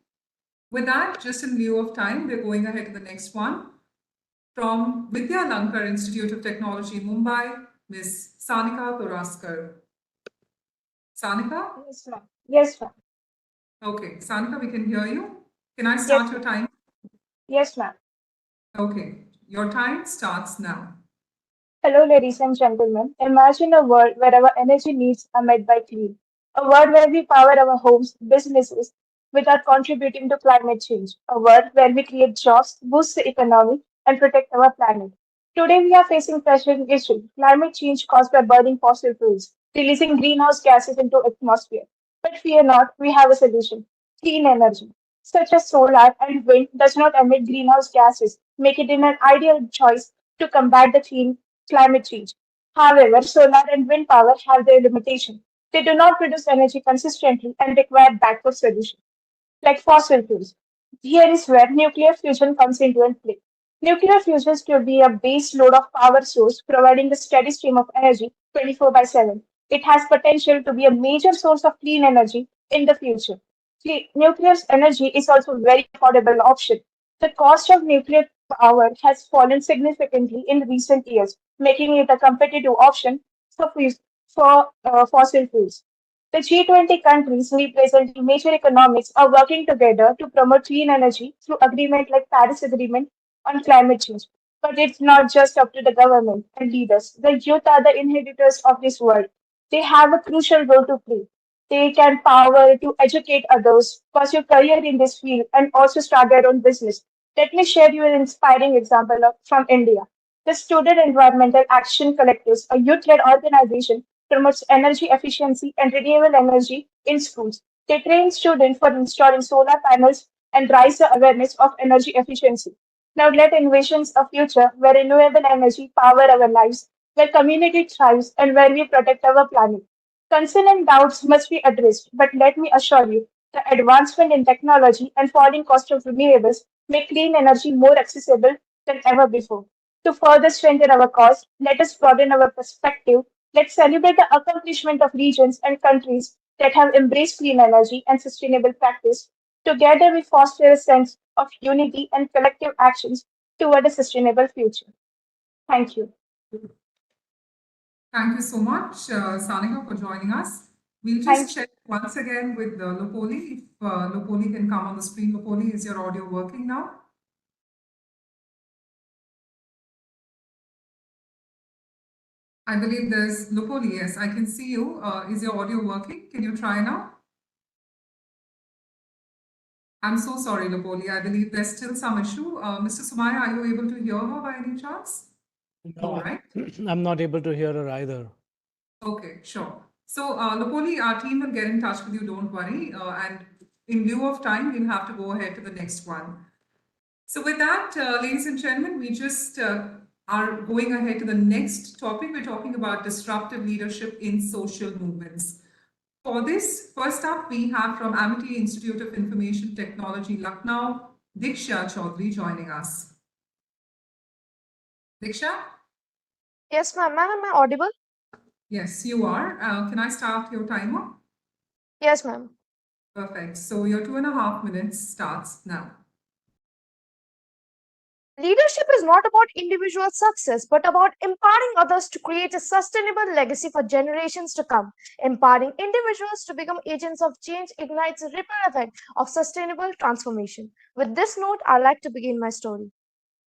[SPEAKER 1] With that, just in lieu of time, we're going ahead to the next one. From Vidya Lankar Institute of Technology, Mumbai, Ms. Sanika Toraskar. Sanika?
[SPEAKER 18] Yes, ma'am. Yes, ma'am.
[SPEAKER 1] Okay, Sanika, we can hear you. Can I start your time?
[SPEAKER 18] Yes, ma'am.
[SPEAKER 1] Okay, your time starts now.
[SPEAKER 18] Hello, ladies and gentlemen. Imagine a world where our energy needs are met by clean. A world where we power our homes, businesses without contributing to climate change. A world where we create jobs, boost the economy, and protect our planet. Today, we are facing pressing issue, climate change caused by burning fossil fuels, releasing greenhouse gases into atmosphere. But fear not, we have a solution. Clean energy, such as solar and wind, does not emit greenhouse gases, make it an ideal choice to combat the climate change. However, solar and wind power have their limitation. They do not produce energy consistently and require backup solutions, like fossil fuels. Here is where nuclear fusion comes into play. Nuclear fusion could be a base load of power source providing a steady stream of energy 24 by 7. It has potential to be a major source of clean energy in the future. Nuclear energy is also a very affordable option. The cost of nuclear power has fallen significantly in recent years, making it a competitive option for fossil fuels. The G20 countries representing major economies are working together to promote clean energy through agreements like Paris Agreement on climate change. But it's not just up to the government and leaders. The youth are the inheritors of this world. They have a crucial role to play. They can power to educate others, pursue career in this field, and also start their own business. Let me share you an inspiring example from India. The Student Environmental Action Collectives, a youth-led organization, promotes energy efficiency and renewable energy in schools. They train students for installing solar panels and raise the awareness of energy efficiency. Now let envisions a future where renewable energy power our lives, where community thrives, and where we protect our planet. Concern and doubts must be addressed, but let me assure you, the advancement in technology and falling cost of renewables make clean energy more accessible than ever before. To further strengthen our cause, let us broaden our perspective. Let's celebrate the accomplishment of regions and countries that have embraced clean energy and sustainable practice. Together, we foster a sense of unity and collective actions toward a sustainable future. Thank you.
[SPEAKER 1] Thank you so much, Sanika, for joining us. We'll
[SPEAKER 21] Thank
[SPEAKER 1] just check once again with Lopoli. If Lopoli can come on the screen. Lopoli, is your audio working now? I believe there's Lopoli. Yes, I can see you. Is your audio working? Can you try now? I'm so sorry, Lopoli. I believe there's still some issue. Mr. Sumaya, are you able to hear her by any chance? No,
[SPEAKER 5] No,
[SPEAKER 1] right?
[SPEAKER 5] I'm not able to hear her either.
[SPEAKER 1] Okay, sure. So, Lopoli, our team will get in touch with you, don't worry. And in lieu of time, we'll have to go ahead to the next one. So with that, ladies and gentlemen, we just are going ahead to the next topic. We're talking about disruptive leadership in social movements. For this, first up, we have from Amity Institute of Information Technology, Lucknow, Diksha Chaudhary joining us. Diksha?
[SPEAKER 18] Yes, ma'am. Ma'am, am I audible?
[SPEAKER 1] Yes, you are. Can I start your timer?
[SPEAKER 18] Yes, ma'am.
[SPEAKER 1] Perfect. So your 2.5 minutes starts now.
[SPEAKER 18] Leadership is not about individual success, but about empowering others to create a sustainable legacy for generations to come. Empowering individuals to become agents of change ignites a ripple effect of sustainable transformation. With this note, I'd like to begin my story.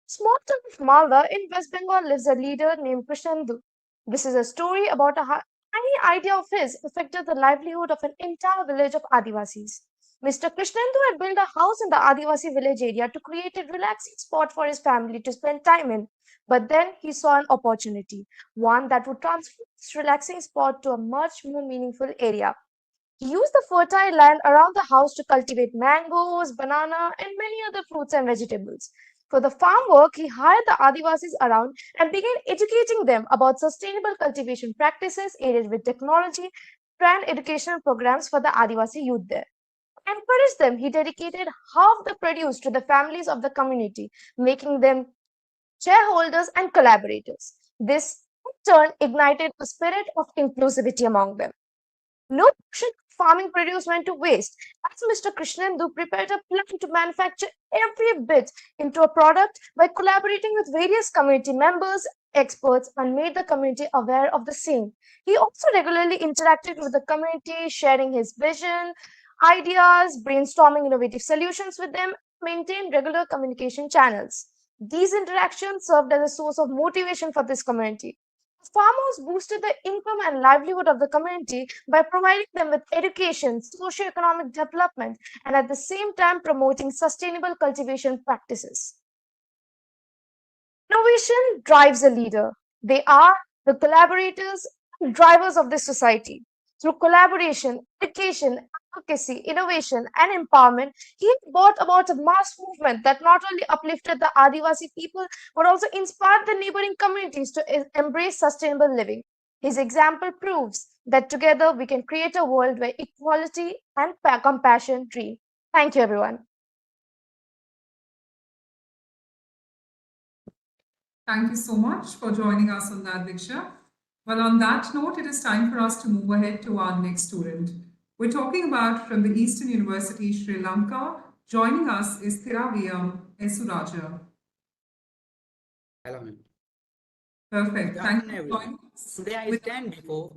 [SPEAKER 18] Small town of Malda in West Bengal lives a leader named Krishnendu. This is a story about a tiny idea of his affected the livelihood of an entire village of Adivasis. Mr. Krishnendu had built a house in the Adivasi village area to create a relaxing spot for his family to spend time in. But then he saw an opportunity, one that would transform this relaxing spot to a much more meaningful area. He used the fertile land around the house to cultivate mangoes, banana, and many other fruits and vegetables. For the farm work, he hired the Adivasis around and began educating them about sustainable cultivation practices aided with technology, ran educational programs for the Adivasi youth there. To encourage them, he dedicated half the produce to the families of the community, making them shareholders and collaborators. This, in turn, ignited a spirit of inclusivity among them. No portion of farming produce went to waste, as Mr. Krishnendu prepared a plan to manufacture every bit into a product by collaborating with various community members, experts, and made the community aware of the same. He also regularly interacted with the community, sharing his vision, ideas, brainstorming innovative solutions with them, maintained regular communication channels. These interactions served as a source of motivation for this community. Farmers boosted the income and livelihood of the community by providing them with education, socio-economic development, and at the same time promoting sustainable cultivation practices. Innovation drives a leader. They are the collaborators and drivers of this society. Through collaboration, education, advocacy, innovation, and empowerment, he brought about a mass movement that not only uplifted the Adivasi people, but also inspired the neighboring communities to embrace sustainable living. His example proves that together we can create a world where equality and compassion dream. Thank you, everyone.
[SPEAKER 1] Thank you so much for joining us on that, Diksha. Well, on that note, it is time for us to move ahead to our next student. We're talking about from the Eastern University, Sri Lanka. Joining us is Thiraviyam Esuraja.
[SPEAKER 2] Hello, ma'am.
[SPEAKER 1] Perfect.
[SPEAKER 2] Good
[SPEAKER 1] Thank
[SPEAKER 2] afternoon,
[SPEAKER 1] you for
[SPEAKER 2] everyone.
[SPEAKER 1] joining us.
[SPEAKER 2] Today I stand before.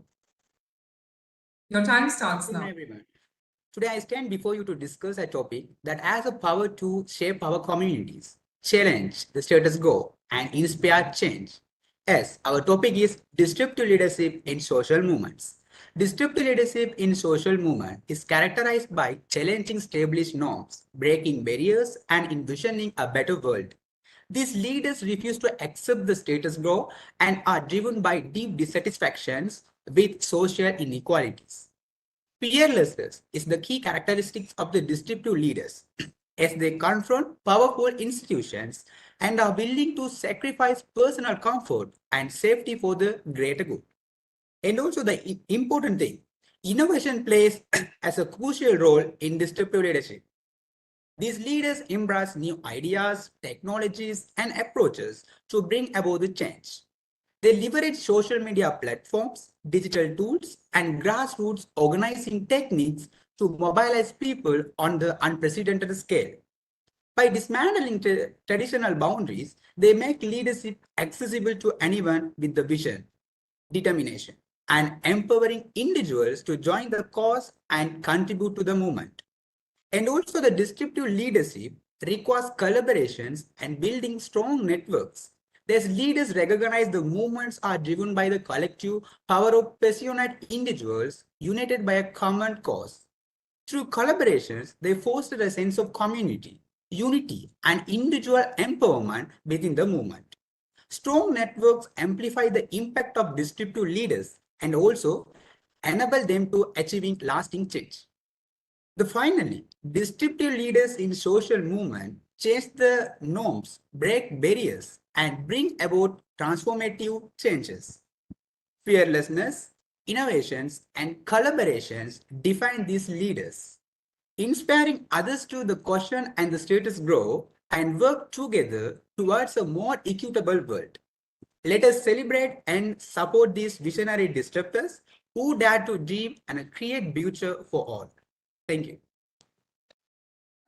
[SPEAKER 1] Your time starts
[SPEAKER 2] Good
[SPEAKER 1] now.
[SPEAKER 2] afternoon, everyone. Today I stand before you to discuss a topic that has the power to shape our communities, challenge the status quo, and inspire change. Yes, our topic is disruptive leadership in social movements. Disruptive leadership in social movement is characterized by challenging established norms, breaking barriers, and envisioning a better world. These leaders refuse to accept the status quo and are driven by deep dissatisfactions with social inequalities. Fearlessness is the key characteristics of the disruptive leaders, as they confront powerful institutions and are willing to sacrifice personal comfort and safety for the greater good. And also the important thing, innovation plays as a crucial role in disruptive leadership. These leaders embrace new ideas, technologies, and approaches to bring about the change. They leverage social media platforms, digital tools, and grassroots organizing techniques to mobilize people on the unprecedented scale. By dismantling traditional boundaries, they make leadership accessible to anyone with the vision. determination, and empowering individuals to join the cause and contribute to the movement. And also the descriptive leadership requires collaborations and building strong networks. These leaders recognize the movements are driven by the collective power of passionate individuals united by a common cause. Through collaborations, they foster a sense of community, unity, and individual empowerment within the movement. Strong networks amplify the impact of descriptive leaders and also enable them to achieving lasting change. Finally, descriptive leaders in social movement change the norms, break barriers, and bring about transformative changes. Fearlessness, innovations, and collaborations define these leaders, inspiring others to the question and the status quo and work together towards a more equitable world. Let us celebrate and support these visionary disruptors who dare to dream and create future for all. Thank you.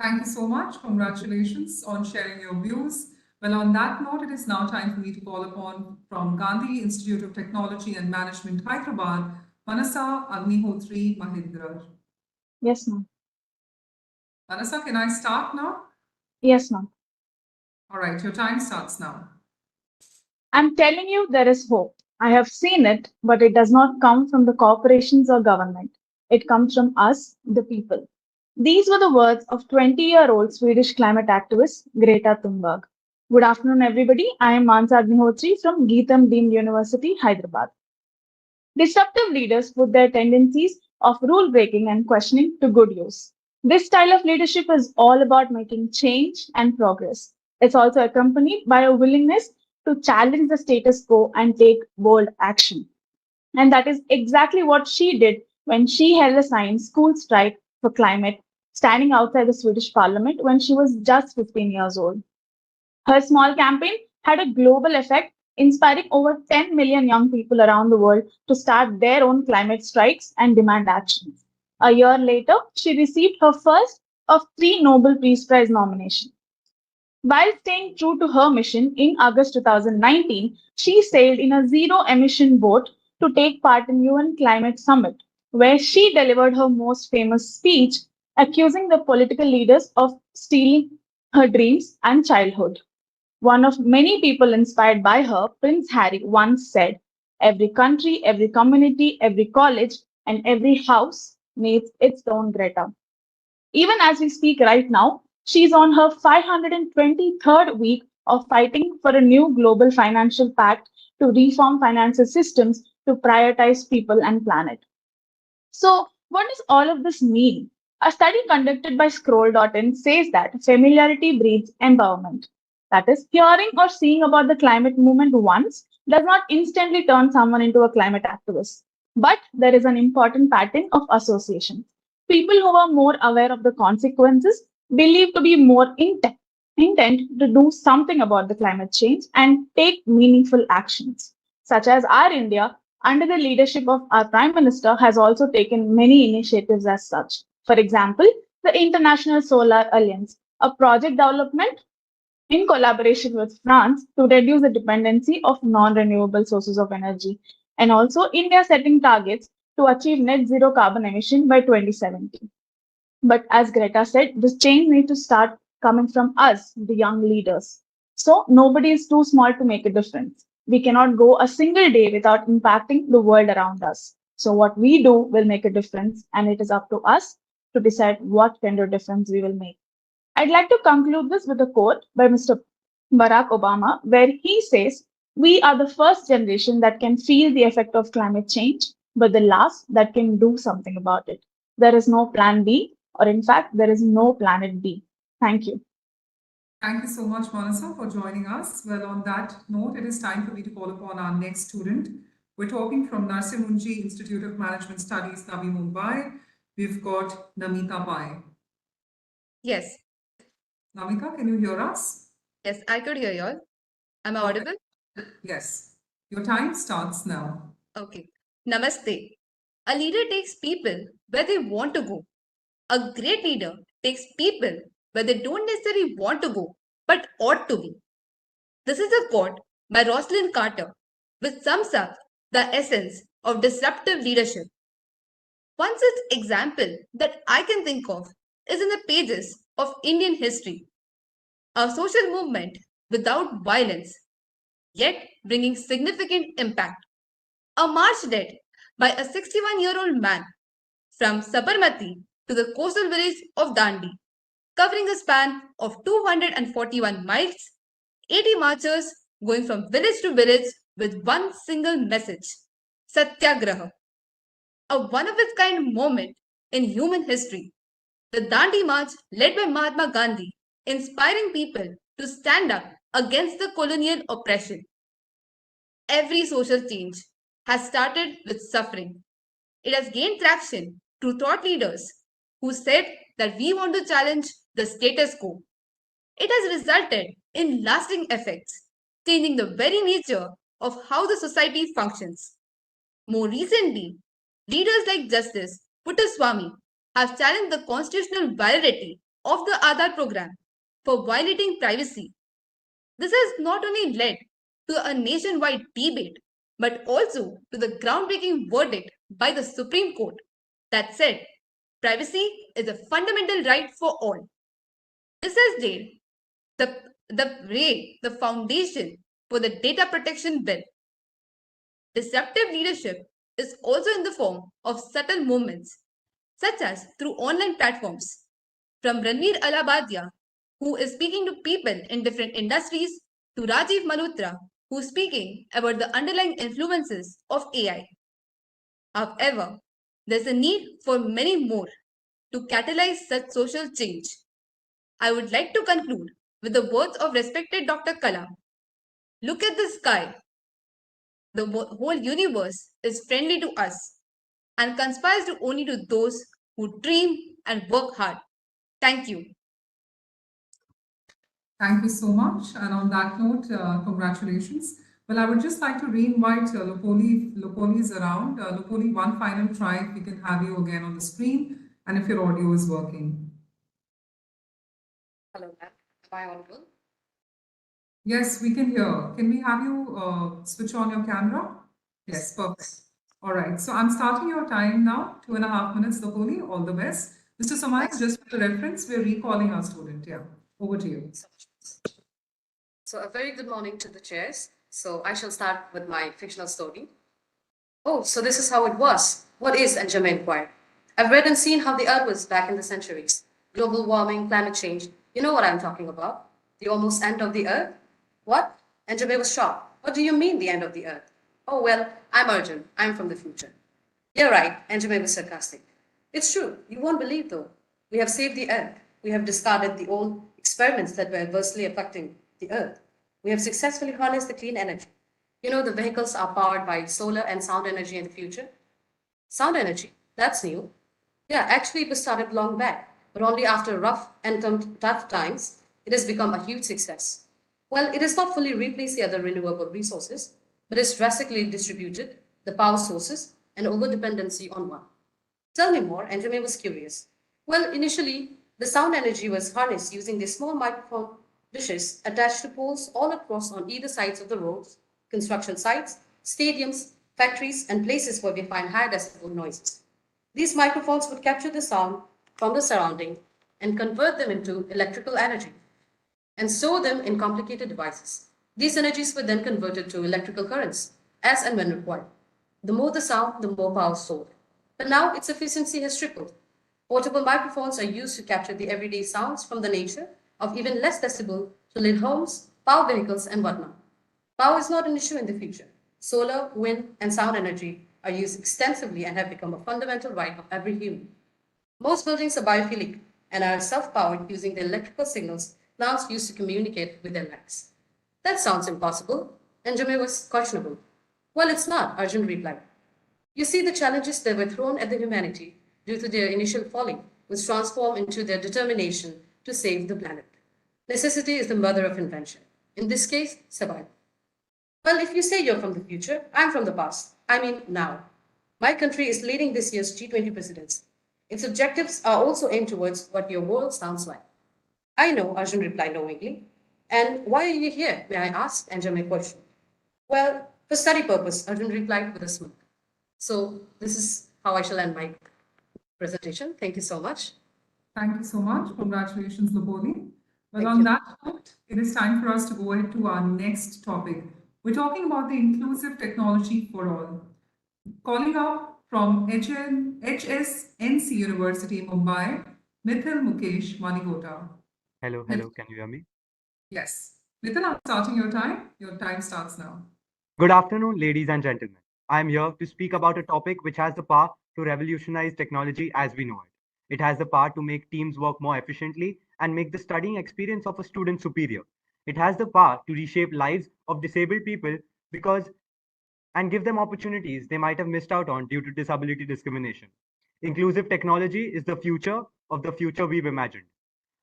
[SPEAKER 1] Thank you so much. Congratulations on sharing your views. Well, on that note, it is now time for me to call upon from Gandhi Institute of Technology and Management, Hyderabad, Manasa Agnihotri Mahindra.
[SPEAKER 3] Yes, ma'am.
[SPEAKER 1] Manasa, can I start now?
[SPEAKER 3] Yes, ma'am.
[SPEAKER 1] All right, your time starts now.
[SPEAKER 3] I'm telling you, there is hope. I have seen it, but it does not come from the corporations or government. It comes from us, the people. These were the words of 20-year-old Swedish climate activist Greta Thunberg. Good afternoon, everybody. I am Mansa Agnihotri from Geetham Deemed University, Hyderabad. Disruptive leaders put their tendencies of rule breaking and questioning to good use. This style of leadership is all about making change and progress. It's also accompanied by a willingness to challenge the status quo and take bold action. And that is exactly what she did when she held a signed school strike for climate, standing outside the Swedish parliament when she was just 15 years old. Her small campaign had a global effect, inspiring over 10 million young people around the world to start their own climate strikes and demand action. A year later, she received her first of 3 Nobel Peace Prize nominations. While staying true to her mission, in August 2019, she sailed in a zero-emission boat to take part in UN Climate Summit, where she delivered her most famous speech, accusing the political leaders of stealing her dreams and childhood. One of many people inspired by her, Prince Harry, once said, "Every country, every community, every college, and every house needs its own Greta." Even as we speak right now, she's on her 523rd week of fighting for a new global financial pact to reform financial systems to prioritize people and planet. So, what does all of this mean? A study conducted by Scroll.in says that familiarity breeds empowerment. That is, hearing or seeing about the climate movement once does not instantly turn someone into a climate activist. But there is an important pattern of association. People who are more aware of the consequences believe to be more intent to do something about the climate change and take meaningful actions, such as our India, under the leadership of our Prime Minister, has also taken many initiatives as such. For example, the International Solar Alliance, a project development in collaboration with France to reduce the dependency of non-renewable sources of energy, and also India setting targets to achieve net zero carbon emission by 2070. But as Greta said, this change needs to start coming from us, the young leaders. So nobody is too small to make a difference. We cannot go a single day without impacting the world around us. So what we do will make a difference, and it is up to us to decide what kind of difference we will make. I'd like to conclude this with a quote by Mr. Barack Obama, where he says, "We are the first generation that can feel the effect of climate change, but the last that can do something about it. There is no plan B, or in fact, there is no planet B." Thank you.
[SPEAKER 1] Thank you so much, Manasa, for joining us. Well, on that note, it is time for me to call upon our next student. We're talking from Narsimhanji Institute of Management Studies, Navi Mumbai. We've got Namita Pai.
[SPEAKER 4] Yes.
[SPEAKER 1] Namita, can you hear us?
[SPEAKER 4] Yes, I could hear you all. Am I audible?
[SPEAKER 1] Yes. Your time starts now.
[SPEAKER 4] Okay. Namaste. A leader takes people where they want to go. A great leader takes people where they don't necessarily want to go, but ought to be. This is a quote by Rosalind Carter, which sums up the essence of disruptive leadership. One such example that I can think of is in the pages of Indian history, a social movement without violence, yet bringing significant impact. A march led by a 61-year-old man from Sabarmati to the coastal village of Dandi, covering a span of 241 miles, 80 marchers going from village to village with one single message, Satyagraha. A one-of-its-kind moment in human history. The Dandi March, led by Mahatma Gandhi, inspiring people to stand up against the colonial oppression. Every social change has started with suffering. It has gained traction through thought leaders who said that we want to challenge the status quo. It has resulted in lasting effects, changing the very nature of how the society functions. More recently, leaders like Justice Puttaswamy have challenged the constitutional validity of the Aadhaar program for violating privacy. This has not only led to a nationwide debate, but also to the groundbreaking verdict by the Supreme Court that said privacy is a fundamental right for all. This has laid the foundation for the Data Protection Bill. Disruptive leadership is also in the form of subtle movements, such as through online platforms. From Ranveer Alabadia, who is speaking to people in different industries, to Rajiv Malhotra, who is speaking about the underlying influences of AI. However, there's a need for many more to catalyze such social change. I would like to conclude with the words of respected Dr. Kalam. Look at the sky. The whole universe is friendly to us and conspires to only to those who dream and work hard. Thank you.
[SPEAKER 1] Thank you so much. And on that note, congratulations. Well, I would just like to re-invite Lopoli. If Lopoli is around. Lopoli, one final try if we can have you again on the screen and if your audio is working.
[SPEAKER 6] Hello, ma'am. Am I audible?
[SPEAKER 1] Yes, we can hear. Can we have you switch on your camera? Yes, perfect. All right. So I'm starting your time now. 2.5 minutes, Lopoli. All the best. Mr. Samay, just for the reference, we're recalling our student. Yeah. Over to you.
[SPEAKER 6] So a very good morning to the chairs. So I shall start with my fictional story. Oh, so this is how it was. What is Anjama inquired? I've read and seen how the Earth was back in the centuries. Global warming, climate change. You know what I'm talking about. The almost end of the Earth. What? Anjama was shocked. What do you mean the end of the Earth? Oh, well, I'm Arjun. I'm from the future. You're right, Anjama was sarcastic. It's true. You won't believe, though. We have saved the Earth. We have discarded the old experiments that were adversely affecting the Earth. We have successfully harnessed the clean energy. You know, the vehicles are powered by solar and sound energy in the future. Sound energy? That's new. Yeah, actually, it was started long back, but only after rough and tough times, it has become a huge success. Well, it has not fully replaced the other renewable resources, but has drastically distributed the power sources and over-dependency on one. Tell me more, Anjama was curious. Well, initially, the sound energy was harnessed using these small microphone dishes attached to poles all across on either sides of the roads, construction sites, stadiums, factories, and places where we find high decibel noises. These microphones would capture the sound from the surrounding and convert them into electrical energy and store them in complicated devices. These energies were then converted to electrical currents as and when required. The more the sound, the more power stored. But now its efficiency has tripled. Portable microphones are used to capture the everyday sounds from the nature of even less decibel to lit homes, power vehicles, and whatnot. Power is not an issue in the future. Solar, wind, and sound energy are used extensively and have become a fundamental right of every human. Most buildings are biophilic and are self-powered using the electrical signals plants use to communicate with their lives. That sounds impossible, and Anjama was questionable. Well, it's not, Arjun replied. You see, the challenges that were thrown at the humanity due to their initial folly was transformed into their determination to save the planet. Necessity is the mother of invention. In this case, survival. Well, if you say you're from the future, I'm from the past. I mean now. My country is leading this year's G20 presidency. Its objectives are also aimed towards what your world sounds like. I know, Arjun replied knowingly. And why are you here, may I ask? Anjama questioned. Well, For study purpose, Arjun replied with a smirk. So this is how I shall end my presentation. Thank you so much.
[SPEAKER 1] Thank you so much. Congratulations, Lopoli. Well,
[SPEAKER 6] Thank
[SPEAKER 1] on
[SPEAKER 6] you.
[SPEAKER 1] that note, it is time for us to go ahead to our next topic. We're talking about the inclusive technology for all. Calling up from HSNC University, Mumbai, Mithil Mukesh Manigota.
[SPEAKER 7] Hello, can you hear me?
[SPEAKER 1] Yes. Mithil, I'm starting your time. Your time starts now.
[SPEAKER 7] Good afternoon, ladies and gentlemen. I am here to speak about a topic which has the power to revolutionize technology as we know it. It has the power to make teams work more efficiently and make the studying experience of a student superior. It has the power to reshape lives of disabled people because and give them opportunities they might have missed out on due to disability discrimination. Inclusive technology is the future of the future we've imagined.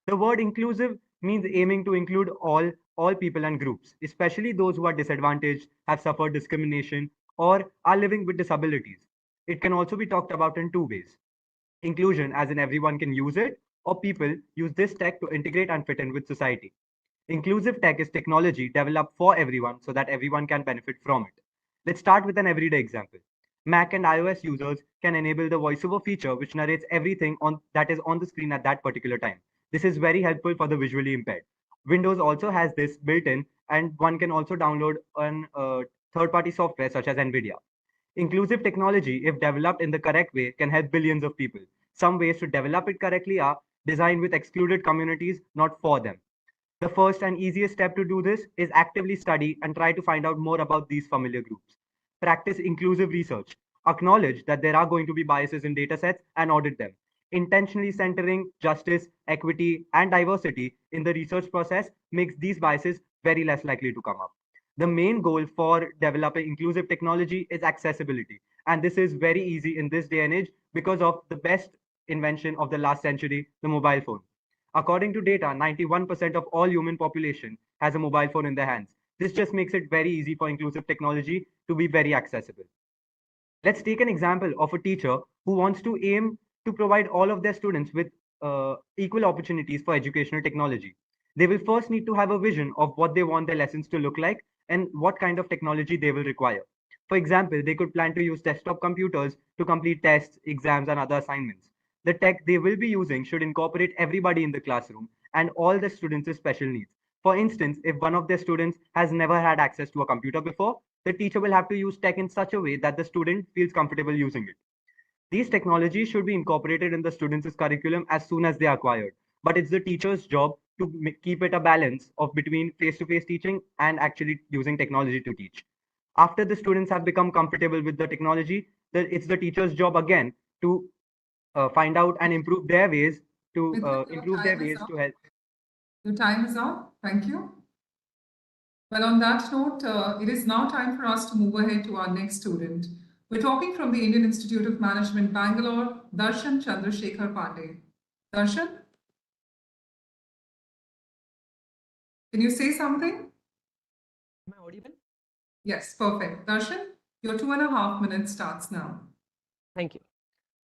[SPEAKER 7] The word inclusive means aiming to include all people and groups, especially those who are disadvantaged, have suffered discrimination, or are living with disabilities. It can also be talked about in two ways. Inclusion, as in everyone can use it, or people use this tech to integrate and fit in with society. Inclusive tech is technology developed for everyone so that everyone can benefit from it. Let's start with an everyday example. Mac and iOS users can enable the voiceover feature which narrates everything that is on the screen at that particular time. This is very helpful for the visually impaired. Windows also has this built in, and one can also download on third-party software such as NVIDIA. Inclusive technology, if developed in the correct way, can help billions of people. Some ways to develop it correctly are designed with excluded communities, not for them. The first and easiest step to do this is actively study and try to find out more about these familiar groups. Practice inclusive research. Acknowledge that there are going to be biases in datasets and audit them. Intentionally centering justice, equity, and diversity in the research process makes these biases very less likely to come up. The main goal for developing inclusive technology is accessibility. And this is very easy in this day and age because of the best invention of the last century, the mobile phone. According to data, 91% of all human population has a mobile phone in their hands. This just makes it very easy for inclusive technology to be very accessible. Let's take an example of a teacher who wants to aim to provide all of their students with equal opportunities for educational technology. They will first need to have a vision of what they want their lessons to look like and what kind of technology they will require. For example, they could plan to use desktop computers to complete tests, exams, and other assignments. The tech they will be using should incorporate everybody in the classroom and all the students with special needs. For instance, if one of their students has never had access to a computer before, the teacher will have to use tech in such a way that the student feels comfortable using it. These technologies should be incorporated in the students' curriculum as soon as they are acquired, but it's the teacher's job to keep it a balance of between face-to-face teaching and actually using technology to teach. After the students have become comfortable with the technology, it's the teacher's job again to find out and improve their ways to help.
[SPEAKER 1] Your time is up. Thank you. Well, on that note, it is now time for us to move ahead to our next student. We're talking from the Indian Institute of Management, Bangalore, Darshan Chandrasekhar Pandey. Darshan? Can you say something?
[SPEAKER 9] Am I audible?
[SPEAKER 1] Yes, perfect. Darshan, your 2.5 minutes starts now.
[SPEAKER 9] Thank you.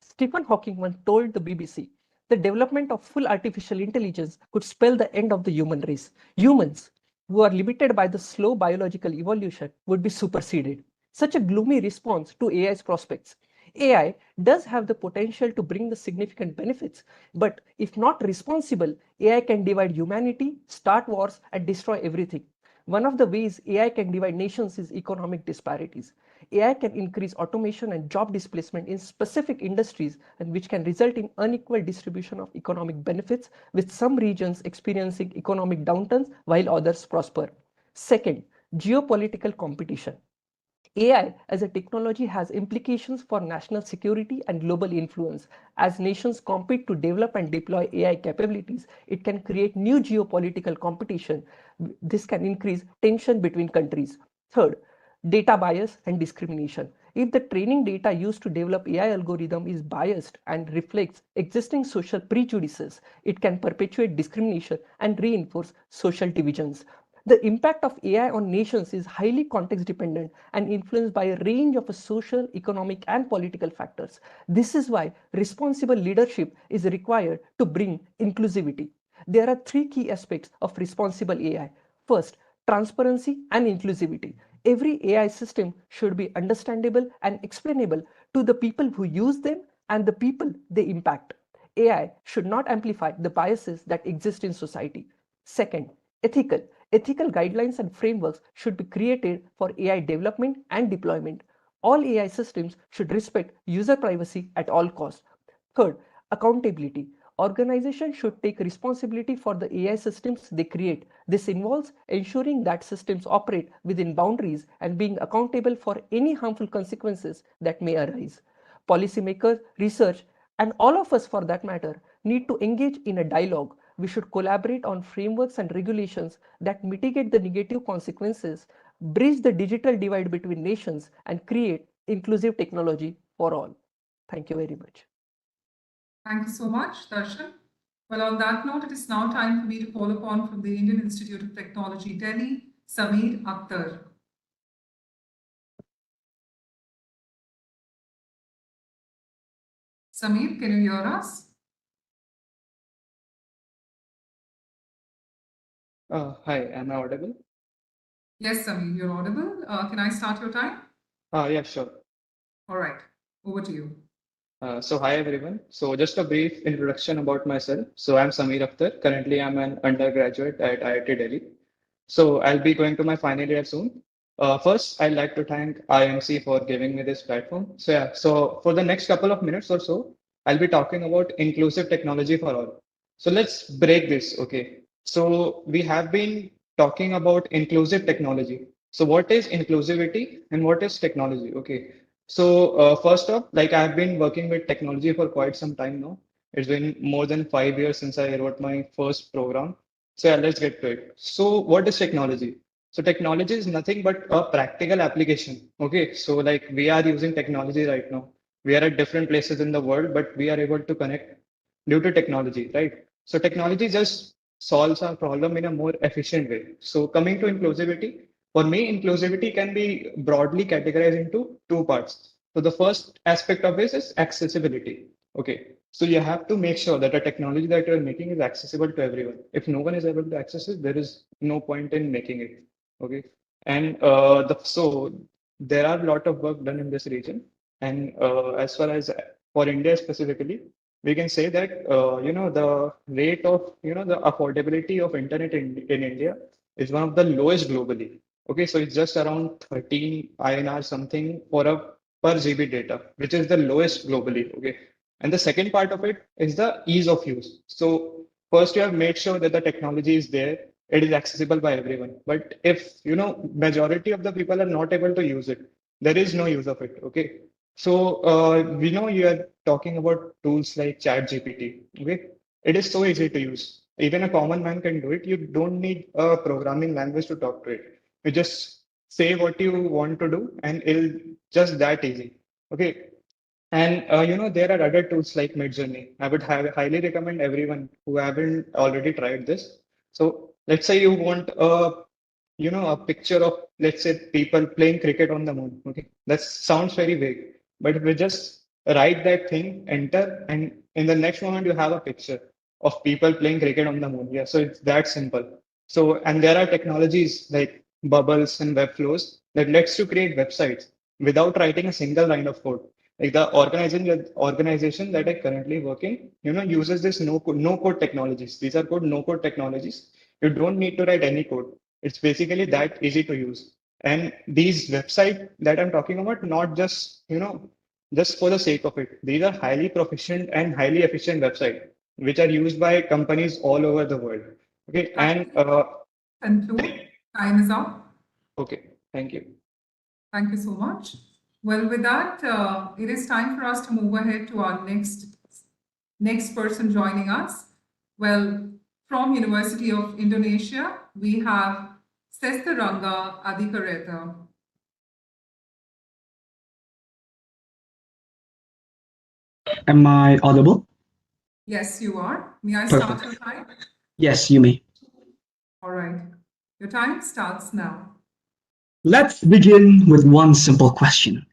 [SPEAKER 9] Stephen Hawking once told the BBC, the development of full artificial intelligence could spell the end of the human race. Humans, who are limited by the slow biological evolution, would be superseded. Such a gloomy response to AI's prospects. AI does have the potential to bring the significant benefits, but if not responsible, AI can divide humanity, start wars, and destroy everything. One of the ways AI can divide nations is economic disparities. AI can increase automation and job displacement in specific industries, and which can result in unequal distribution of economic benefits, with some regions experiencing economic downturns while others prosper. Second, geopolitical competition. AI as a technology has implications for national security and global influence. As nations compete to develop and deploy AI capabilities, it can create new geopolitical competition. This can increase tension between countries. Third, data bias and discrimination. If the training data used to develop AI algorithm is biased and reflects existing social prejudices, it can perpetuate discrimination and reinforce social divisions. The impact of AI on nations is highly context dependent and influenced by a range of social, economic, and political factors. This is why responsible leadership is required to bring inclusivity. There are three key aspects of responsible AI. First, transparency and inclusivity. Every AI system should be understandable and explainable to the people who use them and the people they impact. AI should not amplify the biases that exist in society. Second, ethical. Ethical guidelines and frameworks should be created for AI development and deployment. All AI systems should respect user privacy at all costs. Third, accountability. Organizations should take responsibility for the AI systems they create. This involves ensuring that systems operate within boundaries and being accountable for any harmful consequences that may arise. Policymakers, research, and all of us for that matter need to engage in a dialogue. We should collaborate on frameworks and regulations that mitigate the negative consequences, bridge the digital divide between nations, and create inclusive technology for all. Thank you very much.
[SPEAKER 1] Thank you so much, Darshan. Well, on that note, it is now time for me to call upon from the Indian Institute of Technology, Delhi, Sameer Akhtar. Sameer, can you hear us?
[SPEAKER 8] Hi, am I audible?
[SPEAKER 1] Yes, Sameer, you're audible. Can I start your time?
[SPEAKER 8] Yeah, sure.
[SPEAKER 1] All right, over to you.
[SPEAKER 8] So hi everyone. So just a brief introduction about myself. So I'm Sameer Akhtar. Currently, I'm an undergraduate at IIT Delhi. So I'll be going to my final year soon. First, I'd like to thank IMC for giving me this platform. So yeah, so for the next couple of minutes or so, I'll be talking about inclusive technology for all. So let's break this, okay? So we have been talking about inclusive technology. So what is inclusivity and what is technology? Okay. So first off, like I've been working with technology for quite some time now. It's been more than 5 years since I wrote my first program. So yeah, let's get to it. So what is technology? So technology is nothing but a practical application. Okay, so like we are using technology right now. We are at different places in the world, but we are able to connect due to technology, right? So technology just solves our problem in a more efficient way. So coming to inclusivity, for me, inclusivity can be broadly categorized into two parts. So the first aspect of this is accessibility. Okay, so you have to make sure that the technology that you're making is accessible to everyone. If no one is able to access it, there is no point in making it. Okay, and so there are a lot of work done in this region. And as far as for India specifically, we can say that the rate of the affordability of internet in India is one of the lowest globally. Okay, so it's just around 13 INR something for a per GB data, which is the lowest globally. Okay, and the second part of it is the ease of use. So first you have made sure that the technology is there, it is accessible by everyone. But if majority of the people are not able to use it, there is no use of it. Okay, so we know you are talking about tools like ChatGPT. Okay, it is so easy to use. Even a common man can do it. You don't need a programming language to talk to it. You just say what you want to do, and it'll just that easy. Okay, and there are other tools like Midjourney. I would highly recommend everyone who haven't already tried this. So let's say you want a picture of, let's say, people playing cricket on the moon. Okay, that sounds very vague, but if we just write that thing, enter, and in the next moment you have a picture of people playing cricket on the moon. Yeah, so it's that simple. So, and there are technologies like bubbles and web flows that lets you create websites without writing a single line of code. Like the organization that I currently working, uses this no code technologies. These are called no code technologies. You don't need to write any code. It's basically that easy to use. And these websites that I'm talking about, not just just for the sake of it. These are highly proficient and highly efficient websites which are used by companies all over the world. Okay, and
[SPEAKER 1] conclude. Time is up.
[SPEAKER 8] Okay, thank you.
[SPEAKER 1] Thank you so much. Well, with that, it is time for us to move ahead to our next person joining us. Well, from University of Indonesia, we have Sestaranga Adikareta.
[SPEAKER 10] Am I audible?
[SPEAKER 1] Yes, you are. May I start your time?
[SPEAKER 10] Yes, you may.
[SPEAKER 1] All right. Your time starts now.
[SPEAKER 10] Let's begin with one simple question.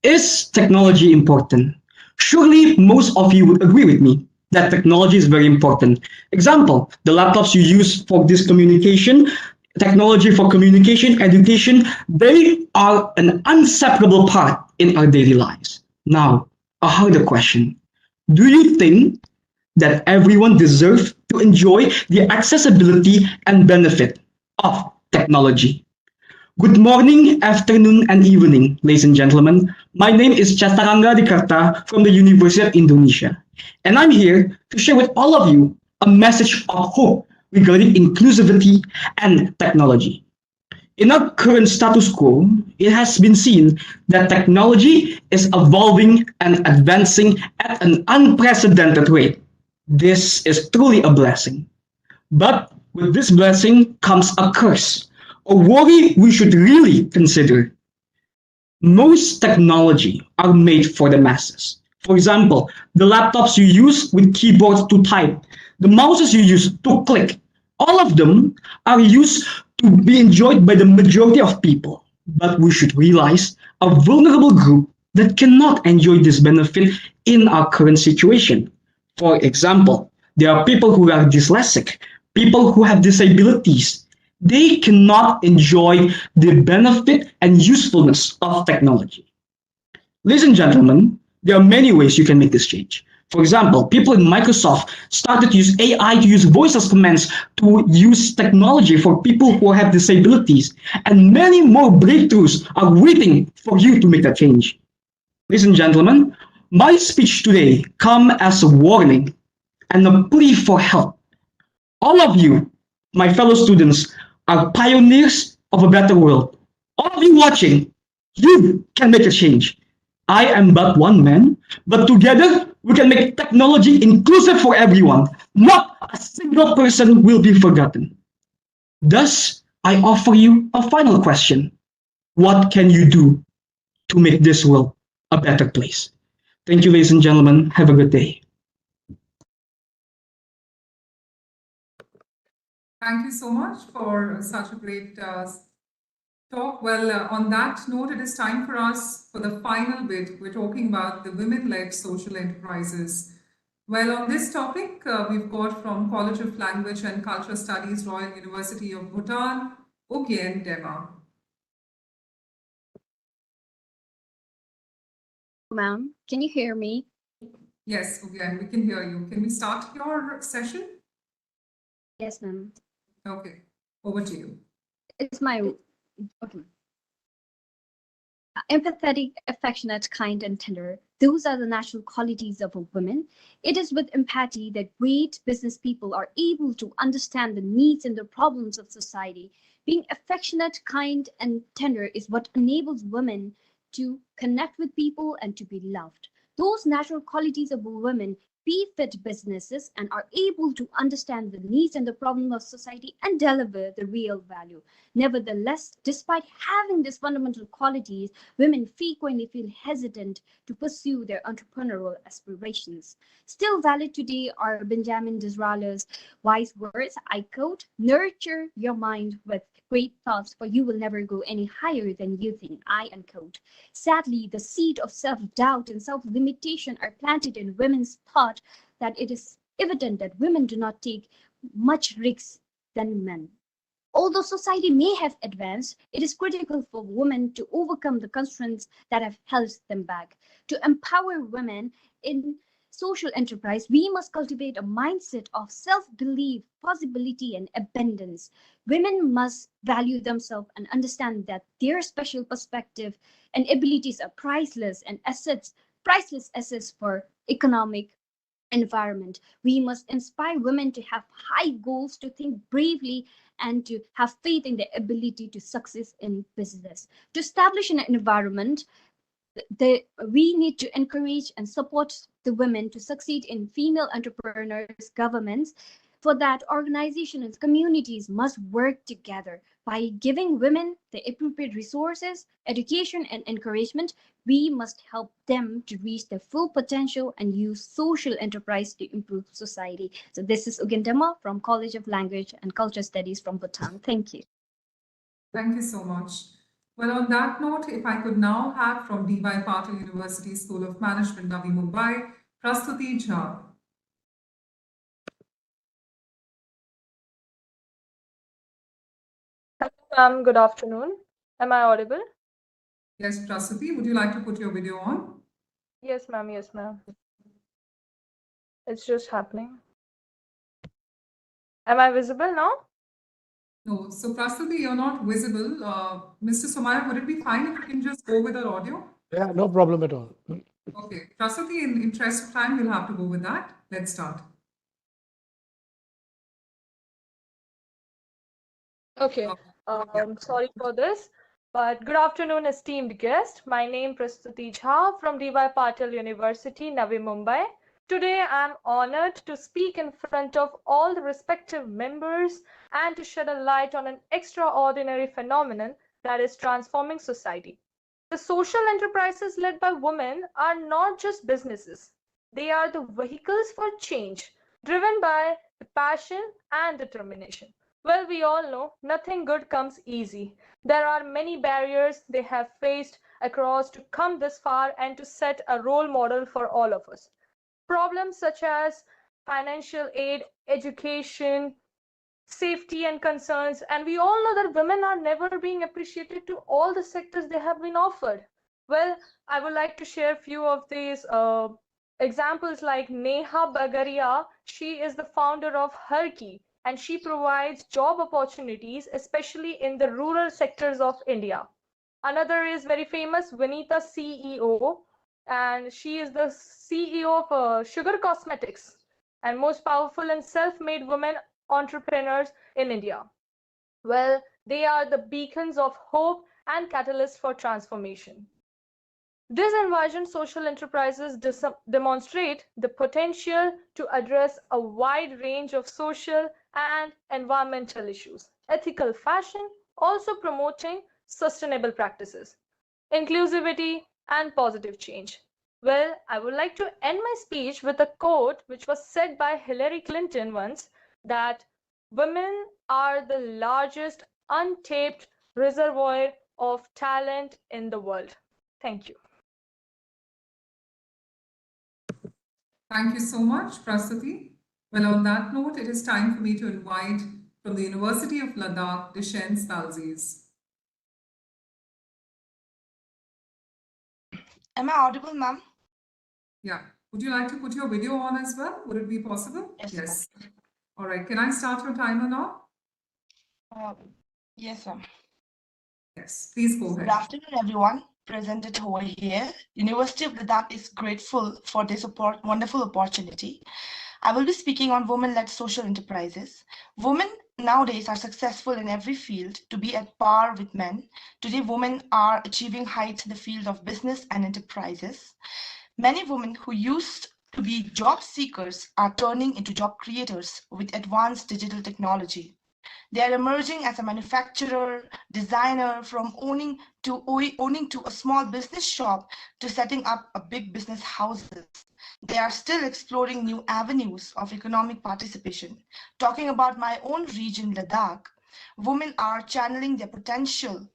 [SPEAKER 10] Is technology important? Surely most of you would agree with me that technology is very important. Example, the laptops you use for this communication technology for communication, education, they are an inseparable part in our daily lives. Now, a harder question. Do you think that everyone deserves to enjoy the accessibility and benefit of technology? Good morning, afternoon, and evening, ladies and gentlemen. My name is Chataranga Dikarta from the University of Indonesia, and I'm here to share with all of you a message of hope regarding inclusivity and technology. In our current status quo, it has been seen that technology is evolving and advancing at an unprecedented rate. This is truly a blessing. But with this blessing comes a curse, a worry we should really consider. Most technology are made for the masses. For example, the laptops you use with keyboards to type, the mouses you use to click, all of them are used to be enjoyed by the majority of people. But we should realize a vulnerable group that cannot enjoy this benefit in our current situation. For example, there are people who are dyslexic, people who have disabilities. They cannot enjoy the benefit and usefulness of technology. Ladies and gentlemen, there are many ways you can make this change. For example, people in Microsoft started to use AI to use voice as commands to use technology for people who have disabilities, and many more breakthroughs are waiting for you to make that change. Ladies and gentlemen, my speech today comes as a warning and a plea for help. All of you, my fellow students, are pioneers of a better world. All of you watching, you can make a change. I am but one man, but together we can make technology inclusive for everyone. Not a single person will be forgotten. Thus, I offer you a final question. What can you do to make this world a better place? Thank you, ladies and gentlemen. Have a good day.
[SPEAKER 1] Thank you so much for such a great talk. Well, on that note, it is time for us for the final bit. We're talking about the women-led social enterprises. Well, on this topic, we've got from College of Language and Culture Studies, Royal University of Bhutan, Ugyen Dema.
[SPEAKER 11] Ma'am, can you hear me?
[SPEAKER 1] Yes, Ugyen, we can hear you. Can we start your session?
[SPEAKER 11] Yes, ma'am.
[SPEAKER 1] Okay, over to you.
[SPEAKER 11] It's my okay. Empathetic, affectionate, kind, and tender. Those are the natural qualities of a woman. It is with empathy that great business people are able to understand the needs and the problems of society. Being affectionate, kind, and tender is what enables women to connect with people and to be loved. Those natural qualities of a woman befit businesses and are able to understand the needs and the problems of society and deliver the real value. Nevertheless, despite having these fundamental qualities, women frequently feel hesitant to pursue their entrepreneurial aspirations. Still valid today are Benjamin Disraeli's wise words, I quote, "Nurture your mind with great thoughts, for you will never go any higher than you think," I unquote. Sadly, the seed of self-doubt and self-limitation are planted in women's thought that it is evident that women do not take much risks than men. Although society may have advanced, it is critical for women to overcome the constraints that have held them back. To empower women in social enterprise, we must cultivate a mindset of self-belief, possibility, and abundance. Women must value themselves and understand that their special perspective and abilities are priceless assets for economic environment. We must inspire women to have high goals, to think bravely, and to have faith in their ability to succeed in business. To establish an environment, we need to encourage and support the women to succeed in female entrepreneurs, governments. For that, organizations and communities must work together. By giving women the appropriate resources, education, and encouragement, we must help them to reach their full potential and use social enterprise to improve society. So this is Ugandema from College of Language and Culture Studies from Bhutan. Thank you.
[SPEAKER 1] Thank you so much. Well, on that note, if I could now have from D.Y. Patil University School of Management, Navi Mumbai, Prastuti Jha.
[SPEAKER 18] ma'am. Good afternoon. Am I audible?
[SPEAKER 1] Yes, Prasuti, would you like to put your video on?
[SPEAKER 18] Yes, ma'am. Yes, ma'am. It's just happening. Am I visible now?
[SPEAKER 1] No, so Prasuti, you're not visible. Mr. Somaya, would it be fine if you can just go with our audio?
[SPEAKER 5] Yeah, no problem at all.
[SPEAKER 1] Okay, Prasuti, in interest of time, we'll have to go with that. Let's start.
[SPEAKER 18] Okay. Sorry for this, but good afternoon, esteemed guest. My name is Prastuti Jha from D.Y. Patil University, Navi Mumbai. Today, I'm honored to speak in front of all the respective members and to shed a light on an extraordinary phenomenon that is transforming society. The social enterprises led by women are not just businesses. They are the vehicles for change, driven by the passion and determination. Well, we all know nothing good comes easy. There are many barriers they have faced across to come this far and to set a role model for all of us. Problems such as financial aid, education, safety and concerns, and we all know that women are never being appreciated to all the sectors they have been offered. Well, I would like to share a few of these examples like Neha Bagaria. She is the founder of Harki and she provides job opportunities, especially in the rural sectors of India. Another is very famous, Vinita CEO, and she is the CEO of Sugar Cosmetics and most powerful and self-made women entrepreneurs in India. Well, they are the beacons of hope and catalysts for transformation. These envisioned social enterprises demonstrate the potential to address a wide range of social and environmental issues, ethical fashion, also promoting sustainable practices, inclusivity, and positive change. Well, I would like to end my speech with a quote which was said by Hillary Clinton once, that women are the largest untapped reservoir of talent in the world. Thank you.
[SPEAKER 1] Thank you so much, Prasuti. Well, on that note, it is time for me to invite from the University of Ladakh, Dishen Stalzis.
[SPEAKER 12] Am I audible, ma'am?
[SPEAKER 1] Yeah. Would you like to put your video on as well? Would it be possible? Yes. All right. Can I start your timer now?
[SPEAKER 12] Yes, ma'am.
[SPEAKER 1] Yes. Please go ahead.
[SPEAKER 12] Good afternoon, everyone presented over here. University of Ladakh is grateful for this wonderful opportunity. I will be speaking on women-led social enterprises. Women nowadays are successful in every field to be at par with men. Today, women are achieving heights in the field of business and enterprises. Many women who used to be job seekers are turning into job creators with advanced digital technology. They are emerging as a manufacturer, designer, from owning to a small business shop to setting up a big business houses. They are still exploring new avenues of economic participation. Talking about my own region, Ladakh, women are channeling their potential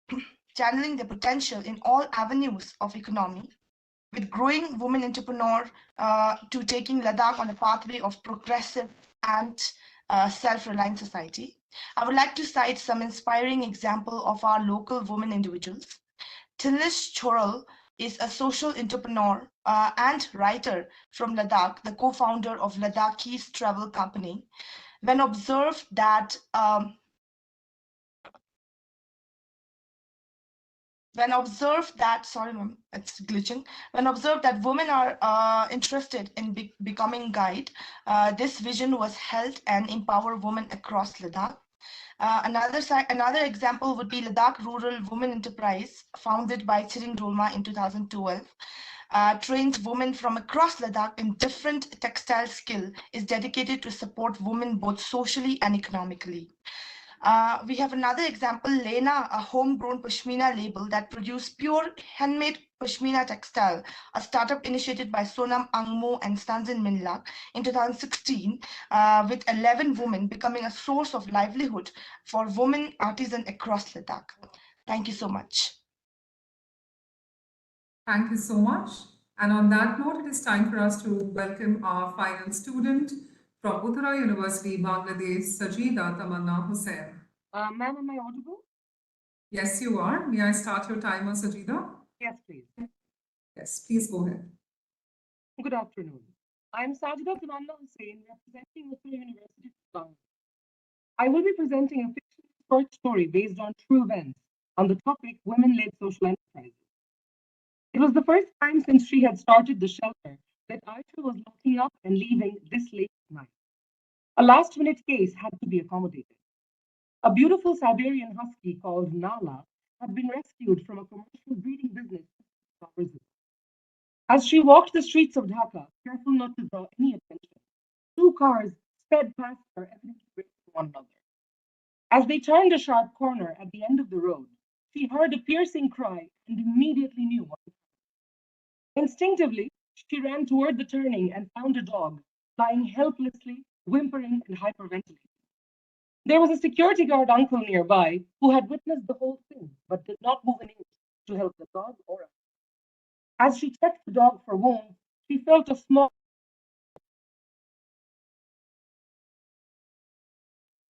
[SPEAKER 12] in all avenues of economy, with growing women entrepreneur to taking Ladakh on a pathway of progressive and self-reliant society. I would like to cite some inspiring example of our local women individuals. Tilish Choral is a social entrepreneur and writer from Ladakh, the co-founder of Ladakhi's Travel Company. When observed that sorry ma'am, it's glitching. When observed that women are interested in becoming guide, this vision was held and empower women across Ladakh. Another example would be Ladakh Rural Women Enterprise, founded by Chiring Dolma in 2012. Trains women from across Ladakh in different textile skill, is dedicated to support women both socially and economically. We have another example, Lena, a homegrown Pashmina label that produces pure handmade Pashmina textile, a startup initiated by Sonam Angmo and Sons in Minlak in 2016, with 11 women becoming a source of livelihood for women artisans across Ladakh. Thank you so much.
[SPEAKER 1] Thank you so much. And on that note, it is time for us to welcome our final student from Uttara University, Bangladesh, Sajida Tamanna Hussain.
[SPEAKER 14] Ma'am, am I audible?
[SPEAKER 1] Yes, you are. May I start your timer, Sajida?
[SPEAKER 14] Yes, please.
[SPEAKER 1] Yes, please go ahead.
[SPEAKER 14] Good afternoon. I'm Sajida Tamanna Hussain, representing Uttar University of Bangladesh. I will be presenting a fictional short story based on true events on the topic women-led social enterprises. It was the first time since she had started the shelter that Aisha was locking up and leaving this late at night. A last-minute case had to be accommodated. A beautiful Siberian husky called Nala had been rescued from a commercial breeding business hours ago. As she walked the streets of Dhaka, careful not to draw any attention, two cars sped past her, evidently racing one another. As they turned a sharp corner at the end of the road, she heard a piercing cry and immediately knew what had happened. Instinctively, she ran toward the turning and found a dog lying helplessly, whimpering and hyperventilating. There was a security guard uncle nearby who had witnessed the whole thing but did not move an inch to help the dog or us. As she checked the dog for wounds, she felt a small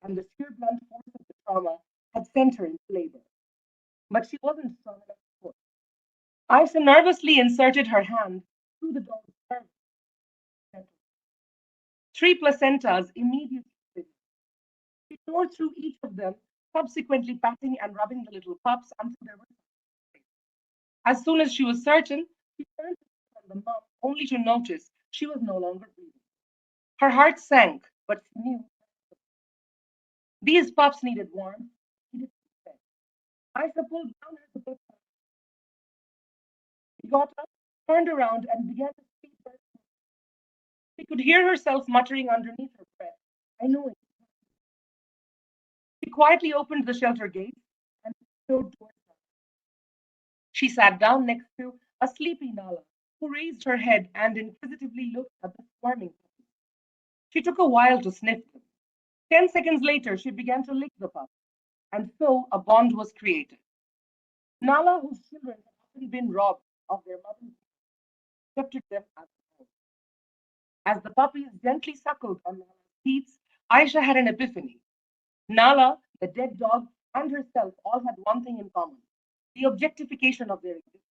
[SPEAKER 14] and the sheer blunt force of the trauma had sent her into labor. But she wasn't strong enough to push. Aisha nervously inserted her hand through the dog's cervix. 3 placentas immediately split. She tore through each of them, subsequently patting and rubbing the little pups until there was. As soon as she was certain, she turned on the mom only to notice she was no longer breathing. Her heart sank, but she knew these pups needed warmth, needed to be fed. Aisha pulled down her dupatta. She got up, turned around, and began to speak. She could hear herself muttering underneath her breath, "I know it." She quietly opened the shelter gate and strode towards her. She sat down next to a sleepy Nala, who raised her head and inquisitively looked at the squirming puppies. She took a while to sniff them. 10 seconds later, she began to lick the pup, and so a bond was created. Nala, whose children had often been robbed of their mother's, accepted them as home. As the puppies gently suckled on Nala's teats, Aisha had an epiphany. Nala, the dead dog, and herself all had one thing in common: the objectification of their existence.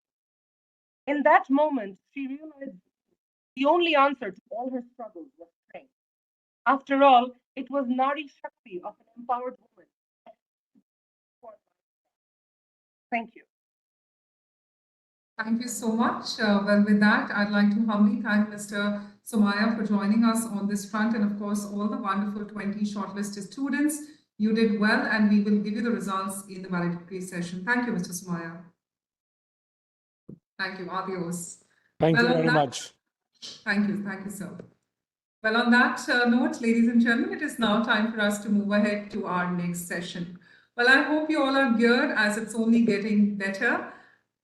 [SPEAKER 14] In that moment, she realized the only answer to all her struggles was strength. After all, it was Nari Shakti of an empowered woman. Thank you.
[SPEAKER 1] Thank you so much. Well, with that, I'd like to humbly thank Mr. Somaya for joining us on this front, and of course, all the wonderful 20 shortlisted students. You did well, and we will give you the results in the valedictory session. Thank you, Mr. Somaya. Thank you. Adios.
[SPEAKER 5] Thank you
[SPEAKER 1] Well, on
[SPEAKER 5] very
[SPEAKER 1] that-
[SPEAKER 5] much.
[SPEAKER 1] Thank you, sir. Well, on that note, ladies and gentlemen, it is now time for us to move ahead to our next session. Well, I hope you all are geared, as it's only getting better.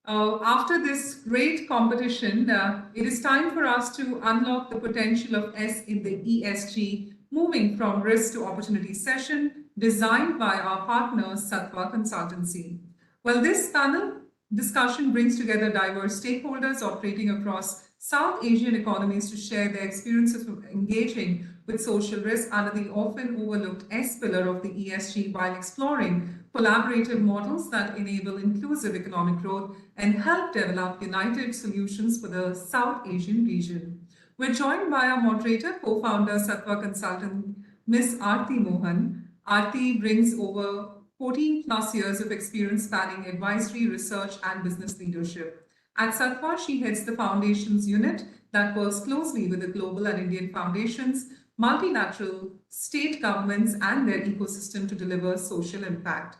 [SPEAKER 1] After this great competition, it is time for us to unlock the potential of S in the ESG, moving from risk to opportunity session, designed by our partner, Sattva Consultancy. Well, this panel discussion brings together diverse stakeholders operating across South Asian economies to share their experiences of engaging with social risk under the often overlooked S pillar of the ESG, while exploring collaborative models that enable inclusive economic growth and help develop united solutions for the South Asian region. We're joined by our moderator, co-founder, Sattva Consultant, Ms. Aarti Mohan. Aarti brings over 14 plus years of experience spanning advisory, research, and business leadership. At Sattva, she heads the foundations unit that works closely with the global and Indian foundations, multilateral state governments, and their ecosystem to deliver social impact.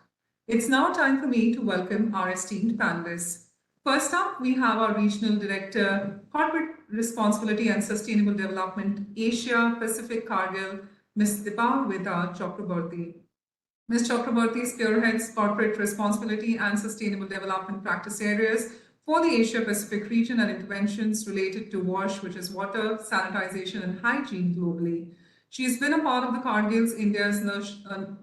[SPEAKER 1] It's now time for me to welcome our esteemed panelists. First up, we have our Regional Director, Corporate Responsibility and Sustainable Development, Asia Pacific Cargill, Ms. Dipavita Chakraborty. Ms. Chakraborty spearheads corporate responsibility and sustainable development practice areas for the Asia Pacific region and interventions related to WASH, which is water, sanitization, and hygiene globally. She has been a part of the Cargill's India's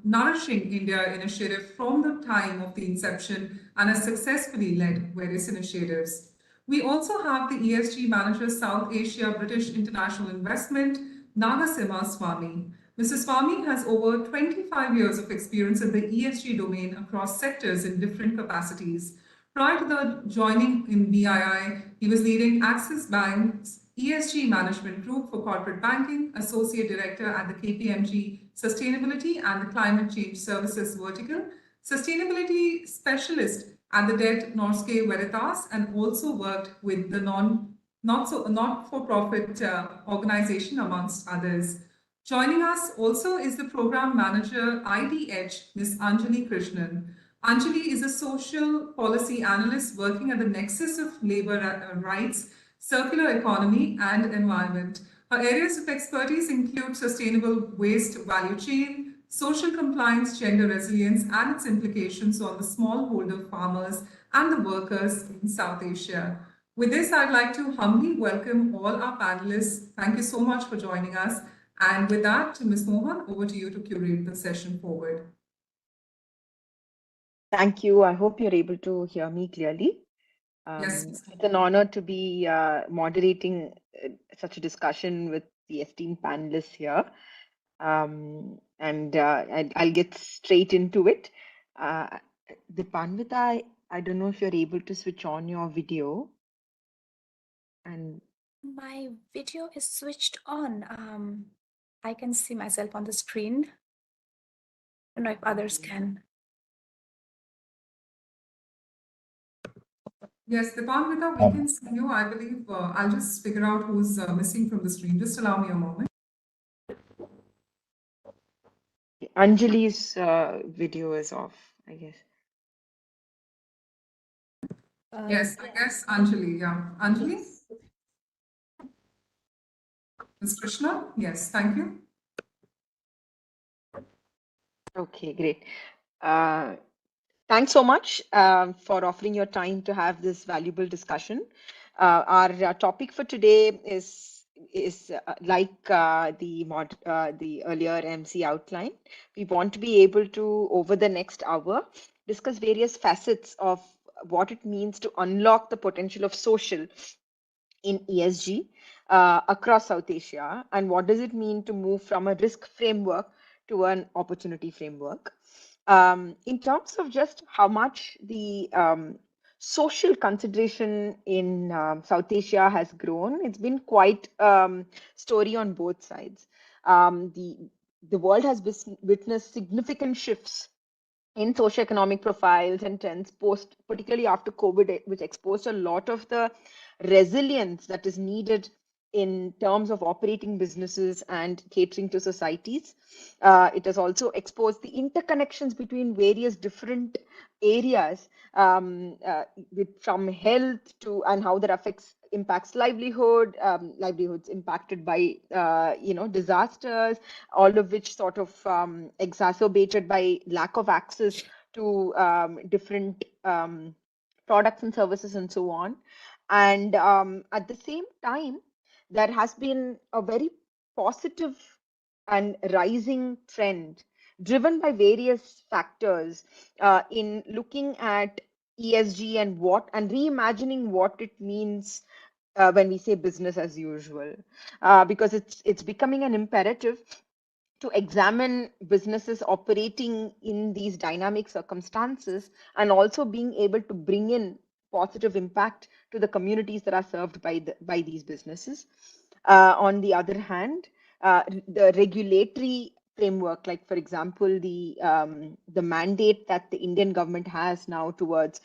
[SPEAKER 1] Nourishing India initiative from the time of the inception and has successfully led various initiatives. We also have the ESG Manager, South Asia British International Investment, Nagasimha Swami. Mrs. Swami has over 25 years of experience in the ESG domain across sectors in different capacities. Prior to the joining in BII, he was leading Axis Bank's ESG Management Group for Corporate Banking, Associate Director at the KPMG Sustainability and the Climate Change Services Vertical, Sustainability Specialist at the Det Norske Veritas, and also worked with the not-for-profit organization, amongst others. Joining us also is the Program Manager IDH, Ms. Anjali Krishnan. Anjali is a social policy analyst working at the nexus of labor rights, circular economy, and environment. Her areas of expertise include sustainable waste value chain, social compliance, gender resilience, and its implications on the smallholder farmers and the workers in South Asia. With this, I'd like to humbly welcome all our panelists. Thank you so much for joining us. And with that, Ms. Mohan, over to you to curate the session forward.
[SPEAKER 13] Thank you. I hope you're able to hear me clearly.
[SPEAKER 1] Yes.
[SPEAKER 13] It's an honor to be moderating such a discussion with the esteemed panelists here. I'll get straight into it. Dipanvita, I don't know if you're able to switch on your video. And
[SPEAKER 15] my video is switched on. I can see myself on the screen. I don't know if others can.
[SPEAKER 1] Yes, Dipanvita, we can see you. I believe I'll just figure out who's missing from the screen. Just allow me a moment.
[SPEAKER 13] Anjali's video is off, I guess.
[SPEAKER 1] Yes, I guess Anjali. Yeah, Anjali? Ms. Krishna? Yes, thank you.
[SPEAKER 13] Okay, great. Thanks so much for offering your time to have this valuable discussion. Our topic for today is like the earlier MC outline. We want to be able to, over the next hour, discuss various facets of what it means to unlock the potential of social in ESG across South Asia, and what does it mean to move from a risk framework to an opportunity framework. In terms of just how much the social consideration in South Asia has grown, it's been quite story on both sides. The world has witnessed significant shifts in socioeconomic profiles and trends particularly after COVID, which exposed a lot of the resilience that is needed in terms of operating businesses and catering to societies. It has also exposed the interconnections between various different areas, from health to and how that impacts livelihoods impacted by disasters, all of which sort of exacerbated by lack of access to different products and services and so on. And at the same time, there has been a very positive and rising trend driven by various factors in looking at ESG and reimagining what it means when we say business as usual, because it's becoming an imperative to examine businesses operating in these dynamic circumstances and also being able to bring in positive impact to the communities that are served by these businesses. On the other hand, the regulatory framework, like for example, the mandate that the Indian government has now towards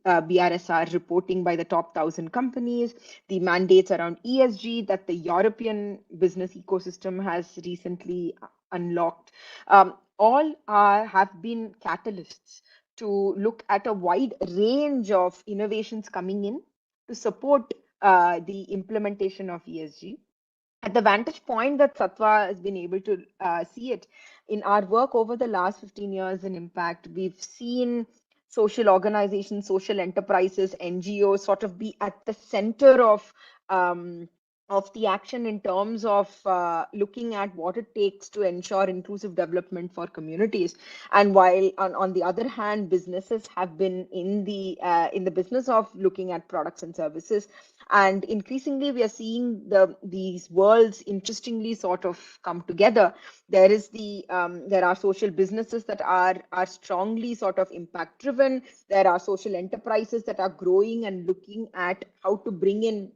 [SPEAKER 13] BRSR reporting by the top 1,000 companies, the mandates around ESG that the European business ecosystem has recently unlocked, all have been catalysts to look at a wide range of innovations coming in to support the implementation of ESG. At the vantage point that Satwa has been able to see it in our work over the last 15 years in impact, we've seen social organizations, social enterprises, NGOs sort of be at the center of of the action in terms of looking at what it takes to ensure inclusive development for communities. And while on the other hand, businesses have been in the business of looking at products and services, and increasingly we are seeing these worlds interestingly sort of come together. There is there are social businesses that are strongly sort of impact driven. There are social enterprises that are growing and looking at how to bring in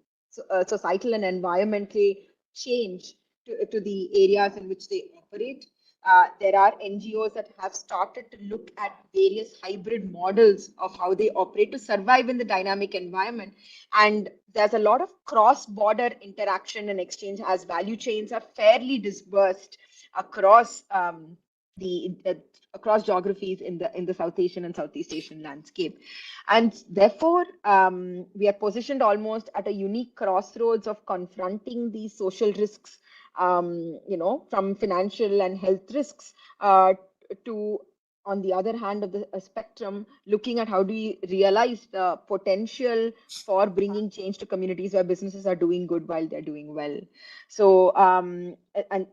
[SPEAKER 13] societal and environmental change to the areas in which they operate. There are NGOs that have started to look at various hybrid models of how they operate to survive in the dynamic environment. And there's a lot of cross-border interaction and exchange as value chains are fairly dispersed across across geographies in the South Asian and Southeast Asian landscape. And therefore, we are positioned almost at a unique crossroads of confronting these social risks, from financial and health risks to, on the other hand of the spectrum, looking at how do we realize the potential for bringing change to communities where businesses are doing good while they're doing well. So, and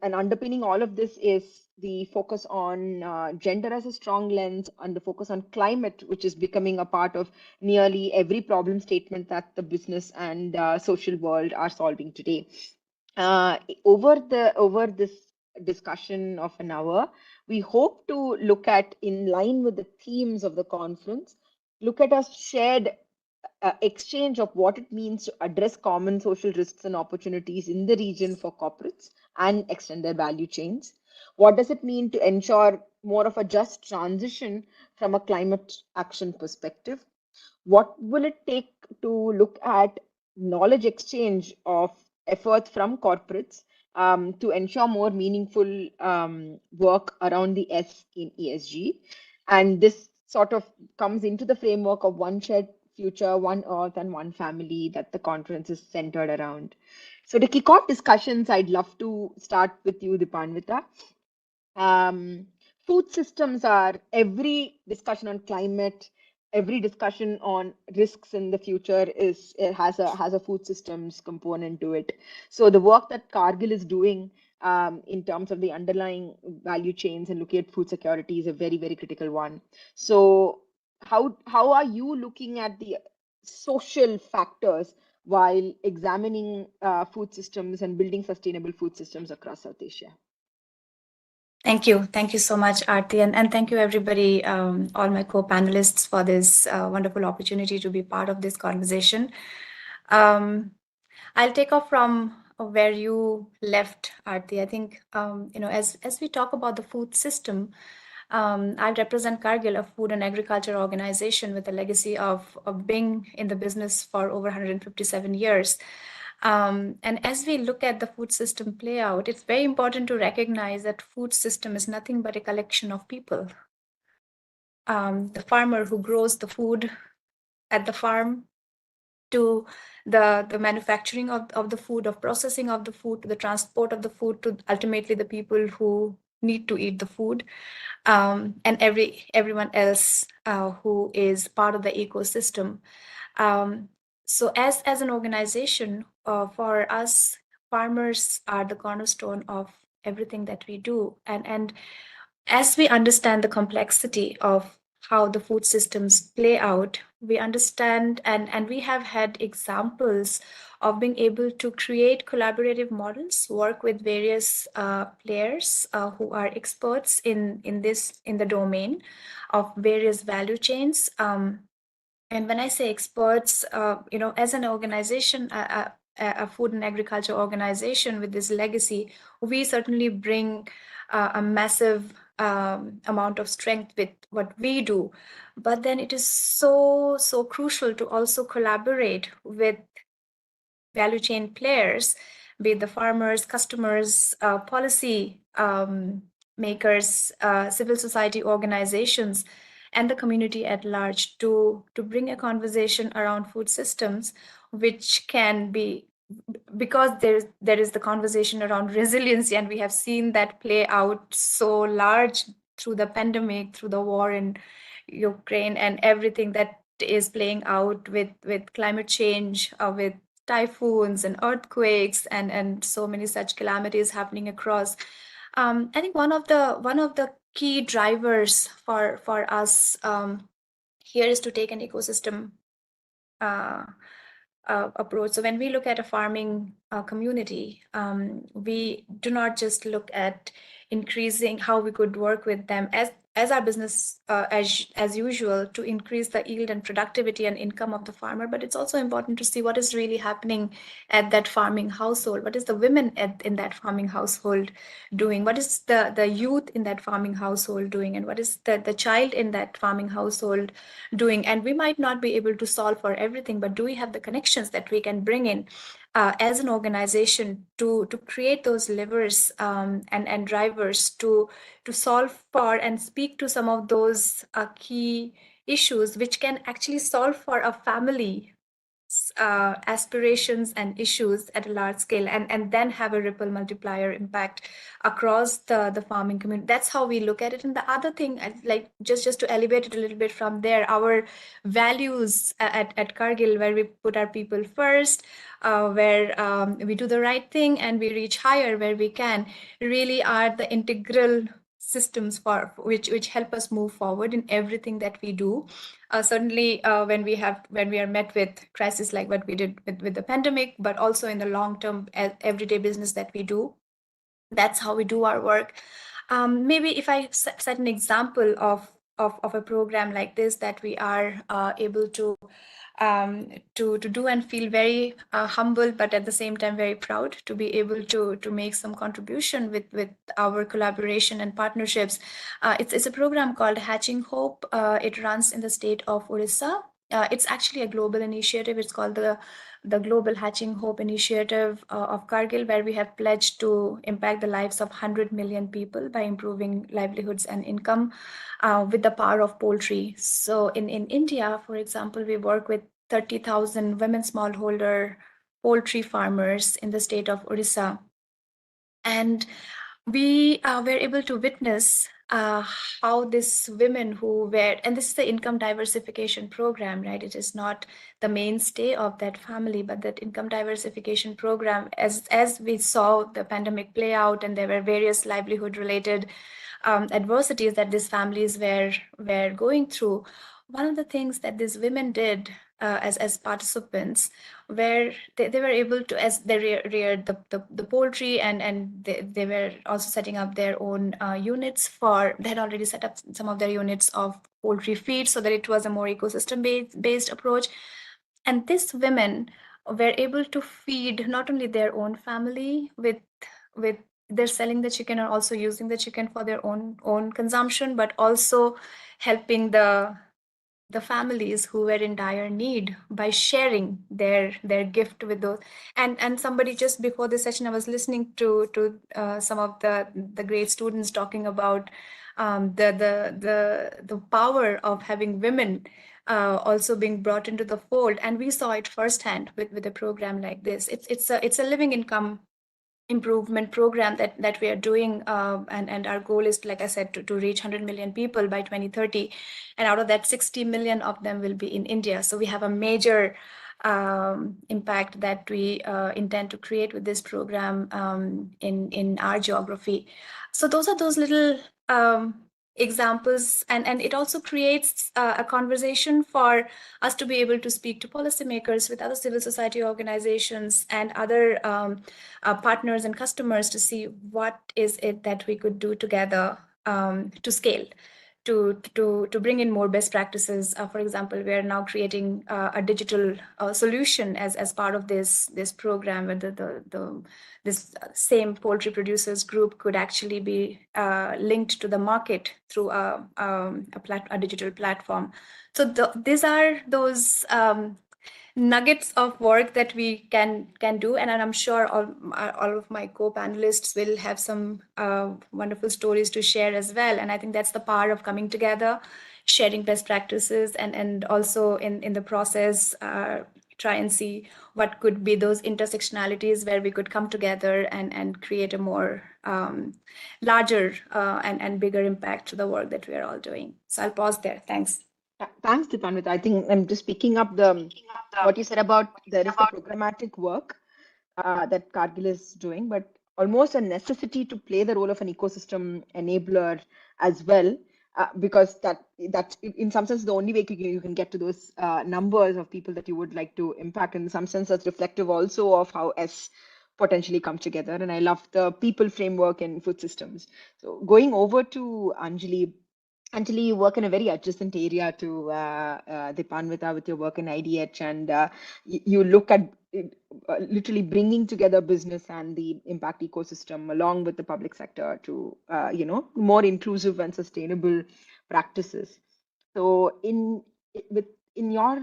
[SPEAKER 13] underpinning all of this is the focus on gender as a strong lens, and the focus on climate, which is becoming a part of nearly every problem statement that the business and social world are solving today. Over this discussion of an hour, we hope to look at, in line with the themes of the conference, look at a shared exchange of what it means to address common social risks and opportunities in the region for corporates and extend their value chains. What does it mean to ensure more of a just transition from a climate action perspective? What will it take to look at knowledge exchange of efforts from corporates to ensure more meaningful work around the S in ESG? And this sort of comes into the framework of one shared future, one earth, and one family that the conference is centered around. So to kick off discussions, I'd love to start with you, Dipanvita. Food systems are every discussion on climate, every discussion on risks in the future has a food systems component to it. So the work that Cargill is doing in terms of the underlying value chains and looking at food security is a very, very critical one. So how are you looking at the social factors while examining food systems and building sustainable food systems across South Asia?
[SPEAKER 15] Thank you. Thank you so much, Aarti. And thank you, everybody, all my co-panelists, for this wonderful opportunity to be part of this conversation. I'll take off from where you left, Aarti. I think, as we talk about the food system, I represent Cargill, a food and agriculture organization with a legacy of being in the business for over 157 years. And as we look at the food system play out, it's very important to recognize that food system is nothing but a collection of people. The farmer who grows the food at the farm, to the manufacturing of the food, of processing of the food, to the transport of the food, to ultimately the people who need to eat the food, and everyone else who is part of the ecosystem. So as an organization, for us, farmers are the cornerstone of everything that we do. And as we understand the complexity of how the food systems play out, we understand and we have had examples of being able to create collaborative models, work with various players who are experts in the domain of various value chains. And when I say experts, as an organization, a food and agriculture organization with this legacy, we certainly bring a massive amount of strength with what we do. But then it is so crucial to also collaborate with value chain players, be it the farmers, customers, policy makers, civil society organizations, and the community at large, to bring a conversation around food systems, which can be, because there is the conversation around resiliency, and we have seen that play out so large through the pandemic, through the war in Ukraine, and everything that is playing out with climate change, with typhoons and earthquakes and so many such calamities happening across. I think one of the key drivers for us here is to take an ecosystem approach. So when we look at a farming community, we do not just look at increasing how we could work with them as our business as usual to increase the yield and productivity and income of the farmer, but it's also important to see what is really happening at that farming household. What is the women in that farming household doing? What is the youth in that farming household doing? And what is the child in that farming household doing? And we might not be able to solve for everything, but do we have the connections that we can bring in as an organization to create those levers and drivers to solve for and speak to some of those key issues which can actually solve for a family aspirations and issues at a large scale, and then have a ripple multiplier impact across the farming community. That's how we look at it. And the other thing, like just to elevate it a little bit from there, our values at Cargill, where we put our people first, where we do the right thing and we reach higher where we can, really are the integral systems for which help us move forward in everything that we do. Certainly when we are met with crisis like what we did with the pandemic, but also in the long-term everyday business that we do. That's how we do our work. Maybe if I set an example of a program like this that we are able to do and feel very humble, but at the same time very proud to be able to make some contribution with our collaboration and partnerships. It's a program called Hatching Hope. It runs in the state of Orissa. It's actually a global initiative. It's called the Global Hatching Hope Initiative of Cargill, where we have pledged to impact the lives of 100 million people by improving livelihoods and income with the power of poultry. So in India, for example, we work with 30,000 women smallholder poultry farmers in the state of Orissa. And we were able to witness how these women who were, and this is the income diversification program, right? It is not the mainstay of that family, but that income diversification program, as we saw the pandemic play out, and there were various livelihood related adversities that these families were going through. One of the things that these women did as participants, where they were able to, as they reared the poultry, and they were also setting up their own units they had already set up some of their units of poultry feed so that it was a more ecosystem based approach. And these women were able to feed not only their own family with they're selling the chicken or also using the chicken for their own consumption, but also helping the families who were in dire need by sharing their gift with those. And somebody just before this session, I was listening to some of the great students talking about the power of having women also being brought into the fold, and we saw it firsthand with a program like this. It's a living income improvement program that we are doing, and our goal is, like I said, to reach 100 million people by 2030, and out of that 60 million of them will be in India. So we have a major impact that we intend to create with this program in our geography. So those are those little examples, and it also creates a conversation for us to be able to speak to policymakers, with other civil society organizations and other partners and customers to see what is it that we could do together to scale, to bring in more best practices. For example, we are now creating a digital solution as part of this program, where this same poultry producers group could actually be linked to the market through a digital platform. So these are those nuggets of work that we can do, and I'm sure all of my co-panelists will have some wonderful stories to share as well. And I think that's the power of coming together, sharing best practices, and also in the process try and see what could be those intersectionalities where we could come together and create a more larger and bigger impact to the work that we are all doing. So I'll pause there. Thanks.
[SPEAKER 13] Thanks, Dipanwita. I think I'm just picking up the what you said about there is the programmatic work that Cargill is doing, but almost a necessity to play the role of an ecosystem enabler as well, because that in some sense the only way you can get to those numbers of people that you would like to impact. In some sense, that's reflective also of how S potentially come together. And I love the people framework in food systems. So going over to Anjali. Anjali, you work in a very adjacent area to Dipanwita with your work in IDH, and you look at literally bringing together business and the impact ecosystem along with the public sector to, more inclusive and sustainable practices. So, in your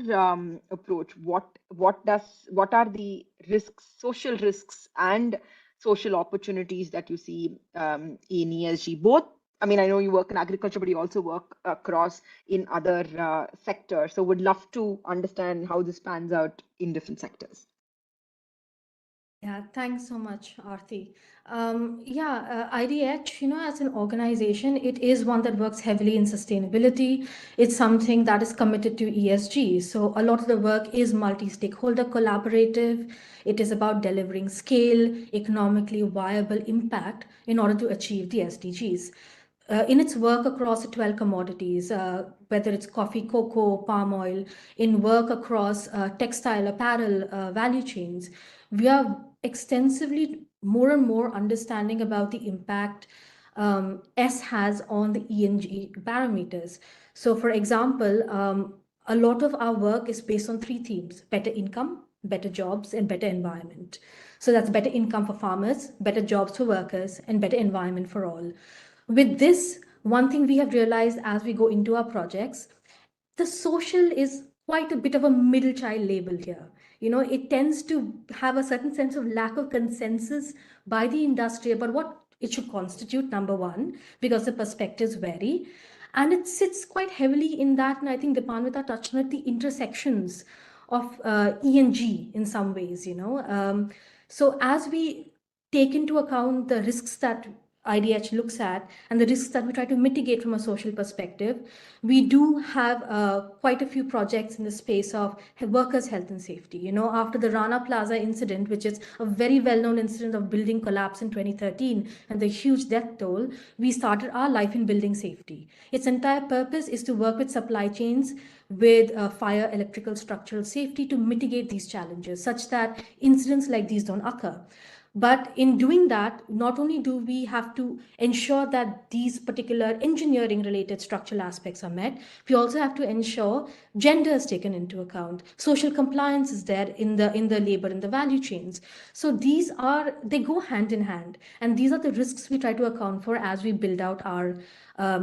[SPEAKER 13] approach, what are the risks, social risks, and social opportunities that you see in ESG, both? I mean, I know you work in agriculture, but you also work across in other sectors. So would love to understand how this pans out in different sectors.
[SPEAKER 16] Yeah, thanks so much, Aarti. IDH, as an organization, it is one that works heavily in sustainability. It's something that is committed to ESG. So a lot of the work is multi-stakeholder collaborative. It is about delivering scale, economically viable impact in order to achieve the SDGs. In its work across 12 commodities, whether it's coffee, cocoa, palm oil, in work across textile, apparel, value chains, we are extensively more and more understanding about the impact S has on the ENG parameters. So for example, a lot of our work is based on 3 themes: better income, better jobs, and better environment. So that's better income for farmers, better jobs for workers, and better environment for all. With this, one thing we have realized as we go into our projects, the social is quite a bit of a middle child label here. It tends to have a certain sense of lack of consensus by the industry about what it should constitute, number one, because the perspectives vary. And it sits quite heavily in that, and I think Dipanwita touched on it, the intersections of ENG in some ways, So as we take into account the risks that IDH looks at and the risks that we try to mitigate from a social perspective, we do have quite a few projects in the space of workers' health and safety. After the Rana Plaza incident, which is a very well-known incident of building collapse in 2013 and the huge death toll, we started our Life in Building Safety. Its entire purpose is to work with supply chains with fire, electrical, structural safety to mitigate these challenges such that incidents like these don't occur. But in doing that, not only do we have to ensure that these particular engineering related structural aspects are met, we also have to ensure gender is taken into account. Social compliance is there in the labor and the value chains. So they go hand in hand. And these are the risks we try to account for as we build out our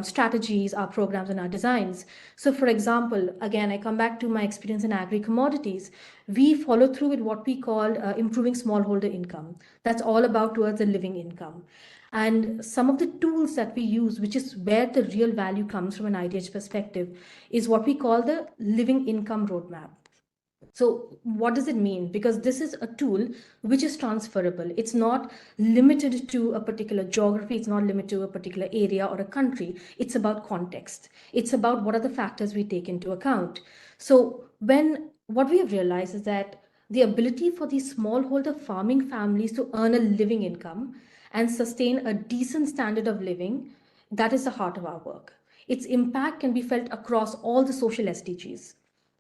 [SPEAKER 16] strategies, our programs, and our designs. So for example, again, I come back to my experience in agri-commodities. We follow through with what we call improving smallholder income. That's all about towards a living income. And some of the tools that we use, which is where the real value comes from an IDH perspective, is what we call the living income roadmap. So what does it mean? Because this is a tool which is transferable. It's not limited to a particular geography. It's not limited to a particular area or a country. It's about context. It's about what are the factors we take into account. So what we have realized is that the ability for these smallholder farming families to earn a living income and sustain a decent standard of living, that is the heart of our work. Its impact can be felt across all the social SDGs,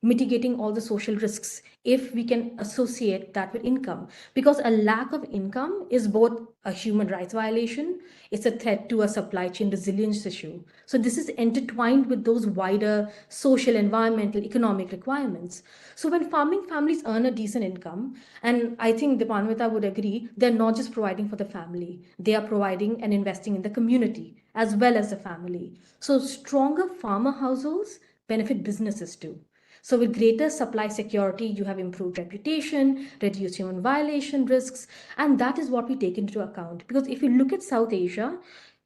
[SPEAKER 16] mitigating all the social risks if we can associate that with income. Because a lack of income is both a human rights violation, it's a threat to a supply chain resilience issue. So this is intertwined with those wider social, environmental, economic requirements. So when farming families earn a decent income, and I think Dipanwita would agree, they're not just providing for the family, they are providing and investing in the community as well as the family. So stronger farmer households benefit businesses too. So with greater supply security, you have improved reputation, reduced human violation risks, and that is what we take into account. Because if you look at South Asia,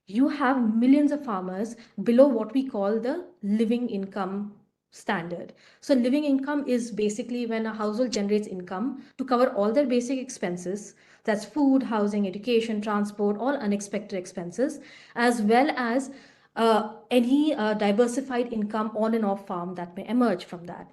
[SPEAKER 16] you have millions of farmers below what we call the living income standard. So living income is basically when a household generates income to cover all their basic expenses. That's food, housing, education, transport, all unexpected expenses, as well as any diversified income on and off farm that may emerge from that.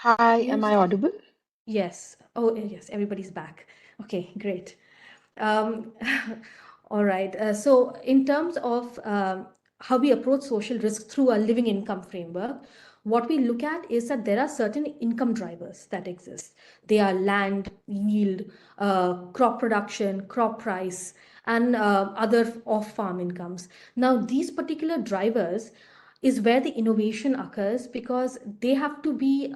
[SPEAKER 13] Hi, am I audible?
[SPEAKER 16] Yes. Oh, yes, everybody's back. Okay, great. Um, all right. So in terms of how we approach social risk through a living income framework, what we look at is that there are certain income drivers that exist. They are land, yield, crop production, crop price, and other off-farm incomes. Now, these particular drivers is where the innovation occurs because they have to be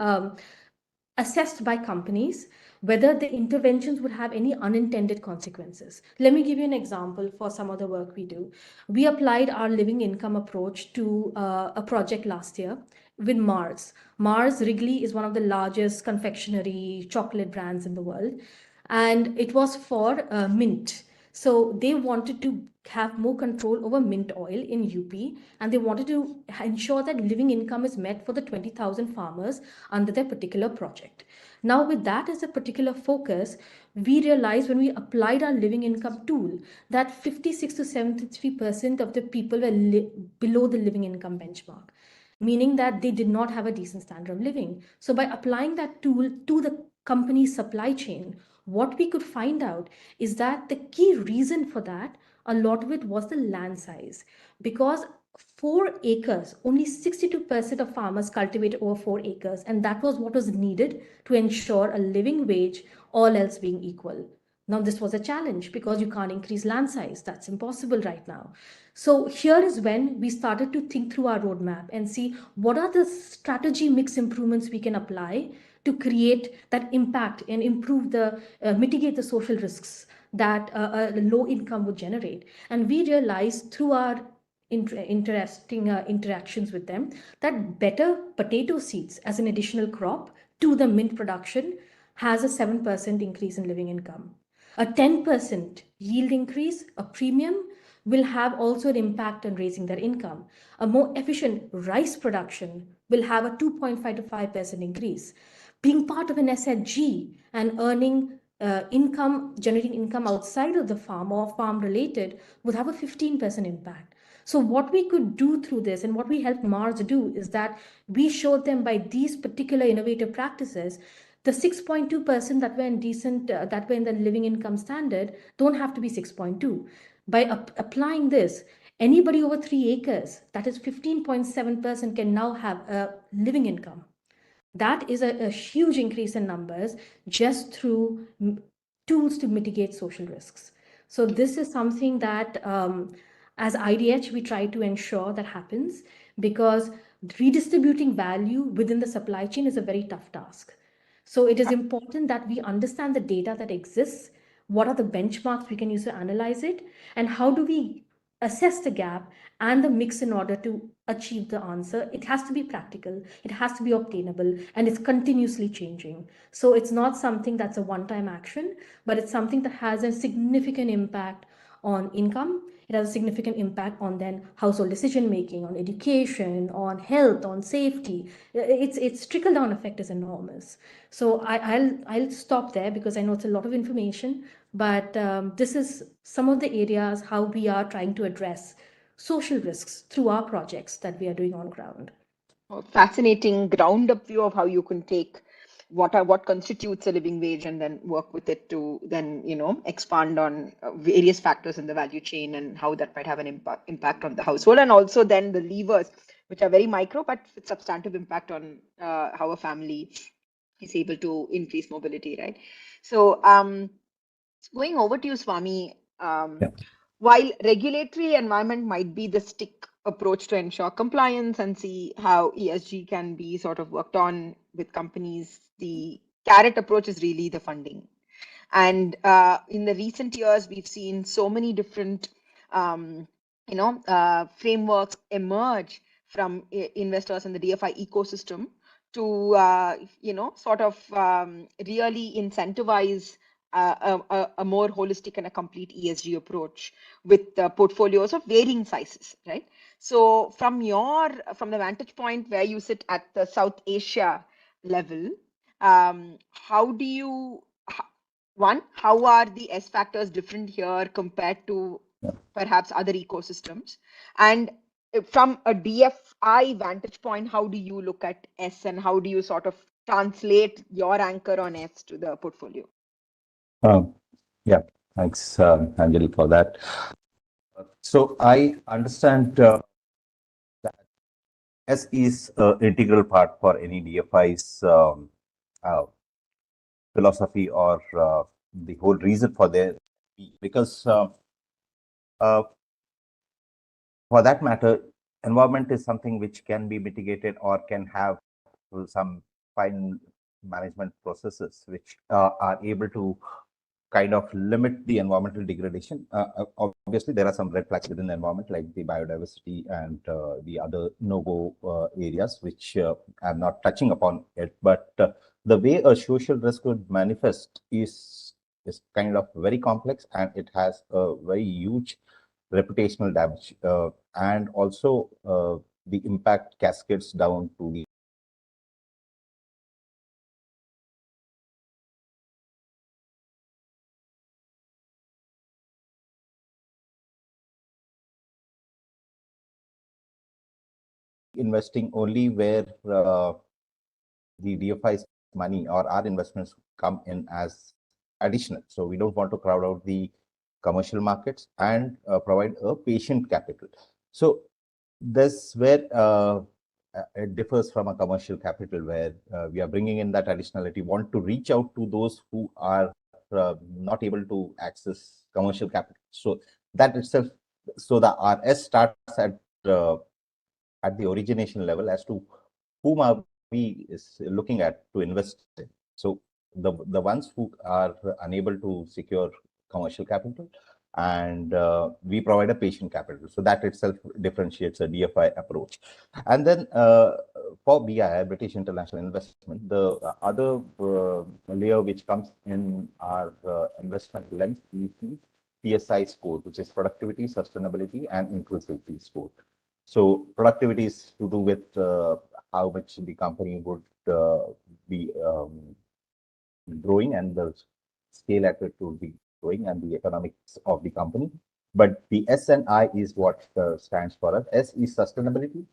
[SPEAKER 16] assessed by companies whether the interventions would have any unintended consequences. Let me give you an example for some of the work we do. We applied our living income approach to a project last year with Mars. Mars Wrigley is one of the largest confectionery chocolate brands in the world, and it was for mint. So they wanted to have more control over mint oil in UP, and they wanted to ensure that living income is met for the 20,000 farmers under their particular project. Now, with that as a particular focus, we realized when we applied our living income tool that 56 to 73% of the people were below the living income benchmark, meaning that they did not have a decent standard of living. So by applying that tool to the company's supply chain, what we could find out is that the key reason for that, a lot of it was the land size. Because 4 acres, only 62% of farmers cultivated over 4 acres, and that was what was needed to ensure a living wage, all else being equal. Now, this was a challenge because you can't increase land size. That's impossible right now. So here is when we started to think through our roadmap and see what are the strategy mix improvements we can apply to create that impact and improve the mitigate the social risks that a low income would generate. And we realized through our interesting interactions with them that better potato seeds as an additional crop to the mint production has a 7% increase in living income. A 10% yield increase, a premium, will have also an impact on raising their income. A more efficient rice production will have a 2.5 to 5% increase. Being part of an SHG and earning generating income outside of the farm or farm related would have a 15% impact. So what we could do through this and what we helped Mars do is that we showed them by these particular innovative practices, the 6.2% that were in that were in the living income standard don't have to be 6.2. By applying this, anybody over 3 acres, that is 15.7%, can now have a living income. That is a huge increase in numbers just through tools to mitigate social risks. So this is something that as IDH, we try to ensure that happens because redistributing value within the supply chain is a very tough task. So it is important that we understand the data that exists, what are the benchmarks we can use to analyze it, and how do we assess the gap and the mix in order to achieve the answer. It has to be practical, it has to be obtainable, and it's continuously changing. So it's not something that's a one-time action, but it's something that has a significant impact on income. It has a significant impact on then household decision making, on education, on health, on safety. Its trickle down effect is enormous. So I'll stop there because I know it's a lot of information, but this is some of the areas how we are trying to address social risks through our projects that we are doing on ground.
[SPEAKER 13] Fascinating ground up view of how you can take what constitutes a living wage and then work with it to then expand on various factors in the value chain and how that might have an impact on the household, and also then the levers which are very micro but with substantive impact on how a family is able to increase mobility, right? So going over to you, Swami, while regulatory environment might be the stick approach to ensure compliance and see how ESG can be sort of worked on with companies, the carrot approach is really the funding. And in the recent years, we've seen so many different frameworks emerge from investors in the DFI ecosystem to sort of really incentivize a more holistic and a complete ESG approach with portfolios of varying sizes, right? So from the vantage point where you sit at the South Asia level, how do you how are the S factors different here compared to perhaps other ecosystems? And from a DFI vantage point, how do you look at S and how do you sort of translate your anchor on S to the portfolio?
[SPEAKER 17] Yeah, thanks, Anjali, for that. So I understand that S is an integral part for any DFI's uh, philosophy or the whole reason for their because uh, for that matter, environment is something which can be mitigated or can have some fine management processes which are able to kind of limit the environmental degradation. Obviously, there are some red flags within the environment, like the biodiversity and the other no-go areas, which I'm not touching upon it. But the way a social risk would manifest is kind of very complex, and it has a very huge reputational damage, and also the impact cascades down to the investing only where the DFI's money or our investments come in as additional. So we don't want to crowd out the commercial markets and provide a patient capital. So this where it differs from a commercial capital, where we are bringing in that additionality, want to reach out to those who are not able to access commercial capital. So that itself, so the RS starts at the origination level as to whom are we is looking at to invest in. So the ones who are unable to secure commercial capital, and we provide a patient capital. So that itself differentiates a DFI approach. And then for BI, British International Investment, the other layer which comes in our investment lens is the PSI score, which is productivity, sustainability, and inclusivity score. So productivity is to do with how much the company would be growing, and the scale at which would be growing, and the economics of the company. But the S and I is what stands for us. S is sustainability,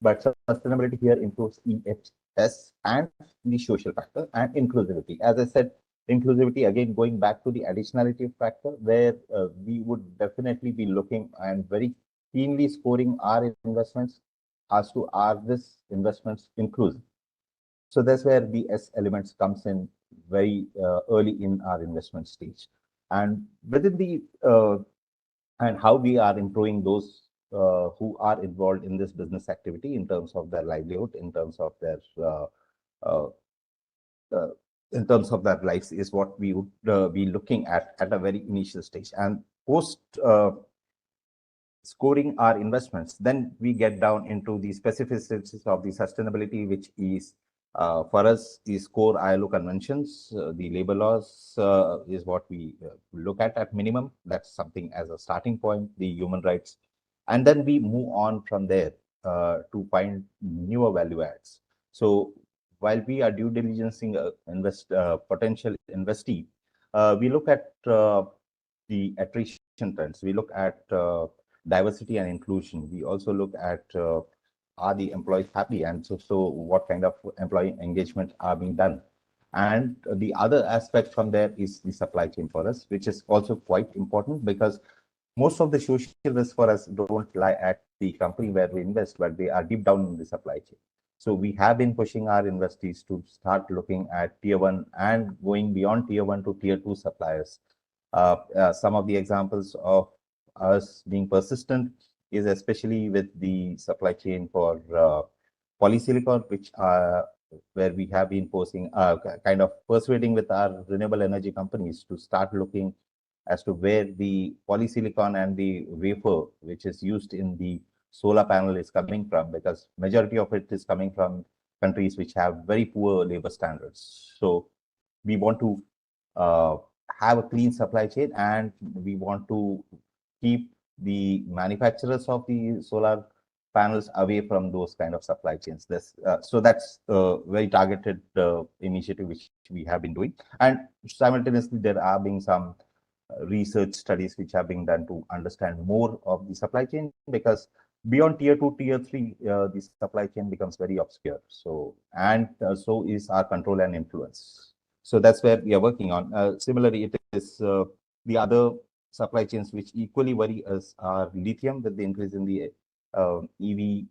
[SPEAKER 17] but sustainability here includes EHS and the social factor and inclusivity. As I said, inclusivity, again, going back to the additionality factor, where we would definitely be looking and very keenly scoring our investments as to are this investments inclusive. So that's where the S elements comes in very early in our investment stage. And within the and how we are improving those who are involved in this business activity in terms of their livelihood, in terms of their uh, in terms of their lives, is what we would be looking at a very initial stage. And post scoring our investments, then we get down into the specificities of the sustainability, which is for us the core ILO conventions, the labor laws is what we look at minimum. That's something as a starting point, the human rights. And then we move on from there to find newer value adds. So while we are due diligencing potential investee, we look at the attrition trends. We look at diversity and inclusion. We also look at are the employees happy, and so what kind of employee engagement are being done. And the other aspect from there is the supply chain for us, which is also quite important, because most of the social risks for us don't lie at the company where we invest, but they are deep down in the supply chain. So we have been pushing our investees to start looking at tier 1 and going beyond tier 1 to tier 2 suppliers. Some of the examples of us being persistent is especially with the supply chain for polysilicon, which are where we have been posing kind of persuading with our renewable energy companies to start looking as to where the polysilicon and the wafer which is used in the solar panel is coming from, because majority of it is coming from countries which have very poor labor standards. So we want to have a clean supply chain, and we want to keep the manufacturers of the solar panels away from those kind of supply chains. So that's a very targeted initiative which we have been doing. And simultaneously, there are being some research studies which are being done to understand more of the supply chain, because beyond tier 2, tier 3, the supply chain becomes very obscure. So, and so is our control and influence. So that's where we are working on. Similarly, it is the other supply chains which equally worry us are lithium. With the increase in the EV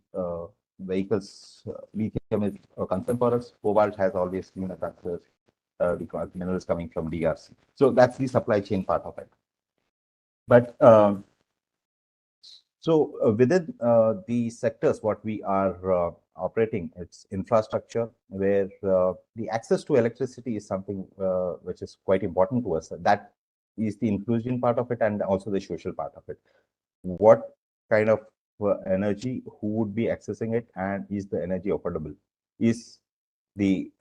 [SPEAKER 17] vehicles, lithium is a concern for us. Cobalt has always been a concern because minerals coming from DRC. So that's the supply chain part of it. But within the sectors what we are operating, it's infrastructure, where the access to electricity is something which is quite important to us. That is the inclusion part of it, and also the social part of it. What kind of energy, who would be accessing it, and is the energy affordable, is the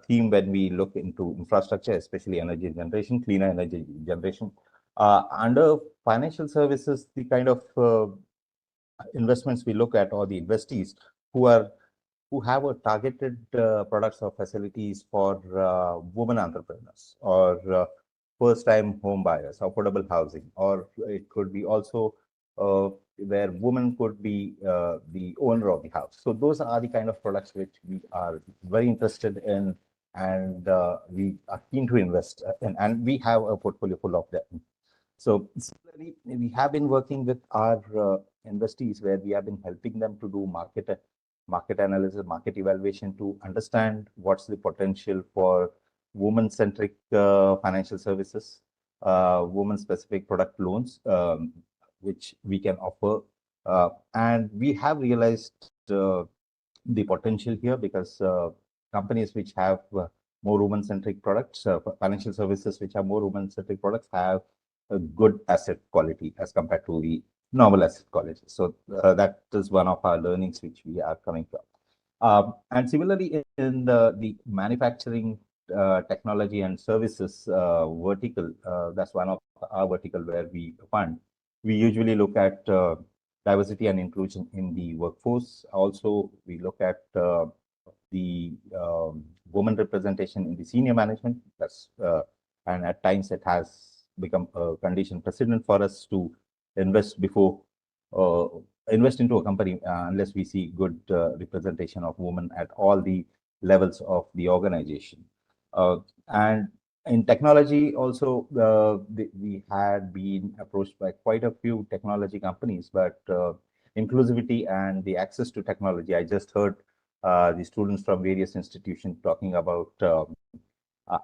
[SPEAKER 17] theme when we look into infrastructure, especially energy generation, cleaner energy generation. Under financial services, the kind of investments we look at, or the investees who have a targeted products or facilities for women entrepreneurs, or first-time home buyers, affordable housing, or it could be also where women could be the owner of the house. So those are the kind of products which we are very interested in, and we are keen to invest in, and we have a portfolio full of them. So similarly, we have been working with our investees, where we have been helping them to do market analysis, market evaluation, to understand what's the potential for woman-centric financial services, woman-specific product loans, which we can offer. And we have realized the potential here, because companies which have more woman-centric products, financial services which have more woman-centric products, have a good asset quality as compared to the normal asset quality. So that is one of our learnings which we are coming from. And similarly, in the manufacturing technology and services vertical, that's one of our vertical where we fund. We usually look at diversity and inclusion in the workforce. Also, we look at the woman representation in the senior management. That's and at times it has become a condition precedent for us to invest before invest into a company unless we see good representation of women at all the levels of the organization. And in technology also, we had been approached by quite a few technology companies, but inclusivity and the access to technology, I just heard the students from various institutions talking about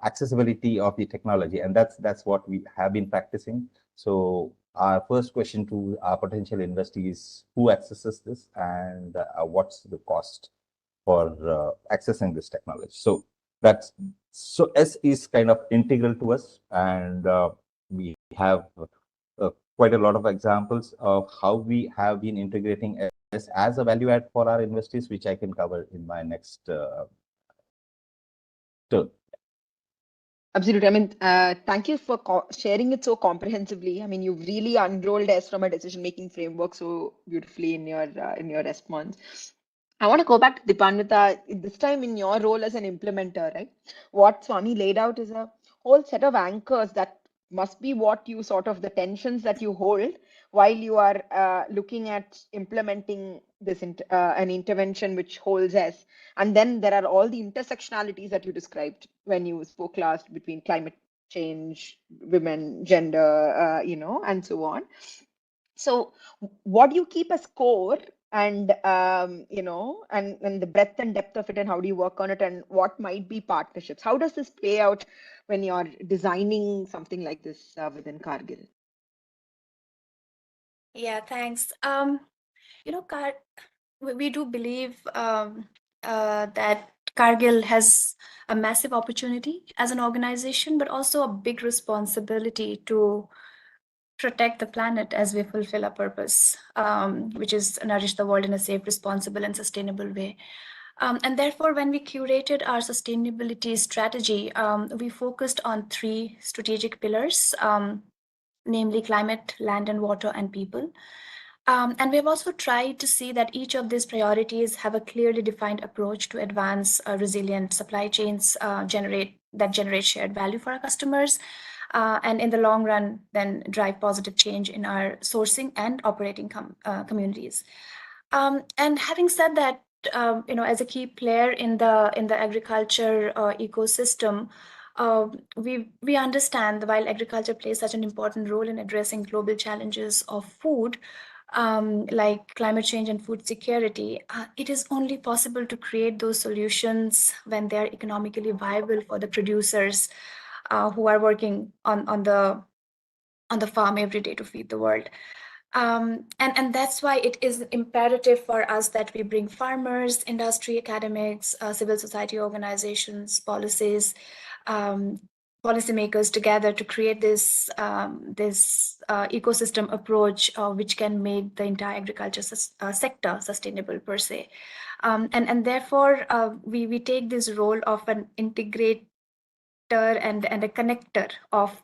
[SPEAKER 17] accessibility of the technology, and that's what we have been practicing. So our first question to our potential investors is, who accesses this, and what's the cost for accessing this technology? So S is kind of integral to us, and we have quite a lot of examples of how we have been integrating S as a value add for our investors, which I can cover in my next turn.
[SPEAKER 13] Absolutely. I mean, thank you for sharing it so comprehensively. I mean, you've really unrolled S from a decision-making framework so beautifully in your response. I want to go back to Dipanvita, this time in your role as an implementer, right? What Swami laid out is a whole set of anchors that must be what you sort of, the tensions that you hold while you are looking at implementing this an intervention which holds S. And then there are all the intersectionalities that you described when you spoke last between climate change, women, gender, and so on. So what do you keep as core, and and the breadth and depth of it, and how do you work on it, and what might be partnerships? How does this play out when you're designing something like this within Cargill?
[SPEAKER 15] Yeah, thanks. We do believe that Cargill has a massive opportunity as an organization, but also a big responsibility to protect the planet as we fulfill our purpose, which is nourish the world in a safe, responsible, and sustainable way. And therefore, when we curated our sustainability strategy, we focused on 3 strategic pillars, namely climate, land and water, and people. And we've also tried to see that each of these priorities have a clearly defined approach to advance resilient supply chains generate shared value for our customers, and in the long run, then drive positive change in our sourcing and operating communities. And having said that, as a key player in the agriculture ecosystem, we understand that while agriculture plays such an important role in addressing global challenges of food, like climate change and food security, it is only possible to create those solutions when they are economically viable for the producers who are working on the farm every day to feed the world. And that's why it is imperative for us that we bring farmers, industry, academics, civil society organizations, policymakers together to create this ecosystem approach, which can make the entire agriculture sector sustainable per se. And therefore, we take this role of an integrator and a connector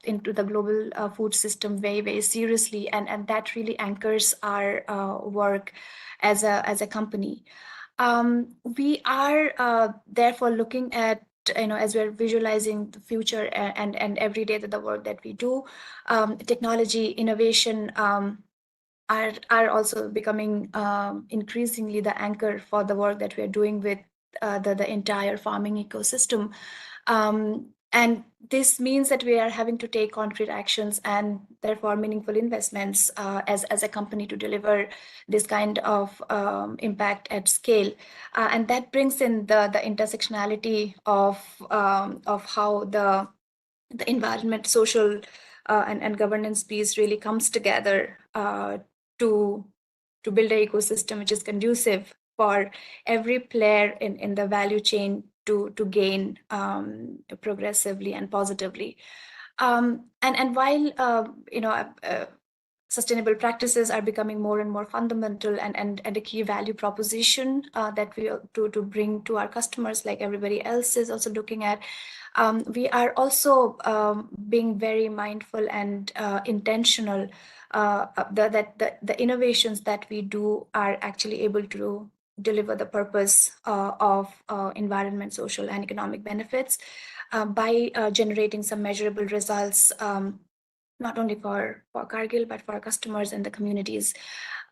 [SPEAKER 15] into the global food system very, very seriously, and that really anchors our work as a company. We are therefore looking at, as we're visualizing the future and every day that the work that we do, technology, innovation are also becoming increasingly the anchor for the work that we're doing with the entire farming ecosystem. And this means that we are having to take concrete actions and therefore meaningful investments as a company to deliver this kind of impact at scale. And that brings in the intersectionality of how the environment, social and governance piece really comes together to build an ecosystem which is conducive for every player in the value chain to gain progressively and positively. And while sustainable practices are becoming more and more fundamental and a key value proposition that we to bring to our customers, like everybody else is also looking at, we are also being very mindful and intentional that the innovations that we do are actually able to deliver the purpose of environment, social, and economic benefits by generating some measurable results, not only for Cargill, but for our customers and the communities.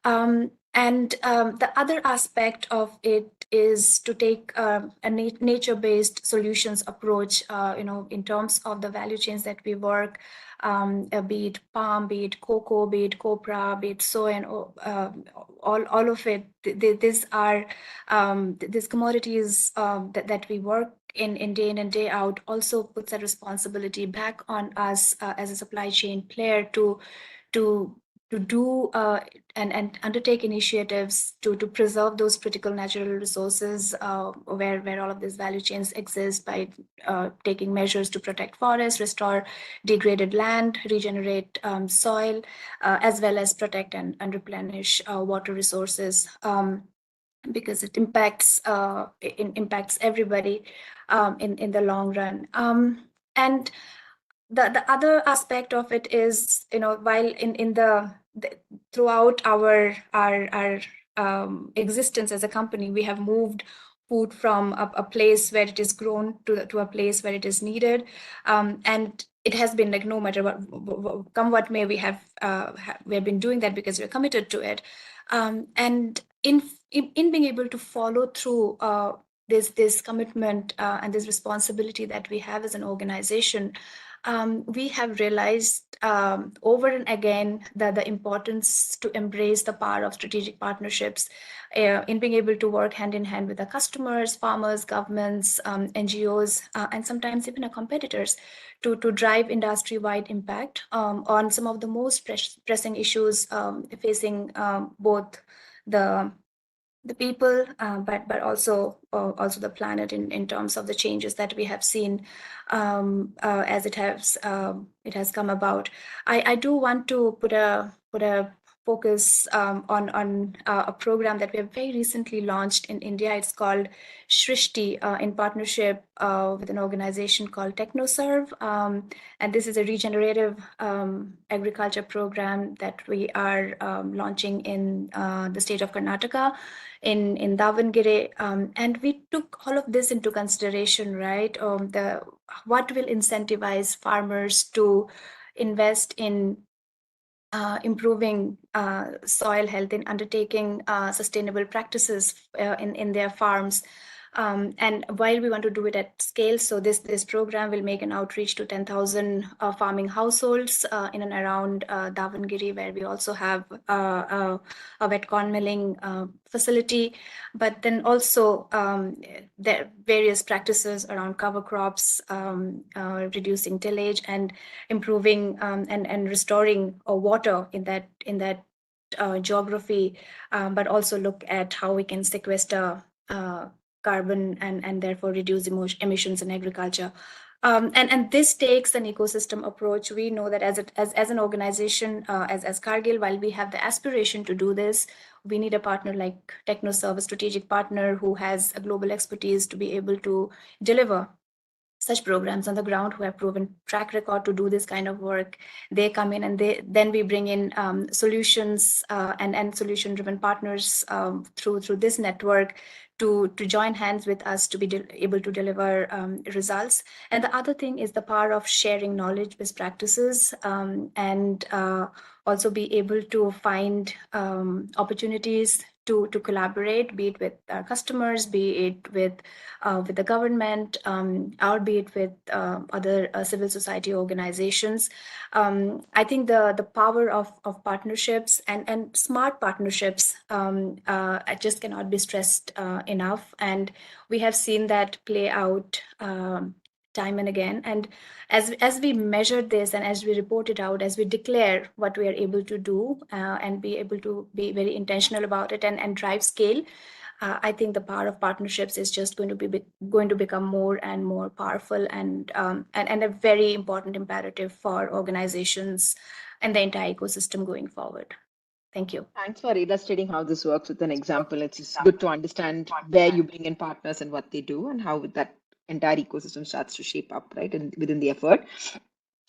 [SPEAKER 15] And the other aspect of it is to take a nature-based solutions approach, in terms of the value chains that we work, be it palm, be it cocoa, be it copra, be it soy, and all of it. These are these commodities that we work in day in and day out also puts a responsibility back on us as a supply chain player to do and undertake initiatives to preserve those critical natural resources where all of these value chains exist, by taking measures to protect forests, restore degraded land, regenerate soil, as well as protect and replenish water resources, because it impacts everybody in the long run. And the other aspect of it is, while in the throughout our existence as a company, we have moved food from a place where it is grown to a place where it is needed, and it has been like, no matter what come what may, we have been doing that because we're committed to it, and in being able to follow through this commitment and this responsibility that we have as an organization, we have realized over and again that the importance to embrace the power of strategic partnerships in being able to work hand in hand with the customers, farmers, governments, NGOs, and sometimes even our competitors to drive industry-wide impact on some of the most pressing issues facing both the people, but also the planet in terms of the changes that we have seen as it has come about. I do want to put a focus on a program that we have very recently launched in India. It's called Shrishti in partnership with an organization called TechnoServe. And this is a regenerative agriculture program that we are launching in the state of Karnataka in Davangere. And we took all of this into consideration, right? What will incentivize farmers to invest in improving soil health, in undertaking sustainable practices in their farms. And while we want to do it at scale, so this program will make an outreach to 10,000 farming households in and around Davangere, where we also have a wet corn milling facility, but then also there are various practices around cover crops, reducing tillage, and improving and restoring water in that geography, but also look at how we can sequester carbon and therefore reduce emissions in agriculture. And this takes an ecosystem approach. We know that as an organization, as Cargill, while we have the aspiration to do this, we need a partner like TechnoServe, a strategic partner who has a global expertise to be able to deliver such programs on the ground, who have proven track record to do this kind of work. They come in, and then we bring in solutions and solution-driven partners through this network to join hands with us to be able to deliver results. And the other thing is the power of sharing knowledge, best practices, and also be able to find opportunities to collaborate, be it with our customers, be it with the government, or be it with other civil society organizations. I think the power of partnerships and smart partnerships just cannot be stressed enough. And we have seen that play out time and again. And as we measure this, and as we report it out, as we declare what we are able to do, and be able to be very intentional about it and drive scale, I think the power of partnerships is just going to become more and more powerful, and a very important imperative for organizations and the entire ecosystem going forward. Thank you.
[SPEAKER 13] Thanks for illustrating how this works with an example. It's good to understand where you bring in partners and what they do, and how that entire ecosystem starts to shape up, right, within the effort.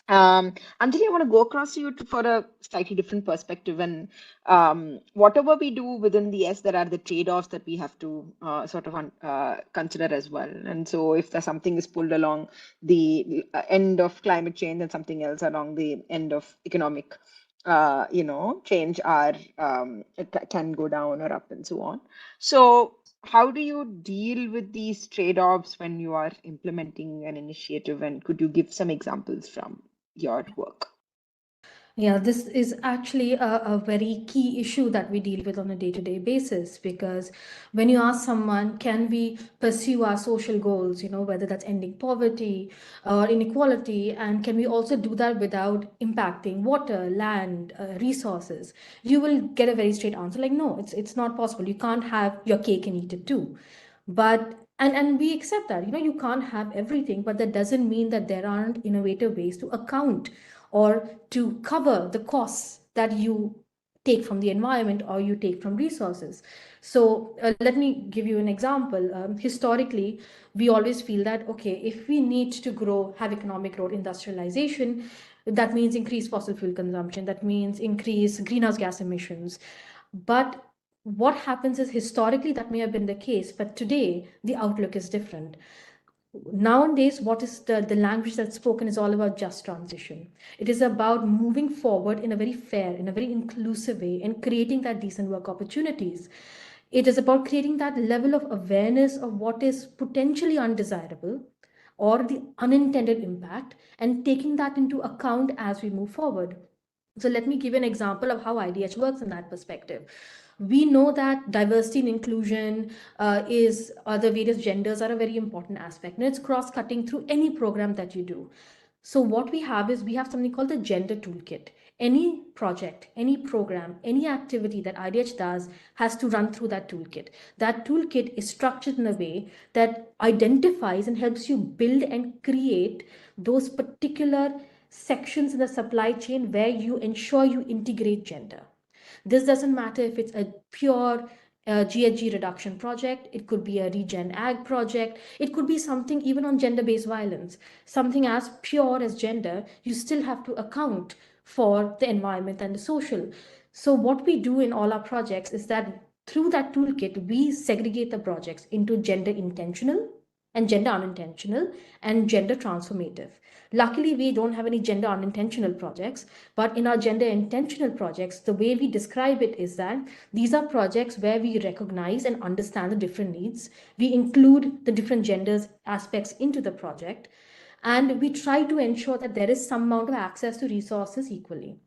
[SPEAKER 13] Anjali, I want to go across to you for a slightly different perspective. And whatever we do within the S, there are the trade-offs that we have to sort of consider as well. And so if there's something is pulled along the end of climate change and something else along the end of economic change, it can go down or up and so on. So how do you deal with these trade-offs when you are implementing an initiative? And could you give some examples from your work?
[SPEAKER 16] Yeah, this is actually a very key issue that we deal with on a day-to-day basis, because when you ask someone, can we pursue our social goals, whether that's ending poverty or inequality, and can we also do that without impacting water, land, resources, you will get a very straight answer like, no, it's not possible. You can't have your cake and eat it too. But and we accept that, you can't have everything, but that doesn't mean that there aren't innovative ways to account or to cover the costs that you take from the environment or you take from resources. So let me give you an example. Historically, we always feel that, okay, if we need to have economic growth, industrialization, that means increase fossil fuel consumption, that means increase greenhouse gas emissions. But what happens is, historically that may have been the case, but today the outlook is different. Nowadays, what is the language that's spoken is all about just transition. It is about moving forward in a very fair, in a very inclusive way, and creating that decent work opportunities. It is about creating that level of awareness of what is potentially undesirable or the unintended impact, and taking that into account as we move forward. So let me give you an example of how IDH works in that perspective. We know that diversity and inclusion the various genders are a very important aspect, and it's cross-cutting through any program that you do. So what we have something called the gender toolkit. Any project, any program, any activity that IDH does has to run through that toolkit. That toolkit is structured in a way that identifies and helps you build and create those particular sections in the supply chain where you ensure you integrate gender. This doesn't matter if it's a pure GHG reduction project, it could be a regen ag project, it could be something even on gender-based violence, something as pure as gender. You still have to account for the environment and the social. So what we do in all our projects is that through that toolkit, we segregate the projects into gender intentional and gender unintentional and gender transformative. Luckily, we don't have any gender unintentional projects, but in our gender intentional projects, the way we describe it is that these are projects where we recognize and understand the different needs. We include the different genders aspects into the project, and we try to ensure that there is some amount of access to resources equally.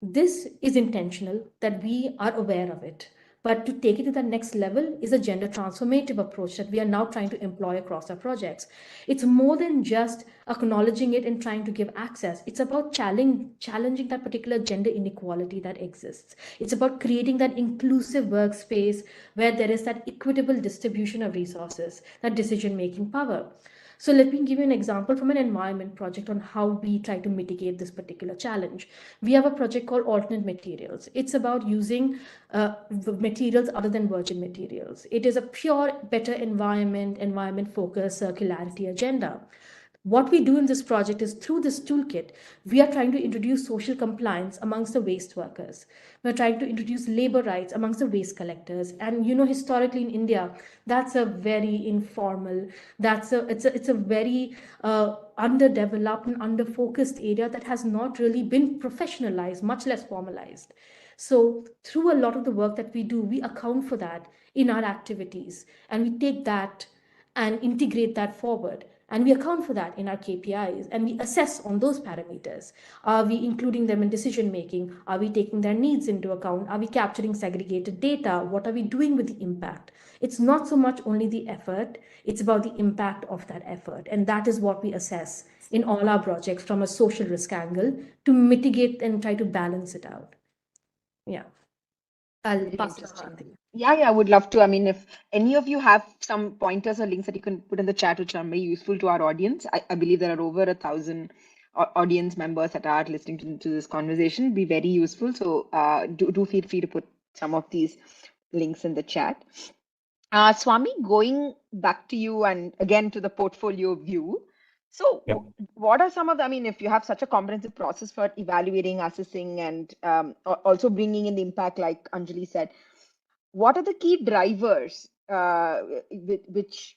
[SPEAKER 16] This is intentional, that we are aware of it. But to take it to the next level is a gender transformative approach that we are now trying to employ across our projects. It's more than just acknowledging it and trying to give access. It's about challenging that particular gender inequality that exists. It's about creating that inclusive workspace where there is that equitable distribution of resources, that decision-making power. So let me give you an example from an environment project on how we try to mitigate this particular challenge. We have a project called alternate materials. It's about using materials other than virgin materials. It is a pure, better environment focused circularity agenda. What we do in this project is through this toolkit, we are trying to introduce social compliance amongst the waste workers. We're trying to introduce labor rights amongst the waste collectors. And historically in India, that's a very informal, it's a very underdeveloped and underfocused area that has not really been professionalized, much less formalized. So through a lot of the work that we do, we account for that in our activities, and we take that and integrate that forward. And we account for that in our KPIs, and we assess on those parameters. Are we including them in decision making? Are we taking their needs into account? Are we capturing segregated data? What are we doing with the impact? It's not so much only the effort, it's about the impact of that effort. And that is what we assess in all our projects from a social risk angle to mitigate and try to balance it out. Yeah. I'll
[SPEAKER 13] Very
[SPEAKER 16] pass to
[SPEAKER 13] interesting.
[SPEAKER 16] Hardik.
[SPEAKER 13] Yeah, I would love to. I mean, if any of you have some pointers or links that you can put in the chat, which are very useful to our audience, I believe there are over 1,000 audience members that are listening to this conversation. Be very useful. So do feel free to put some of these links in the chat. Swami, going back to you and again to the portfolio view. So what are some of the, I mean, if you have such a comprehensive process for evaluating, assessing, and also bringing in the impact, like Anjali said, what are the key drivers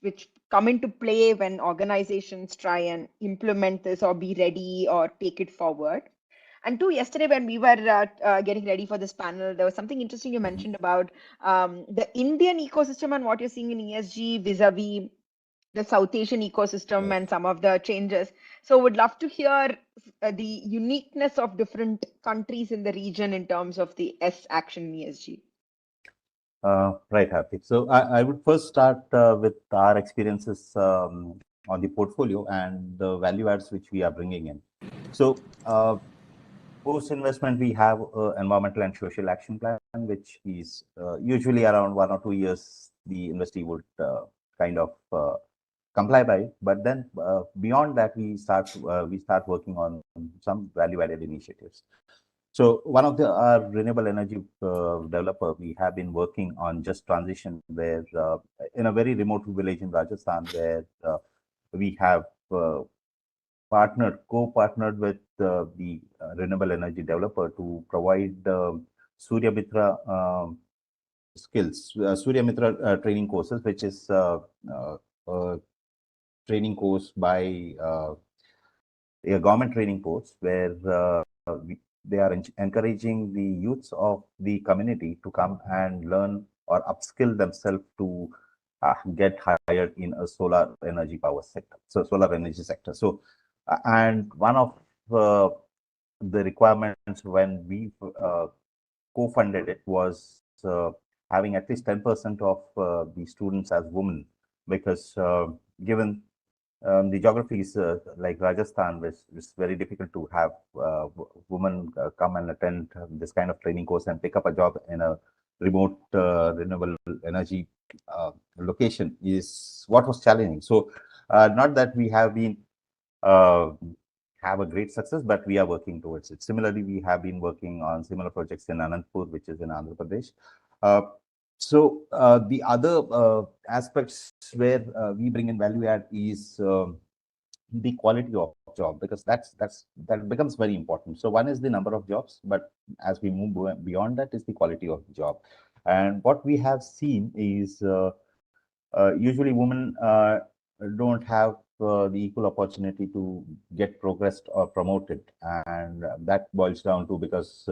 [SPEAKER 13] which come into play when organizations try and implement this or be ready or take it forward? And two, yesterday when we were getting ready for this panel, there was something interesting you mentioned about the Indian ecosystem and what you're seeing in ESG vis-a-vis the South Asian ecosystem and some of the changes. So would love to hear the uniqueness of different countries in the region in terms of the S action in ESG.
[SPEAKER 17] Right, Hardik. So I would first start with our experiences on the portfolio and the value adds which we are bringing in. So post-investment, we have an environmental and social action plan, which is usually around 1 or 2 years, the investee would kind of comply by it. But then beyond that, we start working on some value-added initiatives. So one of our renewable energy developer, we have been working on just transition where in a very remote village in Rajasthan, where we have co-partnered with the renewable energy developer to provide Surya Mitra skills, Surya Mitra training courses, which is training course by a government training course where they are encouraging the youths of the community to come and learn or upskill themselves to get hired in a solar energy power sector, so solar energy sector. So, and one of the requirements when we co-funded it was having at least 10% of the students as women, because given the geography is like Rajasthan, which is very difficult to have women come and attend this kind of training course and pick up a job in a remote renewable energy location is what was challenging. So not that we have been have a great success, but we are working towards it. Similarly, we have been working on similar projects in Anandpur, which is in Andhra Pradesh. The other aspects where we bring in value add is the quality of job, because that becomes very important. So one is the number of jobs, but as we move beyond that is the quality of the job. And what we have seen is usually women don't have the equal opportunity to get progressed or promoted, and that boils down to because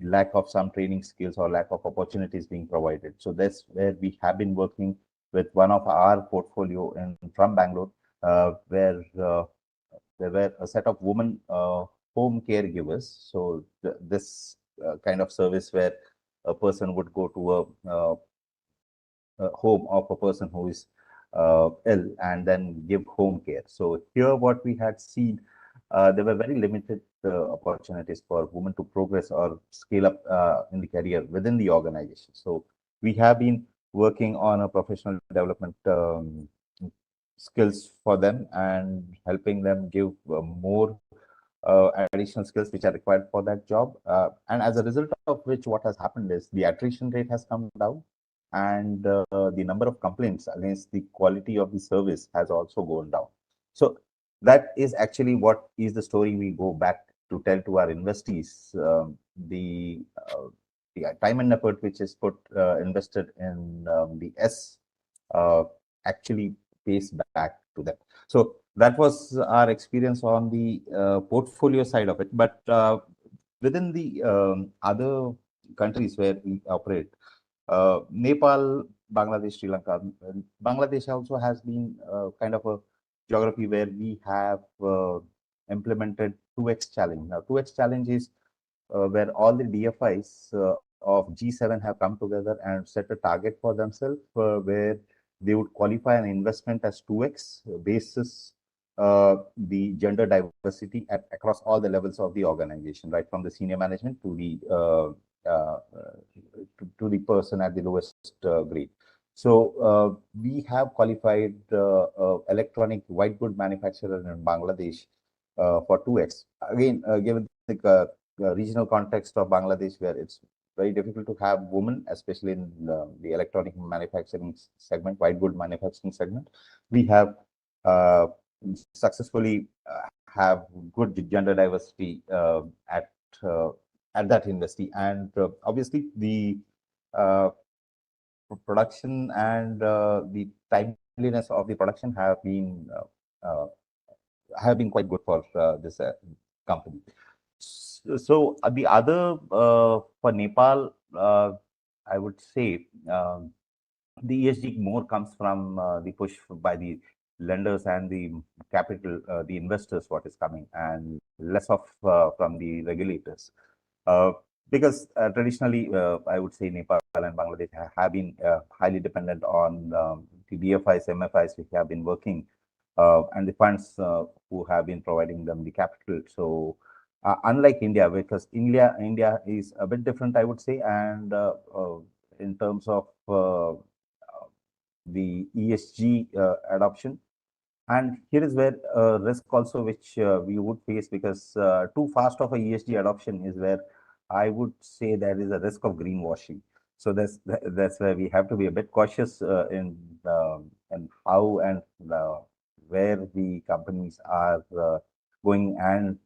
[SPEAKER 17] lack of some training skills or lack of opportunities being provided. So that's where we have been working with one of our portfolio from Bangalore, where there were a set of women home caregivers. So this kind of service where a person would go to a home of a person who is ill and then give home care. So here what we had seen, there were very limited opportunities for women to progress or scale up in the career within the organization. So we have been working on a professional development skills for them and helping them give more additional skills which are required for that job. And as a result of which, what has happened is the attrition rate has come down, and the number of complaints against the quality of the service has also gone down. So that is actually what is the story we go back to tell to our investees. The time and effort which is invested in the S actually pays back to them. So that was our experience on the portfolio side of it. But within the other countries where we operate, Nepal, Bangladesh, Sri Lanka. Bangladesh also has been kind of a geography where we have implemented 2x challenge. Now, 2x challenge is where all the DFIs of G7 have come together and set a target for themselves where they would qualify an investment as 2x basis the gender diversity across all the levels of the organization, right from the senior management to the person at the lowest grade. So we have qualified electronic white good manufacturer in Bangladesh for 2x. Again, given the regional context of Bangladesh, where it's very difficult to have women, especially in the electronic manufacturing segment, white good manufacturing segment, we have successfully have good gender diversity at that industry. And obviously the production and the timeliness of the production have been quite good for this company. So the other for Nepal, I would say the ESG more comes from the push by the lenders and the capital, the investors, what is coming, and less of from the regulators. Because traditionally, I would say Nepal and Bangladesh have been highly dependent on the DFIs, MFIs, which have been working, and the funds who have been providing them the capital. So unlike India, because India is a bit different, I would say, and in terms of the ESG adoption. And here is where risk also which we would face, because too fast of a ESG adoption is where I would say there is a risk of greenwashing. So that's where we have to be a bit cautious in how and where the companies are going and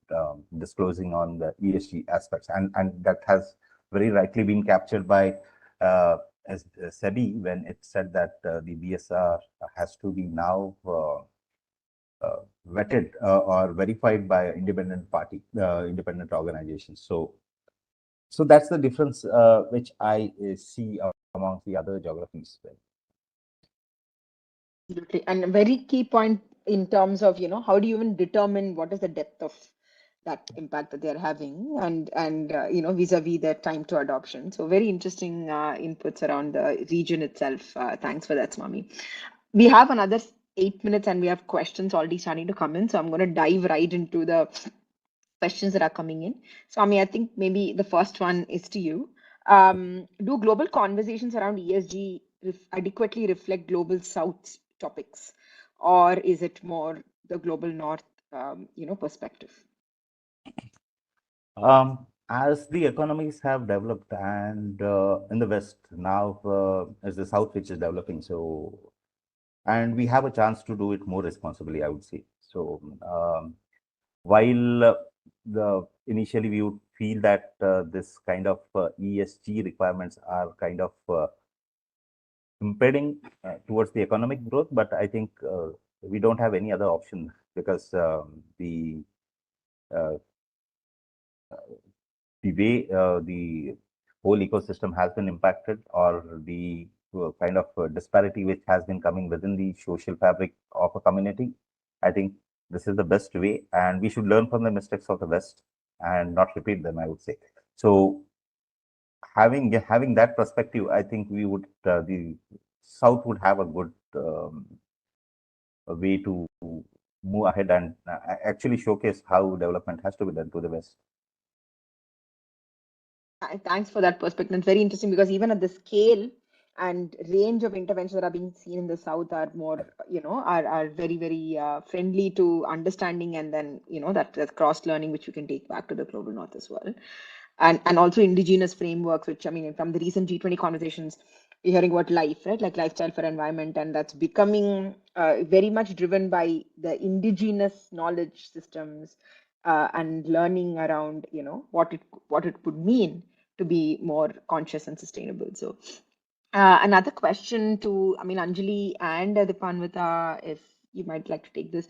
[SPEAKER 17] disclosing on the ESG aspects, and that has very rightly been captured by as SEBI when it said that the BSR has to be now vetted or verified by independent party, independent organizations. So that's the difference which I see among the other geographies.
[SPEAKER 13] Absolutely. And a very key point in terms of, how do you even determine what is the depth of that impact that they're having, and vis-a-vis their time to adoption. So very interesting inputs around the region itself. Thanks for that, Swami. We have another 8 minutes and we have questions already starting to come in. So I'm going to dive right into the questions that are coming in. Swami, I think maybe the first one is to you. Do global conversations around ESG adequately reflect global South topics, or is it more the global North perspective?
[SPEAKER 17] As the economies have developed and in the West, now as the South which is developing, so and we have a chance to do it more responsibly, I would say. So while the initially we would feel that this kind of ESG requirements are kind of impeding towards the economic growth, but I think we don't have any other option because uh, the way the whole ecosystem has been impacted, or the kind of disparity which has been coming within the social fabric of a community, I think this is the best way, and we should learn from the mistakes of the West and not repeat them, I would say. So having that perspective, I think we would the South would have a good a way to move ahead and actually showcase how development has to be done to the West.
[SPEAKER 13] Thanks for that perspective. It's very interesting because even at the scale and range of interventions that are being seen in the South are more, are very, very friendly to understanding, and then, that cross learning, which we can take back to the global North as well. And also indigenous frameworks, which, I mean, from the recent G20 conversations, we're hearing about life, right? Like lifestyle for environment, and that's becoming very much driven by the indigenous knowledge systems and learning around, what it would mean to be more conscious and sustainable. So another question to, I mean, Anjali and Dipanvita, if you might like to take this.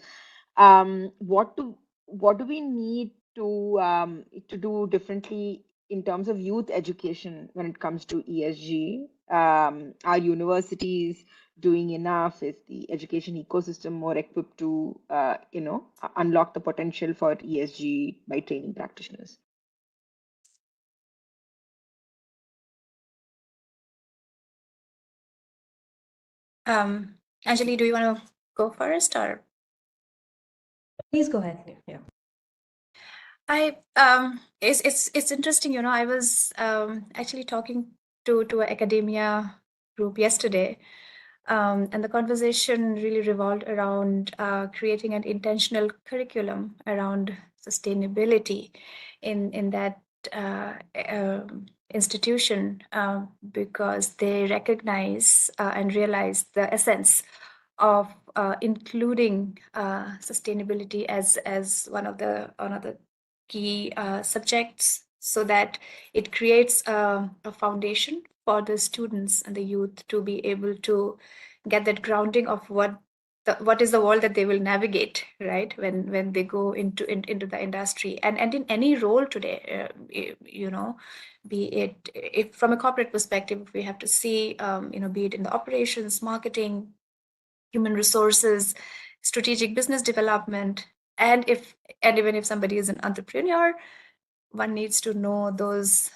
[SPEAKER 13] What do we need to do differently in terms of youth education when it comes to ESG? Are universities doing enough? Is the education ecosystem more equipped to, unlock the potential for ESG by training practitioners?
[SPEAKER 15] Anjali, do you want to go first, or?
[SPEAKER 16] Please go ahead. Yeah.
[SPEAKER 15] It's interesting, I was actually talking to an academia group yesterday, and the conversation really revolved around creating an intentional curriculum around sustainability in that institution, because they recognize and realize the essence of including sustainability as one of the key subjects, so that it creates a foundation for the students and the youth to be able to get that grounding of what is the world that they will navigate, right, when they go into the industry, and in any role today, be it, if from a corporate perspective, if we have to see, be it in the operations, marketing, human resources, strategic business development, and even if somebody is an entrepreneur, one needs to know those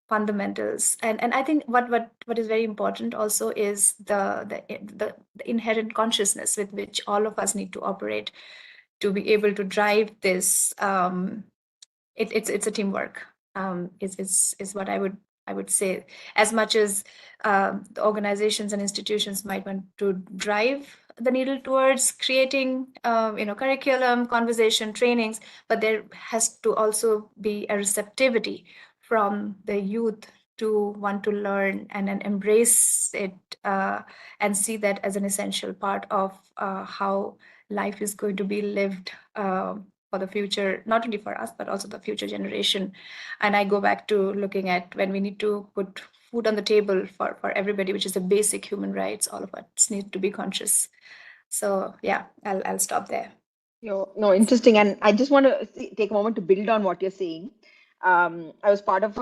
[SPEAKER 15] fundamentals. And I think what is very important also is the inherent consciousness with which all of us need to operate to be able to drive this. It's a teamwork. Is what I would say. As much as the organizations and institutions might want to drive the needle towards creating, curriculum, conversation, trainings, but there has to also be a receptivity from the youth to want to learn and embrace it, and see that as an essential part of how life is going to be lived for the future, not only for us, but also the future generation. And I go back to looking at when we need to put food on the table for everybody, which is a basic human rights, all of us need to be conscious. So yeah, I'll stop there.
[SPEAKER 13] No, interesting. And I just want to take a moment to build on what you're saying. I was part of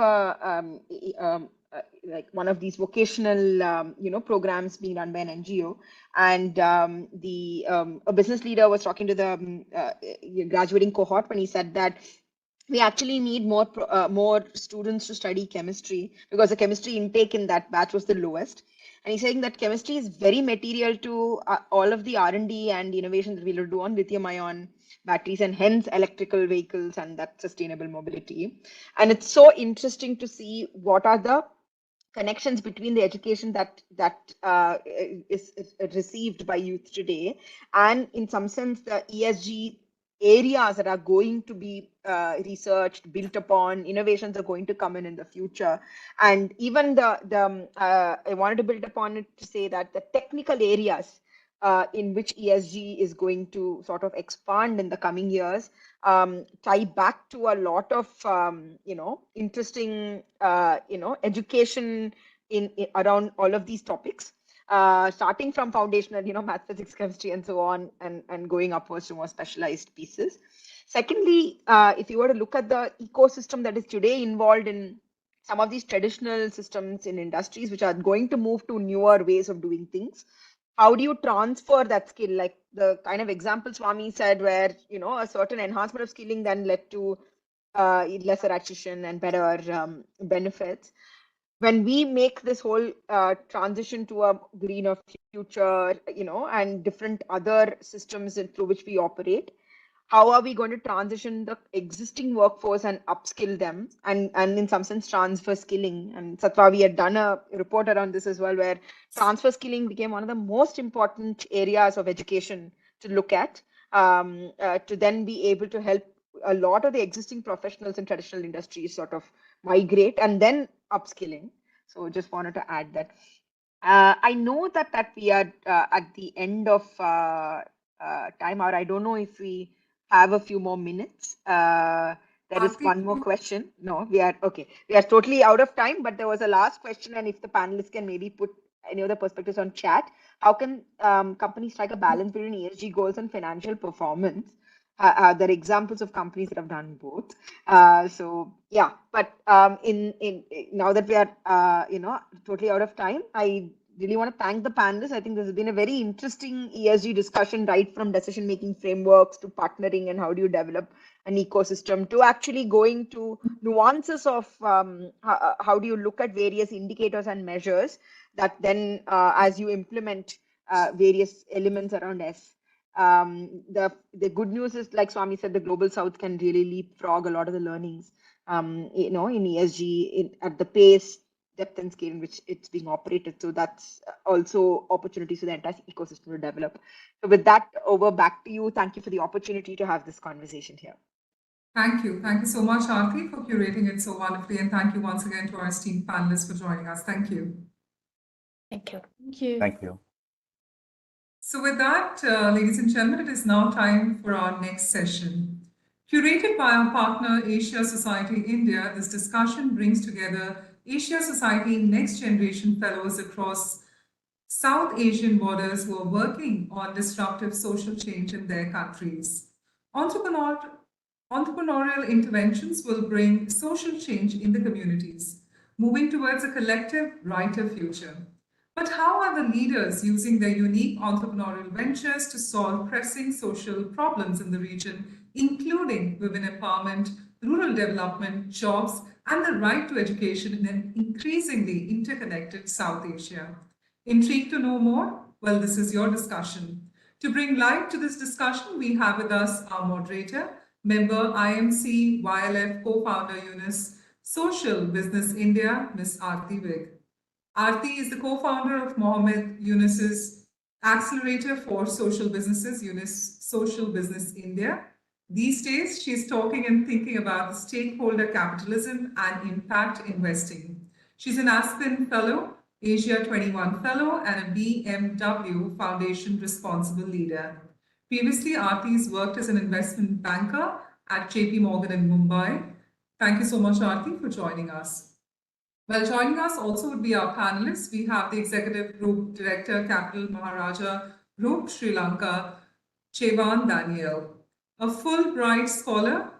[SPEAKER 13] like one of these vocational, programs being run by an NGO, and a business leader was talking to the graduating cohort when he said that we actually need more students to study chemistry because the chemistry intake in that batch was the lowest. And he's saying that chemistry is very material to all of the R&D and innovation that we'll do on lithium-ion batteries, and hence electrical vehicles and that sustainable mobility. And it's so interesting to see what are the connections between the education that is received by youth today, and in some sense the ESG areas that are going to be researched, built upon, innovations are going to come in the future. And even I wanted to build upon it to say that the technical areas in which ESG is going to sort of expand in the coming years tie back to a lot of interesting education around all of these topics, starting from foundational, math, physics, chemistry, and so on, and going upwards to more specialized pieces. Secondly, if you were to look at the ecosystem that is today involved in some of these traditional systems in industries, which are going to move to newer ways of doing things, how do you transfer that skill? Like the kind of example Swami said, where a certain enhancement of skilling then led to lesser attrition and better benefits. When we make this whole transition to a greener future, and different other systems through which we operate, how are we going to transition the existing workforce and upskill them, and in some sense transfer skilling? And Satwa, we had done a report around this as well, where transfer skilling became one of the most important areas of education to look at, to then be able to help a lot of the existing professionals in traditional industries sort of migrate and then upskilling. So just wanted to add that. I know that we are at the end of time, or I don't know if we have a few more minutes. There is one more question. No, we are okay. We are totally out of time, but there was a last question, and if the panelists can maybe put any other perspectives on chat. How can companies strike a balance between ESG goals and financial performance? There are examples of companies that have done both. So yeah, but in now that we are totally out of time, I really want to thank the panelists. I think this has been a very interesting ESG discussion, right from decision-making frameworks to partnering and how do you develop an ecosystem, to actually going to nuances of how do you look at various indicators and measures that then as you implement various elements around S. The good news is, like Swami said, the Global South can really leapfrog a lot of the learnings, in ESG at the pace, depth, and scale in which it's being operated. So that's also opportunities for the entire ecosystem to develop. So with that, over back to you. Thank you for the opportunity to have this conversation here.
[SPEAKER 1] Thank you. Thank you so much, Aarti, for curating it so wonderfully. And thank you once again to our esteemed panelists for joining us. Thank you.
[SPEAKER 15] Thank you.
[SPEAKER 16] Thank you.
[SPEAKER 17] Thank you.
[SPEAKER 1] So with that, ladies and gentlemen, it is now time for our next session. Curated by our partner Asia Society India, this discussion brings together Asia Society Next Generation Fellows across South Asian borders who are working on disruptive social change in their countries. Entrepreneurial interventions will bring social change in the communities, moving towards a collective, brighter future. But how are the leaders using their unique entrepreneurial ventures to solve pressing social problems in the region, including women empowerment, rural development, jobs, and the right to education in an increasingly interconnected South Asia? Intrigued to know more? Well, this is your discussion. To bring light to this discussion, we have with us our moderator, member IMC YLF co-founder UNIS Social Business India, Ms. Aarti Vig. Aarti is the co-founder of Mohammed Yunus's Accelerator for Social Businesses, UNIS Social Business India. These days, she's talking and thinking about the stakeholder capitalism and impact investing. She's an Aspen Fellow, Asia 21 Fellow, and a BMW Foundation Responsible Leader. Previously, Aarti's worked as an investment banker at JP Morgan in Mumbai. Thank you so much, Aarti, for joining us. Well, joining us also would be our panelists. We have the Executive Group Director, Capital Maharaja Group, Sri Lanka, Chevan Daniel, a Fulbright Scholar,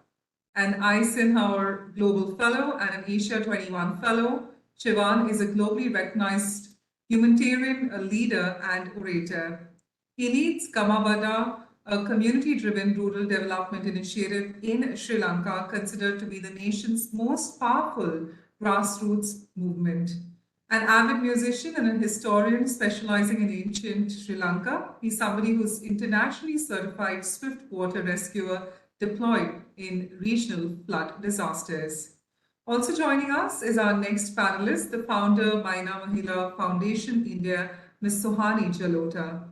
[SPEAKER 1] an Eisenhower Global Fellow, and an Asia 21 Fellow. Chevan is a globally recognized humanitarian leader and orator. He leads Gamavada, a community-driven rural development initiative in Sri Lanka, considered to be the nation's most powerful grassroots movement. An avid musician and a historian specializing in ancient Sri Lanka, he's somebody who's internationally certified swift water rescuer deployed in regional flood disasters. Also joining us is our next panelist, the founder, Maina Mahila Foundation India, Ms. Sohani Jalota.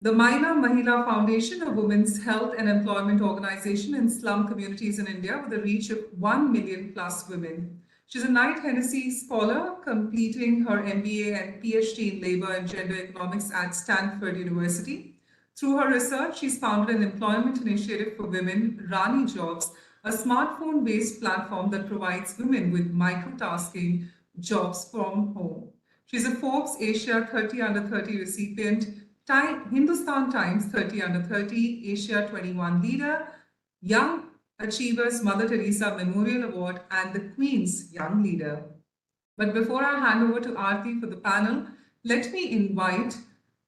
[SPEAKER 1] The Maina Mahila Foundation, a women's health and employment organization in slum communities in India with a reach of 1 million plus women. She's a Knight Hennessy Scholar, completing her MBA and PhD in Labor and Gender Economics at Stanford University. Through her research, she's founded an employment initiative for women, Rani Jobs, a smartphone-based platform that provides women with microtasking jobs from home. She's a Forbes Asia 30 Under 30 recipient, Hindustan Times 30 Under 30, Asia 21 Leader, Young Achievers Mother Teresa Memorial Award, and the Queen's Young Leader. But before I hand over to Aarti for the panel, let me invite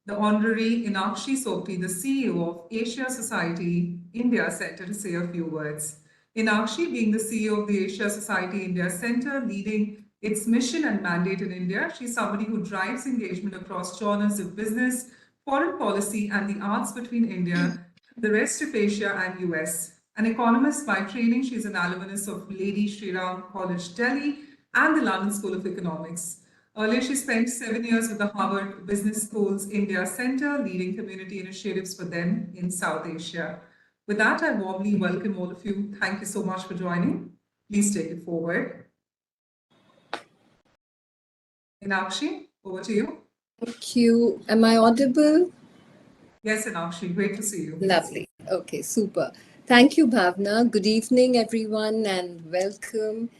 [SPEAKER 1] the Honorary Inakshi Sopti, the CEO of Asia Society India Center, to say a few words. Inakshi, being the CEO of the Asia Society India Center, leading its mission and mandate in India, she's somebody who drives engagement across genres of business, foreign policy, and the arts between India, the rest of Asia, and US. An economist by training, she's an alumnus of Lady Shri Ram College, Delhi, and the London School of Economics. Earlier, she spent 7 years with the Harvard Business School's India Center, leading community initiatives for them in South Asia. With that, I warmly welcome all of you. Thank you so much for joining. Please take it forward. Inakshi, over to you.
[SPEAKER 19] Thank you. Am I audible?
[SPEAKER 1] Yes, Inakshi, great to see you.
[SPEAKER 19] Lovely. Okay, super. Thank you, Bhavna. Good evening, everyone, and welcome.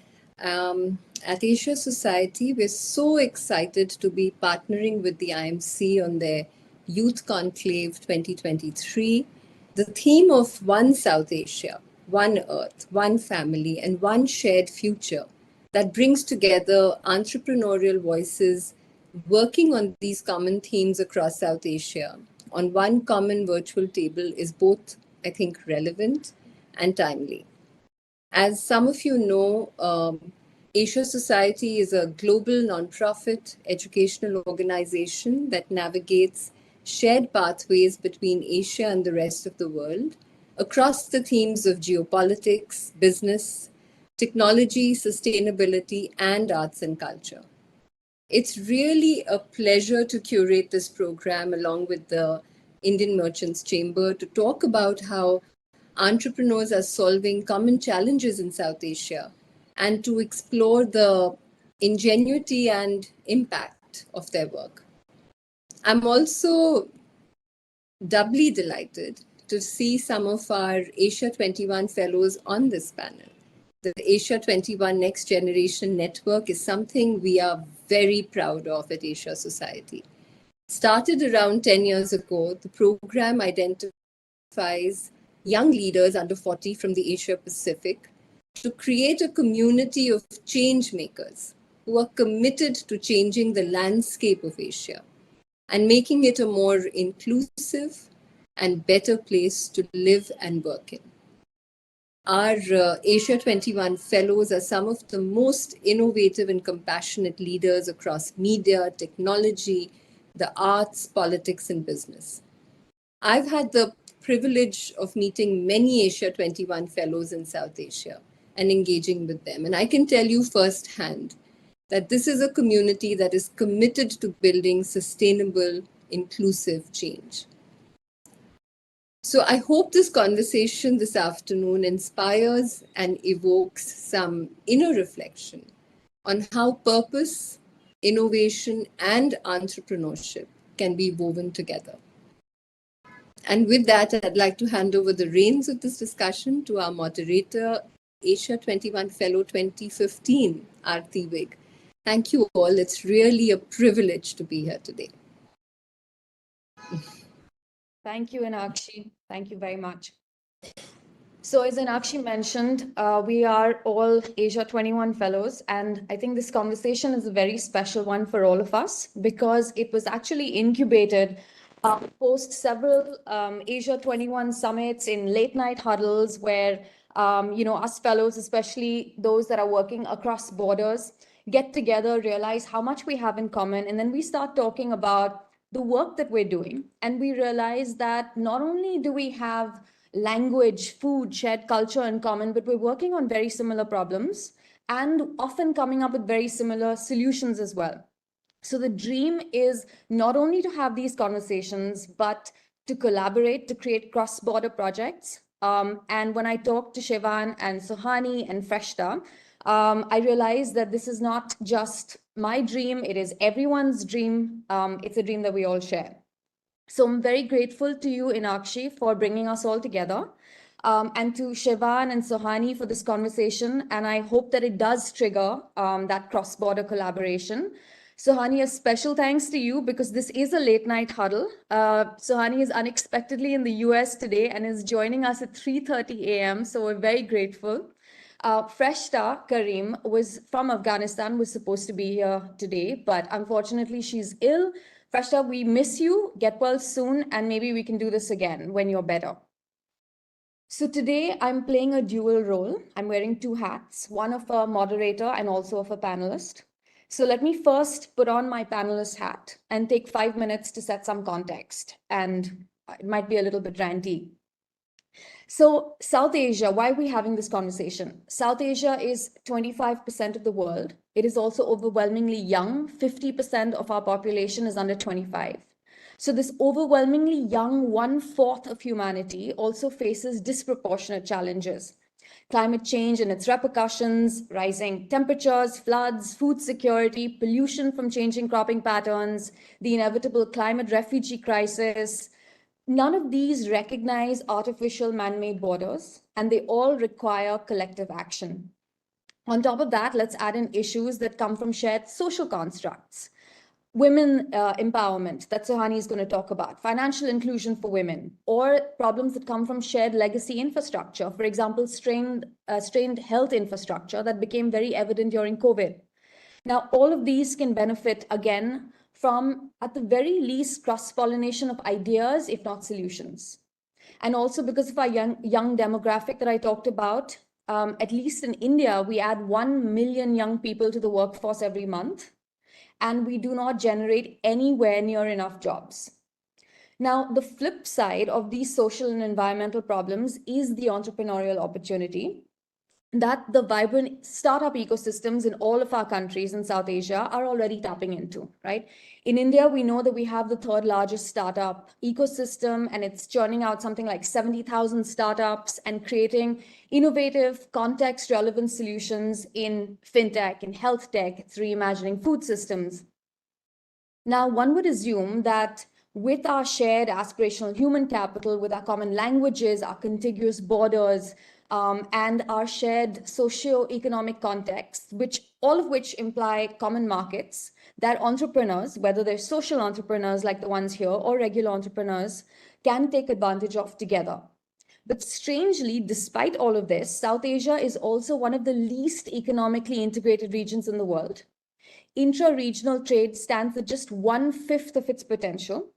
[SPEAKER 19] At Asia Society, we're so excited to be partnering with the IMC on their Youth Conclave 2023. The theme of One South Asia, One Earth, One Family, and One Shared Future that brings together entrepreneurial voices working on these common themes across South Asia on one common virtual table is both, I think, relevant and timely. As some of you know, Asia Society is a global nonprofit educational organization that navigates shared pathways between Asia and the rest of the world across the themes of geopolitics, business, technology, sustainability, and arts and culture. It's really a pleasure to curate this program along with the Indian Merchants Chamber to talk about how entrepreneurs are solving common challenges in South Asia and to explore the ingenuity and impact of their work. I'm also doubly delighted to see some of our Asia 21 fellows on this panel. The Asia 21 Next Generation Network is something we are very proud of at Asia Society. Started around 10 years ago, the program identifies young leaders under 40 from the Asia Pacific to create a community of change makers who are committed to changing the landscape of Asia and making it a more inclusive and better place to live and work in. Our Asia 21 fellows are some of the most innovative and compassionate leaders across media, technology, the arts, politics, and business. I've had the privilege of meeting many Asia 21 fellows in South Asia and engaging with them. And I can tell you firsthand that this is a community that is committed to building sustainable, inclusive change. So I hope this conversation this afternoon inspires and evokes some inner reflection on how purpose, innovation, and entrepreneurship can be woven together. And with that, I'd like to hand over the reins of this discussion to our moderator, Asia 21 Fellow 2015, Aarti Vig. Thank you all. It's really a privilege to be here today.
[SPEAKER 20] Thank you, Inakshi. Thank you very much. So as Inakshi mentioned, we are all Asia 21 fellows, and I think this conversation is a very special one for all of us because it was actually incubated post several Asia 21 summits in late night huddles where us fellows, especially those that are working across borders, get together, realize how much we have in common, and then we start talking about the work that we're doing. And we realize that not only do we have language, food, shared culture in common, but we're working on very similar problems and often coming up with very similar solutions as well. So the dream is not only to have these conversations, but to collaborate to create cross-border projects. And when I talked to Shivan and Suhani and Freshta, I realized that this is not just my dream, it is everyone's dream. It's a dream that we all share. So I'm very grateful to you, Inakshi, for bringing us all together, and to Shivan and Suhani for this conversation. And I hope that it does trigger that cross-border collaboration. Suhani, a special thanks to you because this is a late night huddle. Suhani is unexpectedly in the US today and is joining us at 3:30 a.m. So we're very grateful. Freshta Karim was from Afghanistan, was supposed to be here today, but unfortunately she's ill. Freshta, we miss you. Get well soon, and maybe we can do this again when you're better. So today I'm playing a dual role. I'm wearing two hats, one of a moderator and also of a panelist. So let me first put on my panelist hat and take 5 minutes to set some context. And it might be a little bit ranty. So South Asia, why are we having this conversation? South Asia is 25% of the world. It is also overwhelmingly young. 50% of our population is under 25. So this overwhelmingly young 1/4 of humanity also faces disproportionate challenges. Climate change and its repercussions, rising temperatures, floods, food security, pollution from changing cropping patterns, the inevitable climate refugee crisis. None of these recognize artificial man-made borders, and they all require collective action. On top of that, let's add in issues that come from shared social constructs. Women empowerment, that Suhani is going to talk about, financial inclusion for women, or problems that come from shared legacy infrastructure, for example, strained health infrastructure that became very evident during COVID. Now, all of these can benefit, again, from, at the very least, cross-pollination of ideas, if not solutions. And also because of our young demographic that I talked about, at least in India, we add 1 million young people to the workforce every month, and we do not generate anywhere near enough jobs. Now, the flip side of these social and environmental problems is the entrepreneurial opportunity that the vibrant startup ecosystems in all of our countries in South Asia are already tapping into, right? In India, we know that we have the third largest startup ecosystem, and it's churning out something like 70,000 startups and creating innovative, context-relevant solutions in fintech, in health tech. It's reimagining food systems. Now, one would assume that with our shared aspirational human capital, with our common languages, our contiguous borders, and our shared socio-economic context, all of which imply common markets, that entrepreneurs, whether they're social entrepreneurs like the ones here or regular entrepreneurs, can take advantage of together. But strangely, despite all of this, South Asia is also one of the least economically integrated regions in the world. Intra-regional trade stands at just 1/5 of its potential.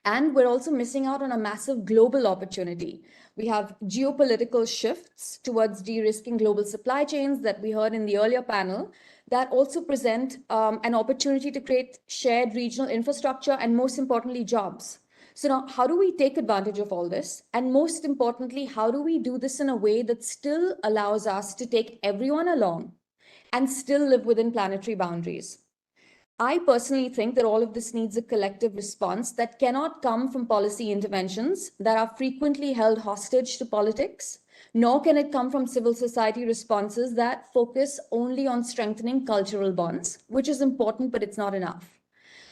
[SPEAKER 20] And we're also missing out on a massive global opportunity. We have geopolitical shifts towards de-risking global supply chains that we heard in the earlier panel that also present an opportunity to create shared regional infrastructure and, most importantly, jobs. So now, how do we take advantage of all this? And most importantly, how do we do this in a way that still allows us to take everyone along and still live within planetary boundaries? I personally think that all of this needs a collective response that cannot come from policy interventions that are frequently held hostage to politics, nor can it come from civil society responses that focus only on strengthening cultural bonds, which is important, but it's not enough.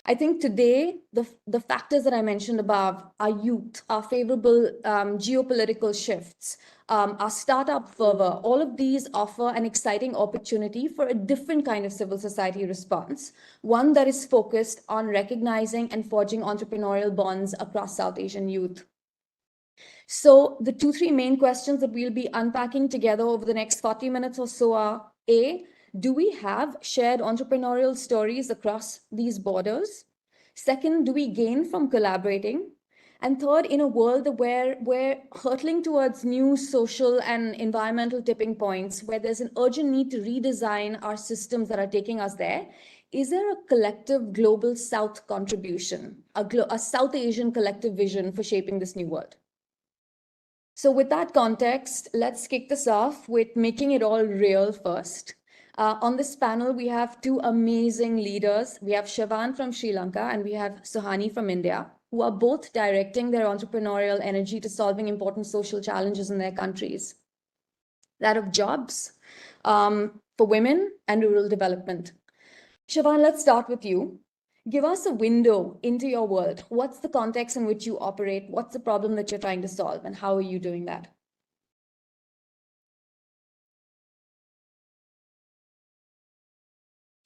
[SPEAKER 20] I think today, the factors that I mentioned above, our youth, our favorable geopolitical shifts, our startup fervor, all of these offer an exciting opportunity for a different kind of civil society response, one that is focused on recognizing and forging entrepreneurial bonds across South Asian youth. So the 2-3 main questions that we'll be unpacking together over the next 40 minutes or so are, A, do we have shared entrepreneurial stories across these borders? Second, do we gain from collaborating? And third, in a world where we're hurtling towards new social and environmental tipping points, where there's an urgent need to redesign our systems that are taking us there, is there a collective global South contribution, a South Asian collective vision for shaping this new world? So with that context, let's kick this off with making it all real first. On this panel, we have two amazing leaders. We have Shivan from Sri Lanka and we have Suhani from India. who are both directing their entrepreneurial energy to solving important social challenges in their countries. That of jobs for women and rural development. Siobhan, let's start with you. Give us a window into your world. What's the context in which you operate? What's the problem that you're trying to solve? And how are you doing that?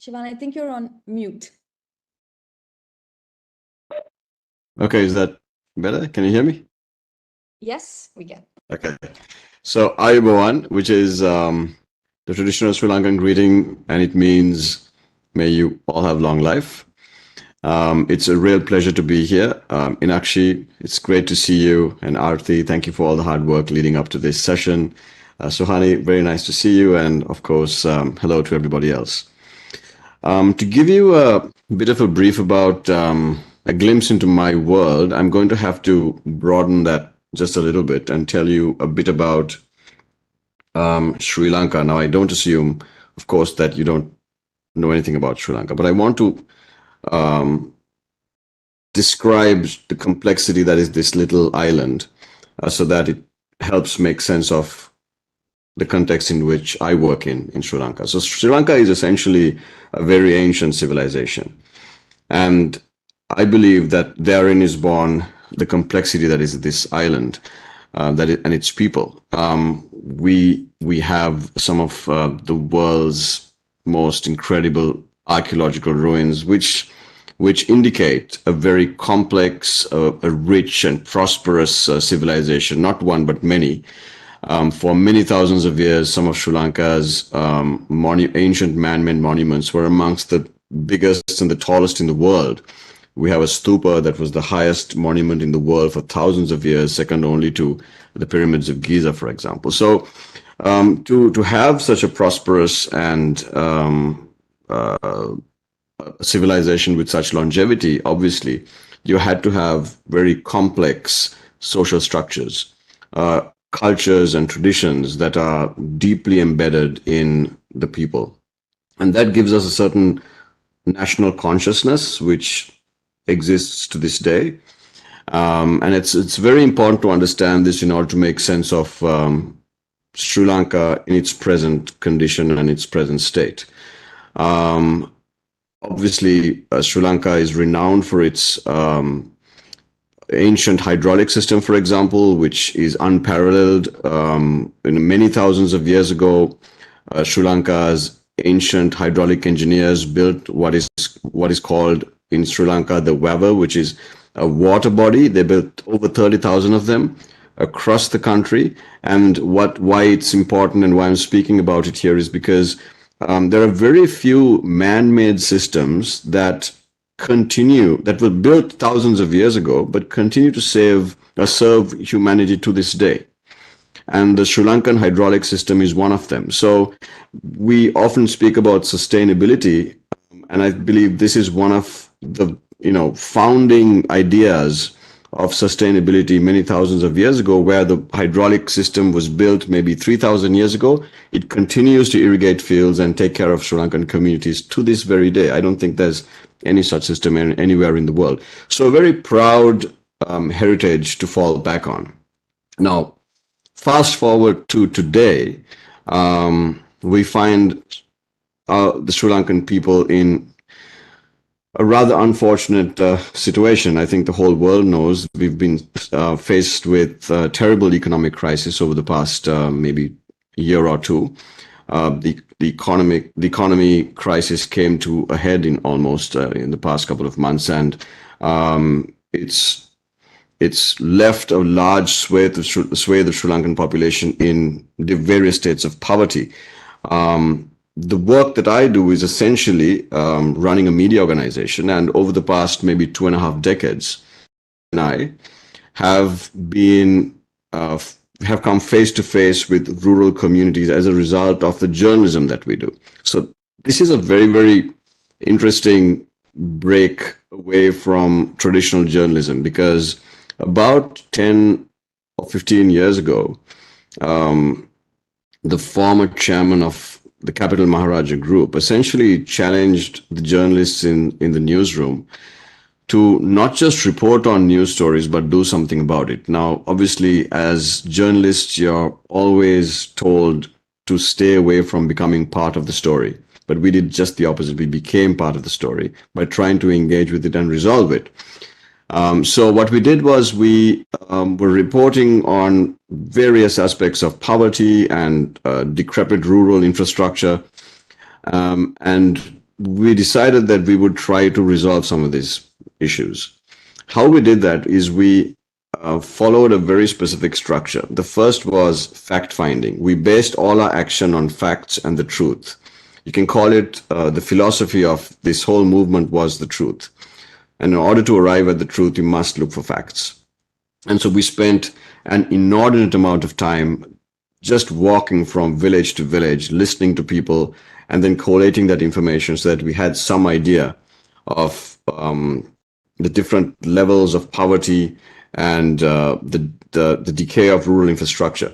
[SPEAKER 20] Siobhan, I think you're on mute.
[SPEAKER 21] Okay, is that better? Can you hear me?
[SPEAKER 20] Yes, we can.
[SPEAKER 21] Okay. So Ayubowan, which is the traditional Sri Lankan greeting, and it means may you all have long life. It's a real pleasure to be here. Inakshi, it's great to see you. And Aarti, thank you for all the hard work leading up to this session. Suhani, very nice to see you. And of course, hello to everybody else. To give you a bit of a brief about a glimpse into my world, I'm going to have to broaden that just a little bit and tell you a bit about Sri Lanka. Now, I don't assume, of course, that you don't know anything about Sri Lanka, but I want to describe the complexity that is this little island so that it helps make sense of the context in which I work in Sri Lanka. So Sri Lanka is essentially a very ancient civilization. And I believe that therein is born the complexity that is this island and its people. We have some of the world's most incredible archaeological ruins, which indicate a very complex, a rich and prosperous civilization, not one, but many. For many thousands of years, some of Sri Lanka's ancient man-made monuments were amongst the biggest and the tallest in the world. We have a stupa that was the highest monument in the world for thousands of years, second only to the pyramids of Giza, for example. So to have such a prosperous and civilization with such longevity, obviously, you had to have very complex social structures, cultures and traditions that are deeply embedded in the people. And that gives us a certain national consciousness, which exists to this day. And it's very important to understand this in order to make sense of Sri Lanka in its present condition and its present state. Obviously, Sri Lanka is renowned for its ancient hydraulic system, for example, which is unparalleled. Many thousands of years ago, Sri Lanka's ancient hydraulic engineers built what is called in Sri Lanka the Weber, which is a water body. They built over 30,000 of them across the country. And why it's important and why I'm speaking about it here is because there are very few man-made systems that were built thousands of years ago, but continue to serve humanity to this day. And the Sri Lankan hydraulic system is one of them. So we often speak about sustainability, and I believe this is one of the founding ideas of sustainability many thousands of years ago, where the hydraulic system was built maybe 3,000 years ago. It continues to irrigate fields and take care of Sri Lankan communities to this very day. I don't think there's any such system anywhere in the world. So a very proud heritage to fall back on. Now, fast forward to today, we find the Sri Lankan people in a rather unfortunate situation. I think the whole world knows we've been faced with a terrible economic crisis over the past maybe year or two. The economy crisis came to a head in almost in the past couple of months, and it's left a large swathe of Sri Lankan population in the various states of poverty. The work that I do is essentially running a media organization, and over the past maybe 2.5 decades, I have come face to face with rural communities as a result of the journalism that we do. So this is a very, very interesting break away from traditional journalism, because about 10 or 15 years ago, the former chairman of the Capital Maharaja Group essentially challenged the journalists in the newsroom to not just report on news stories, but do something about it. Now, obviously, as journalists, you're always told to stay away from becoming part of the story. But we did just the opposite. We became part of the story by trying to engage with it and resolve it. So what we did was we were reporting on various aspects of poverty and decrepit rural infrastructure. And we decided that we would try to resolve some of these issues. How we did that is we followed a very specific structure. The first was fact finding. We based all our action on facts and the truth. You can call it the philosophy of this whole movement was the truth. And in order to arrive at the truth, you must look for facts. And so we spent an inordinate amount of time just walking from village to village, listening to people, and then collating that information so that we had some idea of the different levels of poverty and the decay of rural infrastructure.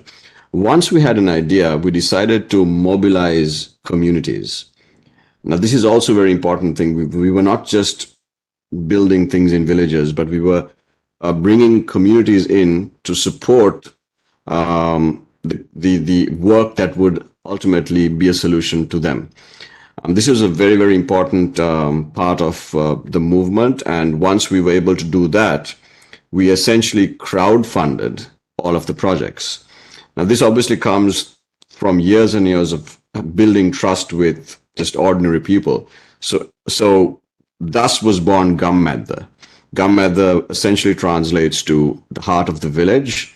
[SPEAKER 21] Once we had an idea, we decided to mobilize communities. Now, this is also a very important thing. We were not just building things in villages, but we were bringing communities in to support the work that would ultimately be a solution to them. This was a very, very important part of the movement. And once we were able to do that, we essentially crowdfunded all of the projects. Now, this obviously comes from years and years of building trust with just ordinary people. So thus was born Gammadda. Gammadda essentially translates to the heart of the village.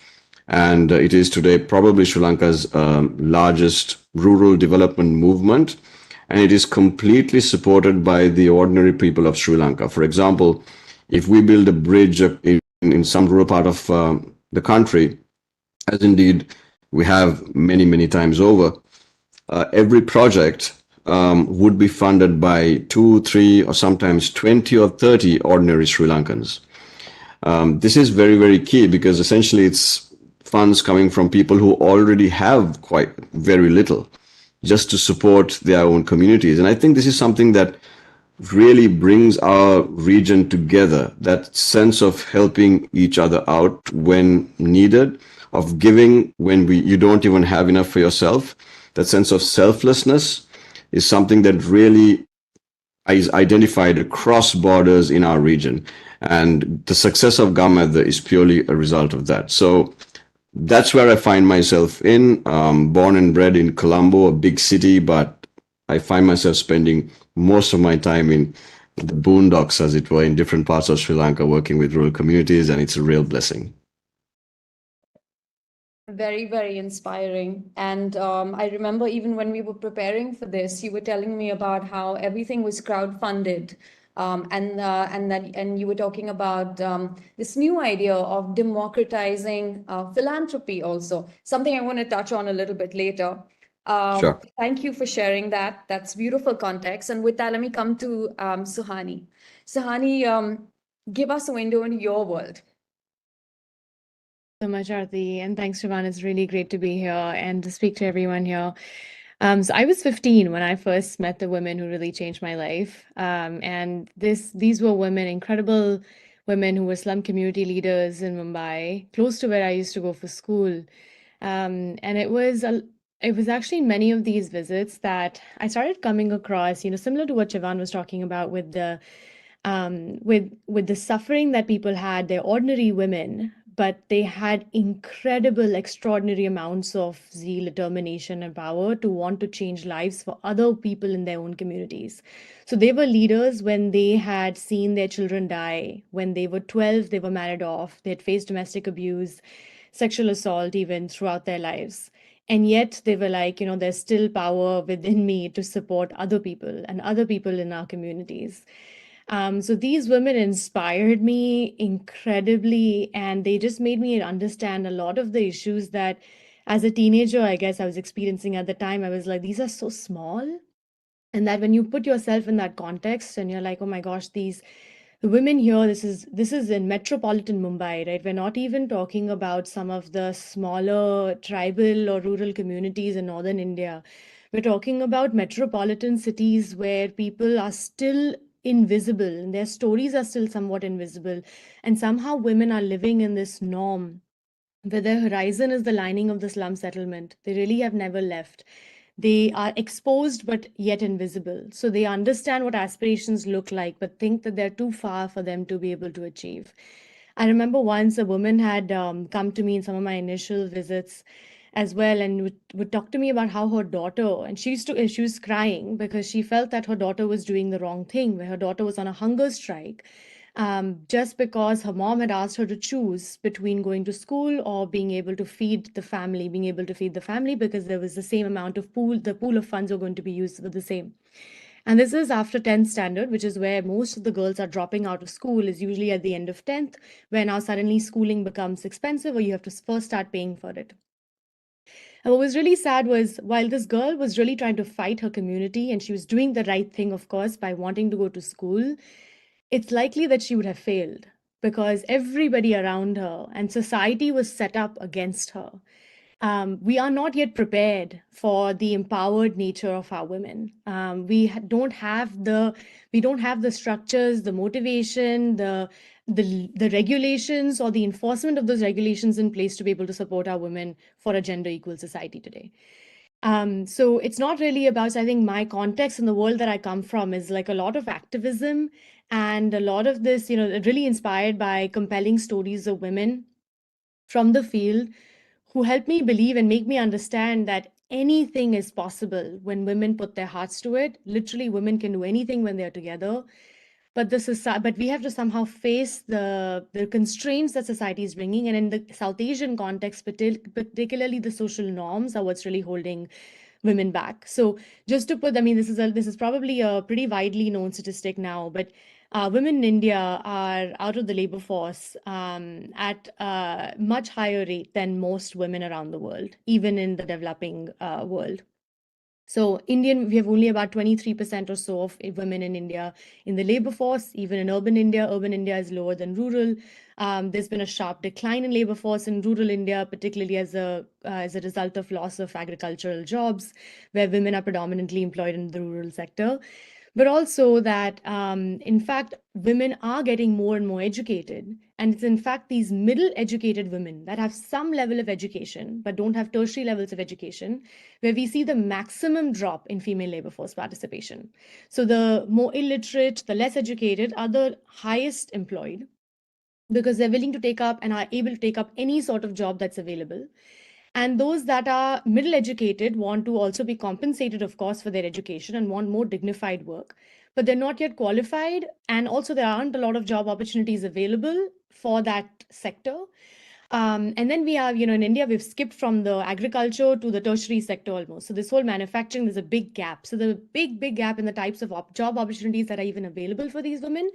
[SPEAKER 21] And it is today probably Sri Lanka's largest rural development movement. And it is completely supported by the ordinary people of Sri Lanka. For example, if we build a bridge in some rural part of the country, as indeed we have many, many times over, every project would be funded by 2, 3, or sometimes 20 or 30 ordinary Sri Lankans. This is very, very key because essentially it's funds coming from people who already have quite very little just to support their own communities. And I think this is something that really brings our region together, that sense of helping each other out when needed, of giving when you don't even have enough for yourself. That sense of selflessness is something that really is identified across borders in our region. And the success of Gammadda is purely a result of that. So that's where I find myself in, born and bred in Colombo, a big city, but I find myself spending most of my time in the boondocks, as it were, in different parts of Sri Lanka, working with rural communities, and it's a real blessing.
[SPEAKER 20] Very, very inspiring. And I remember even when we were preparing for this, you were telling me about how everything was crowdfunded. And you were talking about this new idea of democratizing philanthropy also, something I want to touch on a little bit later.
[SPEAKER 21] Sure.
[SPEAKER 20] Thank you for sharing that. That's beautiful context. And with that, let me come to Suhani. Suhani, give us a window into your world.
[SPEAKER 2] So much, Aarti, and thanks, Siobhan. It's really great to be here and to speak to everyone here. So I was 15 when I first met the women who really changed my life. And these were women, incredible women who were slum community leaders in Mumbai, close to where I used to go for school. And it was actually many of these visits that I started coming across, similar to what Siobhan was talking about with the suffering that people had. They're ordinary women, but they had incredible, extraordinary amounts of zeal, determination, and power to want to change lives for other people in their own communities. So they were leaders when they had seen their children die. When they were 12, they were married off. They had faced domestic abuse, sexual assault even throughout their lives. And yet they were like, there's still power within me to support other people and other people in our communities. So these women inspired me incredibly, and they just made me understand a lot of the issues that as a teenager, I guess I was experiencing at the time. I was like, these are so small. And that when you put yourself in that context and you're like, oh my gosh, the women here, this is in metropolitan Mumbai, right? We're not even talking about some of the smaller tribal or rural communities in northern India. We're talking about metropolitan cities where people are still invisible, and their stories are still somewhat invisible. And somehow women are living in this norm where their horizon is the lining of the slum settlement. They really have never left. They are exposed but yet invisible. So they understand what aspirations look like, but think that they're too far for them to be able to achieve. I remember once a woman had come to me in some of my initial visits as well, and would talk to me about how her daughter, and she was crying because she felt that her daughter was doing the wrong thing, where her daughter was on a hunger strike, just because her mom had asked her to choose between going to school or being able to feed the family, because there was the same amount of the pool of funds were going to be used for the same. And this is after 10th standard, which is where most of the girls are dropping out of school, is usually at the end of 10th, where now suddenly schooling becomes expensive or you have to first start paying for it. And what was really sad was, while this girl was really trying to fight her community and she was doing the right thing, of course, by wanting to go to school, it's likely that she would have failed because everybody around her and society was set up against her. We are not yet prepared for the empowered nature of our women. Don't have the structures, the motivation, the regulations or the enforcement of those regulations in place to be able to support our women for a gender equal society today. So it's not really about, so I think my context in the world that I come from is like a lot of activism and a lot of this, really inspired by compelling stories of women from the field who help me believe and make me understand that anything is possible when women put their hearts to it. Literally, women can do anything when they're together. But we have to somehow face the constraints that society is bringing. And in the South Asian context, particularly the social norms are what's really holding women back. So just to put, this is probably a pretty widely known statistic now, but women in India are out of the labor force at a much higher rate than most women around the world, even in the developing world. So we have only about 23% or so of women in India in the labor force. Even in urban India is lower than rural. There's been a sharp decline in labor force in rural India, particularly as a result of loss of agricultural jobs, where women are predominantly employed in the rural sector. But also that, in fact, women are getting more and more educated. And it's in fact these middle educated women that have some level of education, but don't have tertiary levels of education, where we see the maximum drop in female labor force participation. So the more illiterate, the less educated are the highest employed because they're willing to take up and are able to take up any sort of job that's available. And those that are middle educated want to also be compensated, of course, for their education and want more dignified work, but they're not yet qualified. And also there aren't a lot of job opportunities available for that sector. And then we have, in India, we've skipped from the agriculture to the tertiary sector almost. So this whole manufacturing, there's a big gap. So there's a big gap in the types of job opportunities that are even available for these women.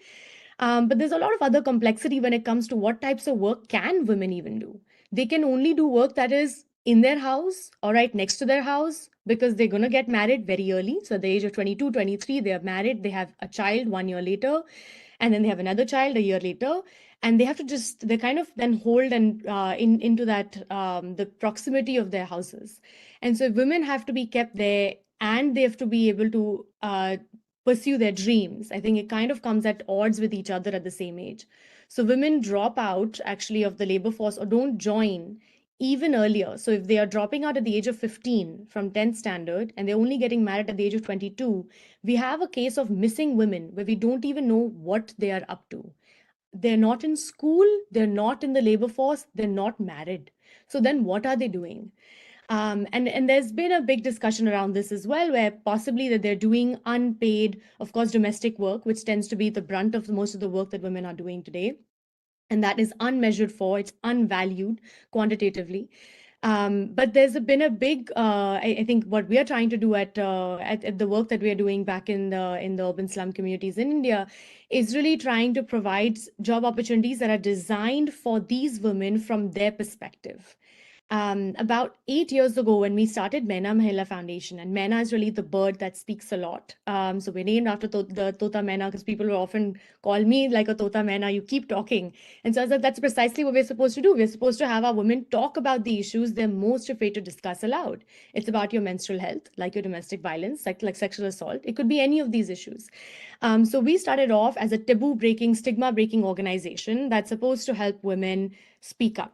[SPEAKER 2] But there's a lot of other complexity when it comes to what types of work can women even do. They can only do work that is in their house or right next to their house because they're going to get married very early. So at the age of 22, 23, they are married, they have a child 1 year later, and then they have another child a year later. And they have to they kind of then hold and into that, the proximity of their houses. And so women have to be kept there and they have to be able to pursue their dreams. I think it kind of comes at odds with each other at the same age. So women drop out actually of the labor force or don't join even earlier. So if they are dropping out at the age of 15 from 10th standard and they're only getting married at the age of 22, we have a case of missing women where we don't even know what they are up to. They're not in school, they're not in the labor force, they're not married. So then what are they doing? And there's been a big discussion around this as well, where possibly that they're doing unpaid, of course, domestic work, which tends to be the brunt of most of the work that women are doing today. And that is unmeasured for, it's unvalued quantitatively. But been a big, I think what we are trying to do at the work that we are doing back in the urban slum communities in India is really trying to provide job opportunities that are designed for these women from their perspective. About 8 years ago, when we started Mena Mahila Foundation, and Mena is really the bird that speaks a lot. So we're named after the Tota Mena because people will often call me like a Tota Mena, you keep talking. And so I was like, that's precisely what we're supposed to do. We're supposed to have our women talk about the issues they're most afraid to discuss aloud. It's about your menstrual health, like your domestic violence, like sexual assault. It could be any of these issues. So we started off as a taboo-breaking, stigma-breaking organization that's supposed to help women speak up.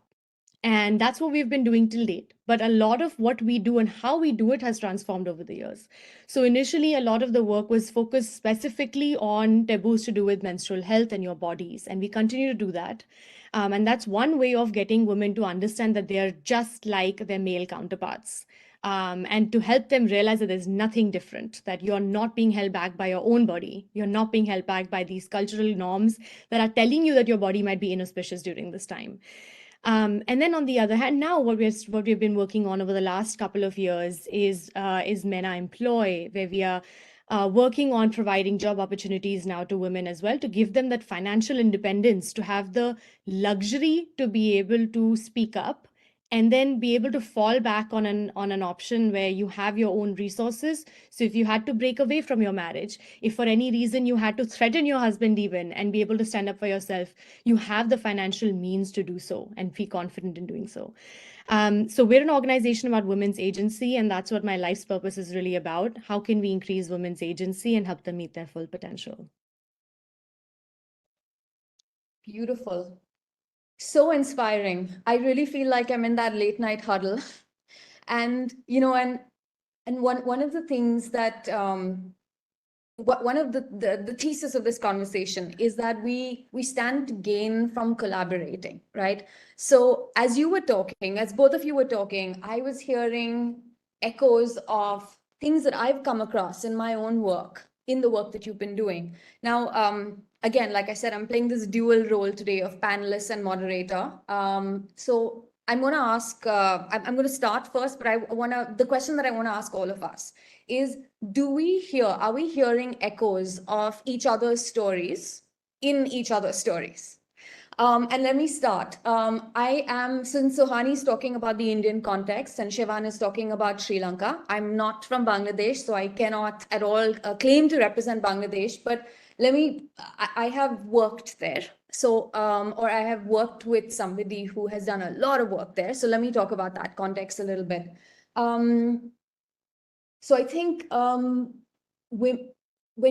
[SPEAKER 2] And that's what we've been doing till date. But a lot of what we do and how we do it has transformed over the years. So initially, a lot of the work was focused specifically on taboos to do with menstrual health and your bodies. And we continue to do that. And that's one way of getting women to understand that they are just like their male counterparts. And to help them realize that there's nothing different, that you're not being held back by your own body. You're not being held back by these cultural norms that are telling you that your body might be inauspicious during this time. And then on the other hand, now what we've been working on over the last couple of years is MENA Employ, where we are working on providing job opportunities now to women as well, to give them that financial independence, to have the luxury to be able to speak up and then be able to fall back on an option where you have your own resources. So if you had to break away from your marriage, if for any reason you had to threaten your husband even and be able to stand up for yourself, you have the financial means to do so and feel confident in doing so. So we're an organization about women's agency, and that's what my life's purpose is really about. How can we increase women's agency and help them meet their full potential?
[SPEAKER 20] Beautiful. So inspiring. I really feel like I'm in that late night huddle. And, and one of the things that, one of the thesis of this conversation is that we stand to gain from collaborating, right? So as you were talking, as both of you were talking, I was hearing echoes of things that I've come across in my own work, in the work that you've been doing. Now, again, like I said, I'm playing this dual role today of panelist and moderator. So I'm going to ask, I'm going to start first, but the question that I want to ask all of us is, are we hearing echoes of each other's stories in each other's stories? And let me start. Since Sohani is talking about the Indian context and Shivan is talking about Sri Lanka, I'm not from Bangladesh, so I cannot at all claim to represent Bangladesh, but I have worked there. So, or I have worked with somebody who has done a lot of work there. So let me talk about that context a little bit. So I think when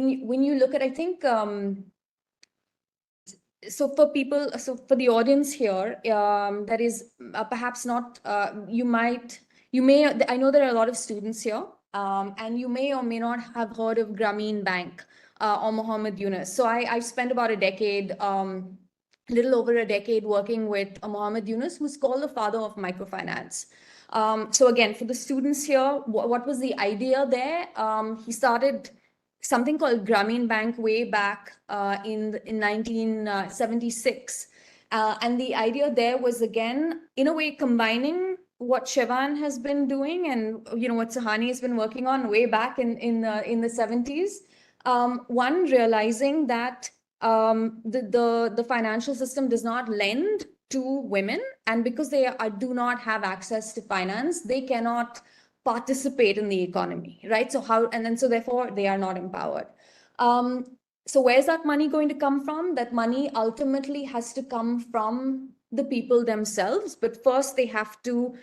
[SPEAKER 20] you look at, I think, so for people, so for the audience here, that is perhaps not, I know there are a lot of students here, and you may or may not have heard of Grameen Bank or Muhammad Yunus. So I've spent about a decade, little over a decade working with Muhammad Yunus, who's called the father of microfinance. So again, for the students here, what was the idea there? He started something called Grameen Bank way back in 1976. And the idea there was, again, in a way, combining what Shivan has been doing and what Sahani has been working on way back in the 70s. One, realizing that the financial system does not lend to women, and because they do not have access to finance, they cannot participate in the economy, right? So therefore they are not empowered. So where's that money going to come from? That money ultimately has to come from the people themselves, but first they have to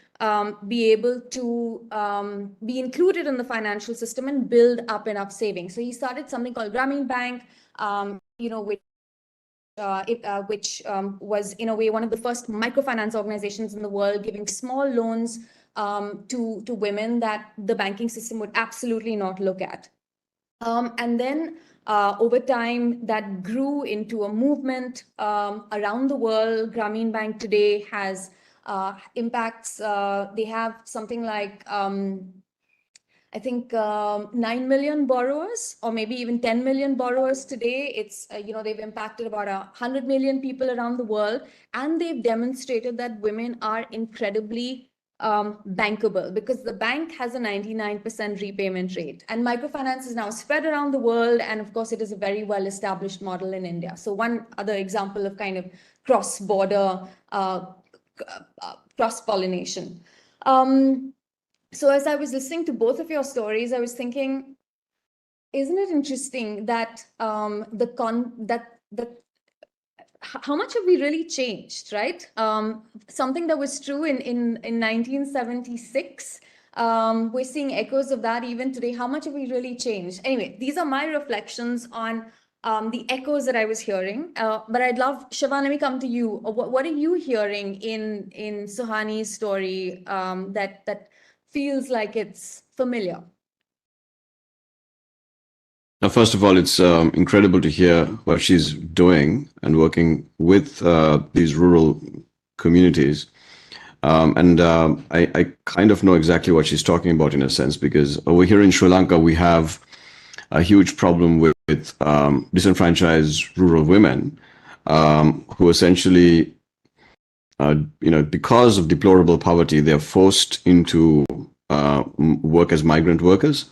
[SPEAKER 20] be able to be included in the financial system and build up enough savings. So he started something called Grameen Bank, which was in a way one of the first microfinance organizations in the world, giving small loans to women that the banking system would absolutely not look at. And then over time, that grew into a movement around the world. Grameen Bank today has impacts. They have something like, I think 9 million borrowers, or maybe even 10 million borrowers today. It's, they've impacted about 100 million people around the world, and they've demonstrated that women are incredibly bankable, because the bank has a 99% repayment rate, and microfinance is now spread around the world. And of course, it is a very well-established model in India. So one other example of kind of cross-border cross-pollination. So as I was listening to both of your stories, I was thinking, isn't it interesting that how much have we really changed, right? Something that was true in 1976, we're seeing echoes of that even today. How much have we really changed? Anyway, these are my reflections on the echoes that I was hearing. But I'd love, Siobhan, let me come to you. What are you hearing in Suhani's story that feels like it's familiar?
[SPEAKER 21] Now, first of all, it's incredible to hear what she's doing and working with these rural communities. I kind of know exactly what she's talking about in a sense, because over here in Sri Lanka, we have a huge problem with disenfranchised rural women who essentially, because of deplorable poverty, they're forced into work as migrant workers.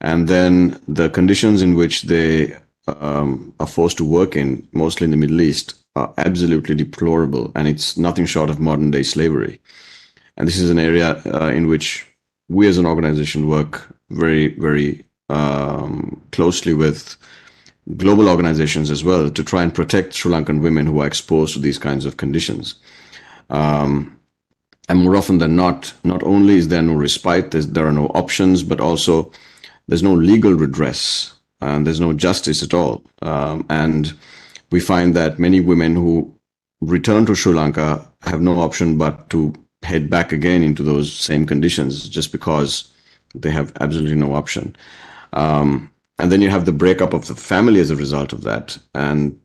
[SPEAKER 21] And then the conditions in which they are forced to work in, mostly in the Middle East, are absolutely deplorable. And it's nothing short of modern day slavery. And this is an area in which we as an organization work very, very closely with global organizations as well to try and protect Sri Lankan women who are exposed to these kinds of conditions. And more often than not only is there no respite, there are no options, but also there's no legal redress and there's no justice at all. And we find that many women who return to Sri Lanka have no option but to head back again into those same conditions just because they have absolutely no option. And then you have the breakup of the family as a result of that. And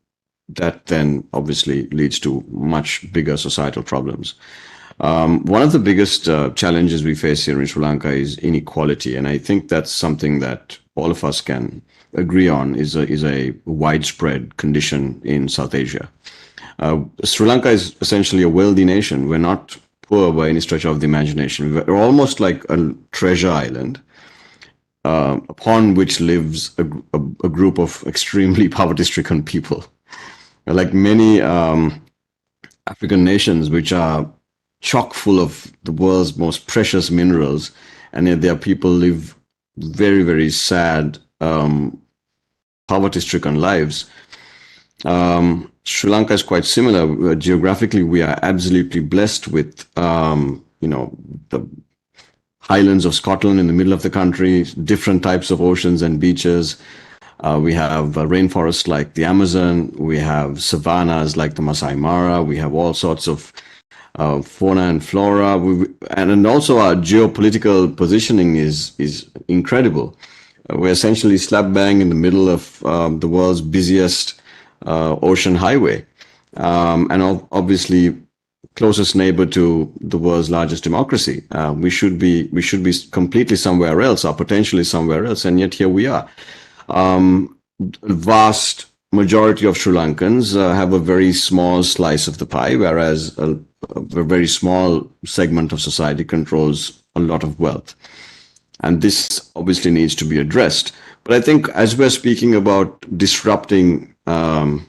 [SPEAKER 21] that then obviously leads to much bigger societal problems. One of the biggest challenges we face here in Sri Lanka is inequality, and I think that's something that all of us can agree on is a widespread condition in South Asia. Sri Lanka is essentially a wealthy nation. We're not poor by any stretch of the imagination. We're almost like a treasure island upon which lives a group of extremely poverty-stricken people. Like many African nations, which are chock full of the world's most precious minerals, and yet their people live very, very sad, poverty-stricken lives. Sri Lanka is quite similar. Geographically, we are absolutely blessed with, the highlands of Scotland in the middle of the country, different types of oceans and beaches. We have rainforests like the Amazon. We have savannas like the Masai Mara. We have all sorts of fauna and flora, and also our geopolitical positioning is incredible. We're essentially slap bang in the middle of the world's busiest ocean highway, and obviously closest neighbor to the world's largest democracy. We should be completely somewhere else, or potentially somewhere else, and yet here we are. Vast majority of Sri Lankans have a very small slice of the pie, whereas a very small segment of society controls a lot of wealth. And this obviously needs to be addressed. But I think as we're speaking about disrupting and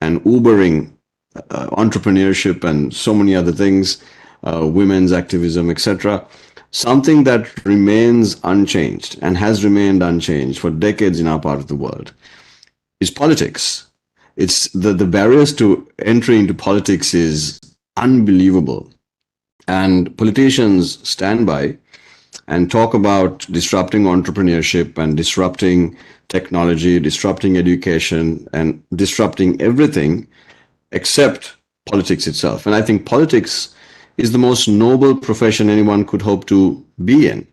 [SPEAKER 21] Ubering entrepreneurship and so many other things, women's activism, etc., something that remains unchanged and has remained unchanged for decades in our part of the world is politics. It's the barriers to entry into politics is unbelievable. And politicians stand by and talk about disrupting entrepreneurship and disrupting technology, disrupting education, and disrupting everything except politics itself. And I think politics is the most noble profession anyone could hope to be in.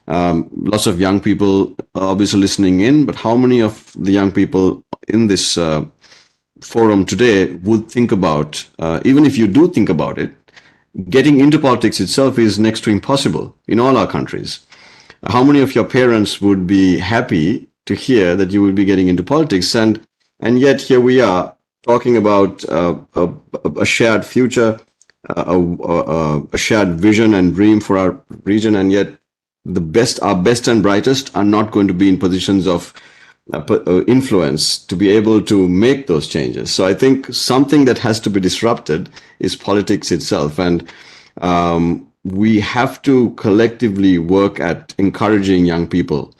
[SPEAKER 21] Lots of young people are obviously listening in, but how many of the young people in this forum today would think about, even if you do think about it, getting into politics itself is next to impossible in all our countries. How many of your parents would be happy to hear that you will be getting into politics? And yet here we are talking about a shared future, a shared vision and dream for our region, and yet our best and brightest are not going to be in positions of influence to be able to make those changes. So I think something that has to be disrupted is politics itself. And we have to collectively work at encouraging young people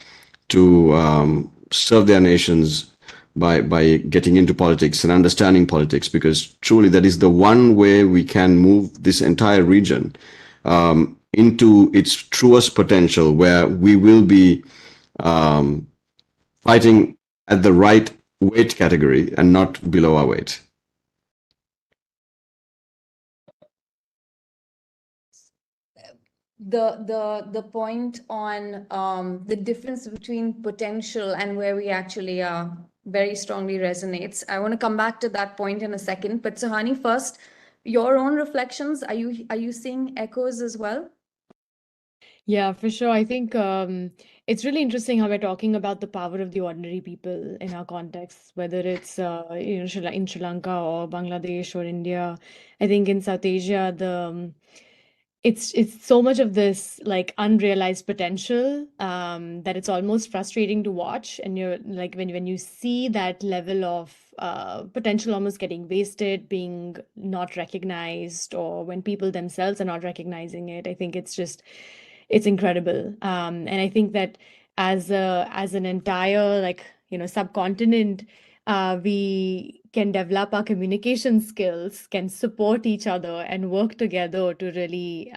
[SPEAKER 21] to serve their nations by getting into politics and understanding politics, because truly that is the one way we can move this entire region into its truest potential, where we will be fighting at the right weight category and not below our weight.
[SPEAKER 20] The point on the difference between potential and where we actually are very strongly resonates. I want to come back to that point in a second, but Suhani, first, your own reflections, are you seeing echoes as well?
[SPEAKER 2] Yeah, for sure. I think it's really interesting how we're talking about the power of the ordinary people in our context, whether it's in Sri Lanka or Bangladesh or India. I think in South Asia, it's so much of this like unrealized potential that it's almost frustrating to watch. And you're like when you see that level of potential almost getting wasted, being not recognized, or when people themselves are not recognizing it, I think it's incredible. And I think that as an entire subcontinent, we can develop our communication skills, can support each other and work together to really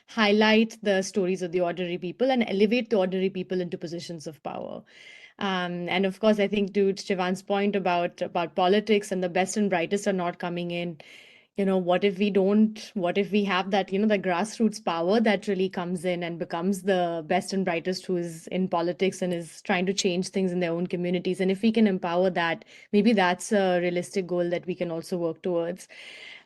[SPEAKER 2] highlight the stories of the ordinary people and elevate the ordinary people into positions of power. And of course, I think to Shivan's point about politics and the best and brightest are not coming in. What if we have that, the grassroots power that really comes in and becomes the best and brightest who's in politics and is trying to change things in their own communities. And if we can empower that, maybe that's a realistic goal that we can also work towards.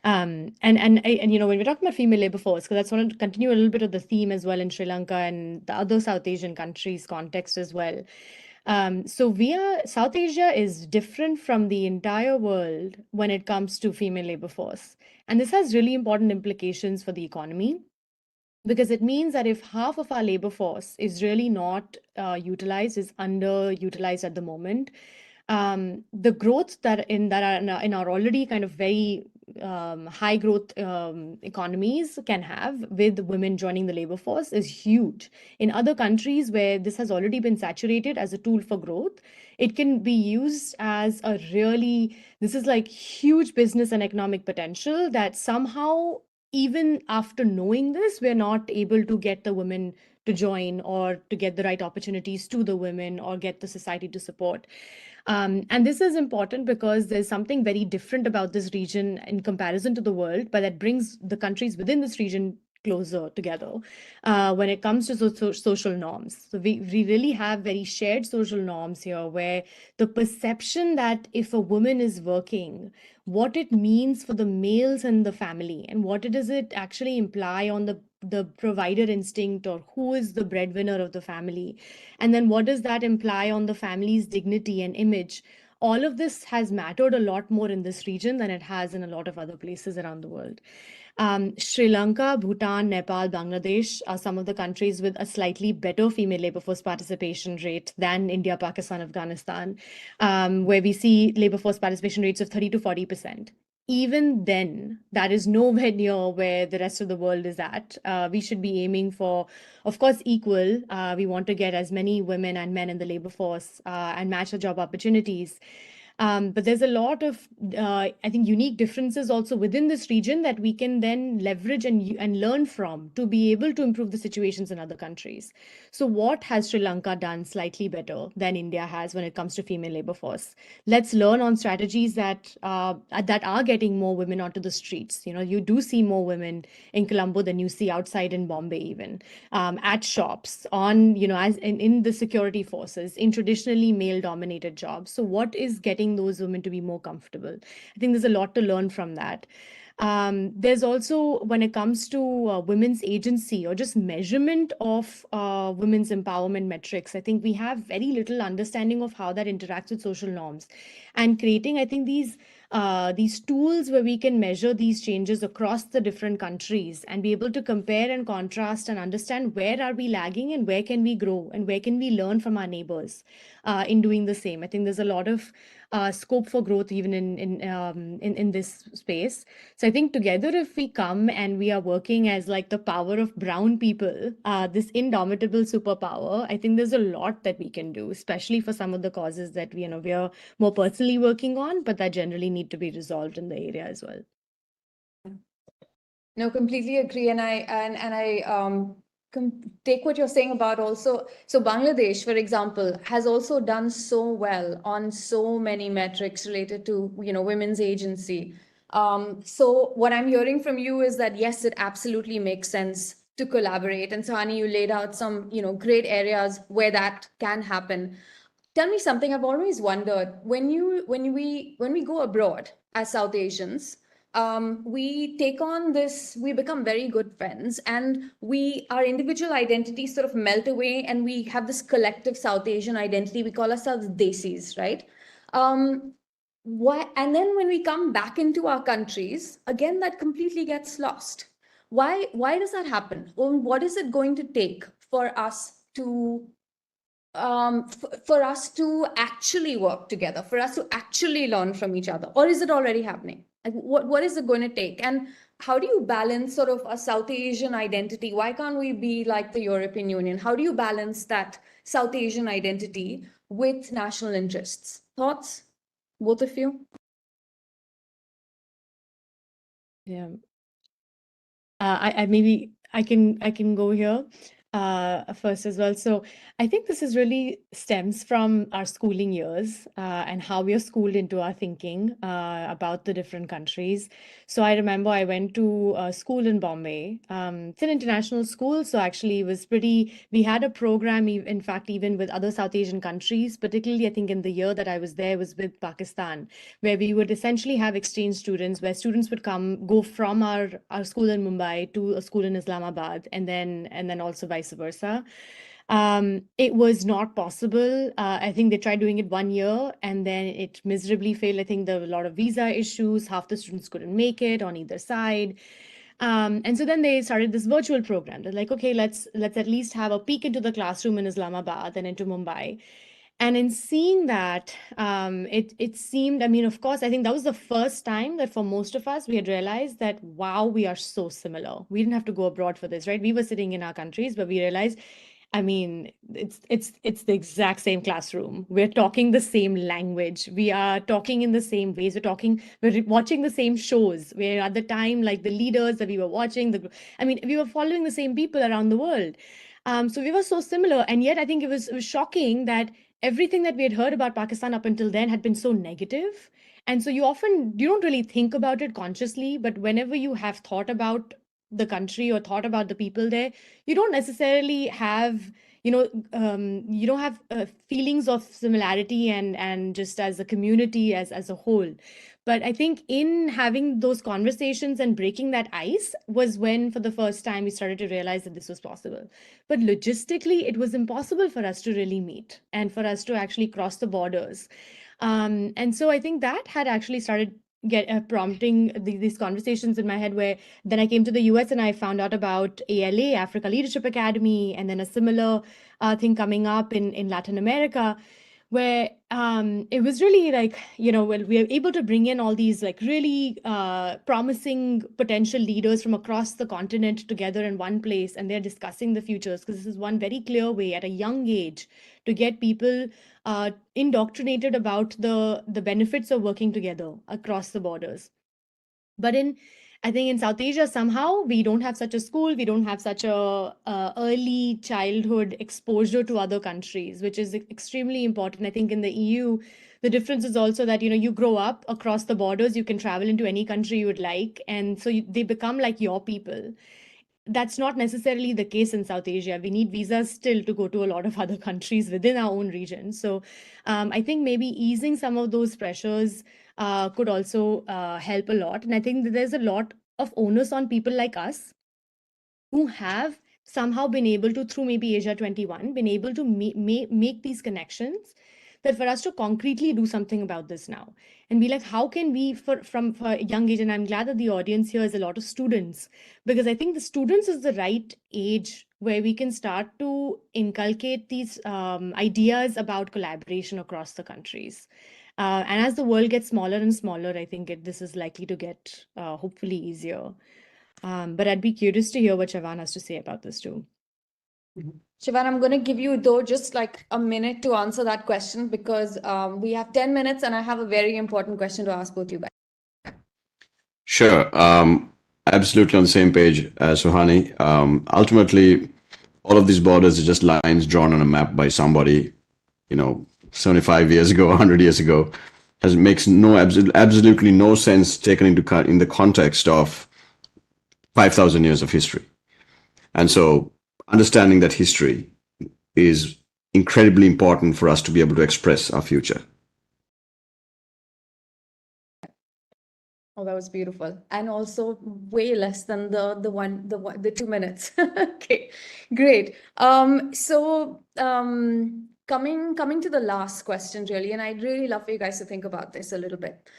[SPEAKER 2] And when we're talking about female labor force, because that's want to continue a little bit of the theme as well in Sri Lanka and the other South Asian countries context as well. South Asia is different from the entire world when it comes to female labor force. And this has really important implications for the economy, because it means that if half of our labor force is really not utilized, is underutilized at the moment, the growth that are in our already kind of very high growth economies can have with women joining the labor force is huge. In other countries where this has already been saturated as a tool for growth, it can be used as this is like huge business and economic potential that somehow, even after knowing this, we're not able to get the women to join or to get the right opportunities to the women or get the society to support. And this is important because there's something very different about this region in comparison to the world, but that brings the countries within this region closer together when it comes to social norms. So we really have very shared social norms here, where the perception that if a woman is working, what it means for the males in the family and what does it actually imply on the provider instinct, or who is the breadwinner of the family, and then what does that imply on the family's dignity and image. All of this has mattered a lot more in this region than it has in a lot of other places around the world. Sri Lanka, Bhutan, Nepal, Bangladesh are some of the countries with a slightly better female labor force participation rate than India, Pakistan, Afghanistan, where we see labor force participation rates of 30 to 40%. Even then, that is nowhere near where the rest of the world is at. We should be aiming for, of course, equal. We want to get as many women and men in the labor force and match the job opportunities. But there's a lot of, I think, unique differences also within this region that we can then leverage and learn from to be able to improve the situations in other countries. So what has Sri Lanka done slightly better than India has when it comes to female labor force? Let's learn on strategies that are getting more women onto the streets. You do see more women in Colombo than you see outside in Bombay, even at shops, on, as in the security forces, in traditionally male-dominated jobs. So what is getting those women to be more comfortable? I think there's a lot to learn from that. There's also, when it comes to women's agency or just measurement of women's empowerment metrics, I think we have very little understanding of how that interacts with social norms and creating, I think, these these tools where we can measure these changes across the different countries and be able to compare and contrast and understand where are we lagging and where can we grow and where can we learn from our neighbors in doing the same. I think there's a lot of scope for growth even in this space. So I think together, if we come and we are working as like the power of brown people, this indomitable superpower, I think there's a lot that we can do, especially for some of the causes that we are more personally working on, but that generally need to be resolved in the area as well.
[SPEAKER 20] No, completely agree. And I take what you're saying about also. So Bangladesh, for example, has also done so well on so many metrics related to, women's agency. So what I'm hearing from you is that, yes, it absolutely makes sense to collaborate. And so, Hani, you laid out some, great areas where that can happen. Tell me something I've always wondered. When we go abroad as South Asians, we take on this, we become very good friends, and our individual identities sort of melt away, and we have this collective South Asian identity. We call ourselves Desis, right? And then when we come back into our countries, again, that completely gets lost. Why does that happen? What is it going to take for us to actually work together, for us to actually learn from each other? Or is it already happening? Like, what is it going to take? And how do you balance sort of a South Asian identity? Why can't we be like the European Union? How do you balance that South Asian identity with national interests? Thoughts, both of you?
[SPEAKER 2] Yeah. I can go here first as well. So I think this is really stems from our schooling years and how we are schooled into our thinking about the different countries. So I remember I went to school in Bombay. It's an international school, so actually it was we had a program, in fact, even with other South Asian countries, particularly I think in the year that I was there was with Pakistan, where we would essentially have exchange students, where students would go from our school in Mumbai to a school in Islamabad, and then also vice versa. It was not possible. I think they tried doing it 1 year and then it miserably failed. I think there were a lot of visa issues. Half the students couldn't make it on either side. And so then they started this virtual program. They're like, okay, let's at least have a peek into the classroom in Islamabad and into Mumbai. And in seeing that, it seemed, I mean, of course, I think that was the first time that for most of us, we had realized that, wow, we are so similar. We didn't have to go abroad for this, right? We were sitting in our countries, but we realized, I mean, it's the exact same classroom. We're talking the same language. We are talking in the same ways. We're watching the same shows. Where at the time, like the leaders that we were watching, we were following the same people around the world. So we were so similar, and yet I think it was shocking that everything that we had heard about Pakistan up until then had been so negative. And so you don't really think about it consciously, but whenever you have thought about the country or thought about the people there, you don't necessarily have, you don't have feelings of similarity and just as a community as a whole. But I think in having those conversations and breaking that ice was when, for the first time, we started to realize that this was possible. But logistically, it was impossible for us to really meet and for us to actually cross the borders. And so I think that had actually started prompting these conversations in my head, where then I came to the US and I found out about ALA, Africa Leadership Academy, and then a similar thing coming up in Latin America, where it was really like, well, we are able to bring in all these like really promising potential leaders from across the continent together in one place, and they're discussing the futures, because this is one very clear way at a young age to get people indoctrinated about the benefits of working together across the borders. But I think in South Asia, somehow we don't have such a school, we don't have such a early childhood exposure to other countries, which is extremely important. I think in the EU, the difference is also that, you grow up across the borders, you can travel into any country you would like, and so they become like your people. That's not necessarily the case in South Asia. We need visas still to go to a lot of other countries within our own region. So I think maybe easing some of those pressures could also help a lot. And I think that there's a lot of onus on people like us who have somehow been able to, through maybe Asia 21, been able to make these connections, that for us to concretely do something about this now and be like, how can we, from a young age, and I'm glad that the audience here is a lot of students, because I think the students is the right age where we can start to inculcate these ideas about collaboration across the countries. And as the world gets smaller and smaller, I think this is likely to get hopefully easier. But I'd be curious to hear what Siobhan has to say about this too.
[SPEAKER 20] Siobhan, I'm going to give you, though, just like a minute to answer that question, because we have 10 minutes and I have a very important question to ask both you guys.
[SPEAKER 21] Sure. Absolutely on the same page as Suhani. Ultimately, all of these borders are just lines drawn on a map by somebody, 75 years ago, 100 years ago. Makes absolutely no sense taken in the context of 5,000 years of history. And so understanding that history is incredibly important for us to be able to express our future.
[SPEAKER 20] Oh, that was beautiful. And also way less than the 2 minutes. Okay, great. Coming to the last question, really, and I'd really love for you guys to think about this a little bit.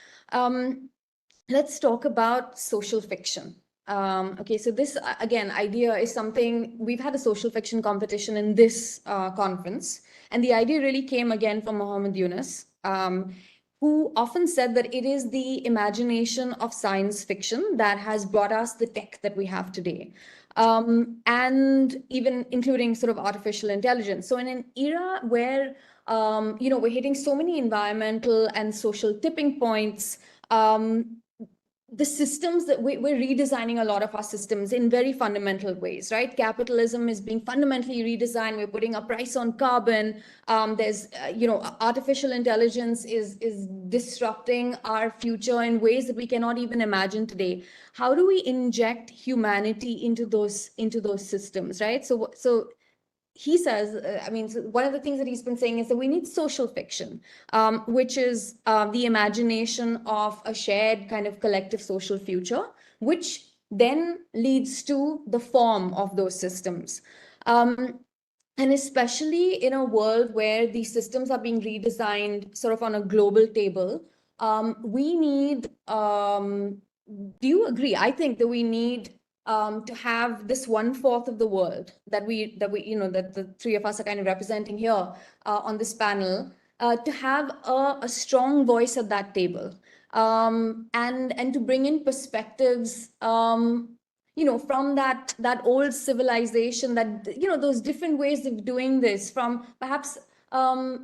[SPEAKER 20] Let's talk about social fiction. Okay, so this, again, idea is something, we've had a social fiction competition in this conference, and the idea really came again from Muhammad Yunus, who often said that it is the imagination of science fiction that has brought us the tech that we have today. And even including sort of artificial intelligence. So in an era where, we're hitting so many environmental and social tipping points, the systems that we're redesigning a lot of our systems in very fundamental ways, right? Capitalism is being fundamentally redesigned. We're putting a price on carbon. There's, artificial intelligence is disrupting our future in ways that we cannot even imagine today. How do we inject humanity into those systems, right? So he says, one of the things that he's been saying is that we need social fiction, which is the imagination of a shared kind of collective social future, which then leads to the form of those systems. And especially in a world where these systems are being redesigned sort of on a global table, we need, do you agree? I think that we need to have this 1/4 of the world that the three of us are kind of representing here on this panel, to have a strong voice at that table, and to bring in perspectives, from that old civilization, that those different ways of doing this, from perhaps a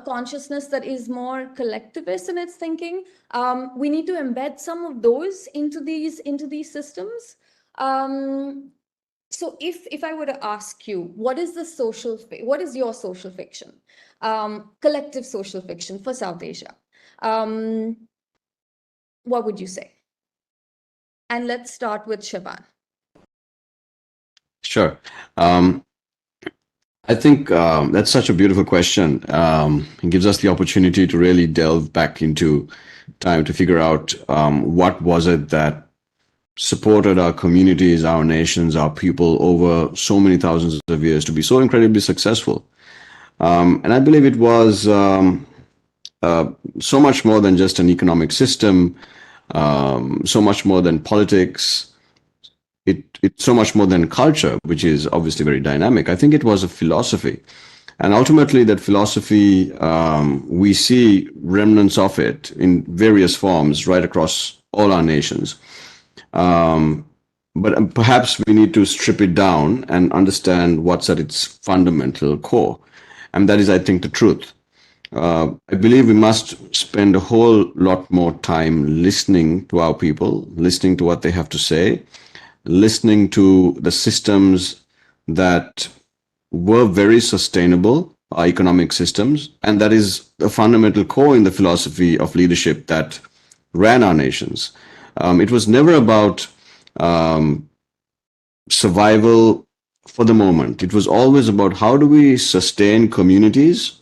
[SPEAKER 20] consciousness that is more collectivist in its thinking. We need to embed some of those into these systems. So if I were to ask you, what is your social fiction, collective social fiction for South Asia? What would you say? And let's start with Siobhan.
[SPEAKER 21] Sure. I think that's such a beautiful question. It gives us the opportunity to really delve back into time to figure out what was it that supported our communities, our nations, our people over so many thousands of years to be so incredibly successful. And I believe it was so much more than just an economic system, so much more than politics. It's so much more than culture, which is obviously very dynamic. I think it was a philosophy. And ultimately, that philosophy, we see remnants of it in various forms right across all our nations. But perhaps we need to strip it down and understand what's at its fundamental core. And that is, I think, the truth. I believe we must spend a whole lot more time listening to our people, listening to what they have to say, listening to the systems that were very sustainable, our economic systems, and that is a fundamental core in the philosophy of leadership that ran our nations. It was never about survival for the moment. It was always about how do we sustain communities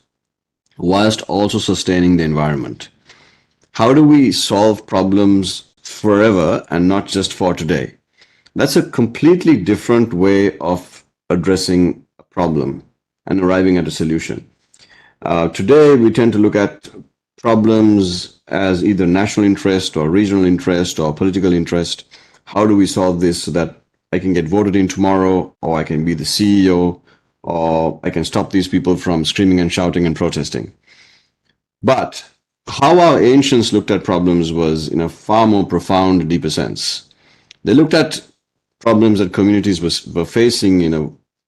[SPEAKER 21] whilst also sustaining the environment. How do we solve problems forever and not just for today? That's a completely different way of addressing a problem and arriving at a solution. Today, we tend to look at problems as either national interest or regional interest or political interest. How do we solve this so that I can get voted in tomorrow, or I can be the CEO, or I can stop these people from screaming and shouting and protesting? But how our ancients looked at problems was in a far more profound, deeper sense. They looked at problems that communities were facing in a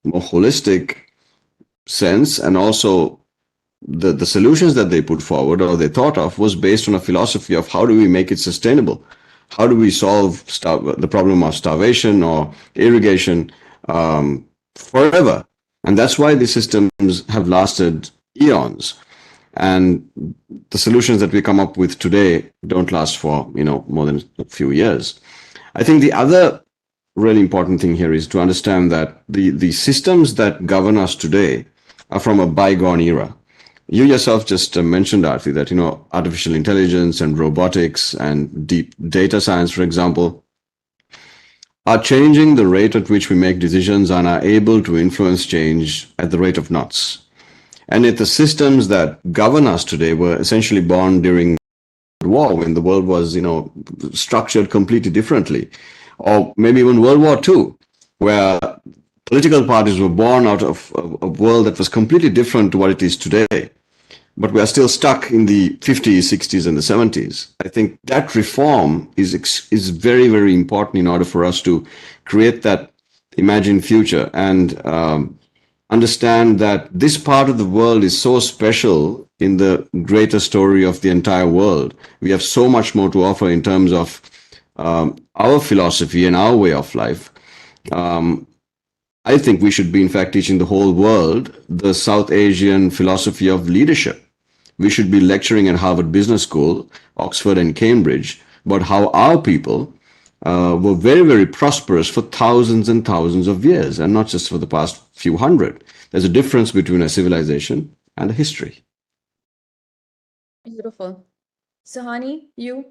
[SPEAKER 21] more holistic sense, and also the solutions that they put forward or they thought of was based on a philosophy of how do we make it sustainable? How do we solve the problem of starvation or irrigation forever? And that's why these systems have lasted eons. And the solutions that we come up with today don't last for, more than a few years. I think the other really important thing here is to understand that the systems that govern us today are from a bygone era. You yourself just mentioned, Aarti, that, artificial intelligence and robotics and deep data science, for example, are changing the rate at which we make decisions and are able to influence change at the rate of knots. And yet the systems that govern us today were essentially born during war, when the world was, structured completely differently. Or maybe even World War II, where political parties were born out of a world that was completely different to what it is today. But we are still stuck in the 50s, 60s, and the 70s. I think that reform is very, very important in order for us to create that imagined future and understand that this part of the world is so special in the greater story of the entire world. We have so much more to offer in terms of our philosophy and our way of life. I think we should be, in fact, teaching the whole world the South Asian philosophy of leadership. We should be lecturing at Harvard Business School, Oxford, and Cambridge about how our people were very, very prosperous for thousands and thousands of years, and not just for the past few hundred. There's a difference between a civilization and a history.
[SPEAKER 20] Beautiful. Sahani, you?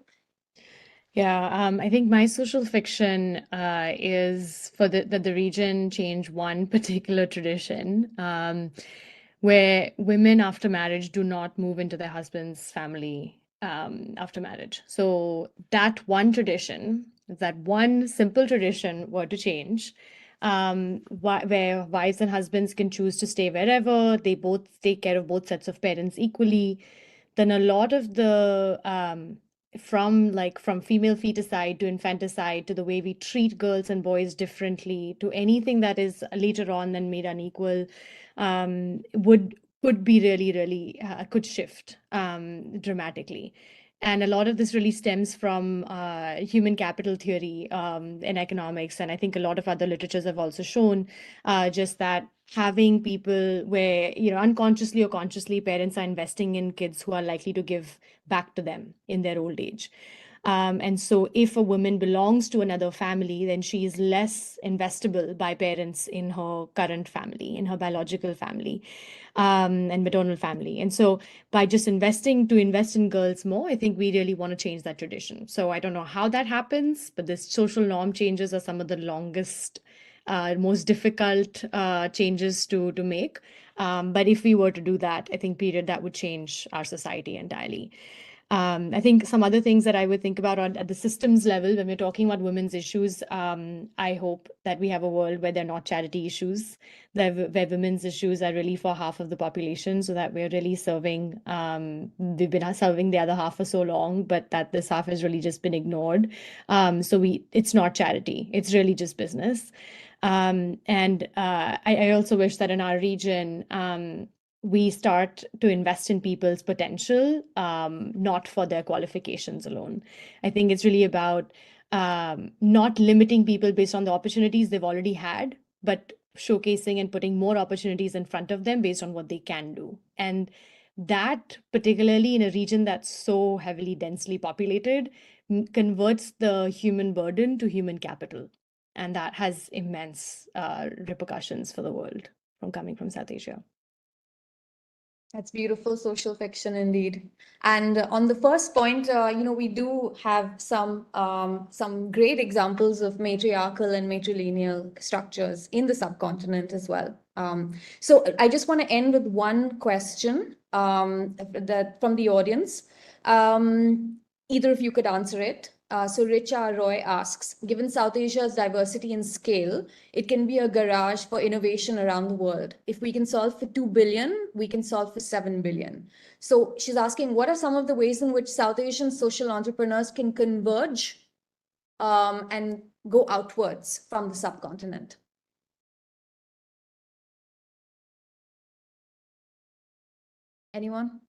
[SPEAKER 2] Yeah, I think my social fiction is for that the region change one particular tradition where women after marriage do not move into their husband's family after marriage. So that one tradition, that one simple tradition were to change, where wives and husbands can choose to stay wherever, they both take care of both sets of parents equally, then a lot of the from female feticide to infanticide to the way we treat girls and boys differently to anything that is later on then made unequal could be really could shift dramatically. And a lot of this really stems from human capital theory in economics. And I think a lot of other literatures have also shown just that having people where, unconsciously or consciously, parents are investing in kids who are likely to give back to them in their old age. And so if a woman belongs to another family, then she is less investable by parents in her current family, in her biological family, and maternal family. And so by just invest in girls more, I think we really want to change that tradition. So I don't know how that happens, but this social norm changes are some of the longest, most difficult changes to make. But if we were to do that, I think that would change our society entirely. I think some other things that I would think about at the systems level, when we're talking about women's issues, I hope that we have a world where they're not charity issues, where women's issues are really for half of the population, so that we're really serving, we've been serving the other half for so long, but that this half has really just been ignored. So it's not charity, it's really just business. And I also wish that in our region, we start to invest in people's potential, not for their qualifications alone. I think it's really about not limiting people based on the opportunities they've already had, but showcasing and putting more opportunities in front of them based on what they can do. And that, particularly in a region that's so heavily densely populated, converts the human burden to human capital. And that has immense repercussions for the world coming from South Asia.
[SPEAKER 20] That's beautiful social fiction indeed. And on the first point, we do have some great examples of matriarchal and matrilineal structures in the subcontinent as well. So I just want to end with one question that from the audience. Either of you could answer it. So Richa Roy asks, given South Asia's diversity and scale, it can be a garage for innovation around the world. If we can solve for 2 billion, we can solve for 7 billion. So she's asking, what are some of the ways in which South Asian social entrepreneurs can converge and go outwards from the subcontinent? Anyone?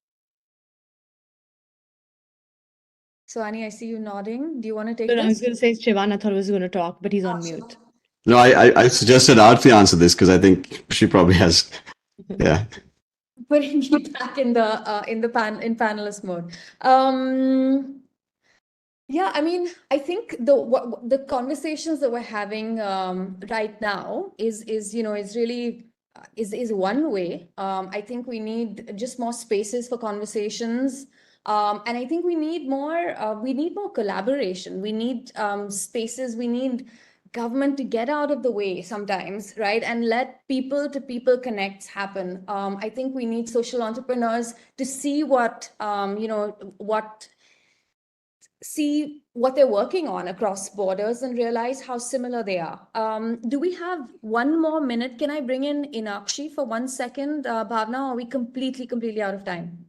[SPEAKER 20] So Annie, I see you nodding. Do you want to take
[SPEAKER 2] No, I was
[SPEAKER 20] this?
[SPEAKER 2] going to say Shivan, I thought was going to talk, but he's on mute.
[SPEAKER 21] No, I suggested Aarti answer this because I think she probably has. Yeah.
[SPEAKER 20] Putting you back in panelist mode. Yeah, I mean, I think the conversations that we're having right now is really one way. I think we need just more spaces for conversations. And I think we need more collaboration. We need spaces, we need government to get out of the way sometimes, right? And let people to people connects happen. I think we need social entrepreneurs to see what they're working on across borders and realize how similar they are. Do we have one more minute? Can I bring in Inakshi for 1 second, Bhavna, or are we completely out of time?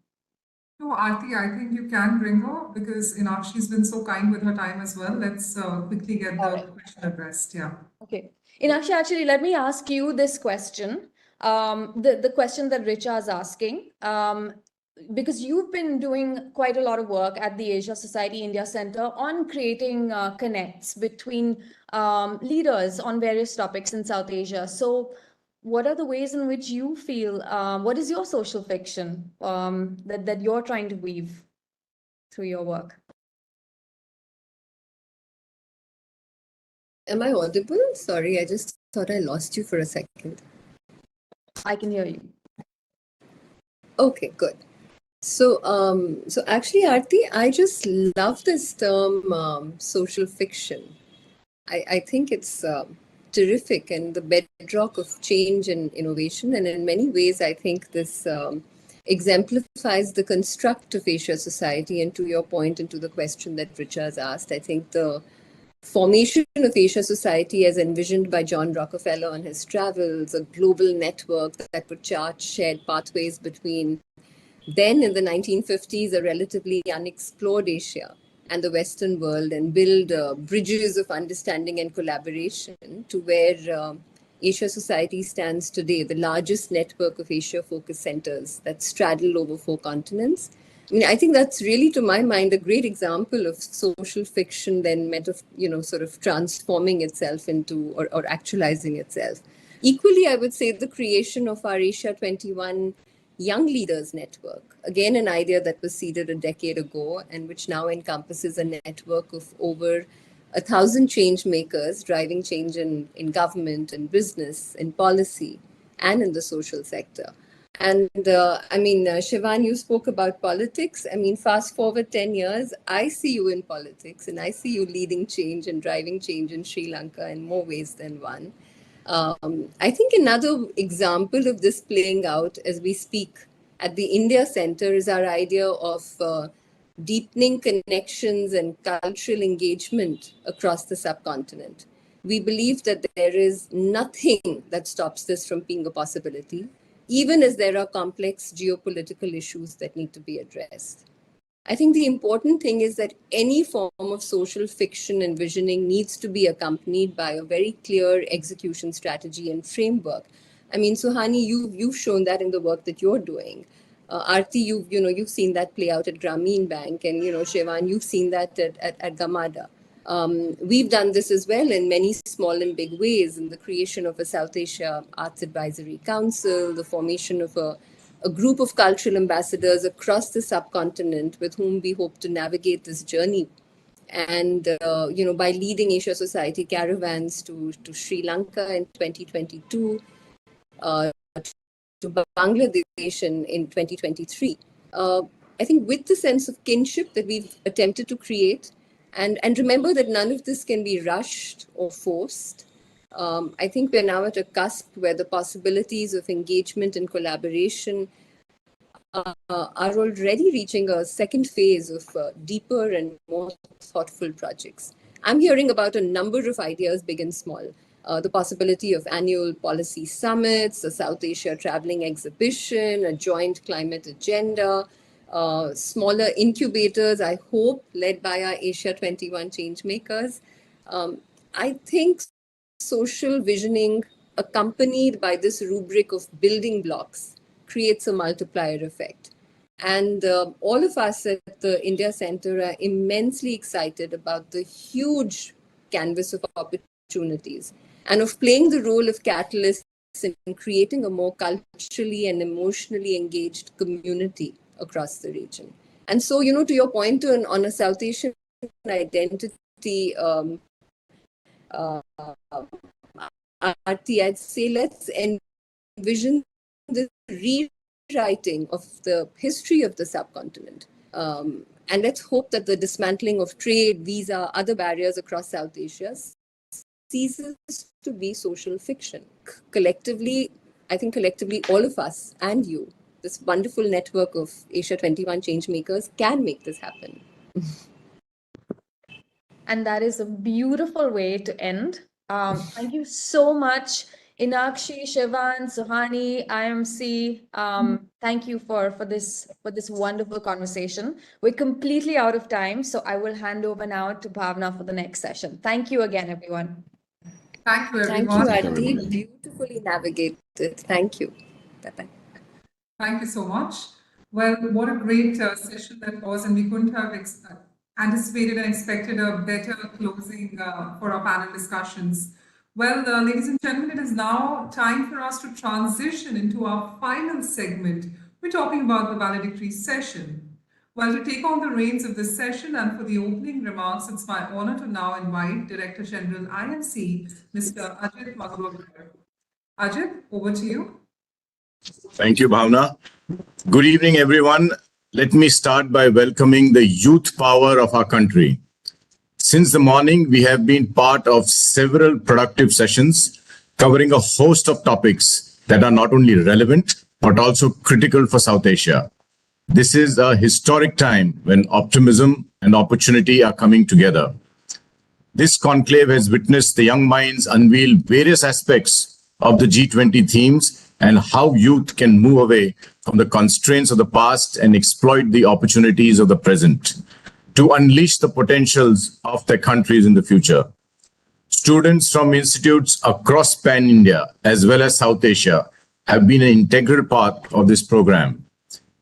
[SPEAKER 1] No, Aarti, I think you can bring her because Inakshi's been so kind with her time as well. Let's quickly get the question addressed. Yeah.
[SPEAKER 20] Okay. Inakshi, actually, let me ask you this question. The question that Richa is asking, because you've been doing quite a lot of work at the Asia Society India Center on creating connects between leaders on various topics in South Asia. So what are the ways in which you feel, what is your social fiction that you're trying to weave through your work?
[SPEAKER 19] Am I audible? Sorry, I just thought I lost you for a second.
[SPEAKER 20] I can hear you.
[SPEAKER 19] Okay, good. So, so actually, Aarti, I just love this term, social fiction. I think it's terrific and the bedrock of change and innovation. And in many ways, I think this exemplifies the construct of Asia society. And to your point and to the question that Richa has asked, I think the formation of Asia society as envisioned by John Rockefeller on his travels, a global network that would chart shared pathways between then in the 1950s, a relatively unexplored Asia and the Western world, and build bridges of understanding and collaboration to where Asia Society stands today, the largest network of Asia-focused centers that straddle over 4 continents. I mean, I think that's really, to my mind, a great example of social fiction then sort of transforming itself into or actualizing itself. Equally, I would say the creation of our Asia 21 Young Leaders Network, again, an idea that was seeded a decade ago and which now encompasses a network of over 1,000 change makers driving change in government and business, in policy, and in the social sector. And I mean, Shivan, you spoke about politics. I mean, fast forward 10 years, I see you in politics and I see you leading change and driving change in Sri Lanka in more ways than one. I think another example of this playing out as we speak at the India Center is our idea of deepening connections and cultural engagement across the subcontinent. We believe that there is nothing that stops this from being a possibility, even as there are complex geopolitical issues that need to be addressed. I think the important thing is that any form of social fiction and visioning needs to be accompanied by a very clear execution strategy and framework. I mean, Suhani, you've shown that in the work that you're doing. Aarti, you've seen that play out at Grameen Bank, and Shivan, you've seen that at Gamada. We've done this as well in many small and big ways, in the creation of a South Asia Arts Advisory Council, the formation of a group of cultural ambassadors across the subcontinent with whom we hope to navigate this journey. And, by leading Asia Society caravans to Sri Lanka in 2022, to Bangladesh in 2023. I think with the sense of kinship that we've attempted to create, and remember that none of this can be rushed or forced. I think we're now at a cusp where the possibilities of engagement and collaboration are are already reaching a second phase of deeper and more thoughtful projects. I'm hearing about a number of ideas, big and small. The possibility of annual policy summits, a South Asia traveling exhibition, a joint climate agenda, smaller incubators, I hope, led by our Asia 21 changemakers. I think social visioning accompanied by this rubric of building blocks creates a multiplier effect. And all of us at the India Center are immensely excited about the huge canvas of opportunities and of playing the role of catalysts in creating a more culturally and emotionally engaged community across the region. And so, to your point on a South Asian identity, Aarti, I'd say let's envision the rewriting of the history of the subcontinent. And let's hope that the dismantling of trade, visa, other barriers across South Asia ceases to be social fiction. Collectively, I think collectively, all of us and you, this wonderful network of Asia 21 changemakers can make this happen.
[SPEAKER 20] And that is a beautiful way to end. Thank you so much, Inakshi, Shivan, Suhani, IMC. Thank you for this wonderful conversation. We're completely out of time, so I will hand over now to Bhavna for the next session. Thank you again, everyone.
[SPEAKER 1] Thank you,
[SPEAKER 19] Thank
[SPEAKER 1] everyone.
[SPEAKER 19] you, Aarti. Beautifully navigated. Thank you. Bye-bye.
[SPEAKER 1] Thank you so much. Well, what a great session that was, and we couldn't have anticipated and expected a better closing for our panel discussions. Well, ladies and gentlemen, it is now time for us to transition into our final segment. We're talking about the valedictory session. Well, to take on the reins of this session and for the opening remarks, it's my honor to now invite Director General IMC, Mr. Ajit Magurkar. Ajit, over to you.
[SPEAKER 3] Thank you, Bhavna. Good evening, everyone. Let me start by welcoming the youth power of our country. Since the morning, we have been part of several productive sessions covering a host of topics that are not only relevant, but also critical for South Asia. This is a historic time when optimism and opportunity are coming together. This conclave has witnessed the young minds unveil various aspects of the G20 themes and how youth can move away from the constraints of the past and exploit the opportunities of the present to unleash the potentials of their countries in the future. Students from institutes across pan-India as well as South Asia have been an integral part of this program.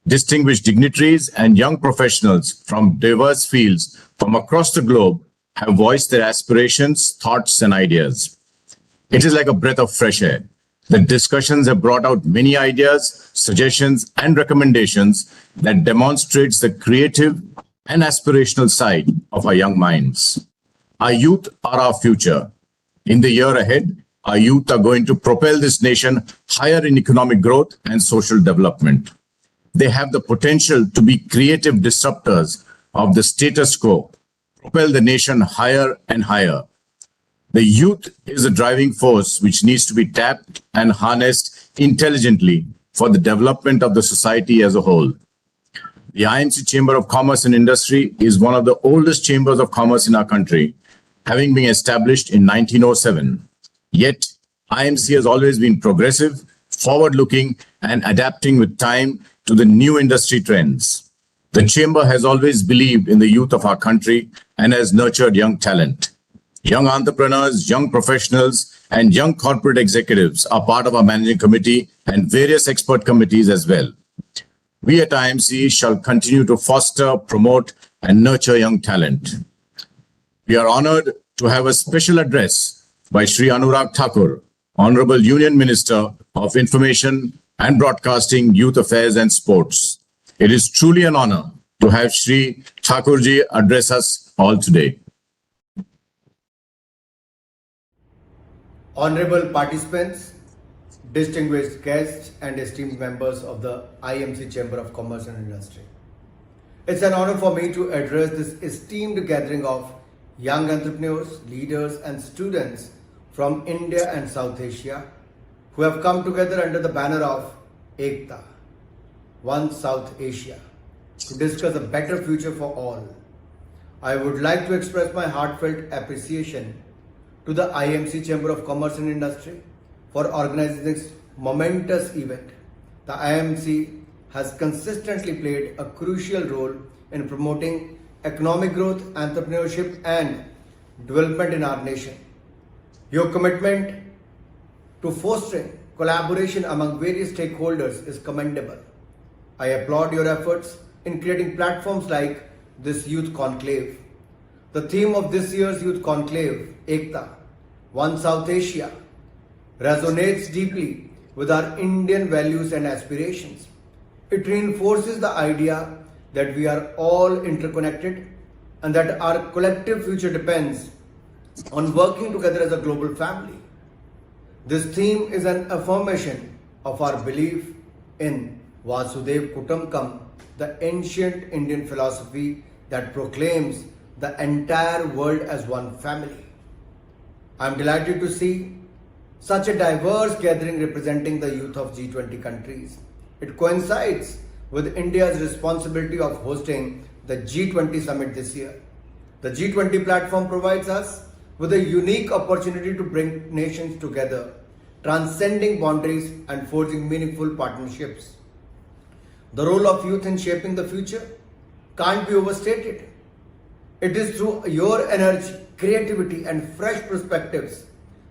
[SPEAKER 3] Distinguished dignitaries and young professionals from diverse fields from across the globe have voiced their aspirations, thoughts, and ideas. It is like a breath of fresh air. The discussions have brought out many ideas, suggestions, and recommendations that demonstrates the creative and aspirational side of our young minds. Our youth are our future. In the year ahead, our youth are going to propel this nation higher in economic growth and social development. They have the potential to be creative disruptors of the status quo, propel the nation higher and higher. The youth is a driving force which needs to be tapped and harnessed intelligently for the development of the society as a whole. The IMC Chamber of Commerce and Industry is one of the oldest chambers of commerce in our country, having been established in 1907. Yet, IMC has always been progressive, forward-looking, and adapting with time to the new industry trends. The Chamber has always believed in the youth of our country and has nurtured young talent. Young entrepreneurs, young professionals, and young corporate executives are part of our managing committee and various expert committees as well. We at IMC shall continue to foster, promote, and nurture young talent. We are honored to have a special address by Shri Anurag Thakur, Honorable Union Minister of Information and Broadcasting, Youth Affairs and Sports. It is truly an honor to have Shri Thakurji address us all today.
[SPEAKER 22] Honorable participants, distinguished guests and esteemed members of the IMC Chamber of Commerce and Industry. It's an honor for me to address this esteemed gathering of young entrepreneurs, leaders and students from India and South Asia who have come together under the banner of Ekta. One South Asia, to discuss a better future for all. I would like to express my heartfelt appreciation to the IMC Chamber of Commerce and Industry for organizing this momentous event. The IMC has consistently played a crucial role in promoting economic growth, entrepreneurship, and development in our nation. Your commitment to fostering collaboration among various stakeholders is commendable. I applaud your efforts in creating platforms like this Youth Conclave. The theme of this year's Youth Conclave, Ekta, One South Asia, resonates deeply with our Indian values and aspirations. It reinforces the idea that we are all interconnected and that our collective future depends on working together as a global family. This theme is an affirmation of our belief in Vasudev Kutumbakam, the ancient Indian philosophy that proclaims the entire world as one family. I am delighted to see such a diverse gathering representing the youth of G20 countries. It coincides with India's responsibility of hosting the G20 summit this year. The G20 platform provides us with a unique opportunity to bring nations together, transcending boundaries and forging meaningful partnerships. The role of youth in shaping the future can't be overstated. It is through your energy, creativity, and fresh perspectives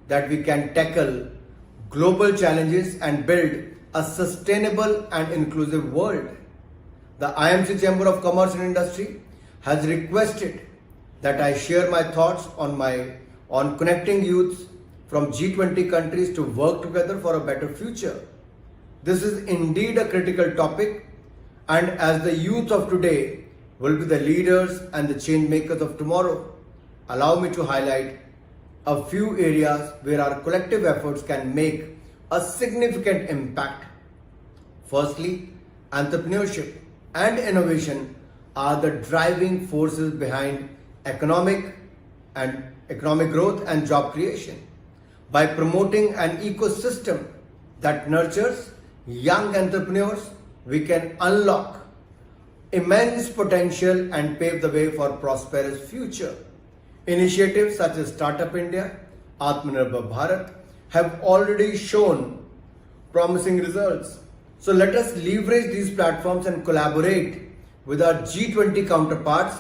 [SPEAKER 22] that we can tackle global challenges and build a sustainable and inclusive world. The IMC Chamber of Commerce and Industry has requested that I share my thoughts on connecting youths from G20 countries to work together for a better future. This is indeed a critical topic, and as the youth of today will be the leaders and the change makers of tomorrow, allow me to highlight a few areas where our collective efforts can make a significant impact. Firstly, entrepreneurship and innovation are the driving forces behind economic growth and job creation. By promoting an ecosystem that nurtures young entrepreneurs, we can unlock immense potential and pave the way for a prosperous future. Initiatives such as Startup India, Atmanirbhar Bharat have already shown promising results. So let us leverage these platforms and collaborate with our G20 counterparts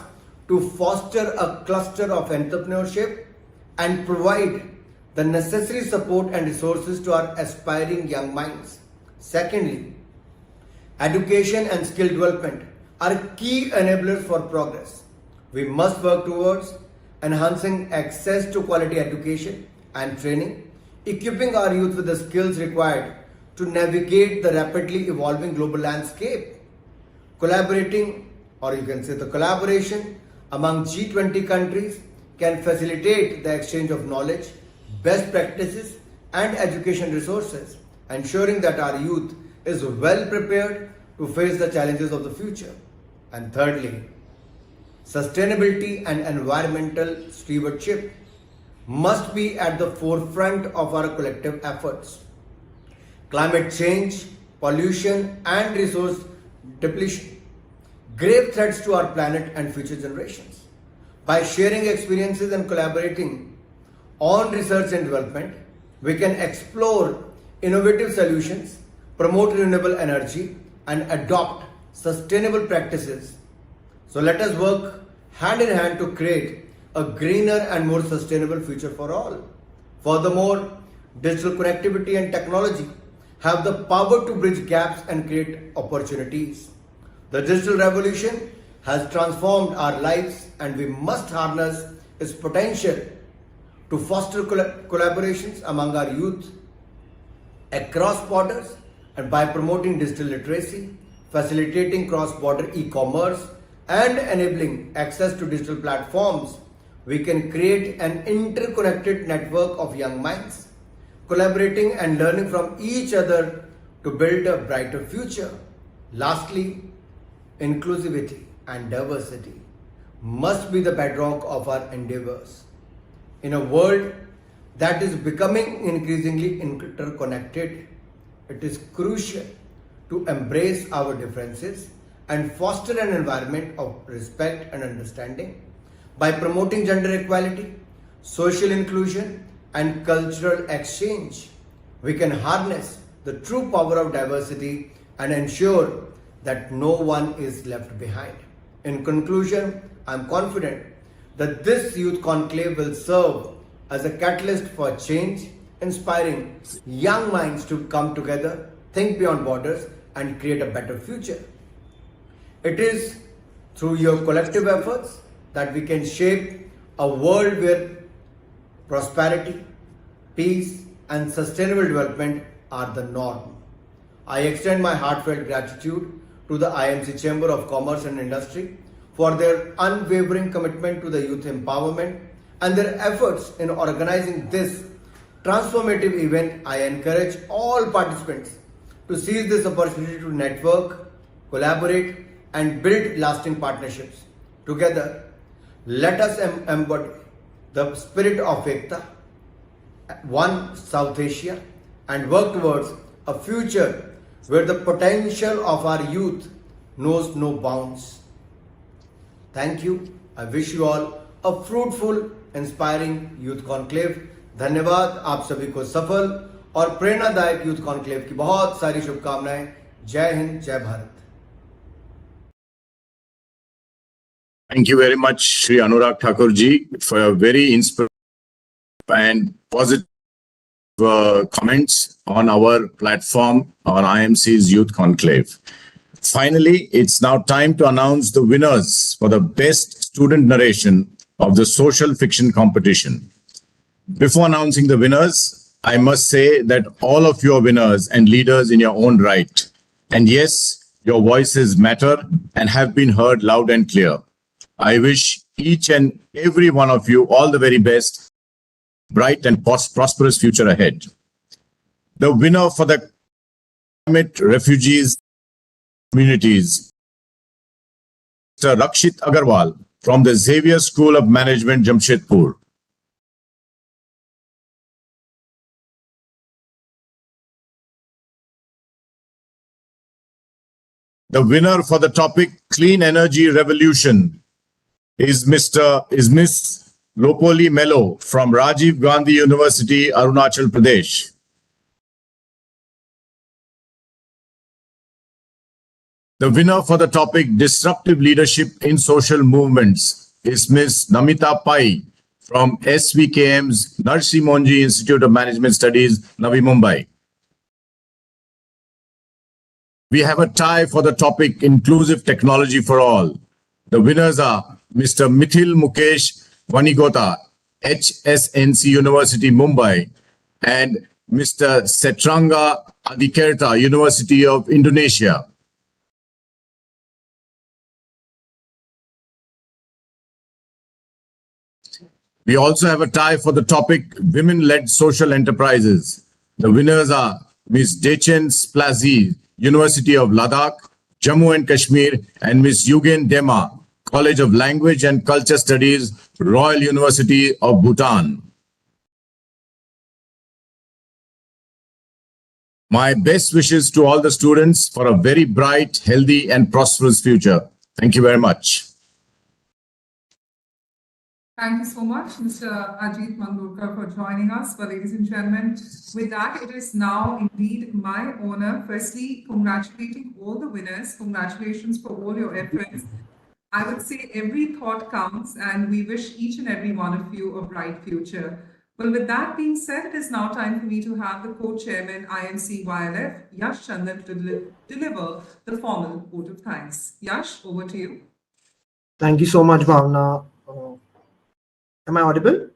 [SPEAKER 22] to foster a cluster of entrepreneurship and provide the necessary support and resources to our aspiring young minds. Secondly, education and skill development are key enablers for progress. We must work towards enhancing access to quality education and training, equipping our youth with the skills required to navigate the rapidly evolving global landscape. Collaborating, or you can say the collaboration among G20 countries can facilitate the exchange of knowledge, best practices, and education resources, ensuring that our youth is well prepared to face the challenges of the future. And thirdly, sustainability and environmental stewardship must be at the forefront of our collective efforts. Climate change, pollution, and resource depletion, grave threats to our planet and future generations. By sharing experiences and collaborating on research and development, we can explore innovative solutions, promote renewable energy, and adopt sustainable practices. So let us work hand in hand to create a greener and more sustainable future for all. Furthermore, digital connectivity and technology have the power to bridge gaps and create opportunities. The digital revolution has transformed our lives, and we must harness its potential to foster collaborations among our youth across borders, and by promoting digital literacy, facilitating cross-border e-commerce, and enabling access to digital platforms, we can create an interconnected network of young minds, collaborating and learning from each other to build a brighter future. Lastly, inclusivity and diversity must be the bedrock of our endeavors. In a world that is becoming increasingly interconnected, it is crucial to embrace our differences and foster an environment of respect and understanding. By promoting gender equality, social inclusion, and cultural exchange, we can harness the true power of diversity and ensure that no one is left behind. In conclusion, I am confident that this youth conclave will serve as a catalyst for change, inspiring young minds to come together, think beyond borders, and create a better future. It is through your collective efforts that we can shape a world where prosperity, peace, and sustainable development are the norm. I extend my heartfelt gratitude to the IMC Chamber of Commerce and Industry for their unwavering commitment to the youth empowerment and their efforts in organizing this transformative event. I encourage all participants to seize this opportunity to network, collaborate, and build lasting partnerships. Together, let us embody the spirit of Ekta, one South Asia, and work towards a future where the potential of our youth knows no bounds. Thank you. I wish you all a fruitful, inspiring youth conclave. धन्यवाद आप सभी को सफल और प्रेरणादायक youth conclave की बहुत सारी शुभकामनाएं। जय हिंद, जय Bharat.
[SPEAKER 3] Thank you very much, Shri Anurag Thakur ji, for your very inspiring and positive comments on our platform on IMC's Youth Conclave. Finally, it's now time to announce the winners for the best student narration of the social fiction competition. Before announcing the winners, I must say that all of you are winners and leaders in your own right. And yes, your voices matter and have been heard loud and clear. I wish each and every one of you all the very best, bright and prosperous future ahead. The winner for the climate refugees communities, Mr. Rakshit Agarwal from the Xavier School of Management, Jamshedpur. The winner for the topic Clean Energy Revolution is Miss Lopoli Mello from Rajiv Gandhi University, Arunachal Pradesh. The winner for the topic Disruptive Leadership in Social Movements is Ms. Namita Pai from SVKM's Narsi Monji Institute of Management Studies, Navi Mumbai. We have a tie for the topic Inclusive Technology for All. The winners are Mr. Mithil Mukesh Vanigota, HSNC University, Mumbai, and Mr. Setranga Adikerta, University of Indonesia. We also have a tie for the topic Women-Led Social Enterprises. The winners are Ms. Dechen Splazi, University of Ladakh, Jammu and Kashmir, and Ms. Yugen Dema, College of Language and Culture Studies, Royal University of Bhutan. My best wishes to all the students for a very bright, healthy, and prosperous future. Thank you very much.
[SPEAKER 1] Thank you so much, Mr. Ajit Mangurkar, for joining us. Well, ladies and gentlemen, with that, it is now indeed my honor, firstly, congratulating all the winners. Congratulations for all your efforts. I would say every thought counts, and we wish each and every one of you a bright future. Well, with that being said, it is now time for me to have the co-chairman IMC YLF, Yash Chandan, to deliver the formal vote of thanks. Yash, over to you.
[SPEAKER 4] Thank you so much, Bhavna. Am I audible?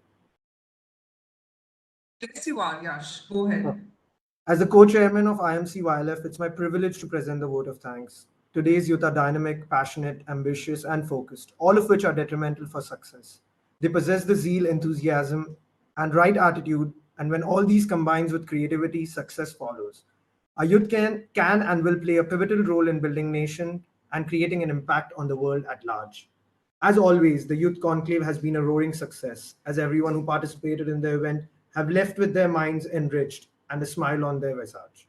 [SPEAKER 1] Yes, you are, Yash. Go ahead.
[SPEAKER 4] As the co-chairman of IMC YLF, it's my privilege to present the vote of thanks. Today's youth are dynamic, passionate, ambitious, and focused, all of which are detrimental for success. They possess the zeal, enthusiasm, and right attitude, and when all these combines with creativity, success follows. Our youth can and will play a pivotal role in building nation and creating an impact on the world at large. As always, the Youth Conclave has been a roaring success, as everyone who participated in the event have left with their minds enriched and a smile on their visage.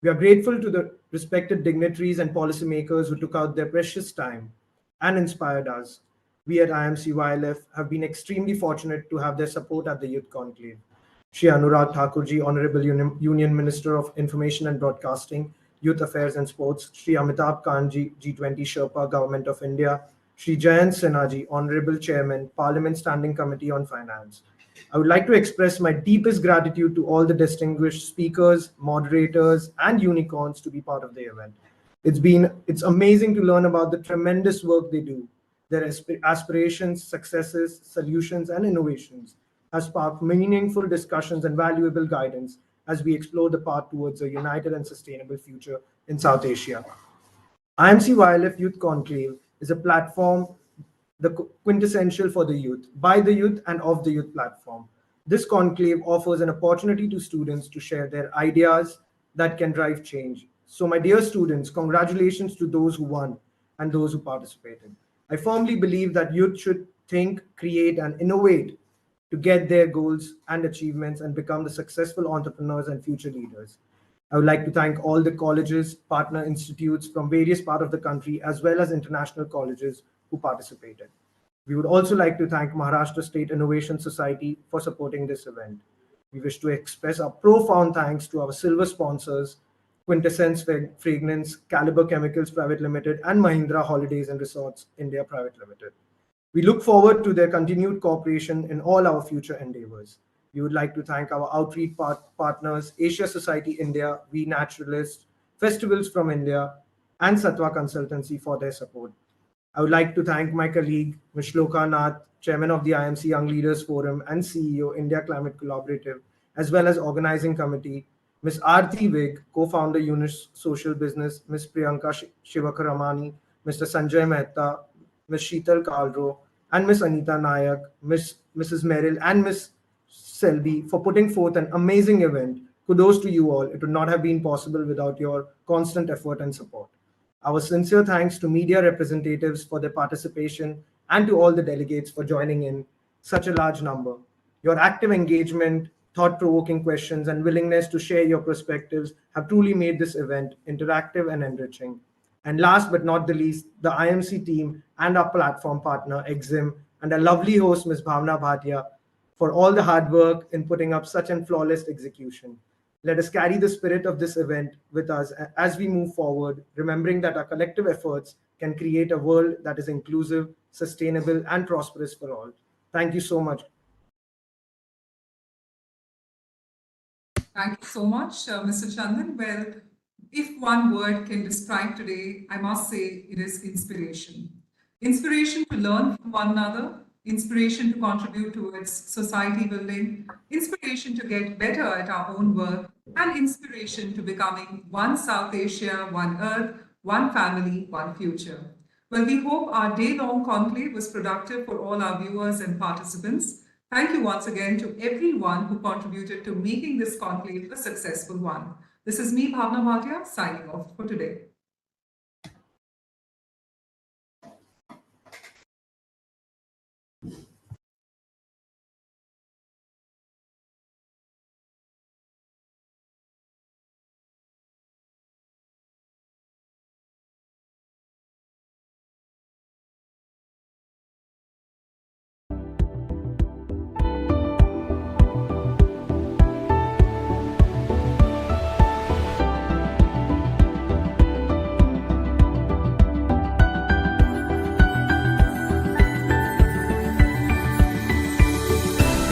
[SPEAKER 4] We are grateful to the respected dignitaries and policymakers who took out their precious time and inspired us. We at IMC YLF have been extremely fortunate to have their support at the Youth Conclave. Shri Anurag Thakurji, Honorable Union Minister of Information and Broadcasting, Youth Affairs and Sports, Shri Amitabh Kanji, G20 Sherpa, Government of India, Shri Jayant Sinhaji, Honorable Chairman, Parliament Standing Committee on Finance. I would like to express my deepest gratitude to all the distinguished speakers, moderators, and unicorns to be part of the event. It's amazing to learn about the tremendous work they do. Their aspirations, successes, solutions, and innovations have sparked meaningful discussions and valuable guidance as we explore the path towards a united and sustainable future in South Asia. IMC YLF Youth Conclave is a platform, the quintessential for the youth, by the youth and of the youth platform. This conclave offers an opportunity to students to share their ideas that can drive change. So my dear students, congratulations to those who won and those who participated. I firmly believe that youth should think, create, and innovate to get their goals and achievements and become the successful entrepreneurs and future leaders. I would like to thank all the colleges, partner institutes from various parts of the country, as well as international colleges who participated. We would also like to thank Maharashtra State Innovation Society for supporting this event. We wish to express our profound thanks to our silver sponsors, Quintessence Fragrance, Caliber Chemicals Private Limited, and Mahindra Holidays and Resorts India Private Limited. We look forward to their continued cooperation in all our future endeavors. We would like to thank our outreach partners, Asia Society India, We Naturalists, Festivals from India, and Satwa Consultancy for their support. I would like to thank my colleague, Ms. Shloka Nath, Chairman of the IMC Young Leaders Forum and CEO, India Climate Collaborative, as well as Organizing Committee, Ms. Aarti Vig, Co-founder, Unis Social Business, Ms. Priyanka Shivakaramani, Mr. Sanjay Mehta, Ms. Sheetal Kalro, and Ms. Anita Nayak, Mrs. Merrill, and Ms. Selby for putting forth an amazing event. Kudos to you all. It would not have been possible without your constant effort and support. Our sincere thanks to media representatives for their participation and to all the delegates for joining in such a large number. Your active engagement, thought-provoking questions, and willingness to share your perspectives have truly made this event interactive and enriching. And last but not the least, the IMC team and our platform partner, Exim, and our lovely host, Ms. Bhavna Bhatia, for all the hard work in putting up such a flawless execution. Let us carry the spirit of this event with us as we move forward, remembering that our collective efforts can create a world that is inclusive, sustainable, and prosperous for all. Thank you so much.
[SPEAKER 1] Thank you so much, Mr. Chandan. Well, if one word can describe today, I must say it is inspiration. Inspiration to learn from one another, inspiration to contribute towards society building, inspiration to get better at our own work, and inspiration to becoming one South Asia, one Earth, one family, one future. Well, we hope our day-long conclave was productive for all our viewers and participants. Thank you once again to everyone who contributed to making this conclave a successful one. This is me, Bhavna Bhatia, signing off for today.